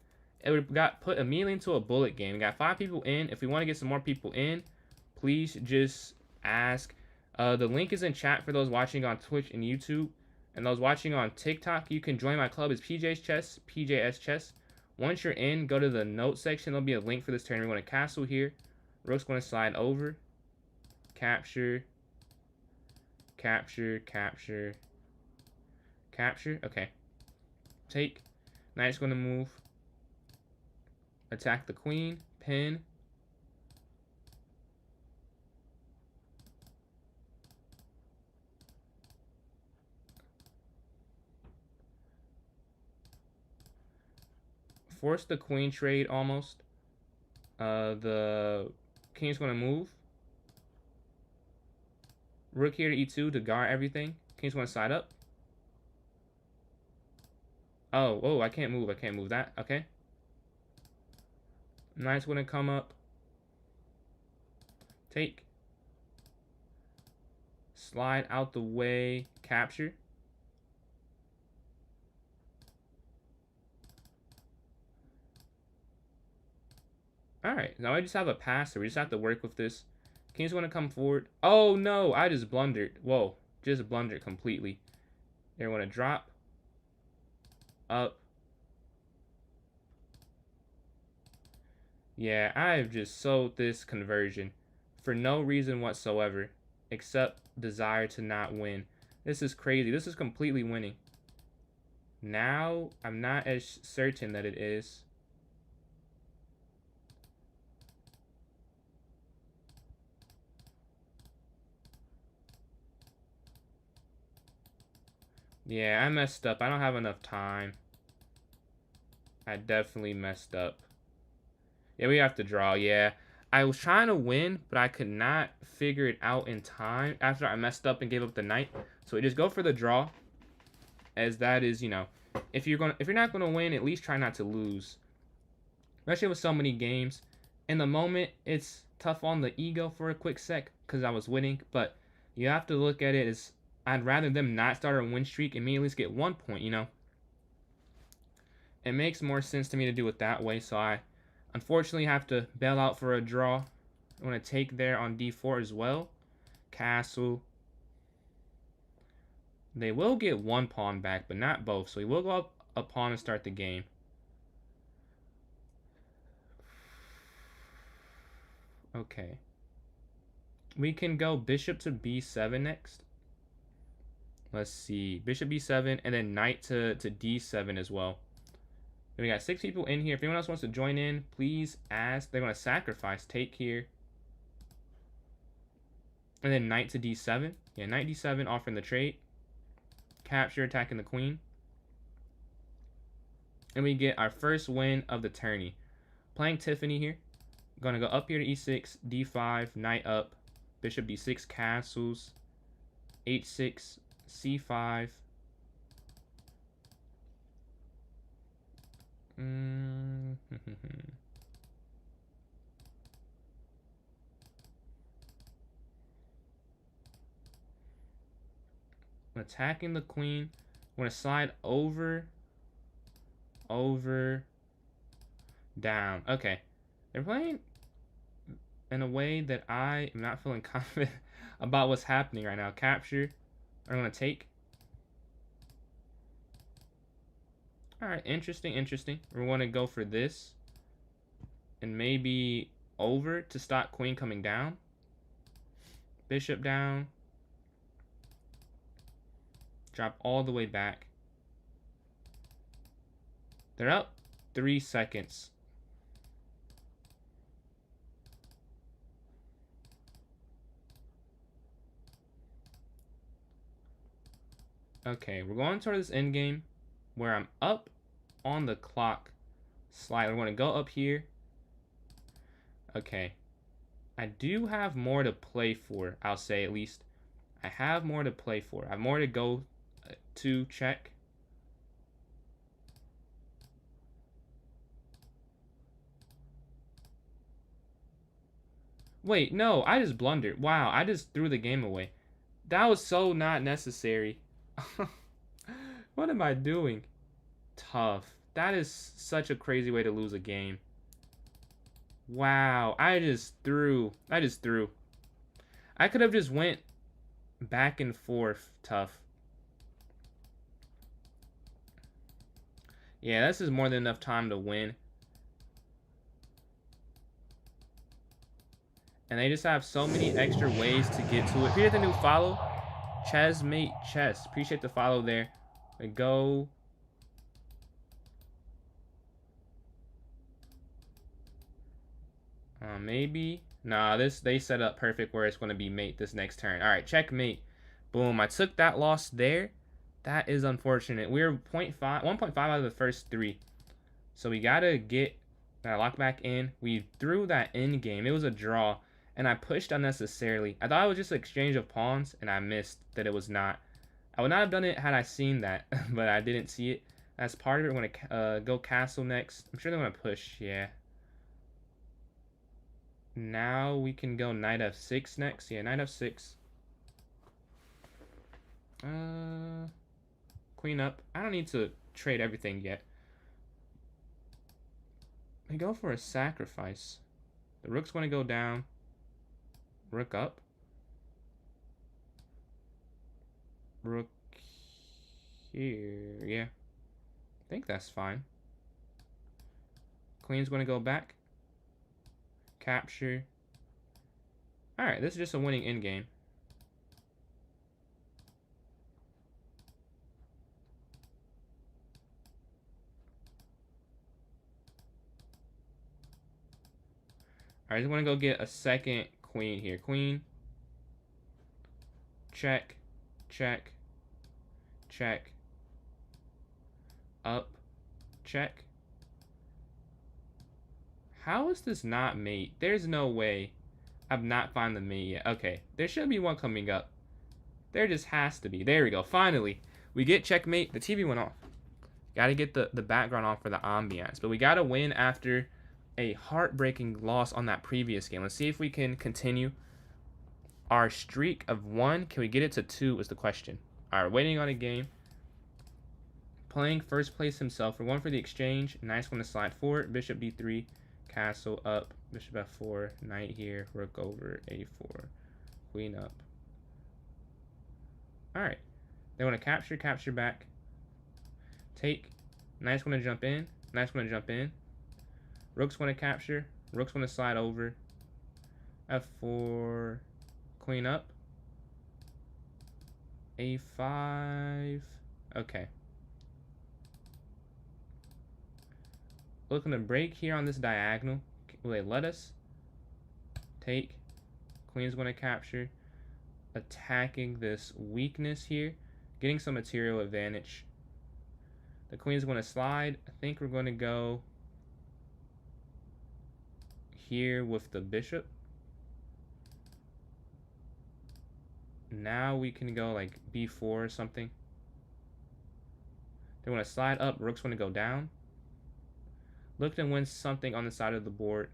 And we got put immediately into a bullet game. We got 5 people in. If we want to get some more people in, please just ask. The link is in chat for those watching on Twitch and YouTube. And those watching on TikTok, you can join my club. It's PJ's Chess, PJS Chess. Once you're in, go to the note section. There'll be a link for this turn. We're going to castle here. Rook's going to slide over. Capture. Capture. Capture. Capture. Okay. Take. Knight's going to move. Attack the queen. Pin. Force the queen trade almost. The king's going to move. Rook here to e2 to guard everything. King's going to side up. Oh, I can't move. I can't move that. Okay. Knight's going to come up. Take. Slide out the way. Capture. Alright, now I just have a passer. We just have to work with this. King's going to come forward. Oh, no. I just blundered. Whoa. Just blundered completely. They're going to drop. Up. Yeah, I've just sold this conversion for no reason whatsoever except desire to not win. This is crazy. This is completely winning. Now, I'm not as certain that it is. Yeah, I messed up. I don't have enough time. I definitely messed up. Yeah, we have to draw. Yeah. I was trying to win, but I could not figure it out in time after I messed up and gave up the knight. So we just go for the draw, as that is, you know, if you're not gonna win, at least try not to lose. Especially with so many games. In the moment, it's tough on the ego for a quick sec because I was winning, but you have to look at it as I'd rather them not start a win streak and me at least get 1 point, you know. It makes more sense to me to do it that way, so I unfortunately have to bail out for a draw. I'm going to take there on d4 as well. Castle. They will get 1 pawn back, but not both, so he will go up a pawn and start the game. Okay. We can go bishop to b7 next. Let's see. Bishop b7 and then knight to d7 as well. And we got 6 people in here. If anyone else wants to join in, please ask. They're going to sacrifice. Take here. And then knight to d7. Yeah, knight d7 offering the trade. Capture, attacking the queen. And we get our first win of the tourney. Playing Tiffany here. Going to go up here to e6, d5, knight up, bishop d6, castles, h6, c5. Attacking the queen. I'm going to slide over, down. Okay. They're playing in a way that I am not feeling confident about what's happening right now. Capture. I'm going to take. Alright, interesting. We're going to go for this. And maybe over to stop queen coming down. Bishop down. Drop all the way back. They're up 3 seconds. Okay, we're going toward this endgame where I'm up on the clock slightly. We're going to go up here. Okay. I do have more to play for, I'll say at least. I have more to play for. I have more to go to check. Wait, no, I just blundered. Wow, I just threw the game away. That was so not necessary. What am I doing? Tough. That is such a crazy way to lose a game. Wow, I just threw. I could have just went back and forth. Tough. Yeah, this is more than enough time to win. And they just have so many extra ways to get to it. Appreciate the new follow. Chessmate Chess. Appreciate the follow there. We go. Maybe. Nah, they set up perfect where it's going to be mate this next turn. All right, checkmate. Boom. I took that loss there. That is unfortunate. We're 1.5 out of the first 3. So we got to get that lock back in. We threw that in game. It was a draw. And I pushed unnecessarily. I thought it was just an exchange of pawns. And I missed that it was not. I would not have done it had I seen that. But I didn't see it. That's part of it. We're going to go castle next. I'm sure they're going to push. Yeah. Now we can go knight f6 next. Yeah, knight f6. Queen up. I don't need to trade everything yet. We go for a sacrifice. The rook's going to go down. Rook up. Rook here. Yeah. I think that's fine. Queen's going to go back. Capture. Alright, this is just a winning endgame. Alright, I just want to go get a second queen here. Queen. Check. Check. Check. Up. Check. How is this not mate? There's no way I've not found the mate yet. Okay, there should be one coming up. There just has to be. There we go. Finally, we get checkmate. The TV went off. Got to get the background off for the ambiance. But we got to win after a heartbreaking loss on that previous game. Let's see if we can continue our streak of 1. Can we get it to 2 is the question. All right, waiting on a game. Playing first place himself. We're going for the exchange. Nice one to slide forward. Bishop d3. Castle up. Bishop f4. Knight here. Rook over. a4. Queen up. Alright. They want to capture. Capture back. Take. Nice one to jump in. Nice one to jump in. Rook's going to capture. Rook's going to slide over. f4. Queen up. a5. Okay. Looking to break here on this diagonal. Will they let us? Take. Queen's going to capture. Attacking this weakness here. Getting some material advantage. The queen's going to slide. I think we're going to go here with the bishop. Now we can go like b4 or something. They want to slide up. Rook's going to go down. Look to win something on the side of the board.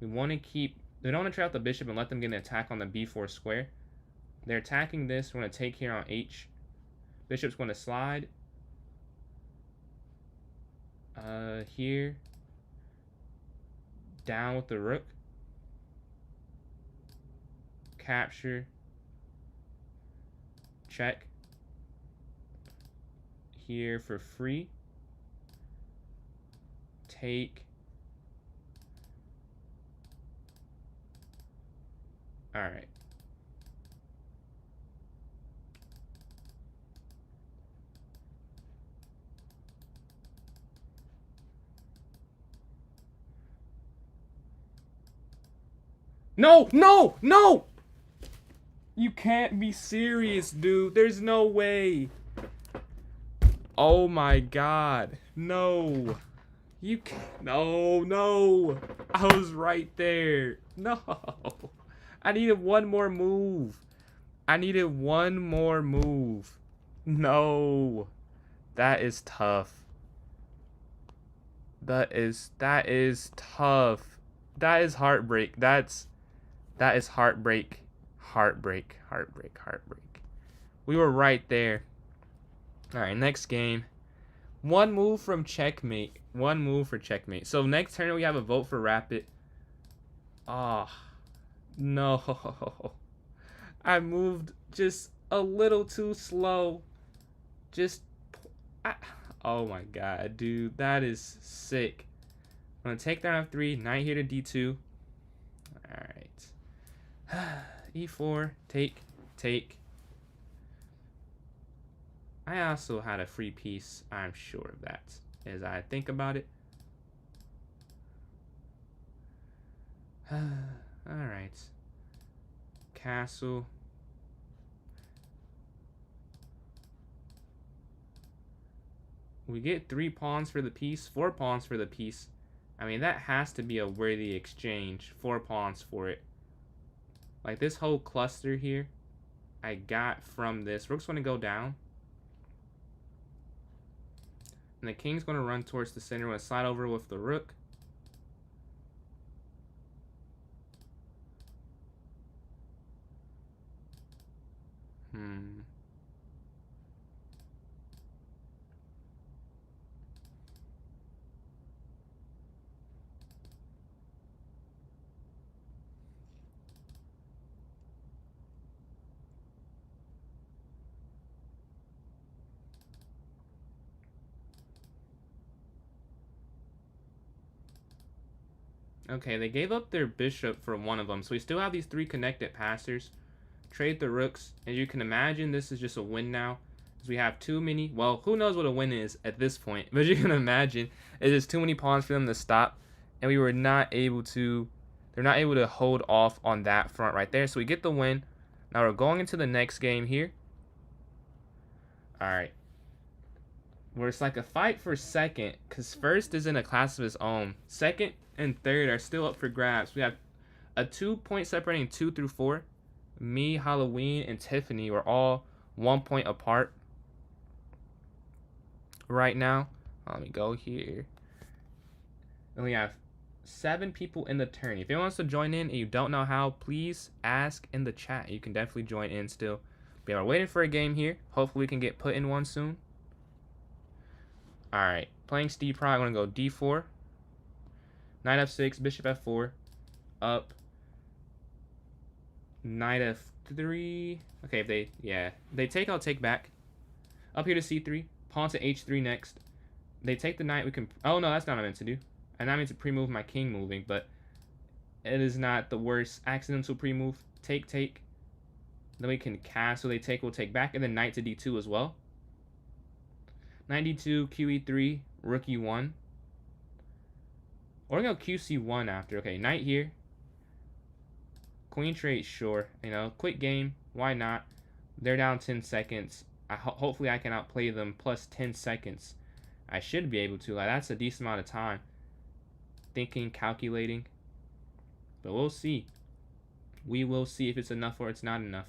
We want to keep... They don't want to trap the bishop and let them get an attack on the b4 square. They're attacking this. We're going to take here on h. Bishop's going to slide. Here. Down with the rook. Capture. Check. Here for free. Take. All right. No, no, no! You can't be serious, dude. There's no way. Oh my god. No. You can't. No, no. I was right there. No. I needed one more move. I needed one more move. No. That is tough. That is tough. That is heartbreak. That is heartbreak. Heartbreak. Heartbreak. Heartbreak. We were right there. Alright, next game. One move from checkmate. One move for checkmate. So next turn we have a vote for rapid. Ah. No. I moved just a little too slow. Just, I, oh my god, dude, that is sick. I'm gonna take down f3, knight here to d2. All right, e4, take. I also had a free piece. I'm sure of that. As I think about it. All right, castle. We get 3 pawns for the piece, 4 pawns for the piece. I mean, that has to be a worthy exchange. 4 pawns for it. Like, this whole cluster here, I got from this. Rook's going to go down. And the king's going to run towards the center. We're going to slide over with the rook. Okay, they gave up their bishop for one of them, so we still have these 3 connected passers. Trade the rooks. As you can imagine, this is just a win now. Because we have too many, well, who knows what a win is at this point. But you can imagine, it's just too many pawns for them to stop. And we were not able to, they're not able to hold off on that front right there. So we get the win. Now we're going into the next game here. Alright. Where it's like a fight for second. Because first is in a class of his own. Second and third are still up for grabs. We have a 2-point separating 2 through 4. Me, Halloween, and Tiffany were all 1 point apart right now. Let me go here. And we have 7 people in the tourney. If anyone wants to join in and you don't know how, please ask in the chat. You can definitely join in still. But yeah, we're waiting for a game here. Hopefully we can get put in one soon. Alright, playing Steve Pry, I'm going to go d4. Knight f6, bishop f4, up. Knight f3. Okay, if they take, I'll take back. Up here to c3. Pawn to h3 next. They take the knight. We can. Oh no, that's not what I meant to do. And I meant to pre-move my king moving, but it is not the worst accidental pre-move. Take. Then we can castle. They take. We'll take back, and then knight to d2 as well. Knight d2, qe3, rook e1. Or go qc1 after. Okay, knight here. Queen trade, sure. You know, quick game. Why not? They're down 10 seconds. Hopefully I can outplay them plus 10 seconds. I should be able to. Like, that's a decent amount of time. Thinking, calculating. But we'll see. We will see if it's enough or it's not enough.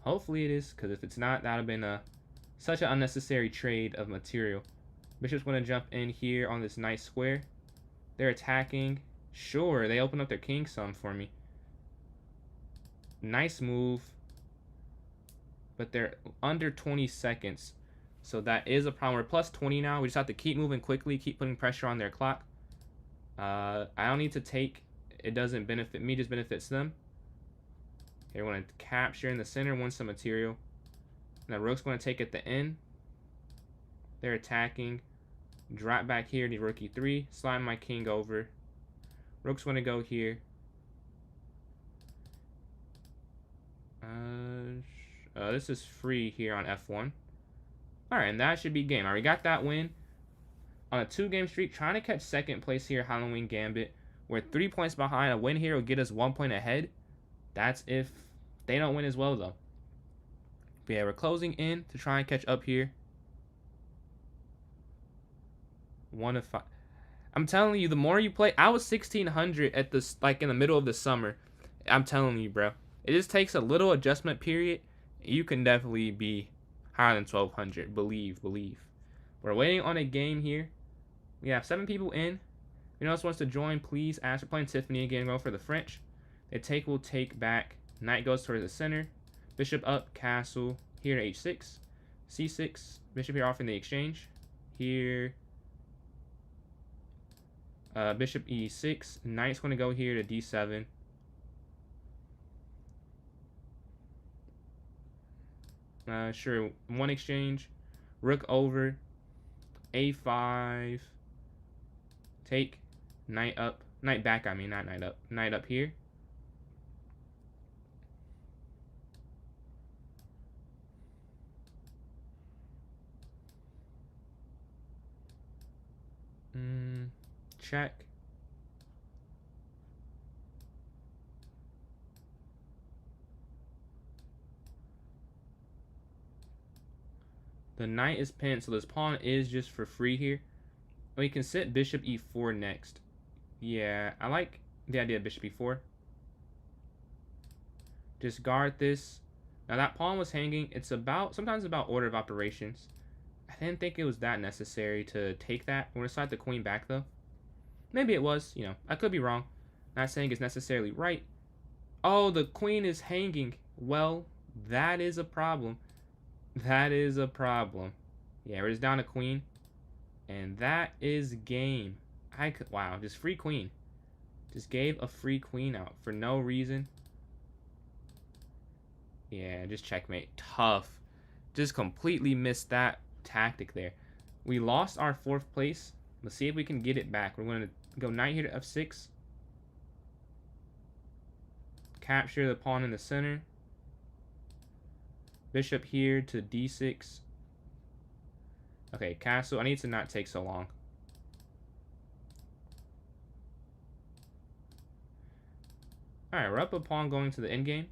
Hopefully it is, because if it's not, that would have been such an unnecessary trade of material. Bishop's going to jump in here on this nice square. They're attacking. Sure, they open up their king some for me. Nice move. But they're under 20 seconds. So that is a problem. We're plus 20 now. We just have to keep moving quickly, keep putting pressure on their clock. I don't need to take. It doesn't benefit me, just benefits them. Okay, we're going to capture in the center, win some material. Now rook's going to take at the end. They're attacking. Drop back here to rook e3. Slide my king over. Rook's going to go here. This is free here on f1. Alright, and that should be game. Alright, we got that win. On a 2-game streak, trying to catch second place here, Halloween Gambit. We're 3 points behind. A win here will get us 1 point ahead. That's if they don't win as well, though. But yeah, we're closing in to try and catch up here. 1 of 5. I'm telling you, the more you play, I was 1600 at this, like in the middle of the summer. I'm telling you, bro. It just takes a little adjustment period. You can definitely be higher than 1200. Believe. We're waiting on a game here. We have 7 people in. If anyone else wants to join, please ask. We're playing Tiffany again. Go for the French. They take, will take back. Knight goes towards the center. Bishop up, castle. Here to h6. c6. Bishop here offering the exchange. Here. Bishop e6. Knight's going to go here to d7. 。Sure, one exchange. Rook over. A5. Take. Knight up. Knight back, I mean, not knight up. Knight up here. Check. The knight is pinned, so this pawn is just for free here. We can sit bishop e4 next. Yeah, I like the idea of bishop e4. Just guard this. Now that pawn was hanging. It's sometimes about order of operations. I didn't think it was that necessary to take that. We're gonna slide the queen back though. Maybe it was, you know, I could be wrong. Not saying it's necessarily right. Oh, the queen is hanging. Well, that is a problem. That is a problem. Yeah, we're just down a queen. And that is game. Wow, just free queen. Just gave a free queen out for no reason. Yeah, just checkmate. Tough. Just completely missed that tactic there. We lost our 4th place. Let's see if we can get it back. We're going to go knight here to f6. Capture the pawn in the center. Bishop here to d6. Okay, castle. I need to not take so long. Alright, we're up a pawn going to the endgame.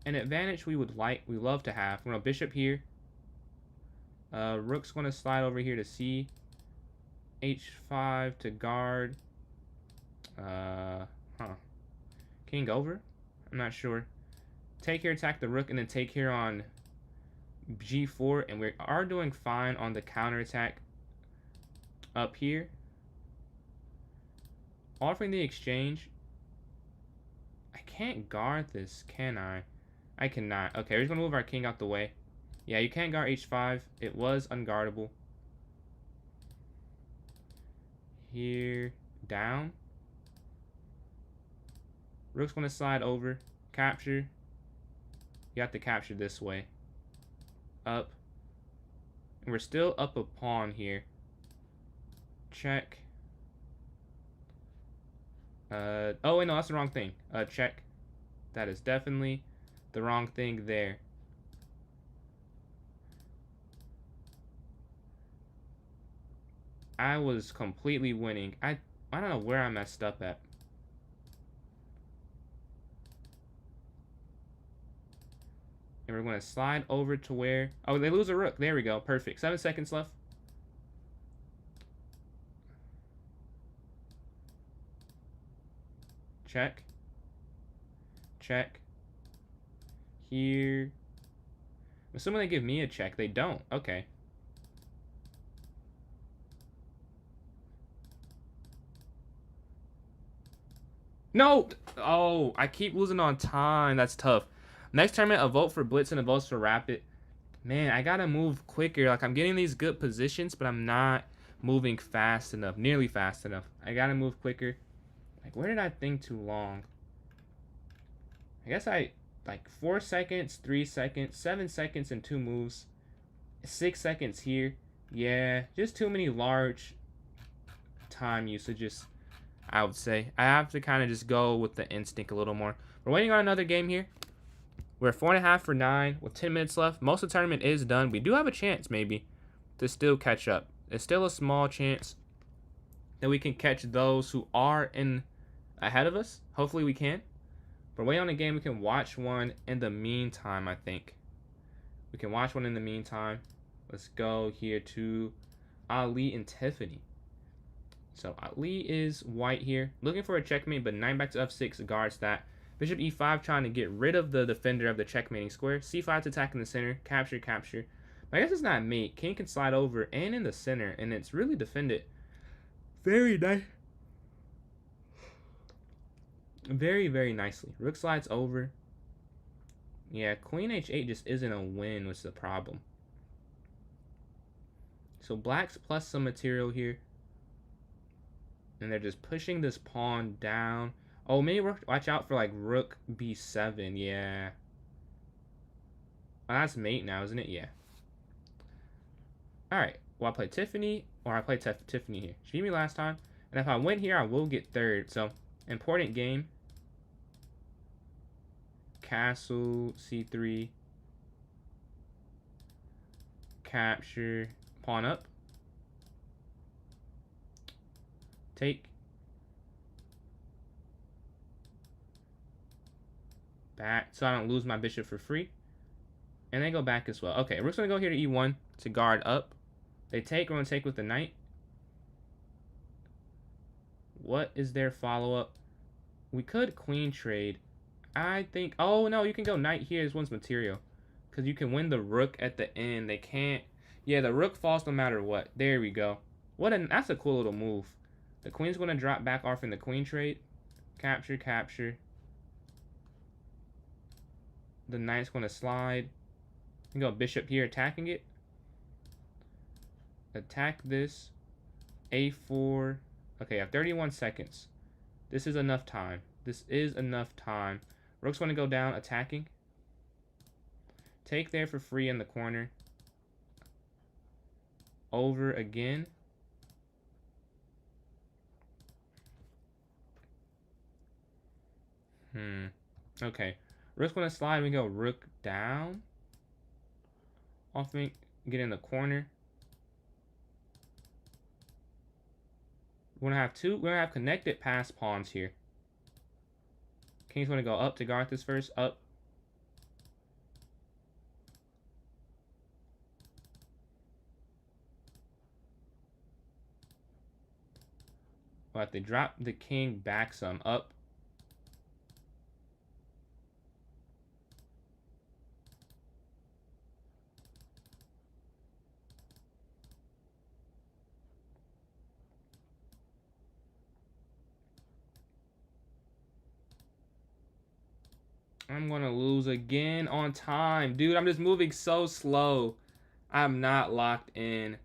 An advantage we love to have. We're going to bishop here. Rook's going to slide over here to c. h5 to guard. King over? I'm not sure. Take here, attack the rook, and then take here on g4. And we are doing fine on the counterattack up here. Offering the exchange. I can't guard this, can I? I cannot. Okay, we're just going to move our king out the way. Yeah, you can't guard h5. It was unguardable. Here, down. Rook's going to slide over. Capture. You have to capture this way. Up. And we're still up a pawn here. Check. Oh, wait, no, that's the wrong thing. Check. That is definitely the wrong thing there. I was completely winning. I don't know where I messed up at. And we're going to slide over to where... Oh, they lose a rook. There we go. Perfect. 7 seconds left. Check. Check. Here. I'm assuming they give me a check. They don't. Okay. No! Oh, I keep losing on time. That's tough. Next tournament, a vote for Blitz and a vote for Rapid. Man, I gotta move quicker. Like, I'm getting these good positions, but I'm not moving fast enough. Nearly fast enough. I gotta move quicker. Like, where did I think too long? I guess like 4 seconds, 3 seconds, 7 seconds and 2 moves. 6 seconds here. Yeah, just too many large time usages, I would say. I have to kind of just go with the instinct a little more. We're waiting on another game here. We're 4.5 for 9 with 10 minutes left. Most of the tournament is done. We do have a chance, maybe, to still catch up. There's still a small chance that we can catch those who are in ahead of us. Hopefully we can. But wait on the game. We can watch one in the meantime, I think. We can watch one in the meantime. Let's go here to Ali and Tiffany. So Ali is white here. Looking for a checkmate, but 9 back to f6 guards that. Bishop e5 trying to get rid of the defender of the checkmating square. c5 to attack in the center. Capture, capture. But I guess it's not mate. King can slide over and in the center, and it's really defended very nice. Very, very nicely. Rook slides over. Yeah, queen h8 just isn't a win, which is the problem. So black's plus some material here. And they're just pushing this pawn down. Oh, maybe watch out for like rook b7. Yeah. Oh, that's mate now, isn't it? Yeah. Alright. Well, I play Tiffany, or I play Tiffany here. She beat me last time. And if I win here, I will get third. So, important game. Castle, C3. Capture. Pawn up. Take. Back. So I don't lose my bishop for free. And they go back as well. Okay, we're just going to go here to E1 to guard up. They take. We're going to take with the knight. What is their follow-up? We could queen trade. I think... Oh, no, you can go knight here. This one's material. Because you can win the rook at the end. They can't... Yeah, the rook falls no matter what. There we go. That's a cool little move. The queen's going to drop back off in the queen trade. Capture, capture. The knight's going to slide. You go bishop here attacking it. Attack this. A4. Okay, I have 31 seconds. This is enough time. This is enough time. Rook's going to go down attacking. Take there for free in the corner. Over again. Okay. Rook's going to slide. We go rook down. Off me. Get in the corner. We're going to have connected pass pawns here. King's going to go up to guard this first. Up. We'll have to drop the king back some. Up. I'm going to lose again on time. Dude, I'm just moving so slow. I'm not locked in.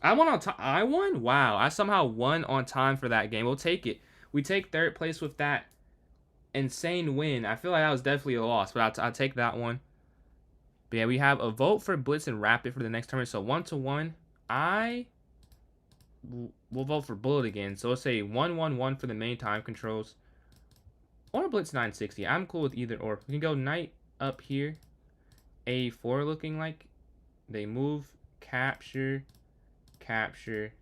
I won on time. I won? Wow. I somehow won on time for that game. We'll take it. We take third place with that insane win. I feel like that was definitely a loss, but I'll take that one. But yeah, we have a vote for Blitz and Rapid for the next tournament. So 1-1. We'll vote for Bullet again. So let's say 1-1-1 for the main time controls. Or Blitz 960. I'm cool with either or. We can go knight up here. A4 looking like. They move. Capture. Capture.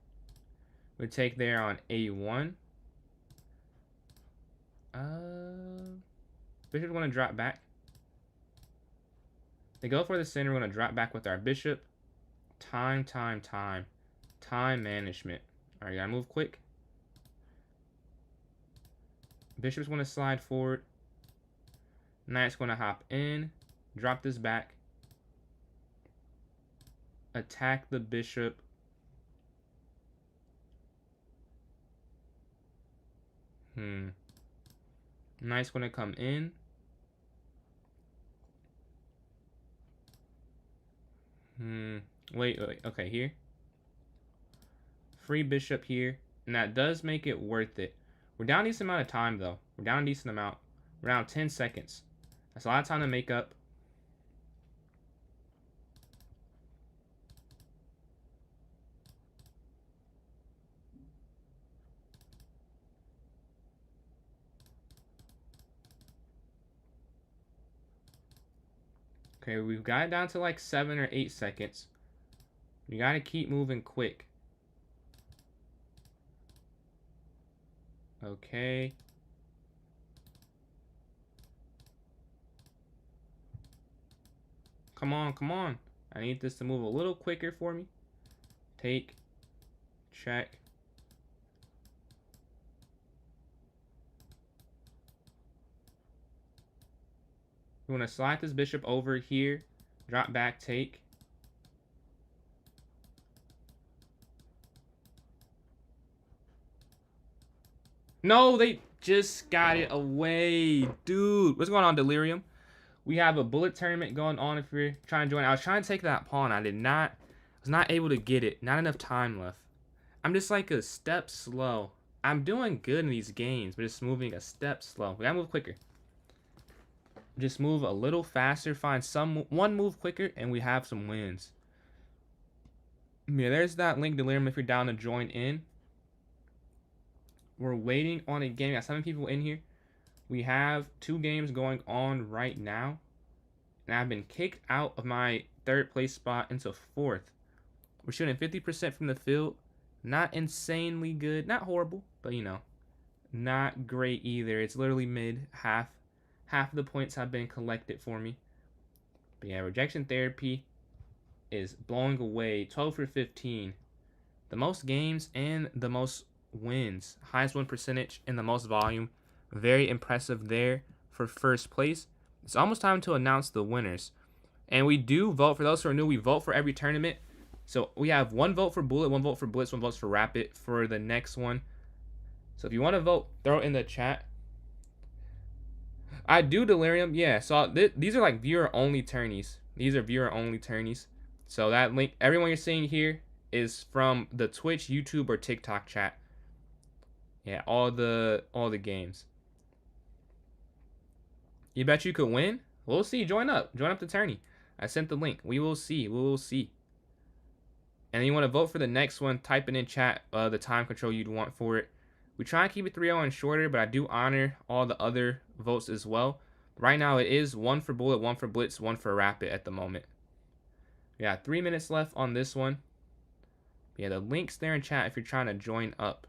We take there on A1. Bishop's going to drop back. They go for the center. We're going to drop back with our bishop. Time. Time management. Alright, gotta move quick. Bishop's going to slide forward. Knight's going to hop in. Drop this back. Attack the bishop. Knight's going to come in. Wait. Okay, here. Free bishop here. And that does make it worth it. We're down a decent amount of time, though. We're down a decent amount. We're down 10 seconds. That's a lot of time to make up. Okay, we've got it down to like 7 or 8 seconds. We gotta keep moving quick. Okay. Come on. I need this to move a little quicker for me. Take. Check. We want to slide this bishop over here. Drop back, take. No, they just got it away. Dude, what's going on, Delirium? We have a bullet tournament going on if you're trying to join. I was trying to take that pawn. I was not able to get it. Not enough time left. I'm just like a step slow. I'm doing good in these games, but just moving a step slow. We gotta move quicker. Just move a little faster. Find one move quicker, and we have some wins. Yeah, there's that link, Delirium, if you're down to join in. We're waiting on a game. We got 7 people in here. We have 2 games going on right now. And I've been kicked out of my 3rd place spot into 4th. We're shooting 50% from the field. Not insanely good. Not horrible, but you know, not great either. It's literally mid. Half of the points have been collected for me. But yeah, rejection therapy is blowing away. 12 for 15. The most games and the most wins. Highest win percentage and the most volume. Very impressive there for 1st place. It's almost time to announce the winners. And we do vote. For those who are new, we vote for every tournament. So we have 1 vote for Bullet, 1 vote for Blitz, 1 vote for Rapid for the next one. So if you want to vote, throw it in the chat. I do Delirium. Yeah, so these are like viewer-only tourneys. These are viewer-only tourneys. So that link, everyone you're seeing here is from the Twitch, YouTube, or TikTok chat. Yeah, all the games. You bet you could win? We'll see. Join up. Join up the tourney. I sent the link. We will see. We will see. And you want to vote for the next one, type it in chat the time control you'd want for it. We try and keep it 3-0 and shorter, but I do honor all the other votes as well. Right now it is 1 for Bullet, 1 for Blitz, 1 for Rapid at the moment. We got 3 minutes left on this one. Yeah, the link's there in chat if you're trying to join up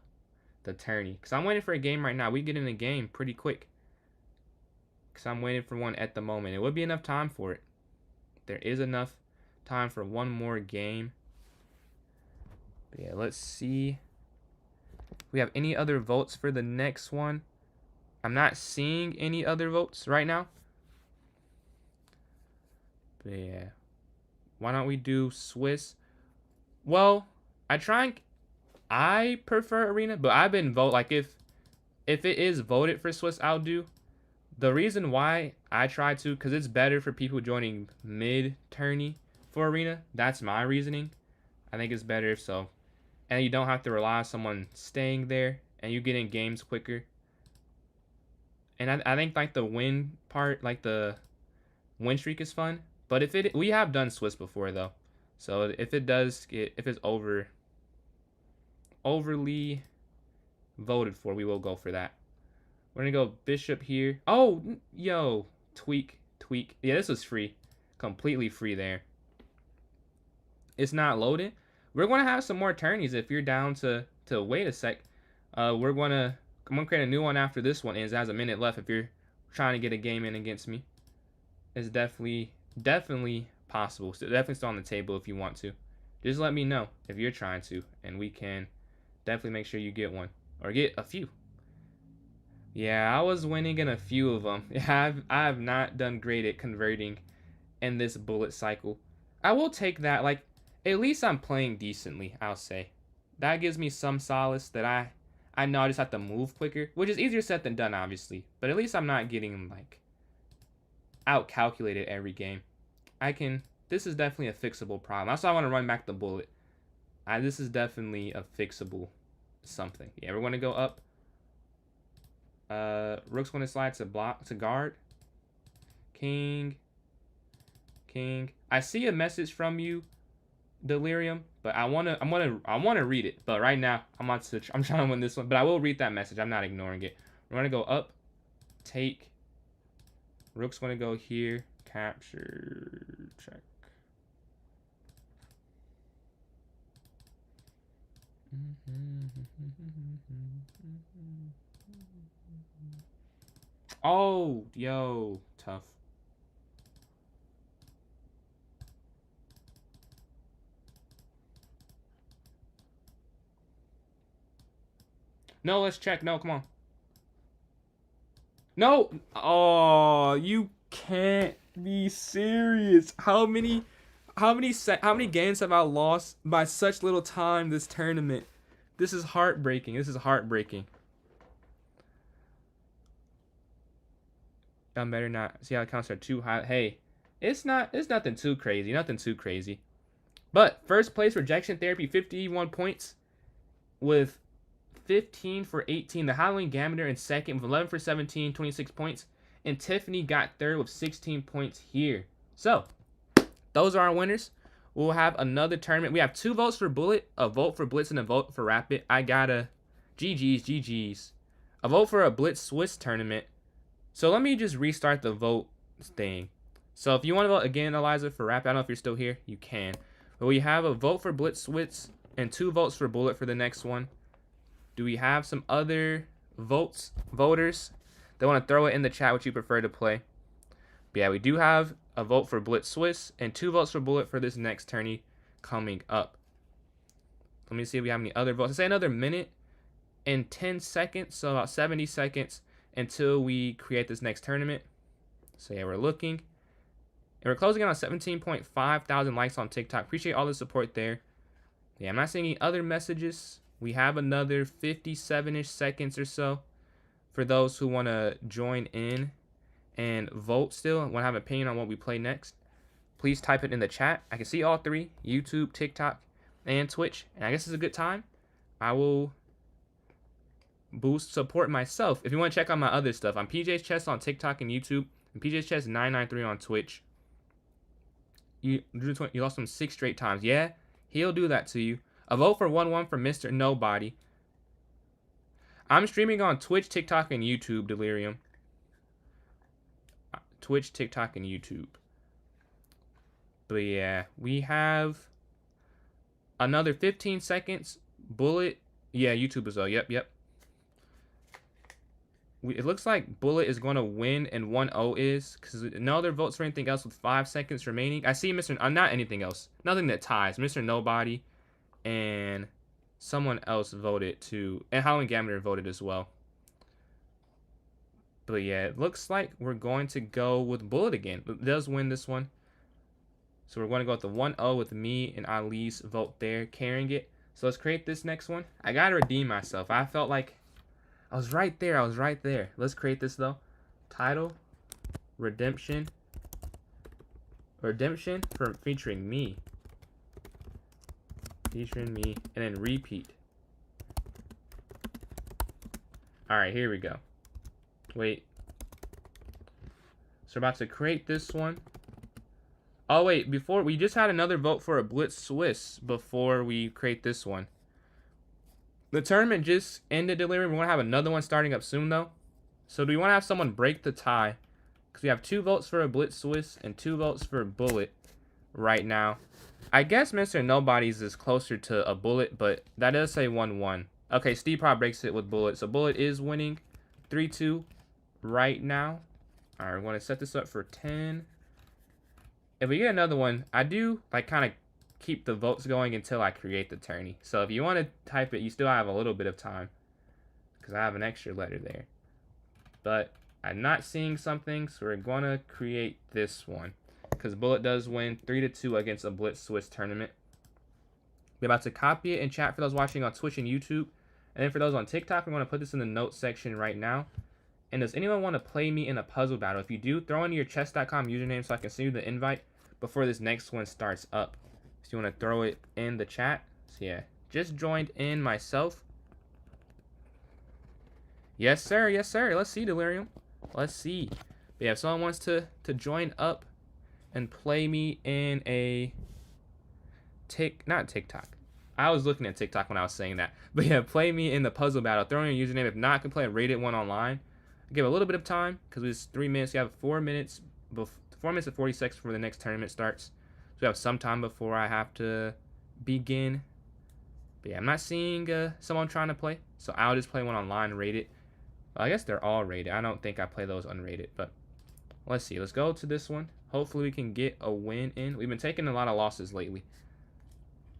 the tourney. Because I'm waiting for a game right now. We get in a game pretty quick. Because I'm waiting for one at the moment. It would be enough time for it. There is enough time for one more game. But yeah, let's see. We have any other votes for the next one? I'm not seeing any other votes right now. But yeah. Why don't we do Swiss? Well, I prefer Arena, but I've been like if it is voted for Swiss, I'll do. The reason why I try to, because it's better for people joining mid-tourney for Arena. That's my reasoning. I think it's better if so. And you don't have to rely on someone staying there, and you get in games quicker. And I think like the win part, like the win streak is fun. But we have done Swiss before though, so if it's overly voted for, we will go for that. We're gonna go Bishop here. Oh, yo, tweak. Yeah, this was free, completely free there. It's not loaded. We're gonna have some more tourneys if you're down to wait a sec. I'm gonna create a new one after this one ends. It has a minute left if you're trying to get a game in against me. It's definitely possible. So definitely still on the table if you want to. Just let me know if you're trying to, and we can definitely make sure you get one or get a few. Yeah, I was winning in a few of them. I have not done great at converting in this bullet cycle. I will take that. Like, at least I'm playing decently, I'll say. That gives me some solace that I know I just have to move quicker, which is easier said than done, obviously. But at least I'm not getting, like, out-calculated every game. This is definitely a fixable problem. That's why I want to run back the bullet. This is definitely a fixable something. Yeah, we're going to go up. Rook's going to slide to guard. King. I see a message from you, Delirium, but I want to read it. But right now, I'm trying to win this one, but I will read that message. I'm not ignoring it. We're going to go up. Take. Rook's going to go here. Capture. Check. Oh, yo, tough. No, let's check. No, come on. No. Oh, you can't be serious. How many games have I lost by such little time this tournament? This is heartbreaking. I'm better not. See how the counts are too high. Hey, it's nothing too crazy. But first place rejection therapy, 51 points with 15 for 18. The Halloween Gambler in second with 11 for 17, 26 points. And Tiffany got third with 16 points here. So, those are our winners. We'll have another tournament. We have 2 votes for Bullet, a vote for Blitz, and a vote for Rapid. I got a GG's. A vote for a Blitz Swiss tournament. So let me just restart the vote thing. So if you want to vote again, Eliza, for Rapid, I don't know if you're still here. You can. But we have a vote for Blitz Swiss and 2 votes for Bullet for the next one. Do we have some other voters that want to throw it in the chat what you prefer to play? But yeah, we do have a vote for Blitz Swiss and 2 votes for Bullet for this next tourney coming up. Let me see if we have any other votes. Let's say another minute and 10 seconds, so about 70 seconds until we create this next tournament. So yeah, we're looking. And we're closing out on 17.5 thousand likes on TikTok. Appreciate all the support there. Yeah, I'm not seeing any other messages. We have another 57-ish seconds or so for those who want to join in and vote still and want to have an opinion on what we play next. Please type it in the chat. I can see all 3, YouTube, TikTok, and Twitch. And I guess it's a good time. I will boost support myself. If you want to check out my other stuff, I'm PJ's Chess on TikTok and YouTube, and PJ's Chess 993 on Twitch. You lost him 6 straight times. Yeah, he'll do that to you. A vote for 1-1 for Mr. Nobody. I'm streaming on Twitch, TikTok, and YouTube, Delirium. Twitch, TikTok, and YouTube. But yeah, we have another 15 seconds. Bullet. Yeah, YouTube as well. Yep. It looks like Bullet is going to win and 1-0 is. Because no other votes for anything else with 5 seconds remaining. I see Mr. Not anything else. Nothing that ties. Mr. Nobody and someone else voted too. And Halloween Gambler voted as well. But yeah, it looks like we're going to go with Bullet again. It does win this one. So we're going to go with the 1-0 with me and Ali's vote there, carrying it. So let's create this next one. I got to redeem myself. I felt like I was right there. Let's create this though. Title, Redemption for featuring me. And then repeat. Alright, here we go. Wait. So we're about to create this one. Oh wait, before we just had another vote for a Blitz Swiss before we create this one. The tournament just ended, Delirium. We want to have another one starting up soon though. So do we want to have someone break the tie? Because we have 2 votes for a Blitz Swiss and 2 votes for a Bullet right now. I guess Mr. Nobody's is closer to a Bullet, but that does say 1-1. Okay, Steve Prop breaks it with Bullet. So Bullet is winning 3-2 right now. Alright, we're going to set this up for 10. If we get another one, I do like kind of keep the votes going until I create the tourney. So if you want to type it, you still have a little bit of time. Because I have an extra letter there. But I'm not seeing something, so we're going to create this one. Because Bullet does win 3-2 against a Blitz Swiss tournament. We're about to copy it in chat for those watching on Twitch and YouTube. And then for those on TikTok, I'm going to put this in the notes section right now. And does anyone want to play me in a puzzle battle? If you do, throw in your chess.com username so I can send you the invite before this next one starts up. So you want to throw it in the chat. So yeah, just joined in myself. Yes, sir. Let's see, Delirium. Let's see. But yeah, if someone wants to join up and play me in a not TikTok. I was looking at TikTok when I was saying that. But yeah, play me in the puzzle battle. Throw in your username. If not, I can play a rated one online. Give a little bit of time because it's 3 minutes. You have 4 minutes, 4 minutes and 40 seconds before the next tournament starts. So we have some time before I have to begin. But yeah, I'm not seeing someone trying to play, so I'll just play one online rated. Well, I guess they're all rated. I don't think I play those unrated, but let's see. Let's go to this one. Hopefully we can get a win in. We've been taking a lot of losses lately.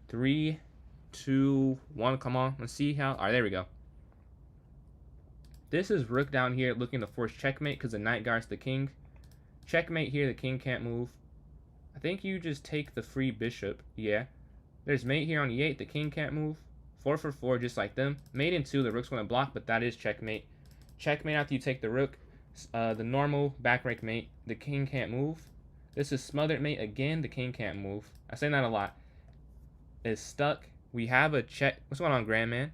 3, 2, 1. Come on. Let's see how. All right, there we go. This is Rook down here looking to force checkmate because the knight guards the king. Checkmate here. The king can't move. I think you just take the free bishop. Yeah. There's mate here on e8. The king can't move. 4 for 4 just like them. Mate in 2. The rook's going to block, but that is checkmate. Checkmate after you take the rook. The normal back rank mate. The king can't move. This is smothered mate again. The king can't move. I say that a lot. Is stuck. We have a check. What's going on, Grandman?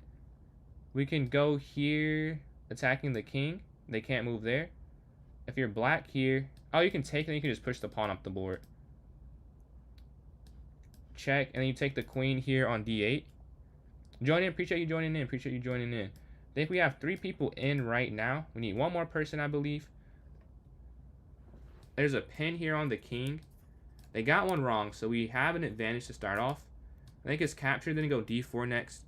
We can go here, attacking the king. They can't move there. If you're black here, oh, you can take it. You can just push the pawn up the board. Check, and then you take the queen here on d8. Join in. Appreciate you joining in. Appreciate you joining in. I think we have 3 people in right now. We need 1 more person, I believe. There's a pin here on the king. They got one wrong, so we have an advantage to start off. I think it's captured, then you go d4 next.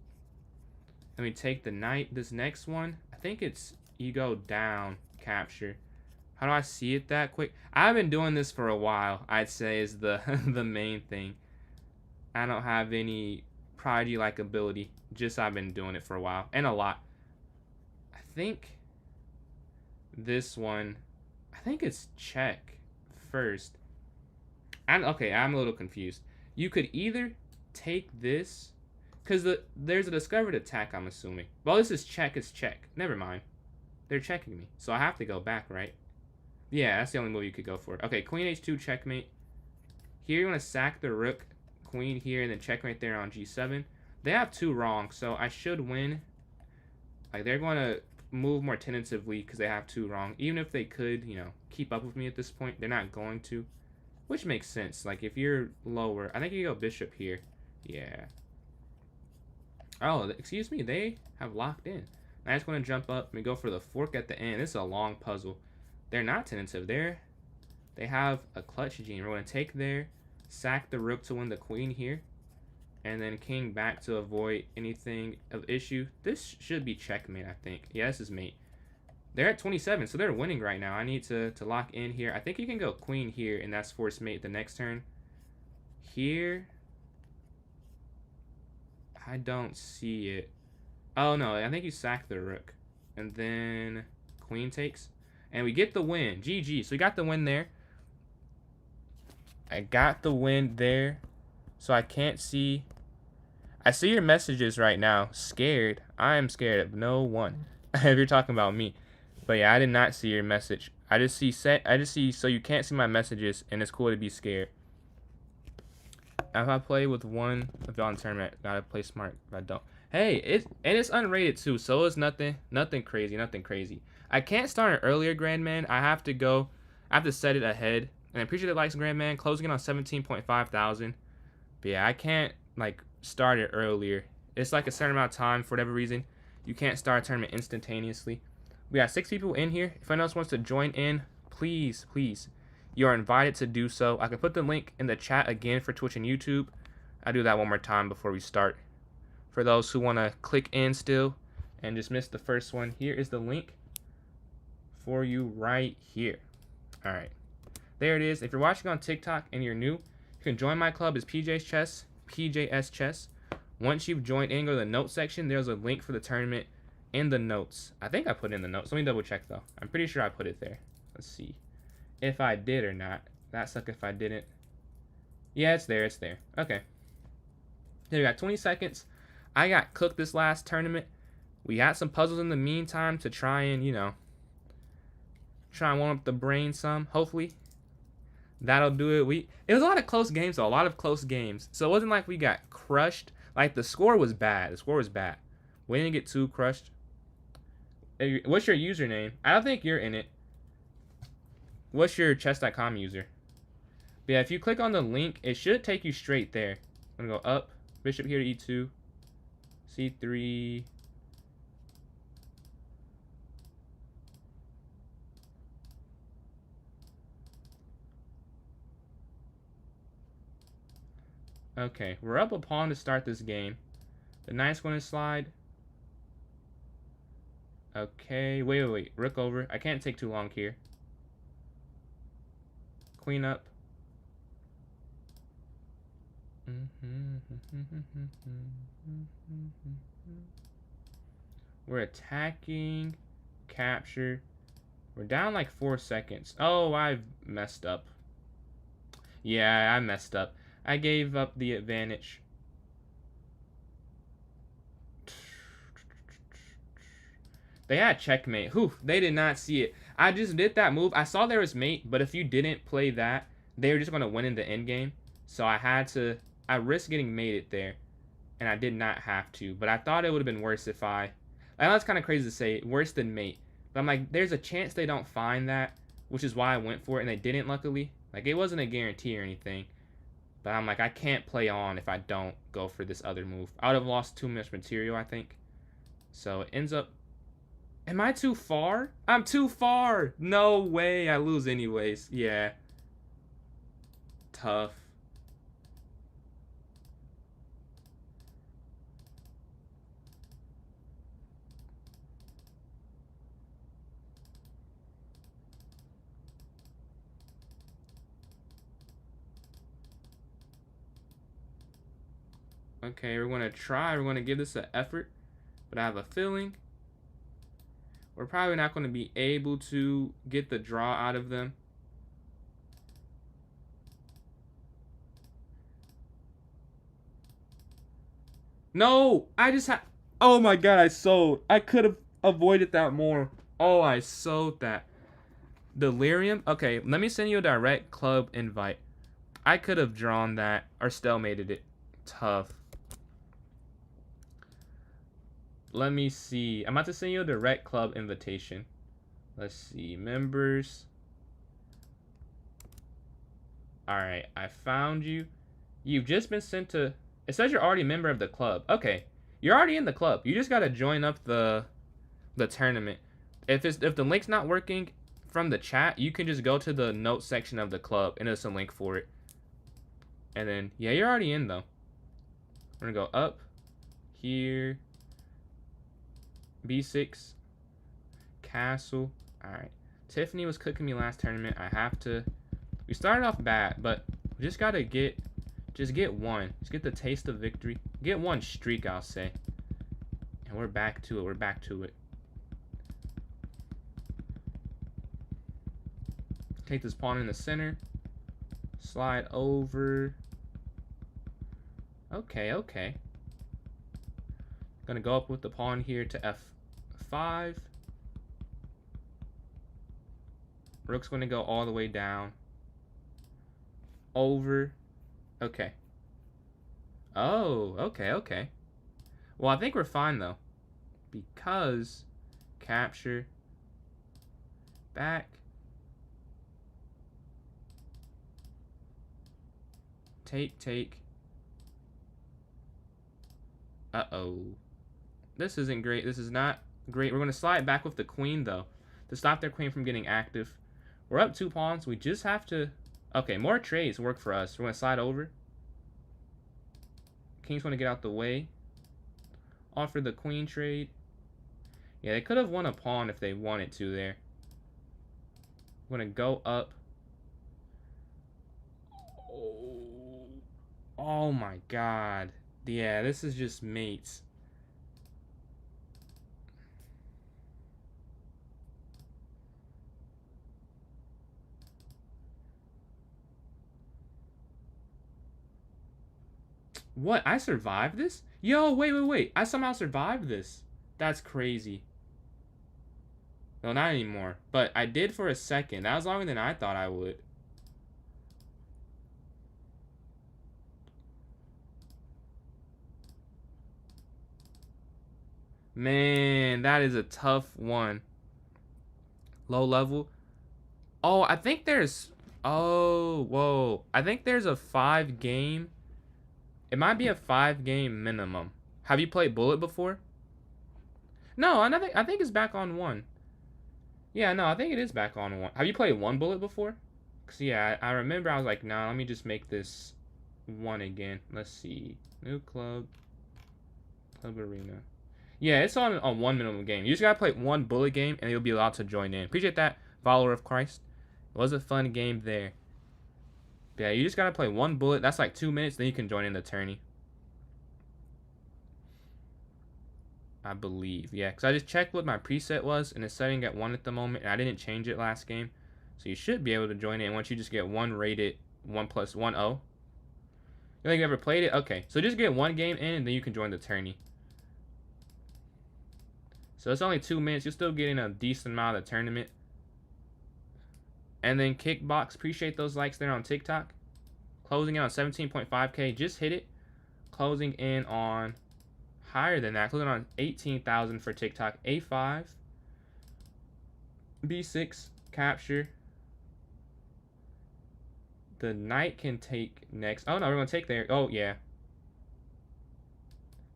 And we take the knight. This next one, I think it's you go down, capture. How do I see it that quick? I've been doing this for a while, I'd say, is the the main thing. I don't have any prodigy-like ability. Just I've been doing it for a while. And a lot. I think this one, I think it's check first. Okay, I'm a little confused. You could either take this, because there's a discovered attack, I'm assuming. Well, this is check, it's check. Never mind. They're checking me. So I have to go back, right? Yeah, that's the only move you could go for. Okay, queen h2, checkmate. Here you want to sack the rook, queen here, and then checkmate there on g7. They have 2 wrong, so I should win. Like, they're going to move more tentatively because they have 2 wrong. Even if they could, you know, keep up with me at this point, they're not going to. Which makes sense. Like, if you're lower, I think you go bishop here. Yeah. Oh, excuse me, they have locked in. Now I just want to jump up and go for the fork at the end. This is a long puzzle. They're not tentative. They have a clutch gene. We're going to take there, sack the rook to win the queen here, and then king back to avoid anything of issue. This should be checkmate, I think. Yeah, this is mate. They're at 27, so they're winning right now. I need to lock in here. I think you can go queen here, and that's force mate the next turn. Here, I don't see it. Oh, no, I think you sack the rook. And then queen takes. And we get the win. GG. So we got the win there. I got the win there. So I can't see. I see your messages right now. Scared. I am scared of no one. If you're talking about me. But yeah, I did not see your message. I just see so you can't see my messages, and it's cool to be scared. If I play with one of y'all in tournament, gotta play smart. If I don't, hey, it's unrated too, so it's nothing crazy. I can't start it earlier, Grandman. I have to set it ahead. And I appreciate the likes, Grandman. Closing in on 17.5 thousand. But yeah, I can't like start it earlier. It's like a certain amount of time for whatever reason. You can't start a tournament instantaneously. We got 6 people in here. If anyone else wants to join in, please, you are invited to do so. I can put the link in the chat again for Twitch and YouTube. I'll do that one more time before we start. For those who want to click in still and just missed the first one, here is the link for you right here. All right. There it is. If you're watching on TikTok and you're new, you can join my club. It's PJS Chess. Once you've joined in, go to the notes section. There's a link for the tournament in the notes. I think I put it in the notes. Let me double check though. I'm pretty sure I put it there. Let's see if I did or not. That suck if I didn't. Yeah, it's there. It's there. Okay. There we got 20 seconds. I got cooked this last tournament. We had some puzzles in the meantime to try and, you know, try and warm up the brain some. Hopefully that'll do it. It was a lot of close games though. A lot of close games. So it wasn't like we got crushed. Like the score was bad. We didn't get too crushed. What's your username? I don't think you're in it. What's your chess.com user? But yeah, if you click on the link, it should take you straight there. I'm going to go up. Bishop here to e2. c3. Okay, we're up a pawn to start this game. The knight's going to slide. Okay, wait. Rook over. I can't take too long here. Queen up. We're attacking. Capture. We're down like 4 seconds. Oh, I've messed up. Yeah, I messed up. I gave up the advantage. They had checkmate. Whew, they did not see it. I just did that move. I saw there was mate, but if you didn't play that, they were just going to win in the end game. So I risked getting mated there, and I did not have to. But I thought it would have been worse if I I know it's kind of crazy to say worse than mate, but I'm like, there's a chance they don't find that, which is why I went for it, and they didn't, luckily. Like, it wasn't a guarantee or anything, but I'm like, I can't play on if I don't go for this other move. I would have lost too much material, I think. So it ends up... Am I too far? I'm too far! No way, I lose anyways. Yeah. Tough. Okay, we're going to try. We're going to give this an effort. But I have a feeling we're probably not going to be able to get the draw out of them. No! I just had... Oh my god, I sold. I could have avoided that more. Oh, I sold that. Delirium? Okay, let me send you a direct club invite. I could have drawn that or stalemated it. Tough. Let me see. I'm about to send you a direct club invitation. Let's see. Members. Alright, I found you. You've just been sent to... It says you're already a member of the club. Okay. You're already in the club. You just gotta join up the tournament. If the link's not working from the chat, you can just go to the notes section of the club and there's a link for it. And then, yeah, you're already in though. We're gonna go up here. B6 castle. Alright. Tiffany was cooking me last tournament. I have to... We started off bad, but we just gotta get... Just get one. Just get the taste of victory. Get one streak, I'll say. And we're back to it. We're back to it. Take this pawn in the center. Slide over. Okay, okay. Gonna go up with the pawn here to F5. Rook's gonna go all the way down. Over. Okay. Oh, okay, okay. Well, I think we're fine, though. Because... Capture. Back. Take. Uh-oh. This isn't great. This is not great. We're going to slide back with the queen, though, to stop their queen from getting active. We're up 2 pawns. We just have to... Okay, more trades work for us. We're going to slide over. King's going to get out the way. Offer the queen trade. Yeah, they could have won a pawn if they wanted to there. We're going to go up. Oh my god. Yeah, this is just mates. What? I survived this? Yo, wait. I somehow survived this. That's crazy. No, not anymore. But I did for a second. That was longer than I thought I would. Man, that is a tough one. Low level. Oh, I think there's... Oh, whoa. I think there's a 5-game... It might be a 5-game minimum. Have you played Bullet before? No, I think it's back on 1. Yeah, no, I think it is back on 1. Have you played 1 Bullet before? Because, yeah, I remember I was like, nah, let me just make this 1 again. Let's see. New club. Club arena. Yeah, it's on 1 minimum game. You just gotta play 1 Bullet game, and you'll be allowed to join in. Appreciate that, follower of Christ. It was a fun game there. Yeah, you just gotta play 1 Bullet. That's like 2 minutes, then you can join in the tourney. I believe. Yeah, because I just checked what my preset was, and it's setting at 1 at the moment, and I didn't change it last game. So you should be able to join in once you just get 1 rated 1+1 0. You think you ever played it? Okay, so just get 1 game in, and then you can join the tourney. So it's only 2 minutes. You're still getting a decent amount of the tournament. And then Kickbox, appreciate those likes there on TikTok. Closing in on 17.5K. Just hit it. Closing in on higher than that. Clicking on 18,000 for TikTok. A5, B6, capture. The knight can take next. Oh no, we're gonna take there. Oh yeah.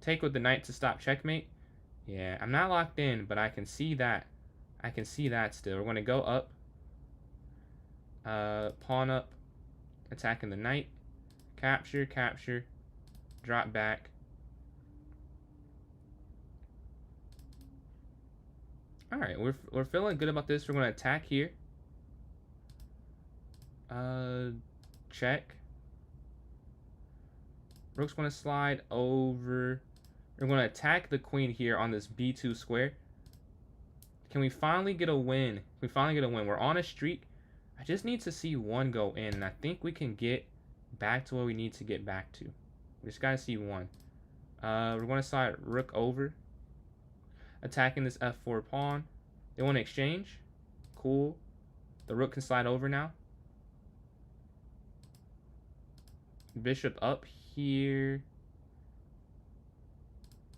Take with the knight to stop checkmate. Yeah, I'm not locked in, but I can see that. I can see that still. We're gonna go up. Pawn up. Attacking the knight. Capture, capture. Drop back. Alright, we're feeling good about this. We're gonna attack here. Check. Rook's gonna slide over. We're gonna attack the queen here on this b2 square. Can we finally get a win? We finally get a win. We're on a streak. I just need to see one go in, and I think we can get back to where we need to get back to. We just gotta see one. We're gonna slide rook over. Attacking this f4 pawn. They want to exchange. Cool. The rook can slide over now. Bishop up here.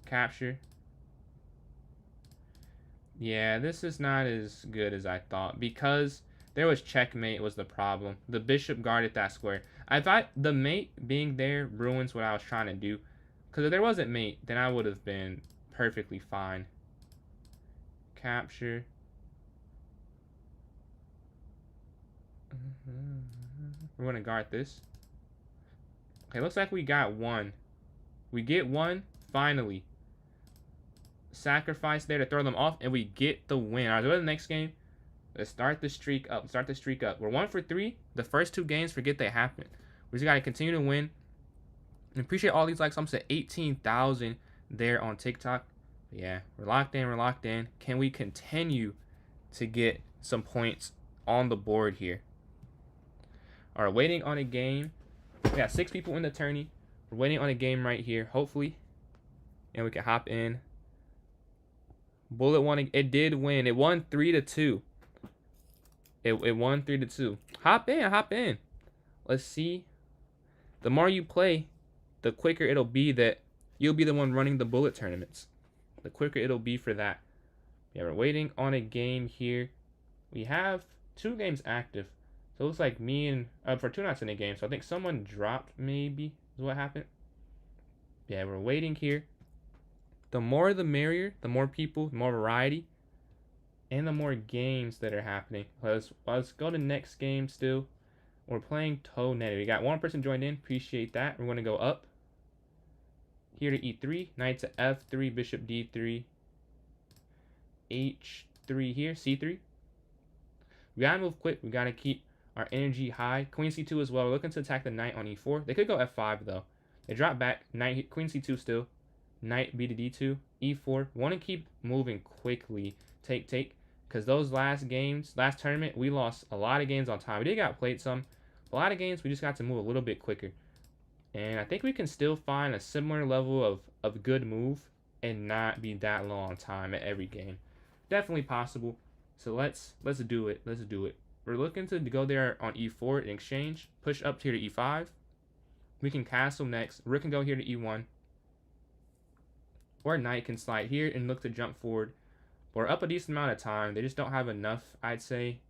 Capture. Yeah, this is not as good as I thought because there was checkmate was the problem. The bishop guarded that square. I thought the mate being there ruins what I was trying to do. Because if there wasn't mate, then I would have been perfectly fine. Capture. We're going to guard this. Okay, looks like we got one. We get one, finally. Sacrifice there to throw them off, and we get the win. All right, let's go to the next game. Let's start the streak up. Start the streak up. We're 1 for 3. The first 2 games, forget they happened. We just got to continue to win. And appreciate all these likes. I'm almost at 18,000 there on TikTok. But yeah, we're locked in. We're locked in. Can we continue to get some points on the board here? All right, waiting on a game. We got 6 people in the tourney. We're waiting on a game right here, hopefully. And we can hop in. Bullet won. It did win. It won 3-2. It won 3-2. Hop in, hop in. Let's see. The more you play, the quicker it'll be that you'll be the one running the bullet tournaments. The quicker it'll be for that. Yeah, we're waiting on a game here. We have 2 games active. So it looks like me and Fortuna's in a game. So I think someone dropped maybe is what happened. Yeah, we're waiting here. The more the merrier, the more people, the more variety, and the more games that are happening. Let's go to next game still. We're playing Tourneys. We got 1 person joined in. Appreciate that. We're going to go up. Here to e3. Knight to f3. Bishop d3. h3 here. c3. We got to move quick. We got to keep our energy high. Queen c2 as well. We're looking to attack the knight on e4. They could go f5 though. They drop back. Knight, queen c2 still. Knight b to d2. e4. Want to keep moving quickly. Take. Because those last games, last tournament, we lost a lot of games on time. We did got played some. A lot of games, we just got to move a little bit quicker. And I think we can still find a similar level of good move and not be that low on time at every game. Definitely possible. So let's do it. Let's do it. We're looking to go there on e4 in exchange. Push up here to e5. We can castle next. Rook can go here to e1. Or knight can slide here and look to jump forward. We're up a decent amount of time. They just don't have enough, I'd say,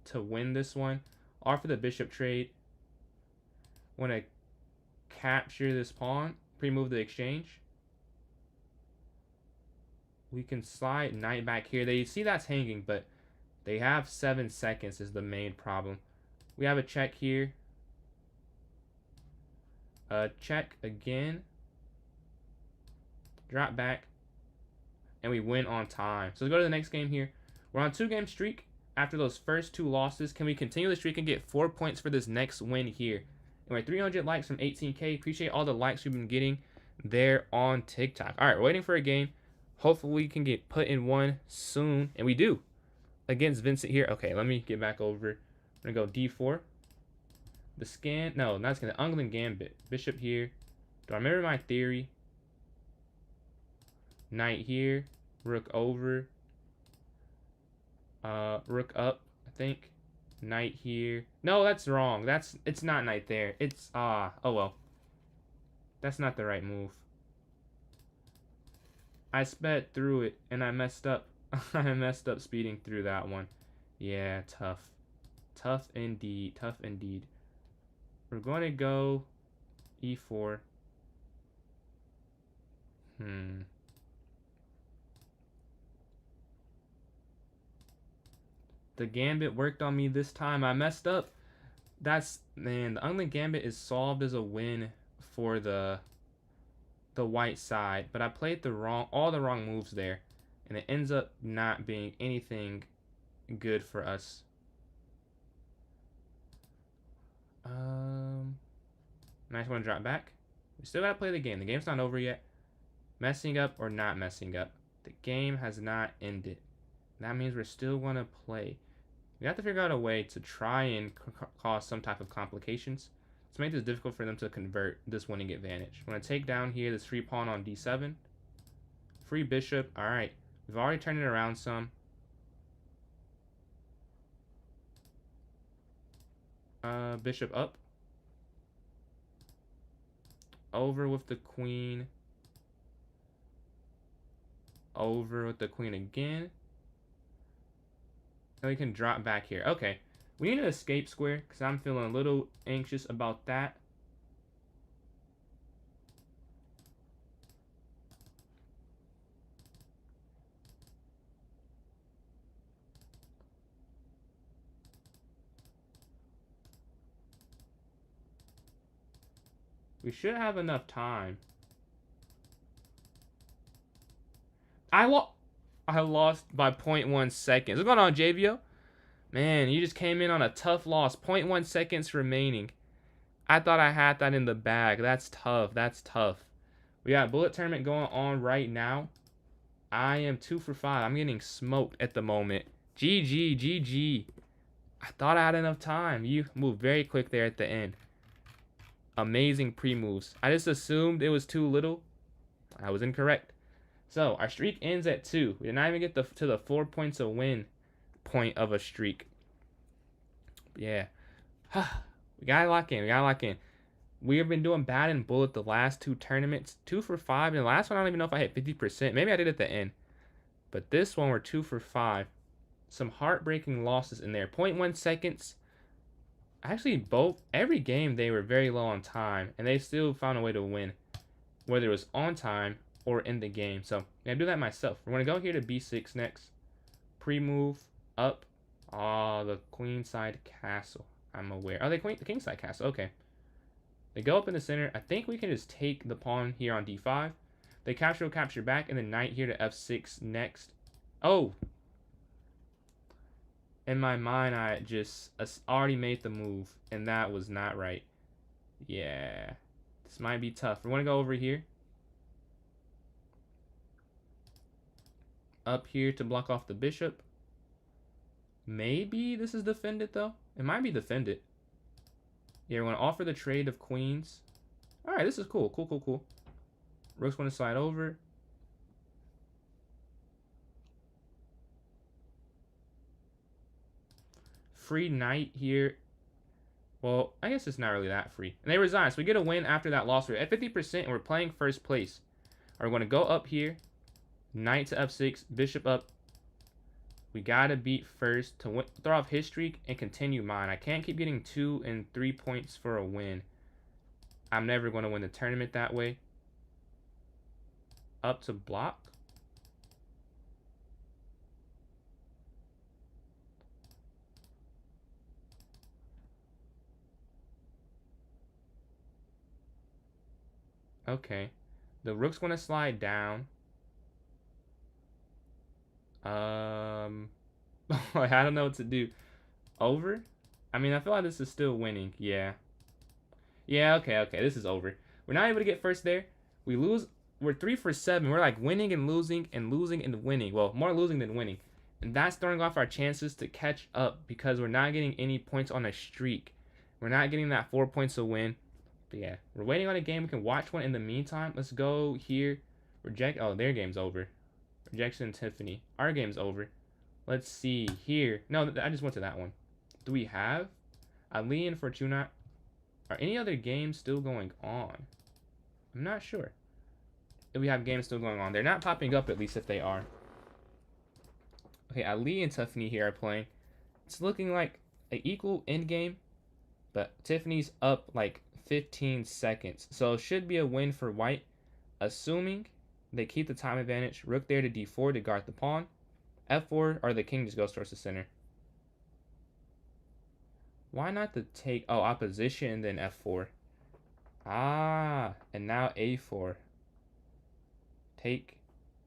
to win this one. Offer the bishop trade. Want to capture this pawn. Pre-move the exchange. We can slide knight back here. They see that's hanging, but they have 7 seconds is the main problem. We have a check here. Check again. Drop back. And we win on time. So let's go to the next game here. We're on 2-game streak. After those first 2 losses, can we continue the streak and get 4 points for this next win here? And we're 300 likes from 18K. Appreciate all the likes we've been getting there on TikTok. All right, we're waiting for a game. Hopefully we can get put in one soon. And we do. Against Vincent here. Okay, let me get back over. I'm going to go d4. The scan. No, not scan. The Ungling Gambit. Bishop here. Do I remember my theory? Knight here. Rook over. Rook up, I think. Knight here. No, that's wrong. It's not knight there. It's oh well. That's not the right move. I sped through it and I messed up. I messed up speeding through that one. Yeah, tough. Tough indeed. Tough indeed. We're going to go e4. The gambit worked on me this time. I messed up. Man, the ugly gambit is solved as a win for the white side, but I played all the wrong moves there, and it ends up not being anything good for us. Nice one to drop back. We still gotta play the game. The game's not over yet. Messing up or not messing up, the game has not ended. That means we're still gonna play. We have to figure out a way to try and cause some type of complications to make this difficult for them to convert this winning advantage. I'm going to take down here this free pawn on d7. Free bishop. Alright. We've already turned it around some. Bishop up. Over with the queen. Over with the queen again. Now we can drop back here. Okay. We need an escape square because I'm feeling a little anxious about that. We should have enough time. I lost by 0.1 seconds. What's going on, JVO? Man, you just came in on a tough loss. 0.1 seconds remaining. I thought I had that in the bag. That's tough. That's tough. We got a bullet tournament going on right now. I am 2 for 5. I'm getting smoked at the moment. GG, GG. I thought I had enough time. You moved very quick there at the end. Amazing pre-moves. I just assumed it was too little. I was incorrect. So, our streak ends at 2. We did not even get to the 4 points a win point of a streak. Yeah. We gotta lock in. We gotta lock in. We have been doing bad in bullet the last 2 tournaments. 2 for 5. And the last one, I don't even know if I hit 50%. Maybe I did at the end. But this one, we're 2 for 5. Some heartbreaking losses in there. 0.1 seconds. Actually, every game, they were very low on time. And they still found a way to win. Whether it was on time or in the game. So, I'm going to do that myself. We're going to go here to b6 next. Pre-move. Up. Oh, the queenside castle. I'm aware. Oh, the kingside castle. Okay. They go up in the center. I think we can just take the pawn here on d5. They capture back, and then knight here to f6 next. Oh! In my mind, I just already made the move, and that was not right. Yeah. This might be tough. We're going to go over here. Up here to block off the bishop. Maybe this is defended, though. It might be defended. Yeah, we're going to offer the trade of queens. Alright, this is cool. Cool. Rook's going to slide over. Free knight here. Well, I guess it's not really that free. And they resign, so we get a win after that loss. We're at 50%, and we're playing first place. We're going to go up here. Knight to f6. Bishop up. We gotta beat first to throw off his streak and continue mine. I can't keep getting 2 and 3 points for a win. I'm never going to win the tournament that way. Up to block. Okay. The rook's going to slide down. I don't know what to do. Over? I mean, I feel like this is still winning. Yeah. Yeah, okay. This is over. We're not able to get first there. We lose. We're 3 for 7. We're like winning and losing and losing and winning. Well, more losing than winning. And that's throwing off our chances to catch up because we're not getting any points on a streak. We're not getting that 4 points to win. But yeah, we're waiting on a game. We can watch one in the meantime. Let's go here. Reject. Oh, their game's over. Rejection Tiffany. Our game's over. Let's see here. No, I just went to that one. Do we have Ali and Fortuna? Are any other games still going on? I'm not sure. if we have games still going on. They're not popping up, at least if they are. Okay, Ali and Tiffany here are playing. It's looking like an equal end game, but Tiffany's up like 15 seconds. So it should be a win for white, assuming they keep the time advantage. Rook there to d4 to guard the pawn. f4 or the king just goes towards the center. Why not the take? Oh, opposition and then f4. Ah, and now a4. Take.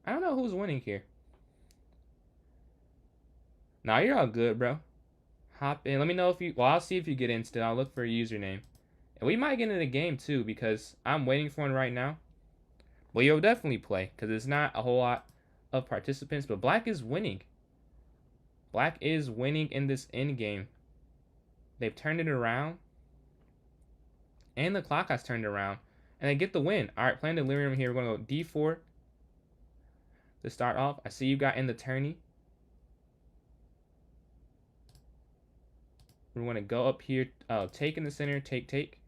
I don't know who's winning here. Nah, you're all good, bro. Hop in. Let me know if you... Well, I'll see if you get in still. I'll look for a username. And we might get into the game, too, because I'm waiting for one right now. Well, you'll definitely play, because it's not a whole lot of participants. But black is winning. Black is winning in this end game. They've turned it around. And the clock has turned around. And they get the win. All right, playing Delirium here. We're going to go d4 to start off. I see you got in the tourney. We want to go up here, take in the center, take.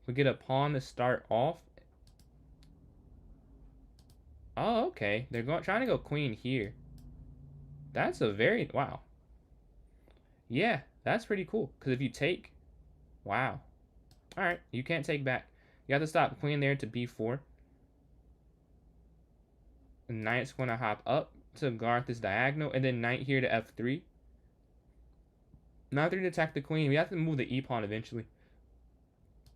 We get a pawn to start off. Oh, okay. They're trying to go queen here. That's a very, wow. Yeah, that's pretty cool. Because if you take, wow. All right, you can't take back. You have to stop queen there to b4. Knight's going to hop up to guard this diagonal, and then knight here to f3. Now they're to attack the queen. We have to move the e-pawn eventually.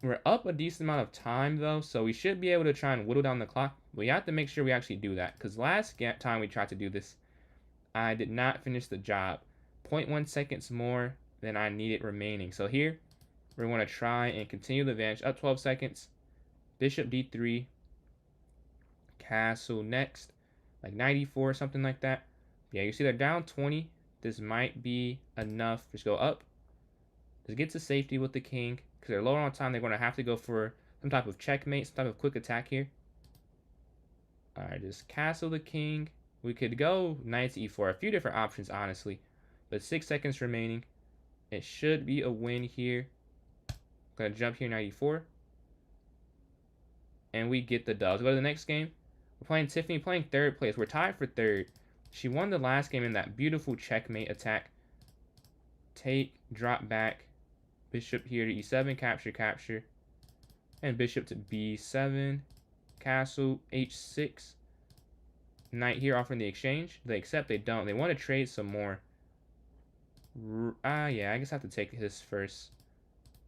We're up a decent amount of time, though, so we should be able to try and whittle down the clock. We have to make sure we actually do that, because last time we tried to do this, I did not finish the job. 0.1 seconds more than I needed remaining. So here, we're going to try and continue the advantage. Up 12 seconds. Bishop d3. Castle next. Like 94 or something like that. Yeah, you see they're down 20. This might be enough. Just go up. Just get to safety with the king. Because they're lower on time. They're going to have to go for some type of checkmate. Some type of quick attack here. Alright, just castle the king. We could go knight to e4. A few different options, honestly. But 6 seconds remaining. It should be a win here. Gonna jump here, 94. And we get the dub. Let's go to the next game. We're playing Tiffany, playing third place. We're tied for third. She won the last game in that beautiful checkmate attack. Take, drop back. Bishop here to e7, capture. And bishop to b7. Castle, h6. Knight here offering the exchange. They accept, they don't. They want to trade some more. Yeah, I guess I have to take this first.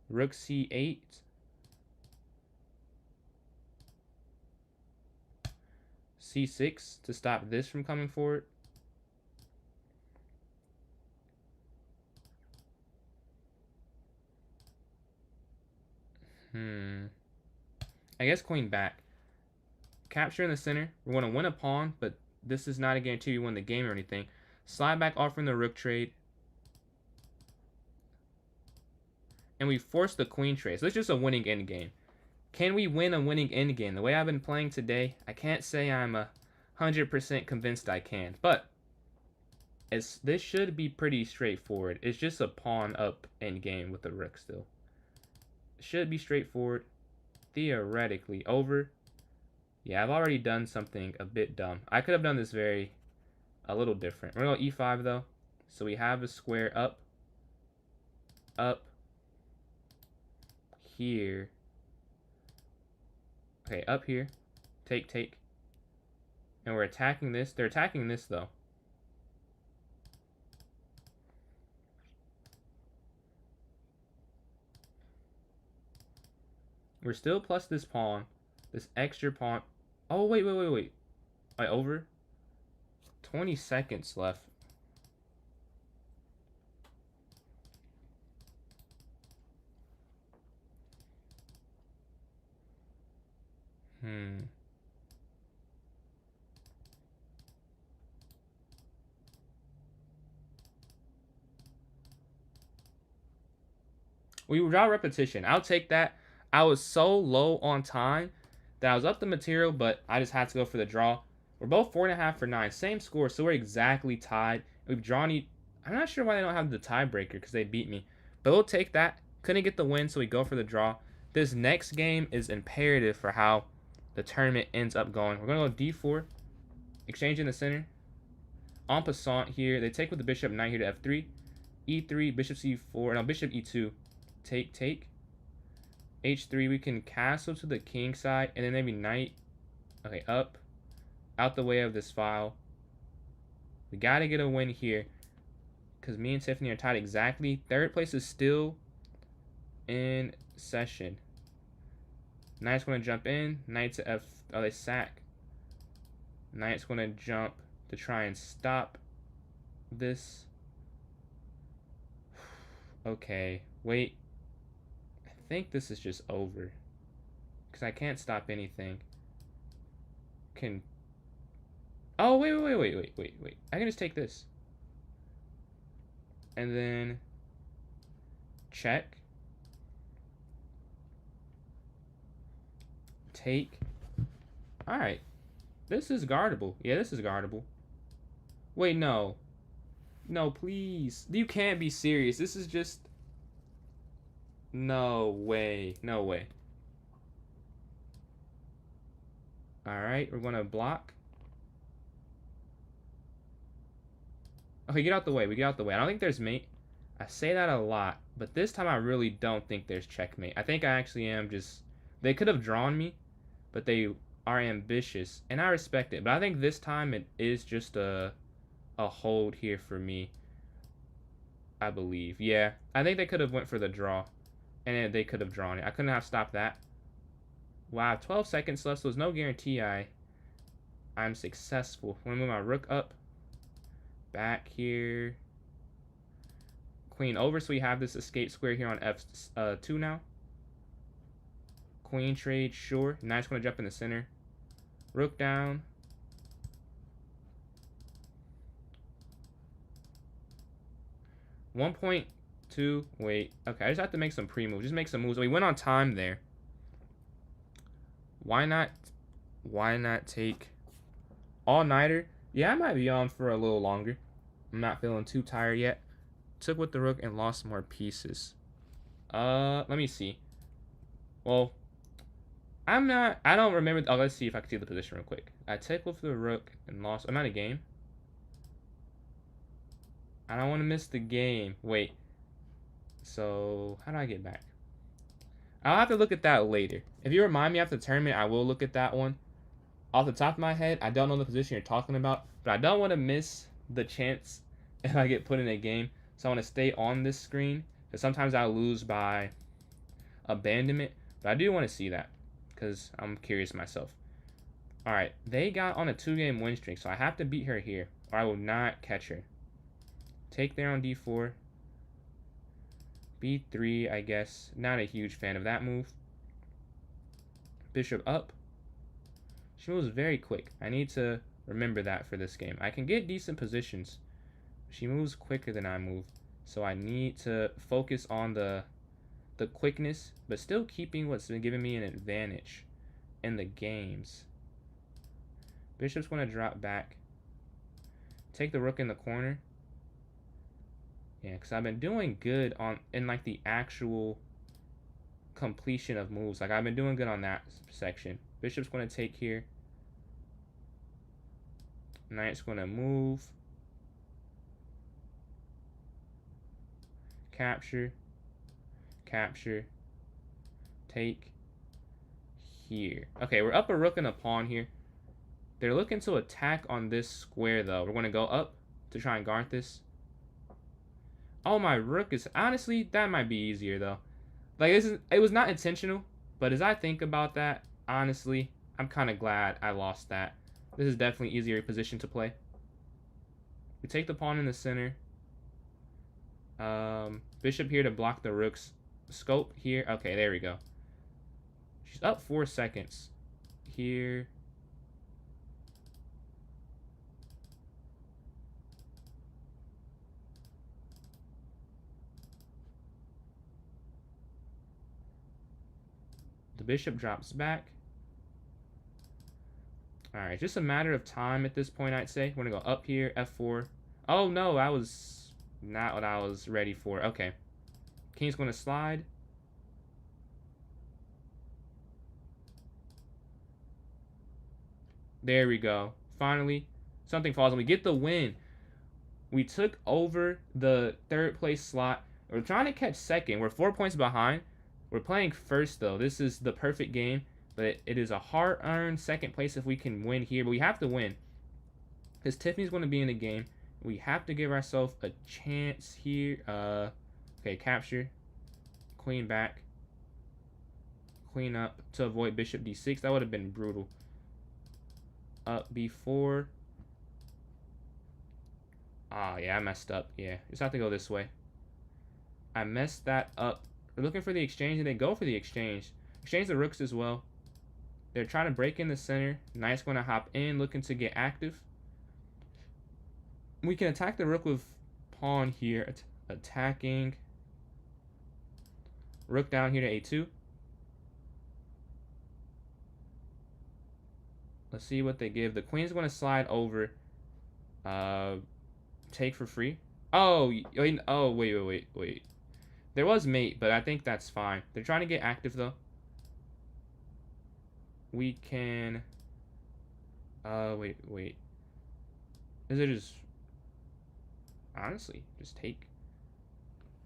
Rook c8. c6 to stop this from coming forward. I guess queen back. Capture in the center. We're going to win a pawn, but this is not a guarantee you win the game or anything. Slide back offering the rook trade. And we force the queen trade. So it's just a winning endgame. Can we win a winning endgame? The way I've been playing today, I can't say I'm 100% convinced I can. But this should be pretty straightforward. It's just a pawn up endgame with the rook still. It should be straightforward. Theoretically. Over. Yeah, I've already done something a bit dumb. I could have done this a little different. We're going to go e5 though. So we have a square up. Here. Okay, up here. Take. And we're attacking this. They're attacking this though. We're still plus this pawn. This extra pawn. Oh, wait. Wait, over? 20 seconds left. We draw repetition. I'll take that. I was so low on time that I was up the material, but I just had to go for the draw. We're both 4.5 for 9. Same score, so we're exactly tied. We've drawn I'm not sure why they don't have the tiebreaker because they beat me. But we'll take that. Couldn't get the win, so we go for the draw. This next game is imperative for how the tournament ends up going. We're going to go d4, exchange in the center. En passant here, they take with the bishop, knight here to f3, e3, bishop c4, no, bishop e2, take, h3, we can castle to the king side, and then maybe knight, okay, up, out the way of this file. We got to get a win here, because me and Tiffany are tied exactly. Third place is still in session. Knight's going to jump in, knight to f, oh, they sack. Knight's going to jump to try and stop this. Okay, wait. I think this is just over, because I can't stop anything. Oh, wait. I can just take this. And then check. Take. Alright. This is guardable. Yeah, this is guardable. Wait, no. No, please. You can't be serious. This is just... No way. No way. Alright, we're going to block. Okay, get out the way. We get out the way. I don't think there's mate. I say that a lot, but this time I really don't think there's checkmate. I think I actually am just... They could have drawn me, but they are ambitious, and I respect it. But I think this time it is just a hold here for me, I believe. Yeah, I think they could have went for the draw, and then they could have drawn it. I couldn't have stopped that. Wow, 12 seconds left, so there's no guarantee I'm successful. I'm gonna move my rook up, back here, queen over, so we have this escape square here on f2 now. Queen trade, sure. Knight's gonna jump in the center. Rook down. .2, wait. Okay, I just have to make some pre-moves. Just make some moves. We went on time there. Why not take all-nighter? Yeah, I might be on for a little longer. I'm not feeling too tired yet. Took with the rook and lost more pieces. Let me see. Well, I don't remember. Oh, let's see if I can see the position real quick. I took with the rook and lost. I'm out of game. I don't want to miss the game. Wait. So, how do I get back? I'll have to look at that later. If you remind me after the tournament, I will look at that one. Off the top of my head, I don't know the position you're talking about, but I don't want to miss the chance if I get put in a game. So I want to stay on this screen, because sometimes I'll lose by abandonment. But I do want to see that, because I'm curious myself. Alright, they got on a 2-game win streak, so I have to beat her here, or I will not catch her. Take there on d4. b3, I guess. Not a huge fan of that move. Bishop up. She moves very quick. I need to remember that for this game. I can get decent positions. She moves quicker than I move. So I need to focus on the quickness, but still keeping what's been giving me an advantage in the games. Bishop's going to drop back. Take the rook in the corner. Yeah, because I've been doing good in like the actual completion of moves. Like I've been doing good on that section. Bishop's going to take here. Knight's going to move. Capture. Capture. Take. Here. Okay, we're up a rook and a pawn here. They're looking to attack on this square though. We're going to go up to try and guard this. Oh, my rook is... Honestly, that might be easier, though. Like, it was not intentional, but as I think about that, honestly, I'm kind of glad I lost that. This is definitely easier position to play. We take the pawn in the center. Bishop here to block the rook's scope here. Okay, there we go. She's up 4 seconds. Here... The bishop drops back. Alright, just a matter of time at this point, I'd say. We're going to go up here, f4. Oh, no, that was not what I was ready for. Okay. King's going to slide. There we go. Finally, something falls and we get the win. We took over the third place slot. We're trying to catch second. We're 4 points behind. We're playing first though. This is the perfect game, but it is a hard-earned second place if we can win here. But we have to win because Tiffany's going to be in the game. We have to give ourselves a chance here. Okay, capture, queen back, queen up to avoid bishop d6. That would have been brutal. Up b4. Ah, yeah, I messed up. Yeah, just have to go this way. I messed that up. We're looking for the exchange, and they go for the exchange. Exchange the rooks as well. They're trying to break in the center. Knight's going to hop in, looking to get active. We can attack the rook with pawn here. Attacking. Rook down here to a2. Let's see what they give. The queen's going to slide over. Take for free. Oh, wait. There was mate, but I think that's fine. They're trying to get active, though. We can... wait. Is it just... Honestly, just take.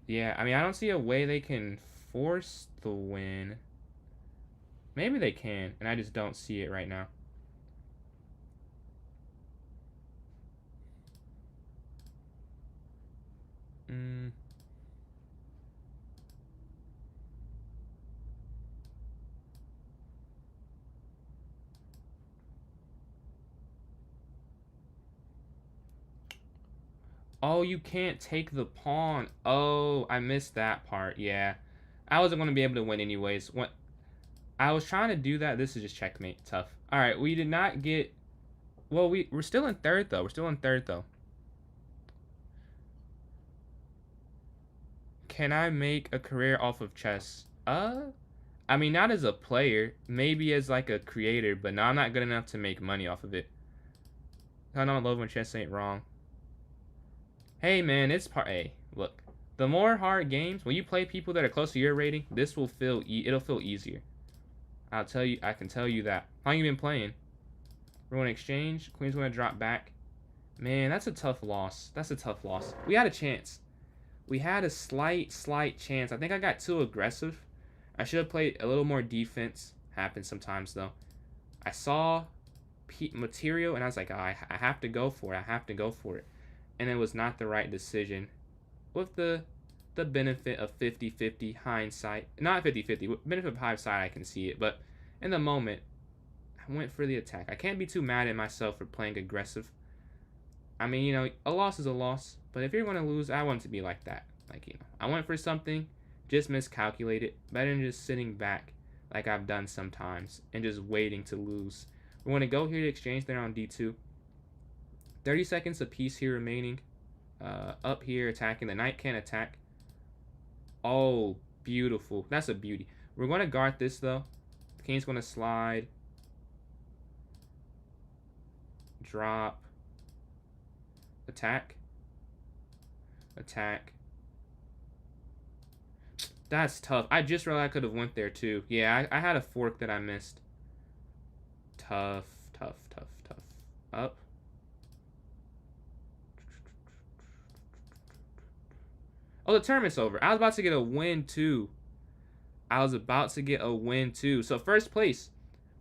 Yeah, I mean, I don't see a way they can force the win. Maybe they can, and I just don't see it right now. Oh, you can't take the pawn. Oh, I missed that part. Yeah. I wasn't going to be able to win anyways. When I was trying to do that, this is just checkmate. Tough. All right, we did not get... Well, we're still in third, though. Can I make a career off of chess? I mean, not as a player. Maybe as, like, a creator. But no, I'm not good enough to make money off of it. I know love when chess ain't wrong. Hey, man, it's part... Hey, look. The more hard games, when you play people that are close to your rating, this will feel... It'll feel easier. I can tell you that. How long you been playing? We're going to exchange. Queen's going to drop back. Man, that's a tough loss. We had a chance. We had a slight chance. I think I got too aggressive. I should have played a little more defense. Happens sometimes, though. I saw material, and I was like, oh, I have to go for it. And it was not the right decision. With the benefit of 50-50 hindsight. Not 50-50. With benefit of hindsight, I can see it. But in the moment, I went for the attack. I can't be too mad at myself for playing aggressive. I mean, you know, a loss is a loss. But if you're going to lose, I want it to be like that. Like, you know, I went for something, just miscalculated. Better than just sitting back like I've done sometimes and just waiting to lose. We're going to go here to exchange there on d2. 30 seconds apiece here remaining. Up here attacking. The knight can't attack. Oh, beautiful. That's a beauty. We're going to guard this, though. The king's going to slide. Drop. Attack. That's tough. I just realized I could have went there, too. Yeah, I had a fork that I missed. Tough. Up. Oh, the tournament's over. I was about to get a win, too. So, first place,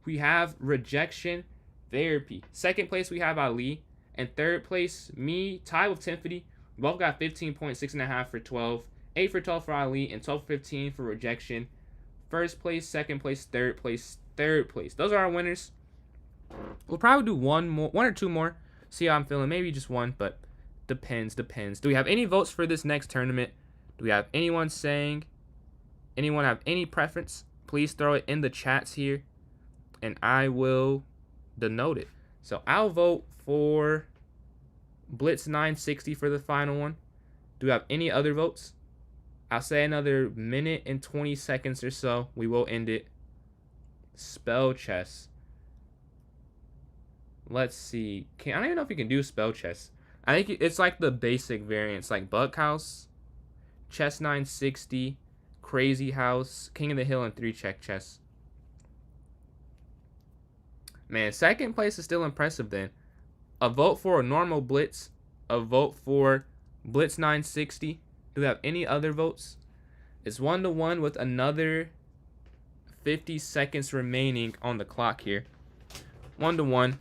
we have Rejection Therapy. Second place, we have Ali. And third place, me, tied with Tiffany. We both got 15 points, 6.5 for 12. 8 for 12 for Ali, and 12 for 15 for Rejection. First place, second place, third place. Those are our winners. We'll probably do one or two more. See how I'm feeling. Maybe just one, but... Depends. Do we have any votes for this next tournament? Do we have anyone have any preference? Please throw it in the chats here, and I will denote it. So I'll vote for Blitz 960 for the final one. Do we have any other votes? I'll say another minute and 20 seconds or so. We will end it. Spell chess. Let's see. I don't even know if you can do spell chess. I think it's like the basic variants, like Buckhouse, Chess 960, Crazy House, King of the Hill, and 3-check chess. Man, second place is still impressive then. A vote for a normal blitz. A vote for blitz 960. Do we have any other votes? It's 1-1 with another 50 seconds remaining on the clock here. 1-1.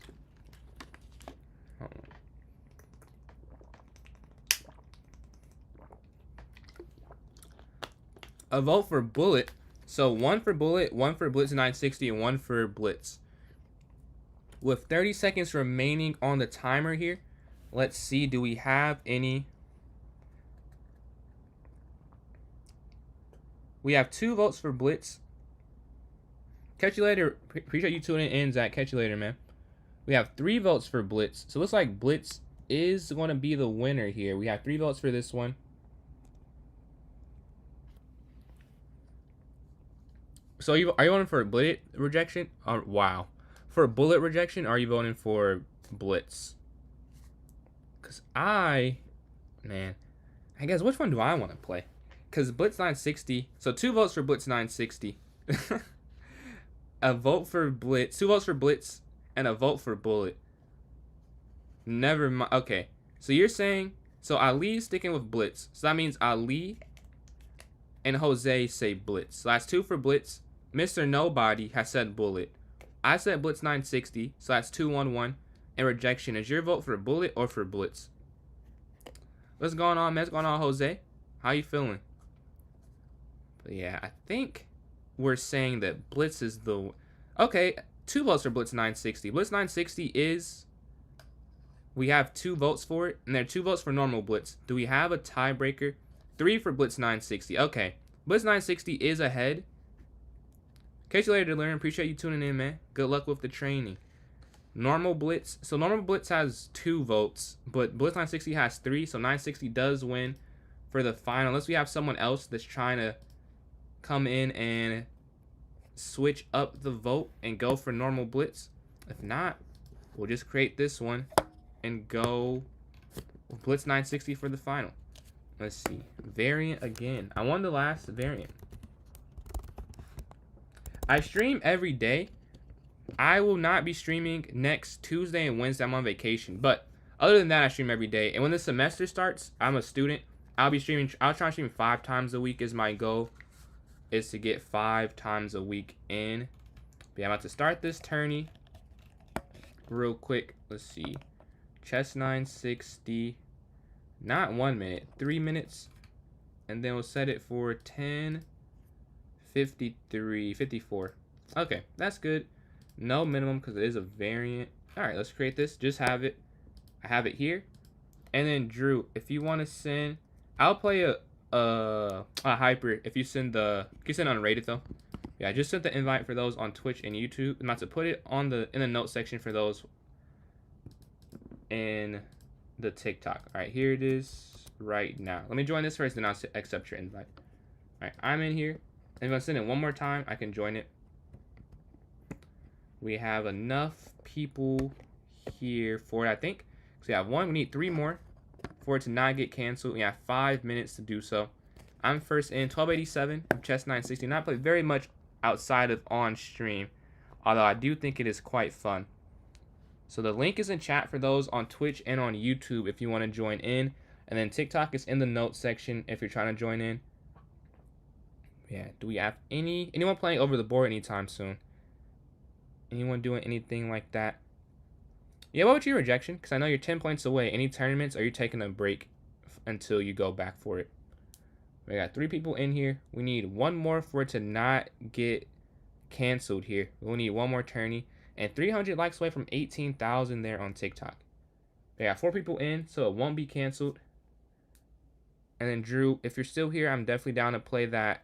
A vote for bullet. So 1 for bullet, 1 for blitz 960, and 1 for blitz. With 30 seconds remaining on the timer here, let's see, do we have any? We have 2 votes for blitz. Catch you later. Appreciate you tuning in, Zach. Catch you later, man. We have 3 votes for blitz. So it looks like blitz is going to be the winner here. We have 3 votes for this one. So are you voting for bullet rejection? Wow. For bullet rejection, are you voting for blitz? Because I guess which one do I want to play? Because blitz 960. So 2 votes for blitz 960. A vote for blitz. 2 votes for blitz and a vote for bullet. Never mind. Okay. So you're saying, so Ali's sticking with blitz. So that means Ali and Jose say blitz. So that's 2 for blitz. Mr. Nobody has said bullet. I said blitz 960. So that's 2-1-1. And rejection. Is your vote for bullet or for blitz? What's going on, man? What's going on, Jose? How you feeling? But yeah, I think we're saying that blitz is the... Okay, 2 votes for blitz 960. Blitz 960 is... We have 2 votes for it, and there are 2 votes for normal blitz. Do we have a tiebreaker? 3 for blitz 960. Okay, blitz 960 is ahead. Catch you later to learn. Appreciate you tuning in, man. Good luck with the training. Normal blitz. So normal blitz has 2 votes, but blitz 960 has 3. So 960 does win for the final. Unless we have someone else that's trying to come in and switch up the vote and go for normal blitz. If not, we'll just create this one and go blitz 960 for the final. Let's see. Variant again. I won the last variant. I stream every day. I will not be streaming next Tuesday and Wednesday. I'm on vacation. But other than that, I stream every day. And when the semester starts, I'm a student. I'll be streaming. I'll try to stream 5 times a week is my goal. Is to get 5 times a week in. But yeah, I'm about to start this tourney real quick. Let's see. Chess 960. Not 1 minute. 3 minutes. And then we'll set it for 10:53, 54. Okay, that's good. No minimum because it is a variant. Alright, let's create this. Just have it. I have it here. And then Drew, if you want to send, I'll play a hyper if you send the, you can send unrated though. Yeah, I just sent the invite for those on Twitch and YouTube. I'm about to put it on the in the note section for those in the TikTok. All right, here it is right now. Let me join this first, then I'll accept your invite. All right, I'm in here. And if I send it one more time, I can join it. We have enough people here for it, I think. So we have 1. We need 3 more for it to not get canceled. We have 5 minutes to do so. I'm first in 1287 of Chess 960. Not played very much outside of on stream, although I do think it is quite fun. So the link is in chat for those on Twitch and on YouTube if you want to join in. And then TikTok is in the notes section if you're trying to join in. Yeah, do we have anyone playing over the board anytime soon? Anyone doing anything like that? Yeah, what would your rejection? Because I know you're 10 points away. Any tournaments, or are you taking a break until you go back for it? We got 3 people in here. We need 1 more for it to not get canceled here. We'll need 1 more tourney. And 300 likes away from 18,000 there on TikTok. We got 4 people in, so it won't be canceled. And then Drew, if you're still here, I'm definitely down to play that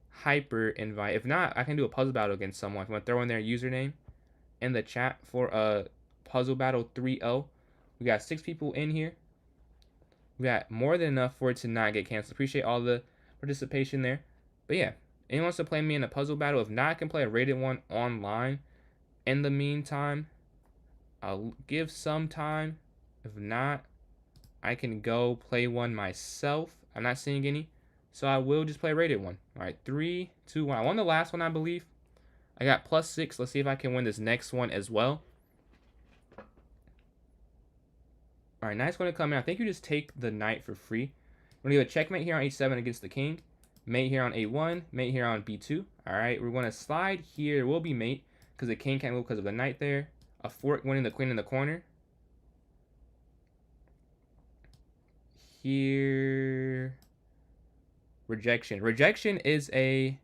hyper invite. If not, I can do a puzzle battle against someone. If you want to throw in their username in the chat for a puzzle battle 3-0. We got 6 people in here. We got more than enough for it to not get canceled. Appreciate all the participation there. But yeah, anyone wants to play me in a puzzle battle? If not, I can play a rated one online. In the meantime, I'll give some time. If not, I can go play one myself. I'm not seeing any, so I will just play a rated one. All right, 3, 2, 1. I won the last one, I believe. I got +6. Let's see if I can win this next one as well. All right, knight's going to come in. I think you just take the knight for free. We're going to give a checkmate here on h7 against the king. Mate here on a1. Mate here on b2. All right, we're going to slide here. It will be mate because the king can't move because of the knight there. A fork winning the queen in the corner. Here. Rejection. Rejection is a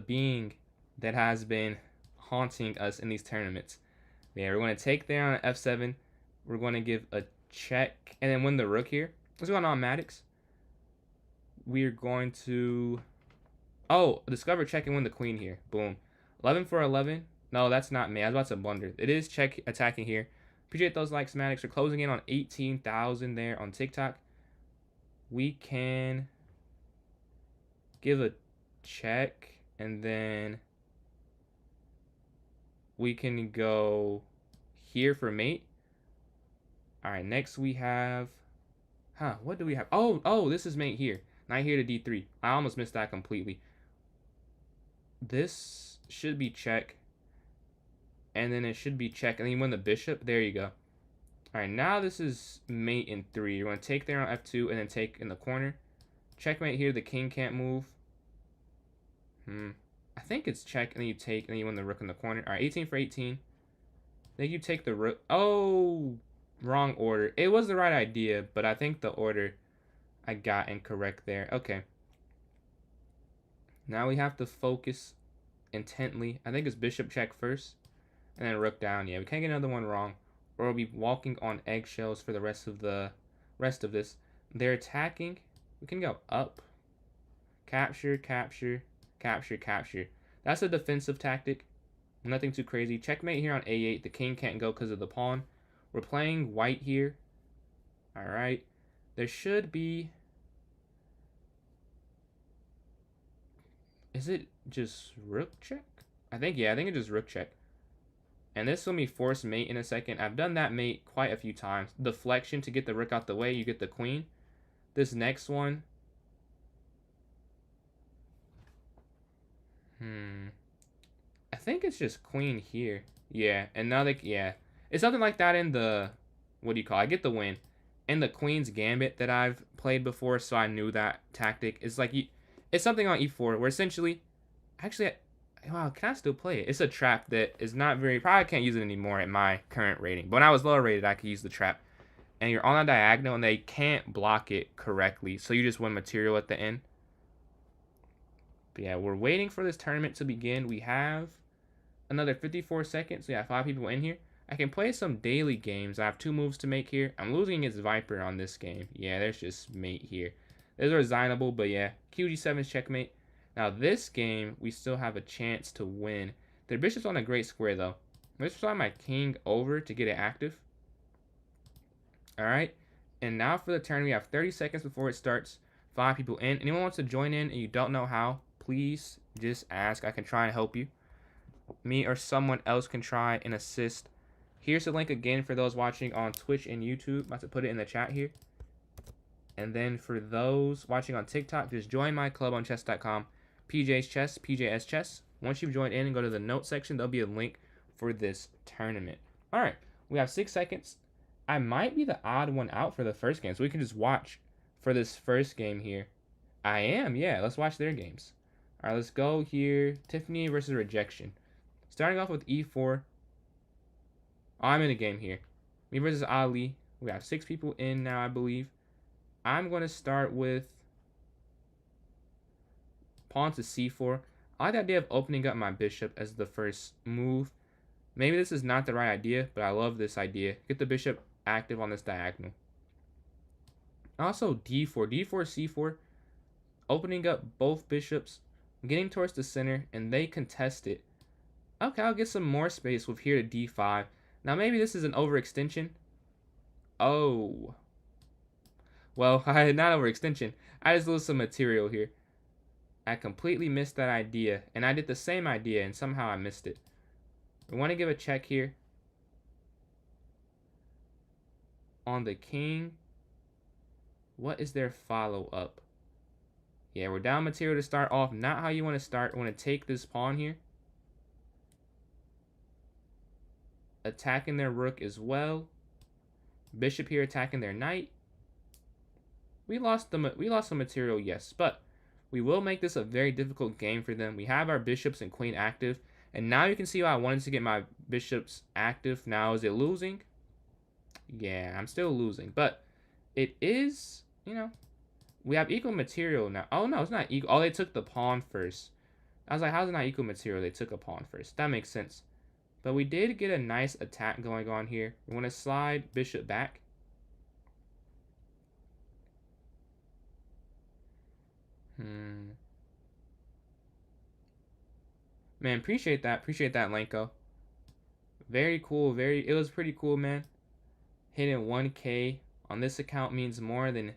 being that has been haunting us in these tournaments. Yeah, we're going to take there on f7. We're going to give a check and then win the rook here. Let's go on automatics. We're going to discover check and win the queen here. Boom. 11 for 11. No, that's not me. I was about to blunder. It is check attacking here. Appreciate those likes, Maddox. We're closing in on 18,000 there on TikTok. We can give a check and then we can go here for mate. All right, next we have, what do we have? Oh, this is mate here. Knight here to d3. I almost missed that completely. This should be check. And then it should be check. And then you win the bishop. There you go. All right, now this is mate in 3. You're going to take there on f2 and then take in the corner. Checkmate here. The king can't move. I think it's check and then you take and then you win the rook in the corner. All right, 18 for 18. Then you take the rook. Oh, wrong order. It was the right idea, but I think the order I got incorrect there. Okay. Now we have to focus intently. I think it's bishop check first and then rook down. Yeah, we can't get another one wrong or we'll be walking on eggshells for the rest of this. They're attacking. We can go up. Capture, capture, capture, capture. That's a defensive tactic. Nothing too crazy. Checkmate here on a8. The king can't go because of the pawn. We're playing white here. All right. There should be... Is it just rook check? I think it's just rook check. And this will be force mate in a second. I've done that mate quite a few times. Deflection to get the rook out the way. You get the queen. This next one... I think it's just queen here. Yeah, and now it's something like that in the, what do you call it? I get the win. In the queen's gambit that I've played before, so I knew that tactic. It's like, it's something on e4 where essentially, actually, wow, can I still play it? It's a trap that is not very, probably can't use it anymore at my current rating. But when I was lower rated, I could use the trap. And you're on a diagonal and they can't block it correctly, so you just win material at the end. But yeah, we're waiting for this tournament to begin. We have another 54 seconds. We have 5 people in here. I can play some daily games. I have 2 moves to make here. I'm losing against Viper on this game. Yeah, there's just mate here. Those are resignable, but yeah. QG7's checkmate. Now this game, we still have a chance to win. Their bishop's on a great square though. Let's slide my king over to get it active. Alright. And now for the turn, we have 30 seconds before it starts. 5 people in. Anyone wants to join in and you don't know how, please just ask. I can try and help you. Me or someone else can try and assist. Here's the link again for those watching on Twitch and YouTube. I'm about to put it in the chat here. And then for those watching on TikTok, just join my club on chess.com. PJ's Chess, PJS Chess. Once you've joined in and go to the notes section, there'll be a link for this tournament. All right, we have 6 seconds. I might be the odd one out for the first game, so we can just watch for this first game here. I am, yeah. Let's watch their games. All right, let's go here. Tiffany versus Rejection. Starting off with e4. I'm in a game here. Me versus Ali. We have 6 people in now, I believe. I'm going to start with pawn to c4. I like the idea of opening up my bishop as the first move. Maybe this is not the right idea, but I love this idea. Get the bishop active on this diagonal. Also d4. d4, c4. Opening up both bishops. Getting towards the center, and they contest it. Okay, I'll get some more space with here to d5. Now maybe this is an overextension. Oh. Well, not overextension. I just lose some material here. I completely missed that idea. And I did the same idea, and somehow I missed it. We want to give a check here. On the king. What is their follow-up? Yeah, we're down material to start off. Not how you want to start. I want to take this pawn here. Attacking their rook as well. Bishop here attacking their knight. We lost some material, yes, but we will make this a very difficult game for them. We have our bishops and queen active, and now you can see why I wanted to get my bishops active. Now, is it losing? Yeah, I'm still losing, but it is, we have equal material now. Oh, no, it's not equal. Oh, they took the pawn first. I was like, how's it not equal material? They took a pawn first. That makes sense. But we did get a nice attack going on here. We want to slide bishop back. Man, appreciate that. Appreciate that, Lenko. Very cool. It was pretty cool, man. Hitting 1K on this account means more than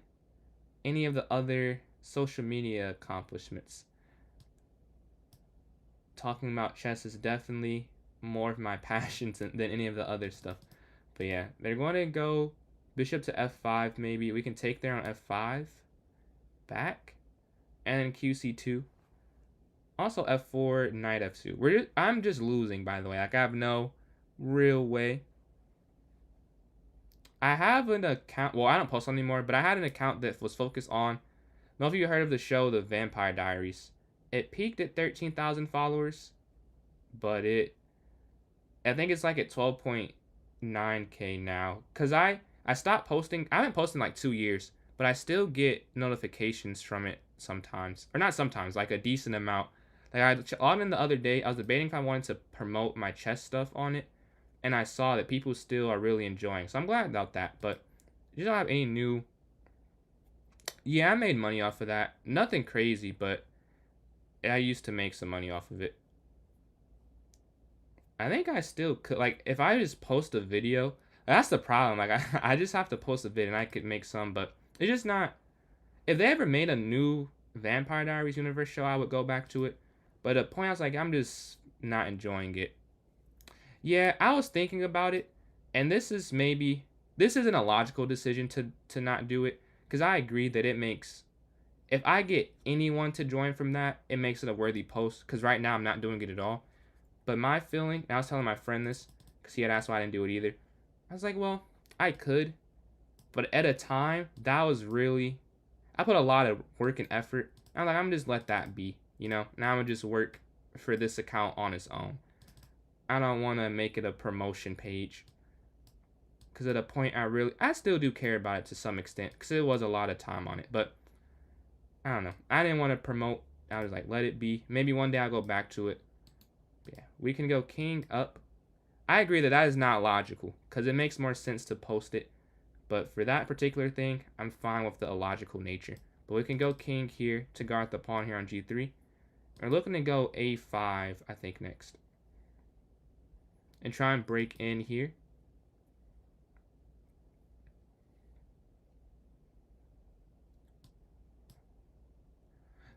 any of the other social media accomplishments. Talking about chess is definitely more of my passion than any of the other stuff. But yeah, they're going to go bishop to f5 maybe. We can take there on f5. Back. And then qc2. Also f4, knight f2. I'm just losing, by the way. Like, I have no real way. I have an account. Well, I don't post anymore, but I had an account that was focused on. I don't know if you heard of the show, The Vampire Diaries. It peaked at 13,000 followers, but I think it's like at 12.9K now. Because I stopped posting. I haven't posted in like 2 years, but I still get notifications from it sometimes. Or not sometimes, like a decent amount. Like, I logged in the other day. I was debating if I wanted to promote my chess stuff on it. And I saw that people still are really enjoying. So I'm glad about that. But you don't have any new... Yeah, I made money off of that. Nothing crazy, but I used to make some money off of it. I think I still could. Like, if I just post a video... That's the problem. Like, I just have to post a video and I could make some. But it's just not... If they ever made a new Vampire Diaries universe show, I would go back to it. But at the point, I was like, I'm just not enjoying it. Yeah, I was thinking about it, and this isn't a logical decision to not do it, because I agree that it makes, if I get anyone to join from that, it makes it a worthy post, because right now I'm not doing it at all. But my feeling, and I was telling my friend this, because he had asked why I didn't do it either, I was like, well, I could, but at a time, that was really, I put a lot of work and effort. I'm like, I'm just let that be, Now I'm going to just work for this account on its own. I don't want to make it a promotion page. Because at a point, I still do care about it to some extent. Because it was a lot of time on it. But, I don't know. I didn't want to promote. I was like, let it be. Maybe one day I'll go back to it. Yeah, we can go king up. I agree that is not logical. Because it makes more sense to post it. But for that particular thing, I'm fine with the illogical nature. But we can go king here to guard the pawn here on g3. We're looking to go a5, I think, next. And try and break in here.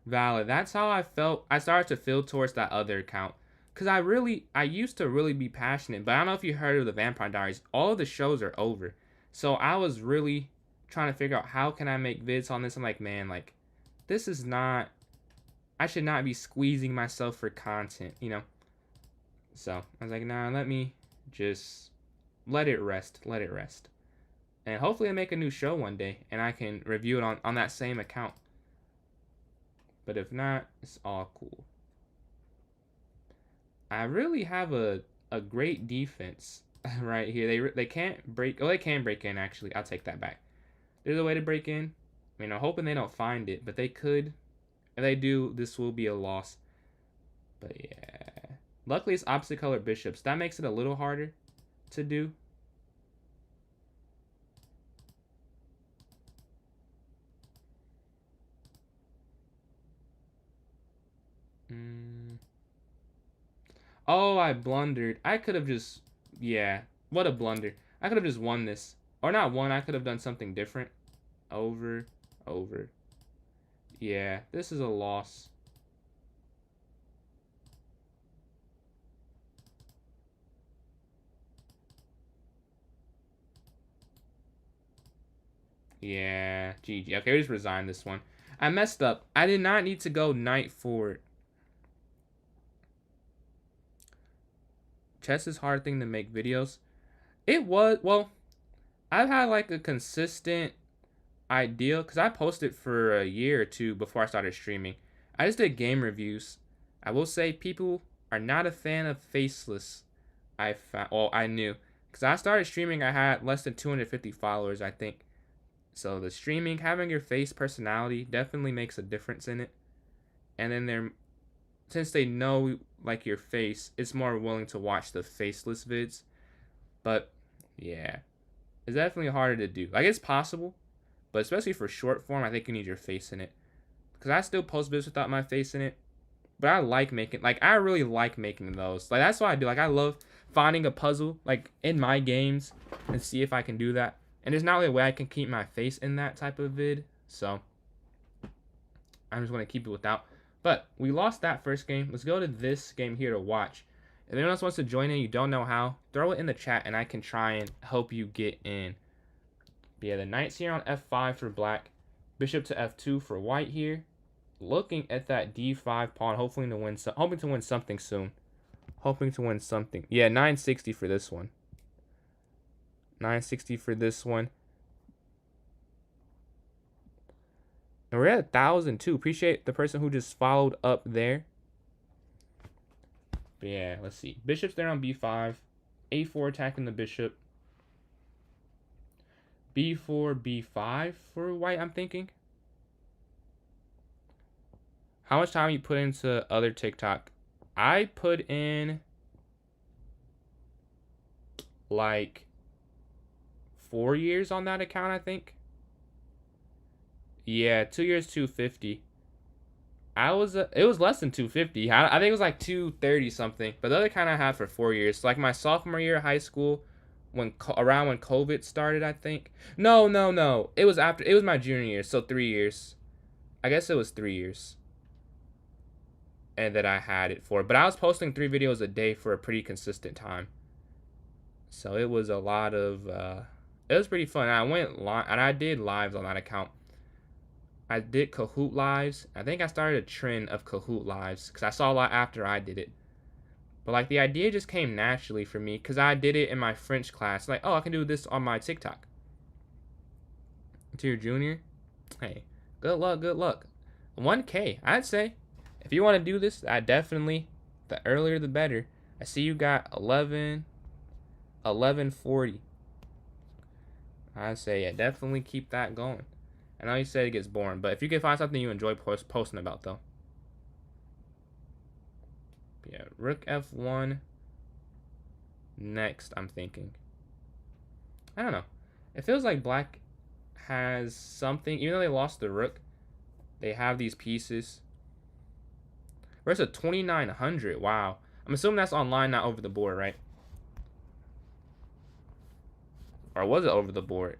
Valid. That's how I felt. I started to feel towards that other account. Because I used to really be passionate. But I don't know if you heard of the Vampire Diaries. All of the shows are over. So I was really trying to figure out how can I make vids on this. I'm like, man, like, this is not... I should not be squeezing myself for content, So I was like, nah, let me just let it rest. Let it rest. And hopefully I make a new show one day and I can review it on that same account. But if not, it's all cool. I really have a great defense right here. They can't break. Oh, they can break in, actually. I'll take that back. There's a way to break in. I mean, I'm hoping they don't find it, but they could. If they do, this will be a loss. But yeah. Luckily, it's opposite color bishops. That makes it a little harder to do. Oh, I blundered. I could have just... Yeah, what a blunder. I could have just won this. Or not won, I could have done something different. Over. Yeah, this is a loss. Yeah, GG. Okay, we just resigned this one. I messed up. I did not need to go knight forward. Chess is a hard thing to make videos. It was, well, I've had like a consistent ideal because I posted for a year or two before I started streaming. I just did game reviews. I will say people are not a fan of faceless. I found, well, I knew because I started streaming. I had less than 250 followers, I think. So the streaming, having your face personality definitely makes a difference in it. And then they're since they know like your face, it's more willing to watch the faceless vids. But yeah, it's definitely harder to do. Like it's possible, but especially for short form, I think you need your face in it. Because I still post videos without my face in it. But I like making, like, I really like making those. Like, that's what I do. Like, I love finding a puzzle, like, in my games and see if I can do that. And there's not really a way I can keep my face in that type of vid. So, I'm just going to keep it without. But, we lost that first game. Let's go to this game here to watch. If anyone else wants to join in, you don't know how, throw it in the chat and I can try and help you get in. But yeah, the knight's here on f5 for black. Bishop to f2 for white here. Looking at that d5 pawn, hoping to win something soon. Hoping to win something. Yeah, 960 for this one. 960 for this one. And we're at 1,000 too. Appreciate the person who just followed up there. But yeah, let's see. Bishop's there on b5. a4 attacking the bishop. b4, b5 for white, I'm thinking. How much time you put into other TikTok? I put in like 4 years on that account, I think. Yeah, 2 years, 250. It was less than 250. I think it was like 230 something. But the other kind I had for 4 years. So like my sophomore year of high school, around when COVID started, I think. No. It was my junior year, so 3 years. I guess it was 3 years. And that I had it for. But I was posting 3 videos a day for a pretty consistent time. So it was a lot of, it was pretty fun. I went live, and I did lives on that account. I did Kahoot lives. I think I started a trend of Kahoot lives because I saw a lot after I did it. But like the idea just came naturally for me because I did it in my French class. Like, oh, I can do this on my TikTok. To your junior, hey, good luck, good luck. 1K, I'd say. If you want to do this, I definitely, the earlier the better. I see you got 1140. I say, yeah, definitely keep that going. I know you said it gets boring, but if you can find something you enjoy posting about, though. Yeah, rook f1. Next, I'm thinking. I don't know. It feels like black has something, even though they lost the rook, they have these pieces. Where's a 2900? Wow. I'm assuming that's online, not over the board, right? Or was it over the board?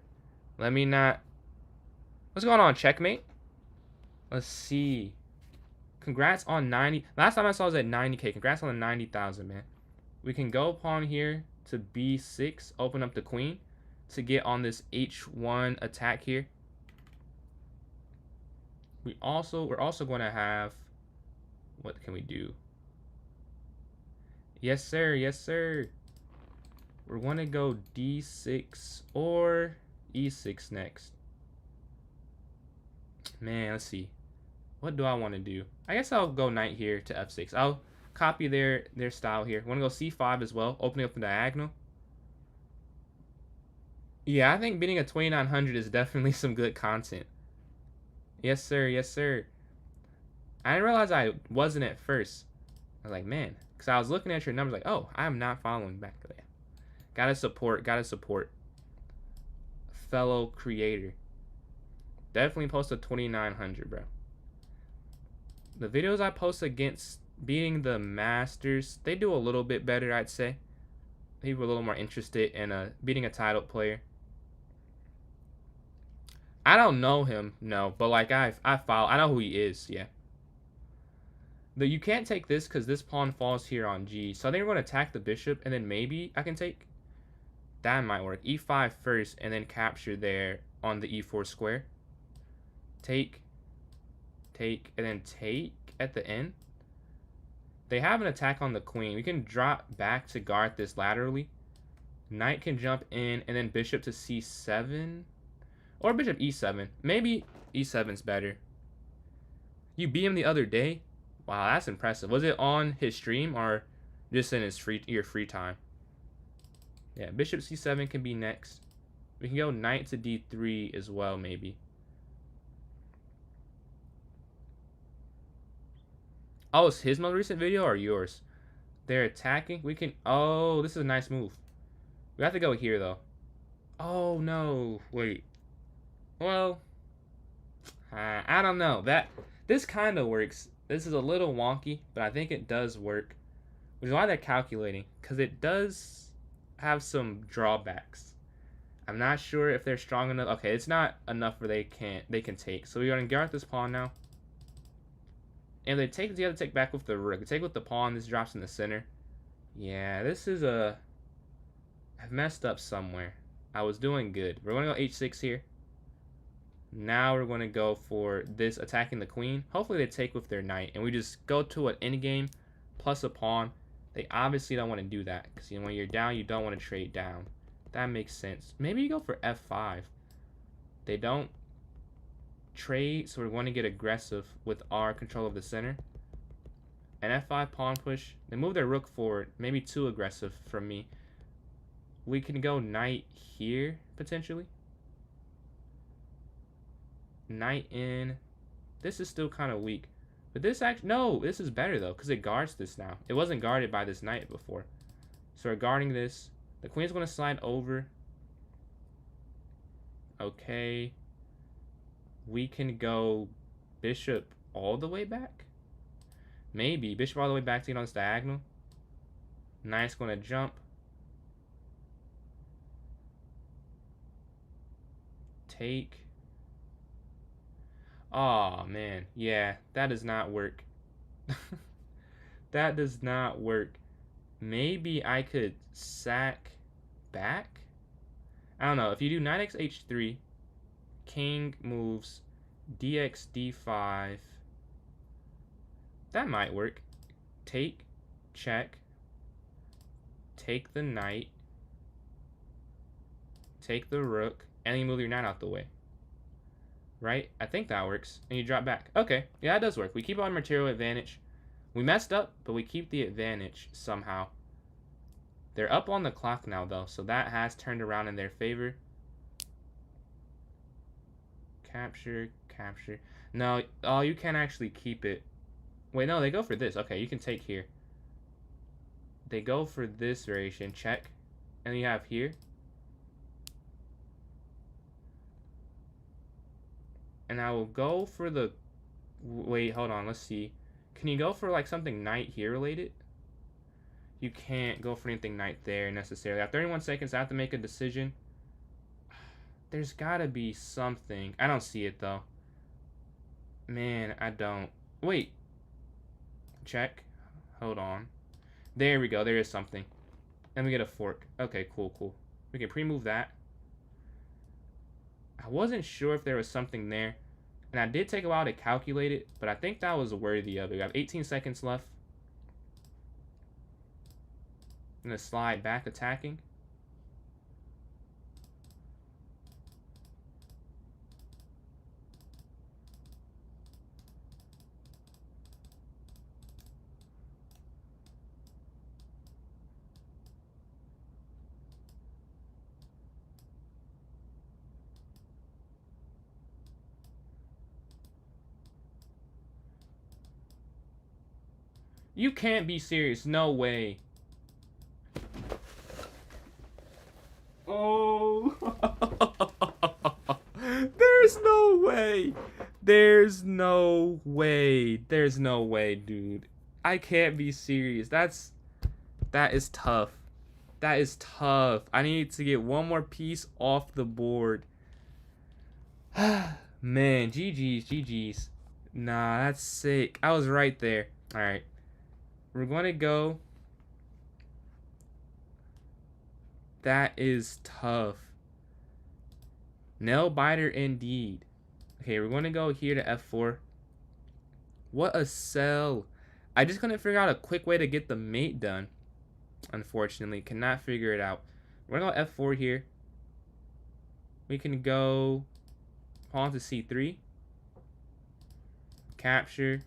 Let me not. What's going on, checkmate? Let's see. Congrats on 90. Last time I saw it was at 90k. Congrats on the 90,000, man. We can go pawn here to b6, open up the queen to get on this h1 attack here. We're also going to have, what can we do? Yes, sir. Yes, sir. We're going to go d6 or e6 next. Man, let's see. What do I want to do? I guess I'll go knight here to f6. I'll copy their style here. I want to go c5 as well, opening up the diagonal. Yeah, I think beating a 2900 is definitely some good content. Yes, sir. Yes, sir. I didn't realize I wasn't at first. I was like, man, because I was looking at your numbers like, oh, I'm not following back there. Gotta support. Fellow creator. Definitely post a 2900, bro. The videos I post against beating the masters, they do a little bit better, I'd say. People are a little more interested in beating a title player. I don't know him, no, but like I follow. I know who he is, yeah. You can't take this because this pawn falls here on G. So I think we're going to attack the bishop, and then maybe I can take. That might work. E5 first, and then capture there on the E4 square. Take, and then take at the end. They have an attack on the queen. We can drop back to guard this laterally. Knight can jump in, and then bishop to c7. Or bishop e7. Maybe e7's better. You beat him the other day? Wow, that's impressive. Was it on his stream or just in your free time? Yeah, bishop c7 can be next. We can go knight to d3 as well, maybe. Oh, it's his most recent video or yours? They're attacking. We can... Oh, this is a nice move. We have to go here, though. Oh, no. Wait. Well, I don't know. This kind of works. This is a little wonky, but I think it does work. Which is why they're calculating, because it does have some drawbacks. I'm not sure if they're strong enough. Okay, it's not enough where they can take. So we're gonna guard this pawn now. And they take, you have to take back with the rook. Take with the pawn. This drops in the center. Yeah, this is a... I've messed up somewhere. I was doing good. We're gonna go h6 here. Now we're going to go for this, attacking the queen. Hopefully they take with their knight, and we just go to an endgame plus a pawn. They obviously don't want to do that, because when you're down, you don't want to trade down. That makes sense. Maybe you go for f5. They don't trade, so we're going to get aggressive with our control of the center. An f5 pawn push. They move their rook forward. Maybe too aggressive for me. We can go knight here, potentially. Knight in. This is still kind of weak. But this actually... No, this is better, though, because it guards this now. It wasn't guarded by this knight before. So we're guarding this. The queen's going to slide over. Okay. We can go bishop all the way back. Maybe. Bishop all the way back to get on this diagonal. Knight's going to jump. Take. Oh man, yeah, that does not work. That does not work. Maybe I could sack back? I don't know. If you do knight x h3, king moves, dx d5, that might work. Take, check, take the knight, take the rook, and then you move your knight out the way. Right? I think that works. And you drop back. Okay. Yeah, that does work. We keep our material advantage. We messed up, but we keep the advantage somehow. They're up on the clock now, though, so that has turned around in their favor. Capture, capture. No, oh, you can't actually keep it. Wait, no, they go for this. Okay, you can take here. They go for this variation. Check. And you have here. And I will go for the... Wait, hold on. Let's see. Can you go for like something knight here related? You can't go for anything knight there necessarily. I have 31 seconds. I have to make a decision. There's got to be something. I don't see it though. Man, I don't. Wait. Check. Hold on. There we go. There is something. And we get a fork. Okay, cool, cool. We can pre-move that. I wasn't sure if there was something there. And I did take a while to calculate it, but I think that was worthy of it. We have 18 seconds left. I'm going to slide back attacking. You can't be serious. No way. Oh. There's no way. There's no way. There's no way, dude. I can't be serious. That is tough. That is tough. I need to get one more piece off the board. Man, GG's, GG's. Nah, that's sick. I was right there. All right. We're going to go. That is tough. Nail biter indeed. Okay, we're going to go here to f4. What a sell. I just couldn't figure out a quick way to get the mate done. Unfortunately, cannot figure it out. We're going to go f4 here. We can go pawn to c3. Capture.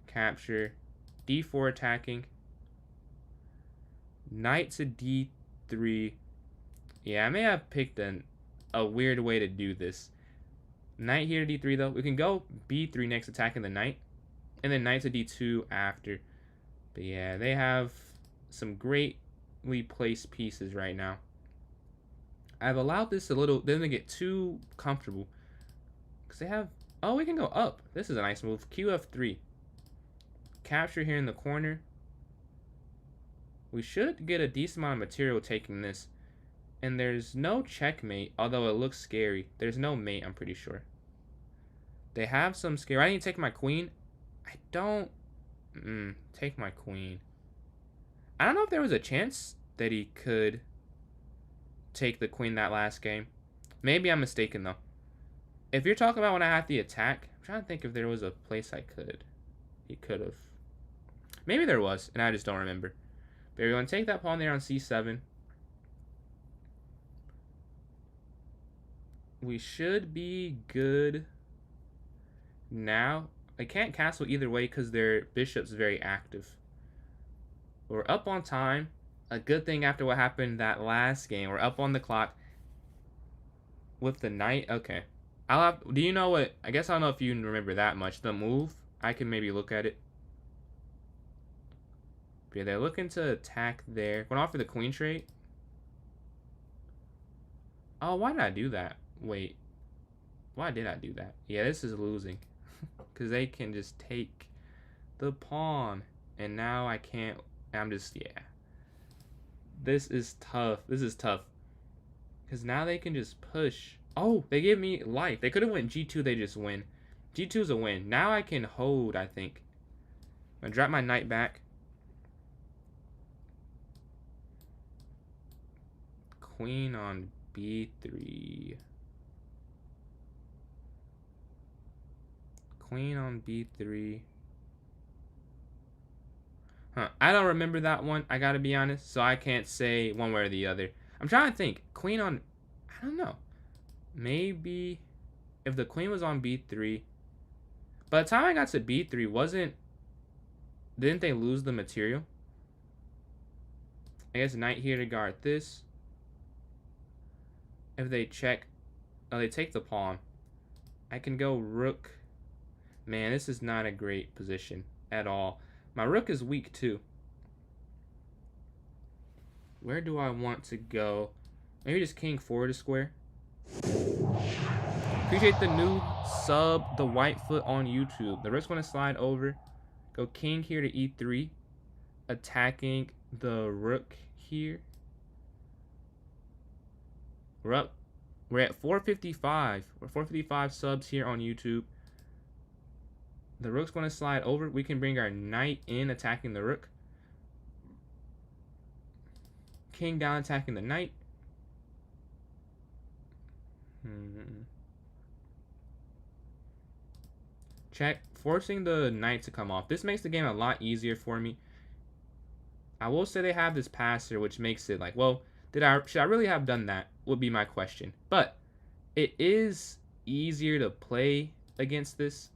Capture. d4 attacking. Knight to d3. Yeah, I may have picked a weird way to do this. Knight here to d3 though. We can go b3 next, attacking the knight. And then knight to d2 after. But yeah, they have some greatly placed pieces right now. I've allowed this a little, them to get too comfortable. Because they have, oh, we can go up. This is a nice move. qf3. Capture here in the corner. We should get a decent amount of material taking this. And there's no checkmate, although it looks scary. There's no mate, I'm pretty sure. They have some scare. I need to take my queen. I don't... take my queen. I don't know if there was a chance that he could take the queen that last game. Maybe I'm mistaken, though. If you're talking about when I had the attack, I'm trying to think if there was a place I could. He could have. Maybe there was, and I just don't remember. But we're going to take that pawn there on c7. We should be good now. I can't castle either way because their bishop's very active. We're up on time. A good thing after what happened that last game. We're up on the clock with the knight. Okay. Do you know what? I guess I don't know if you remember that much. The move, I can maybe look at it. But yeah, they're looking to attack there. Going off for the queen trade. Oh, why did I do that? Wait. Why did I do that? Yeah, this is losing. Because they can just take the pawn. And now I can't. I'm just, yeah. This is tough. This is tough. Because now they can just push. Oh, they give me life. They could have went g2. They just win. g2 is a win. Now I can hold, I think. I'm going to drop my knight back. Queen on b3. Queen on b3. Huh. I don't remember that one, I gotta be honest, so I can't say one way or the other. I'm trying to think. Queen on... I don't know. Maybe... If the queen was on b3... By the time I got to b3, wasn't... Didn't they lose the material? I guess knight here to guard this. If they check... Oh, they take the pawn. I can go rook... Man, this is not a great position at all. My rook is weak too. Where do I want to go? Maybe just king forward a square. Appreciate the new sub, the Whitefoot on YouTube. The rook's going to slide over. Go king here to e3. Attacking the rook here. We're up. We're at 455. We're 455 subs here on YouTube. The rook's going to slide over. We can bring our knight in, attacking the rook. King down, attacking the knight. Check. Forcing the knight to come off. This makes the game a lot easier for me. I will say they have this passer, which makes it like, well, should I really have done that? Would be my question. But it is easier to play against this.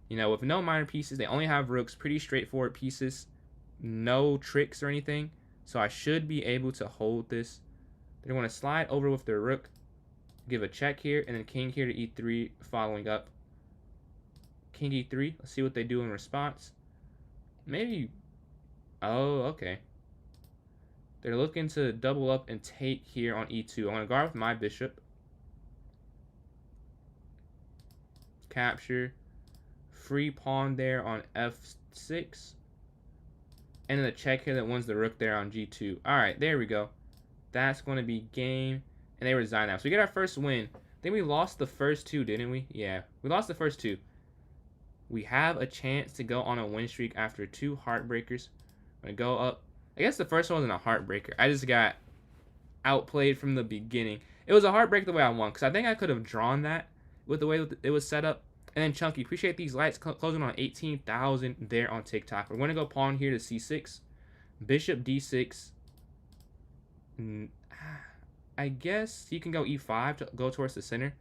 You know, with no minor pieces, they only have rooks, pretty straightforward pieces, no tricks or anything. So I should be able to hold this. They're going to slide over with their rook, give a check here, and then king here to e3, following up. King e3, let's see what they do in response. Maybe, oh, okay. They're looking to double up and take here on e2. I'm going to guard with my bishop. Capture. Free pawn there on f6. And then the check here that wins the rook there on g2. Alright, there we go. That's going to be game. And they resign now. So we get our first win. I think we lost the first two, didn't we? Yeah, we lost the first two. We have a chance to go on a win streak after two heartbreakers. I'm going to go up. I guess the first one wasn't a heartbreaker. I just got outplayed from the beginning. It was a heartbreak the way I won. Because I think I could have drawn that with the way it was set up. And then Chunky, appreciate these lights, closing on 18,000 there on TikTok. We're going to go pawn here to c6. Bishop d6. I guess you can go e5 to go towards the center.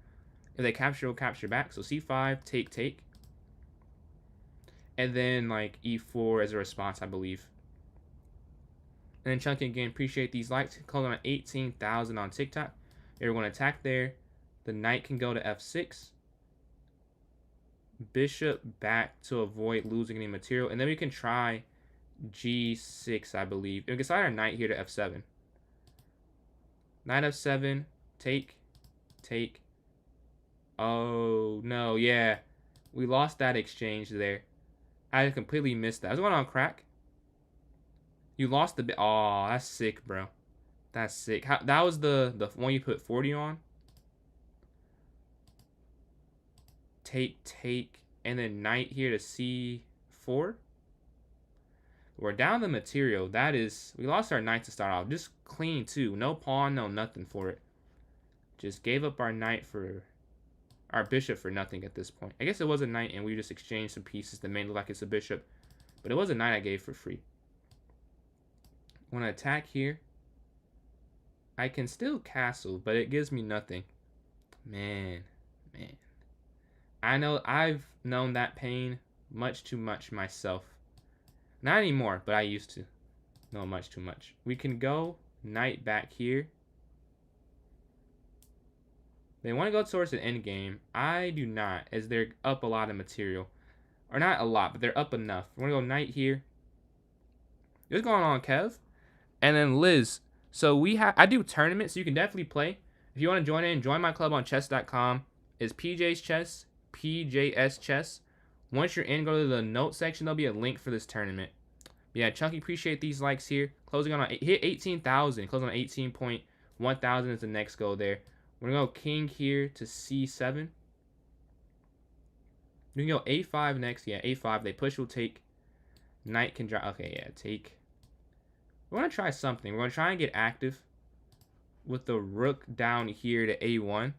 If they capture, we'll capture back. So c5, take. And then like e4 as a response, I believe. And then Chunky again, appreciate these likes. Close on 18,000 on TikTok. We're going to attack there. The knight can go to f6. Bishop back to avoid losing any material. And then we can try g6, I believe. We can slide our knight here to f7. Knight f7, take. Oh, no, yeah. We lost that exchange there. I completely missed that. I was going on crack. You lost the bit. Oh, that's sick, bro. That's sick. That was the one you put 40 on. Take. And then knight here to c4. We're down the material. That is, we lost our knight to start off. Just clean, too. No pawn, no nothing for it. Just gave up our knight for, our bishop for nothing at this point. I guess it was a knight, and we just exchanged some pieces that made it look like it's a bishop. But it was a knight I gave for free. Want to attack here. I can still castle, but it gives me nothing. Man. I know I've known that pain much too much myself. Not anymore, but I used to know much too much. We can go knight back here. They want to go towards the end game. I do not, as they're up a lot of material. Or not a lot, but they're up enough. We're going to go knight here. What's going on, Kev? And then Liz. So I do tournaments, so you can definitely play. If you want to join in, join my club on chess.com. It's PJ's Chess, PJS Chess. Once you're in, go to the note section. There'll be a link for this tournament. Yeah, Chunky, appreciate these likes here. Closing on, hit 18,000. Closing on 18.1,000 is the next goal there. We're going to go king here to c7. We can go a5 next. Yeah, a5. They push, will take. Knight can drop. Okay, yeah, take. We're going to try something. We're going to try and get active with the rook down here to a1.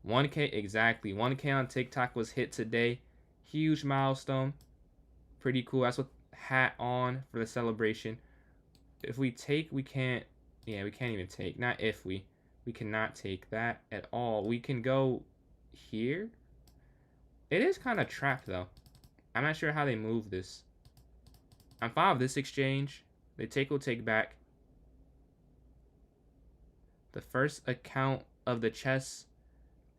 1K, exactly. 1K on TikTok was hit today. Huge milestone. Pretty cool. That's what hat on for the celebration. If we take, we can't. Yeah, we can't even take. Not if we. We cannot take that at all. We can go here. It is kind of trapped, though. I'm not sure how they move this. I'm fine with this exchange. They take, will take back. The first account of the chess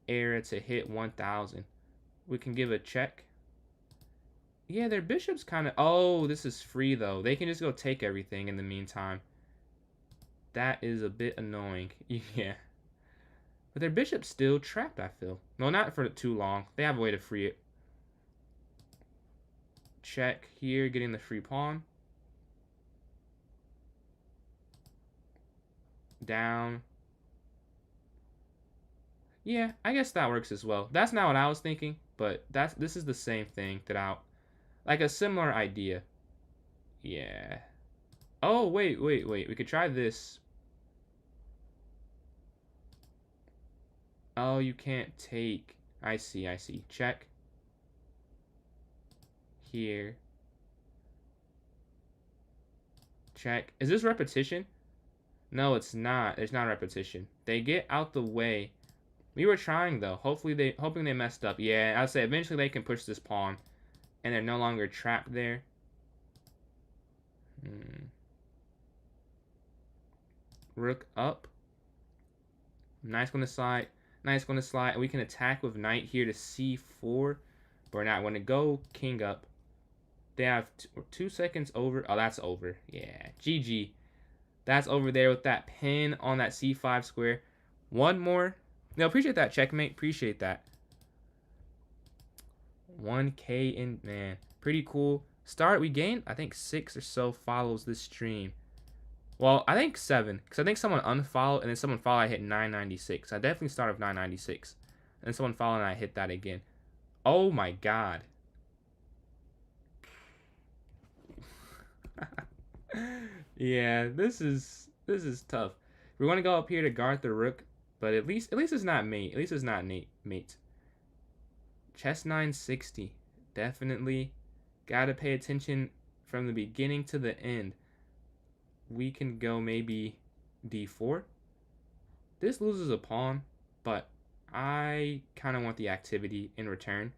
era to hit 1,000. We can give a check. Yeah, their bishop's kind of... Oh, this is free, though. They can just go take everything in the meantime. That is a bit annoying. Yeah. But their bishop's still trapped, I feel. No, not for too long. They have a way to free it. Check here, getting the free pawn. Down. Yeah, I guess that works as well. That's not what I was thinking, but this is the same thing that like a similar idea. Yeah. Oh, wait. We could try this. Oh, you can't take. I see. Check. Here. Check. Is this repetition? No, it's not. It's not repetition. They get out the way. We were trying, though. Hoping they messed up. Yeah, I'll say eventually they can push this pawn. And they're no longer trapped there. Rook up. Knight's going to slide. And we can attack with knight here to c4. But we're not going to go king up. They have 2 seconds over. Oh, that's over. Yeah, GG. That's over there with that pin on that c5 square. One more. No, appreciate that, checkmate. Appreciate that. 1K in, man. Pretty cool. We gained, I think, 6 or so follows this stream. Well, I think 7. Because I think someone unfollowed, and then someone followed, I hit 996. I definitely started with 996. And then someone followed, and I hit that again. Oh, my God. Yeah, this is tough. We want to go up here to guard the rook, but at least it's not mate. At least it's not mate. Chess 960. Definitely gotta pay attention from the beginning to the end. We can go maybe d4. This loses a pawn, but I kind of want the activity in return.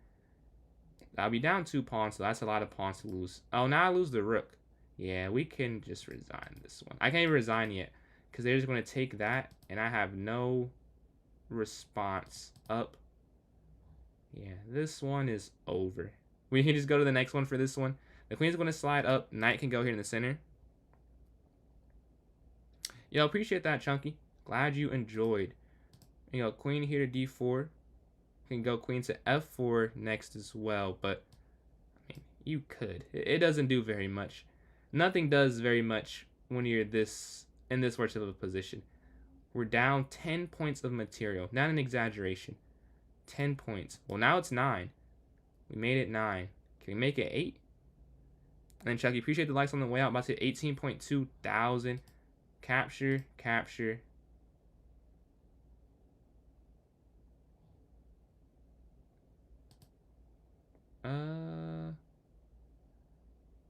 I'll be down 2 pawns, so that's a lot of pawns to lose. Oh, now I lose the rook. Yeah, we can just resign this one. I can't even resign yet, because they're just going to take that, and I have no response up. Yeah, this one is over. We can just go to the next one for this one. The queen's going to slide up. Knight can go here in the center. Yo, appreciate that, Chunky. Glad you enjoyed. You know, queen here to d4. Can go queen to f4 next as well, but I mean, you could. It doesn't do very much. Nothing does very much when you're in this much of a position. We're down 10 points of material. Not an exaggeration. 10 points. Well, now it's 9. We made it 9. Can we make it 8? And Chucky, appreciate the likes on the way out. About to hit 18.2 thousand. Capture, capture.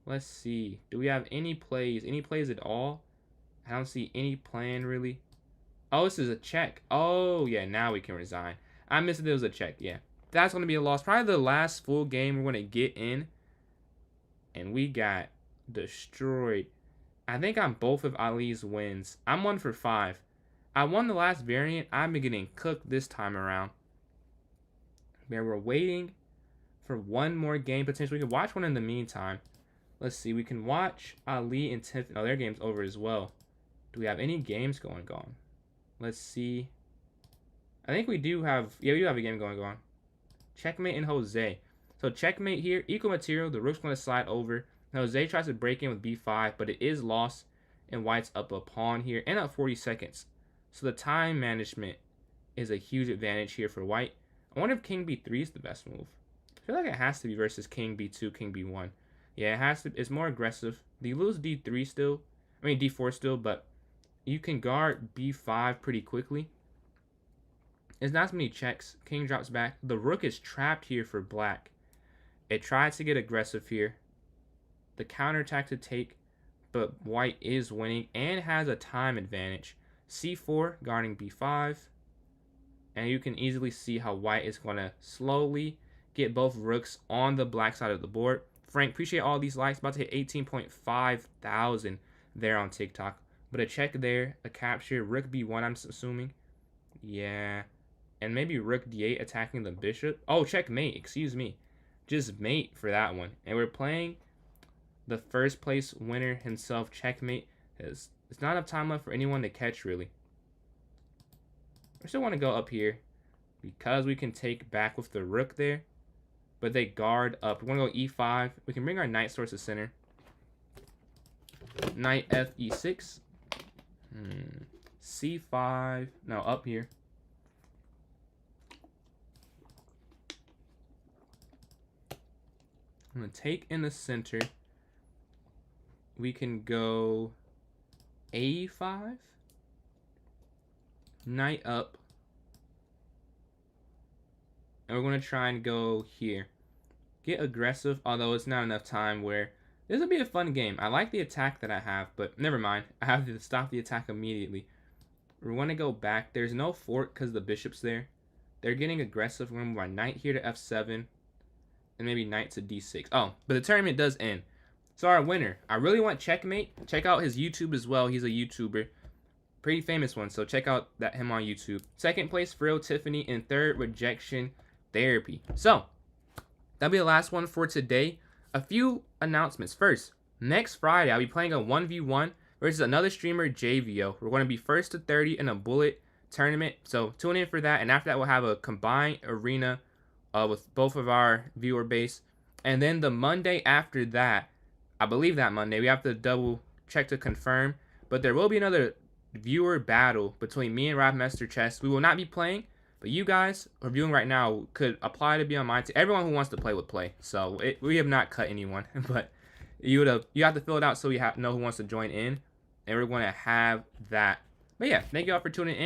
Let's see. Do we have any plays? Any plays at all? I don't see any plan really. Oh, this is a check. Oh, yeah, now we can resign. I missed it. There was a check. Yeah. That's going to be a loss. Probably the last full game we're going to get in. And we got destroyed. I think I'm both of Ali's wins. I'm 1 for 5. I won the last variant. I've been getting cooked this time around. Man, we're waiting for one more game potentially. We can watch one in the meantime. Let's see. We can watch Ali and Tiff. Oh, their game's over as well. Do we have any games going on? Let's see. I think we do have. Yeah, we do have a game going on. Checkmate and Jose. So checkmate here. Equal material. The rook's going to slide over. Jose tries to break in with b5, but it is lost. And white's up a pawn here. And up 40 seconds. So the time management is a huge advantage here for white. I wonder if king b3 is the best move. I feel like it has to be versus king b2, king b1. Yeah, it has to. It's more aggressive. You lose d3 still. I mean d4 still, but you can guard b5 pretty quickly. It's not so many checks. King drops back. The rook is trapped here for black. It tries to get aggressive here. The counterattack to take, but white is winning and has a time advantage. c4 guarding b5. And you can easily see how white is going to slowly get both rooks on the black side of the board. Frank, appreciate all these likes. About to hit 18.5 thousand there on TikTok. But a check there, a capture, rook b1, I'm assuming. Yeah. And maybe rook d8 attacking the bishop. Oh, checkmate, excuse me. Just mate for that one. And we're playing the first place winner himself, checkmate. It's not enough time left for anyone to catch, really. I still want to go up here because we can take back with the rook there. But they guard up. We want to go e5. We can bring our knight towards the center. Knight f e6. c5. No, up here. I'm going to take in the center. We can go a5. Knight up. And we're going to try and go here. Get aggressive, although it's not enough time where... This will be a fun game. I like the attack that I have, but never mind. I have to stop the attack immediately. We want to go back. There's no fork because the bishop's there. They're getting aggressive. We're going to move our knight here to f7. And maybe knight to d6. Oh, but the tournament does end. So our winner. I really want checkmate. Check out his YouTube as well. He's a YouTuber. Pretty famous one, so check out him on YouTube. Second place, Frill Tiffany. And third, Rejection Therapy. So, that'll be the last one for today. A few announcements. First, next Friday, I'll be playing a 1v1 versus another streamer, JVO. We're going to be first to 30 in a bullet tournament. So, tune in for that. And after that, we'll have a combined arena with both of our viewer base. And then the Monday after that, I believe that Monday, we have to double check to confirm. But there will be another viewer battle between me and Rob Master Chess. We will not be playing, but you guys who are viewing right now could apply to be on my team. Everyone who wants to play would play. So we have not cut anyone, but you have to fill it out so you know who wants to join in, and we're going to have that. But yeah, thank you all for tuning in.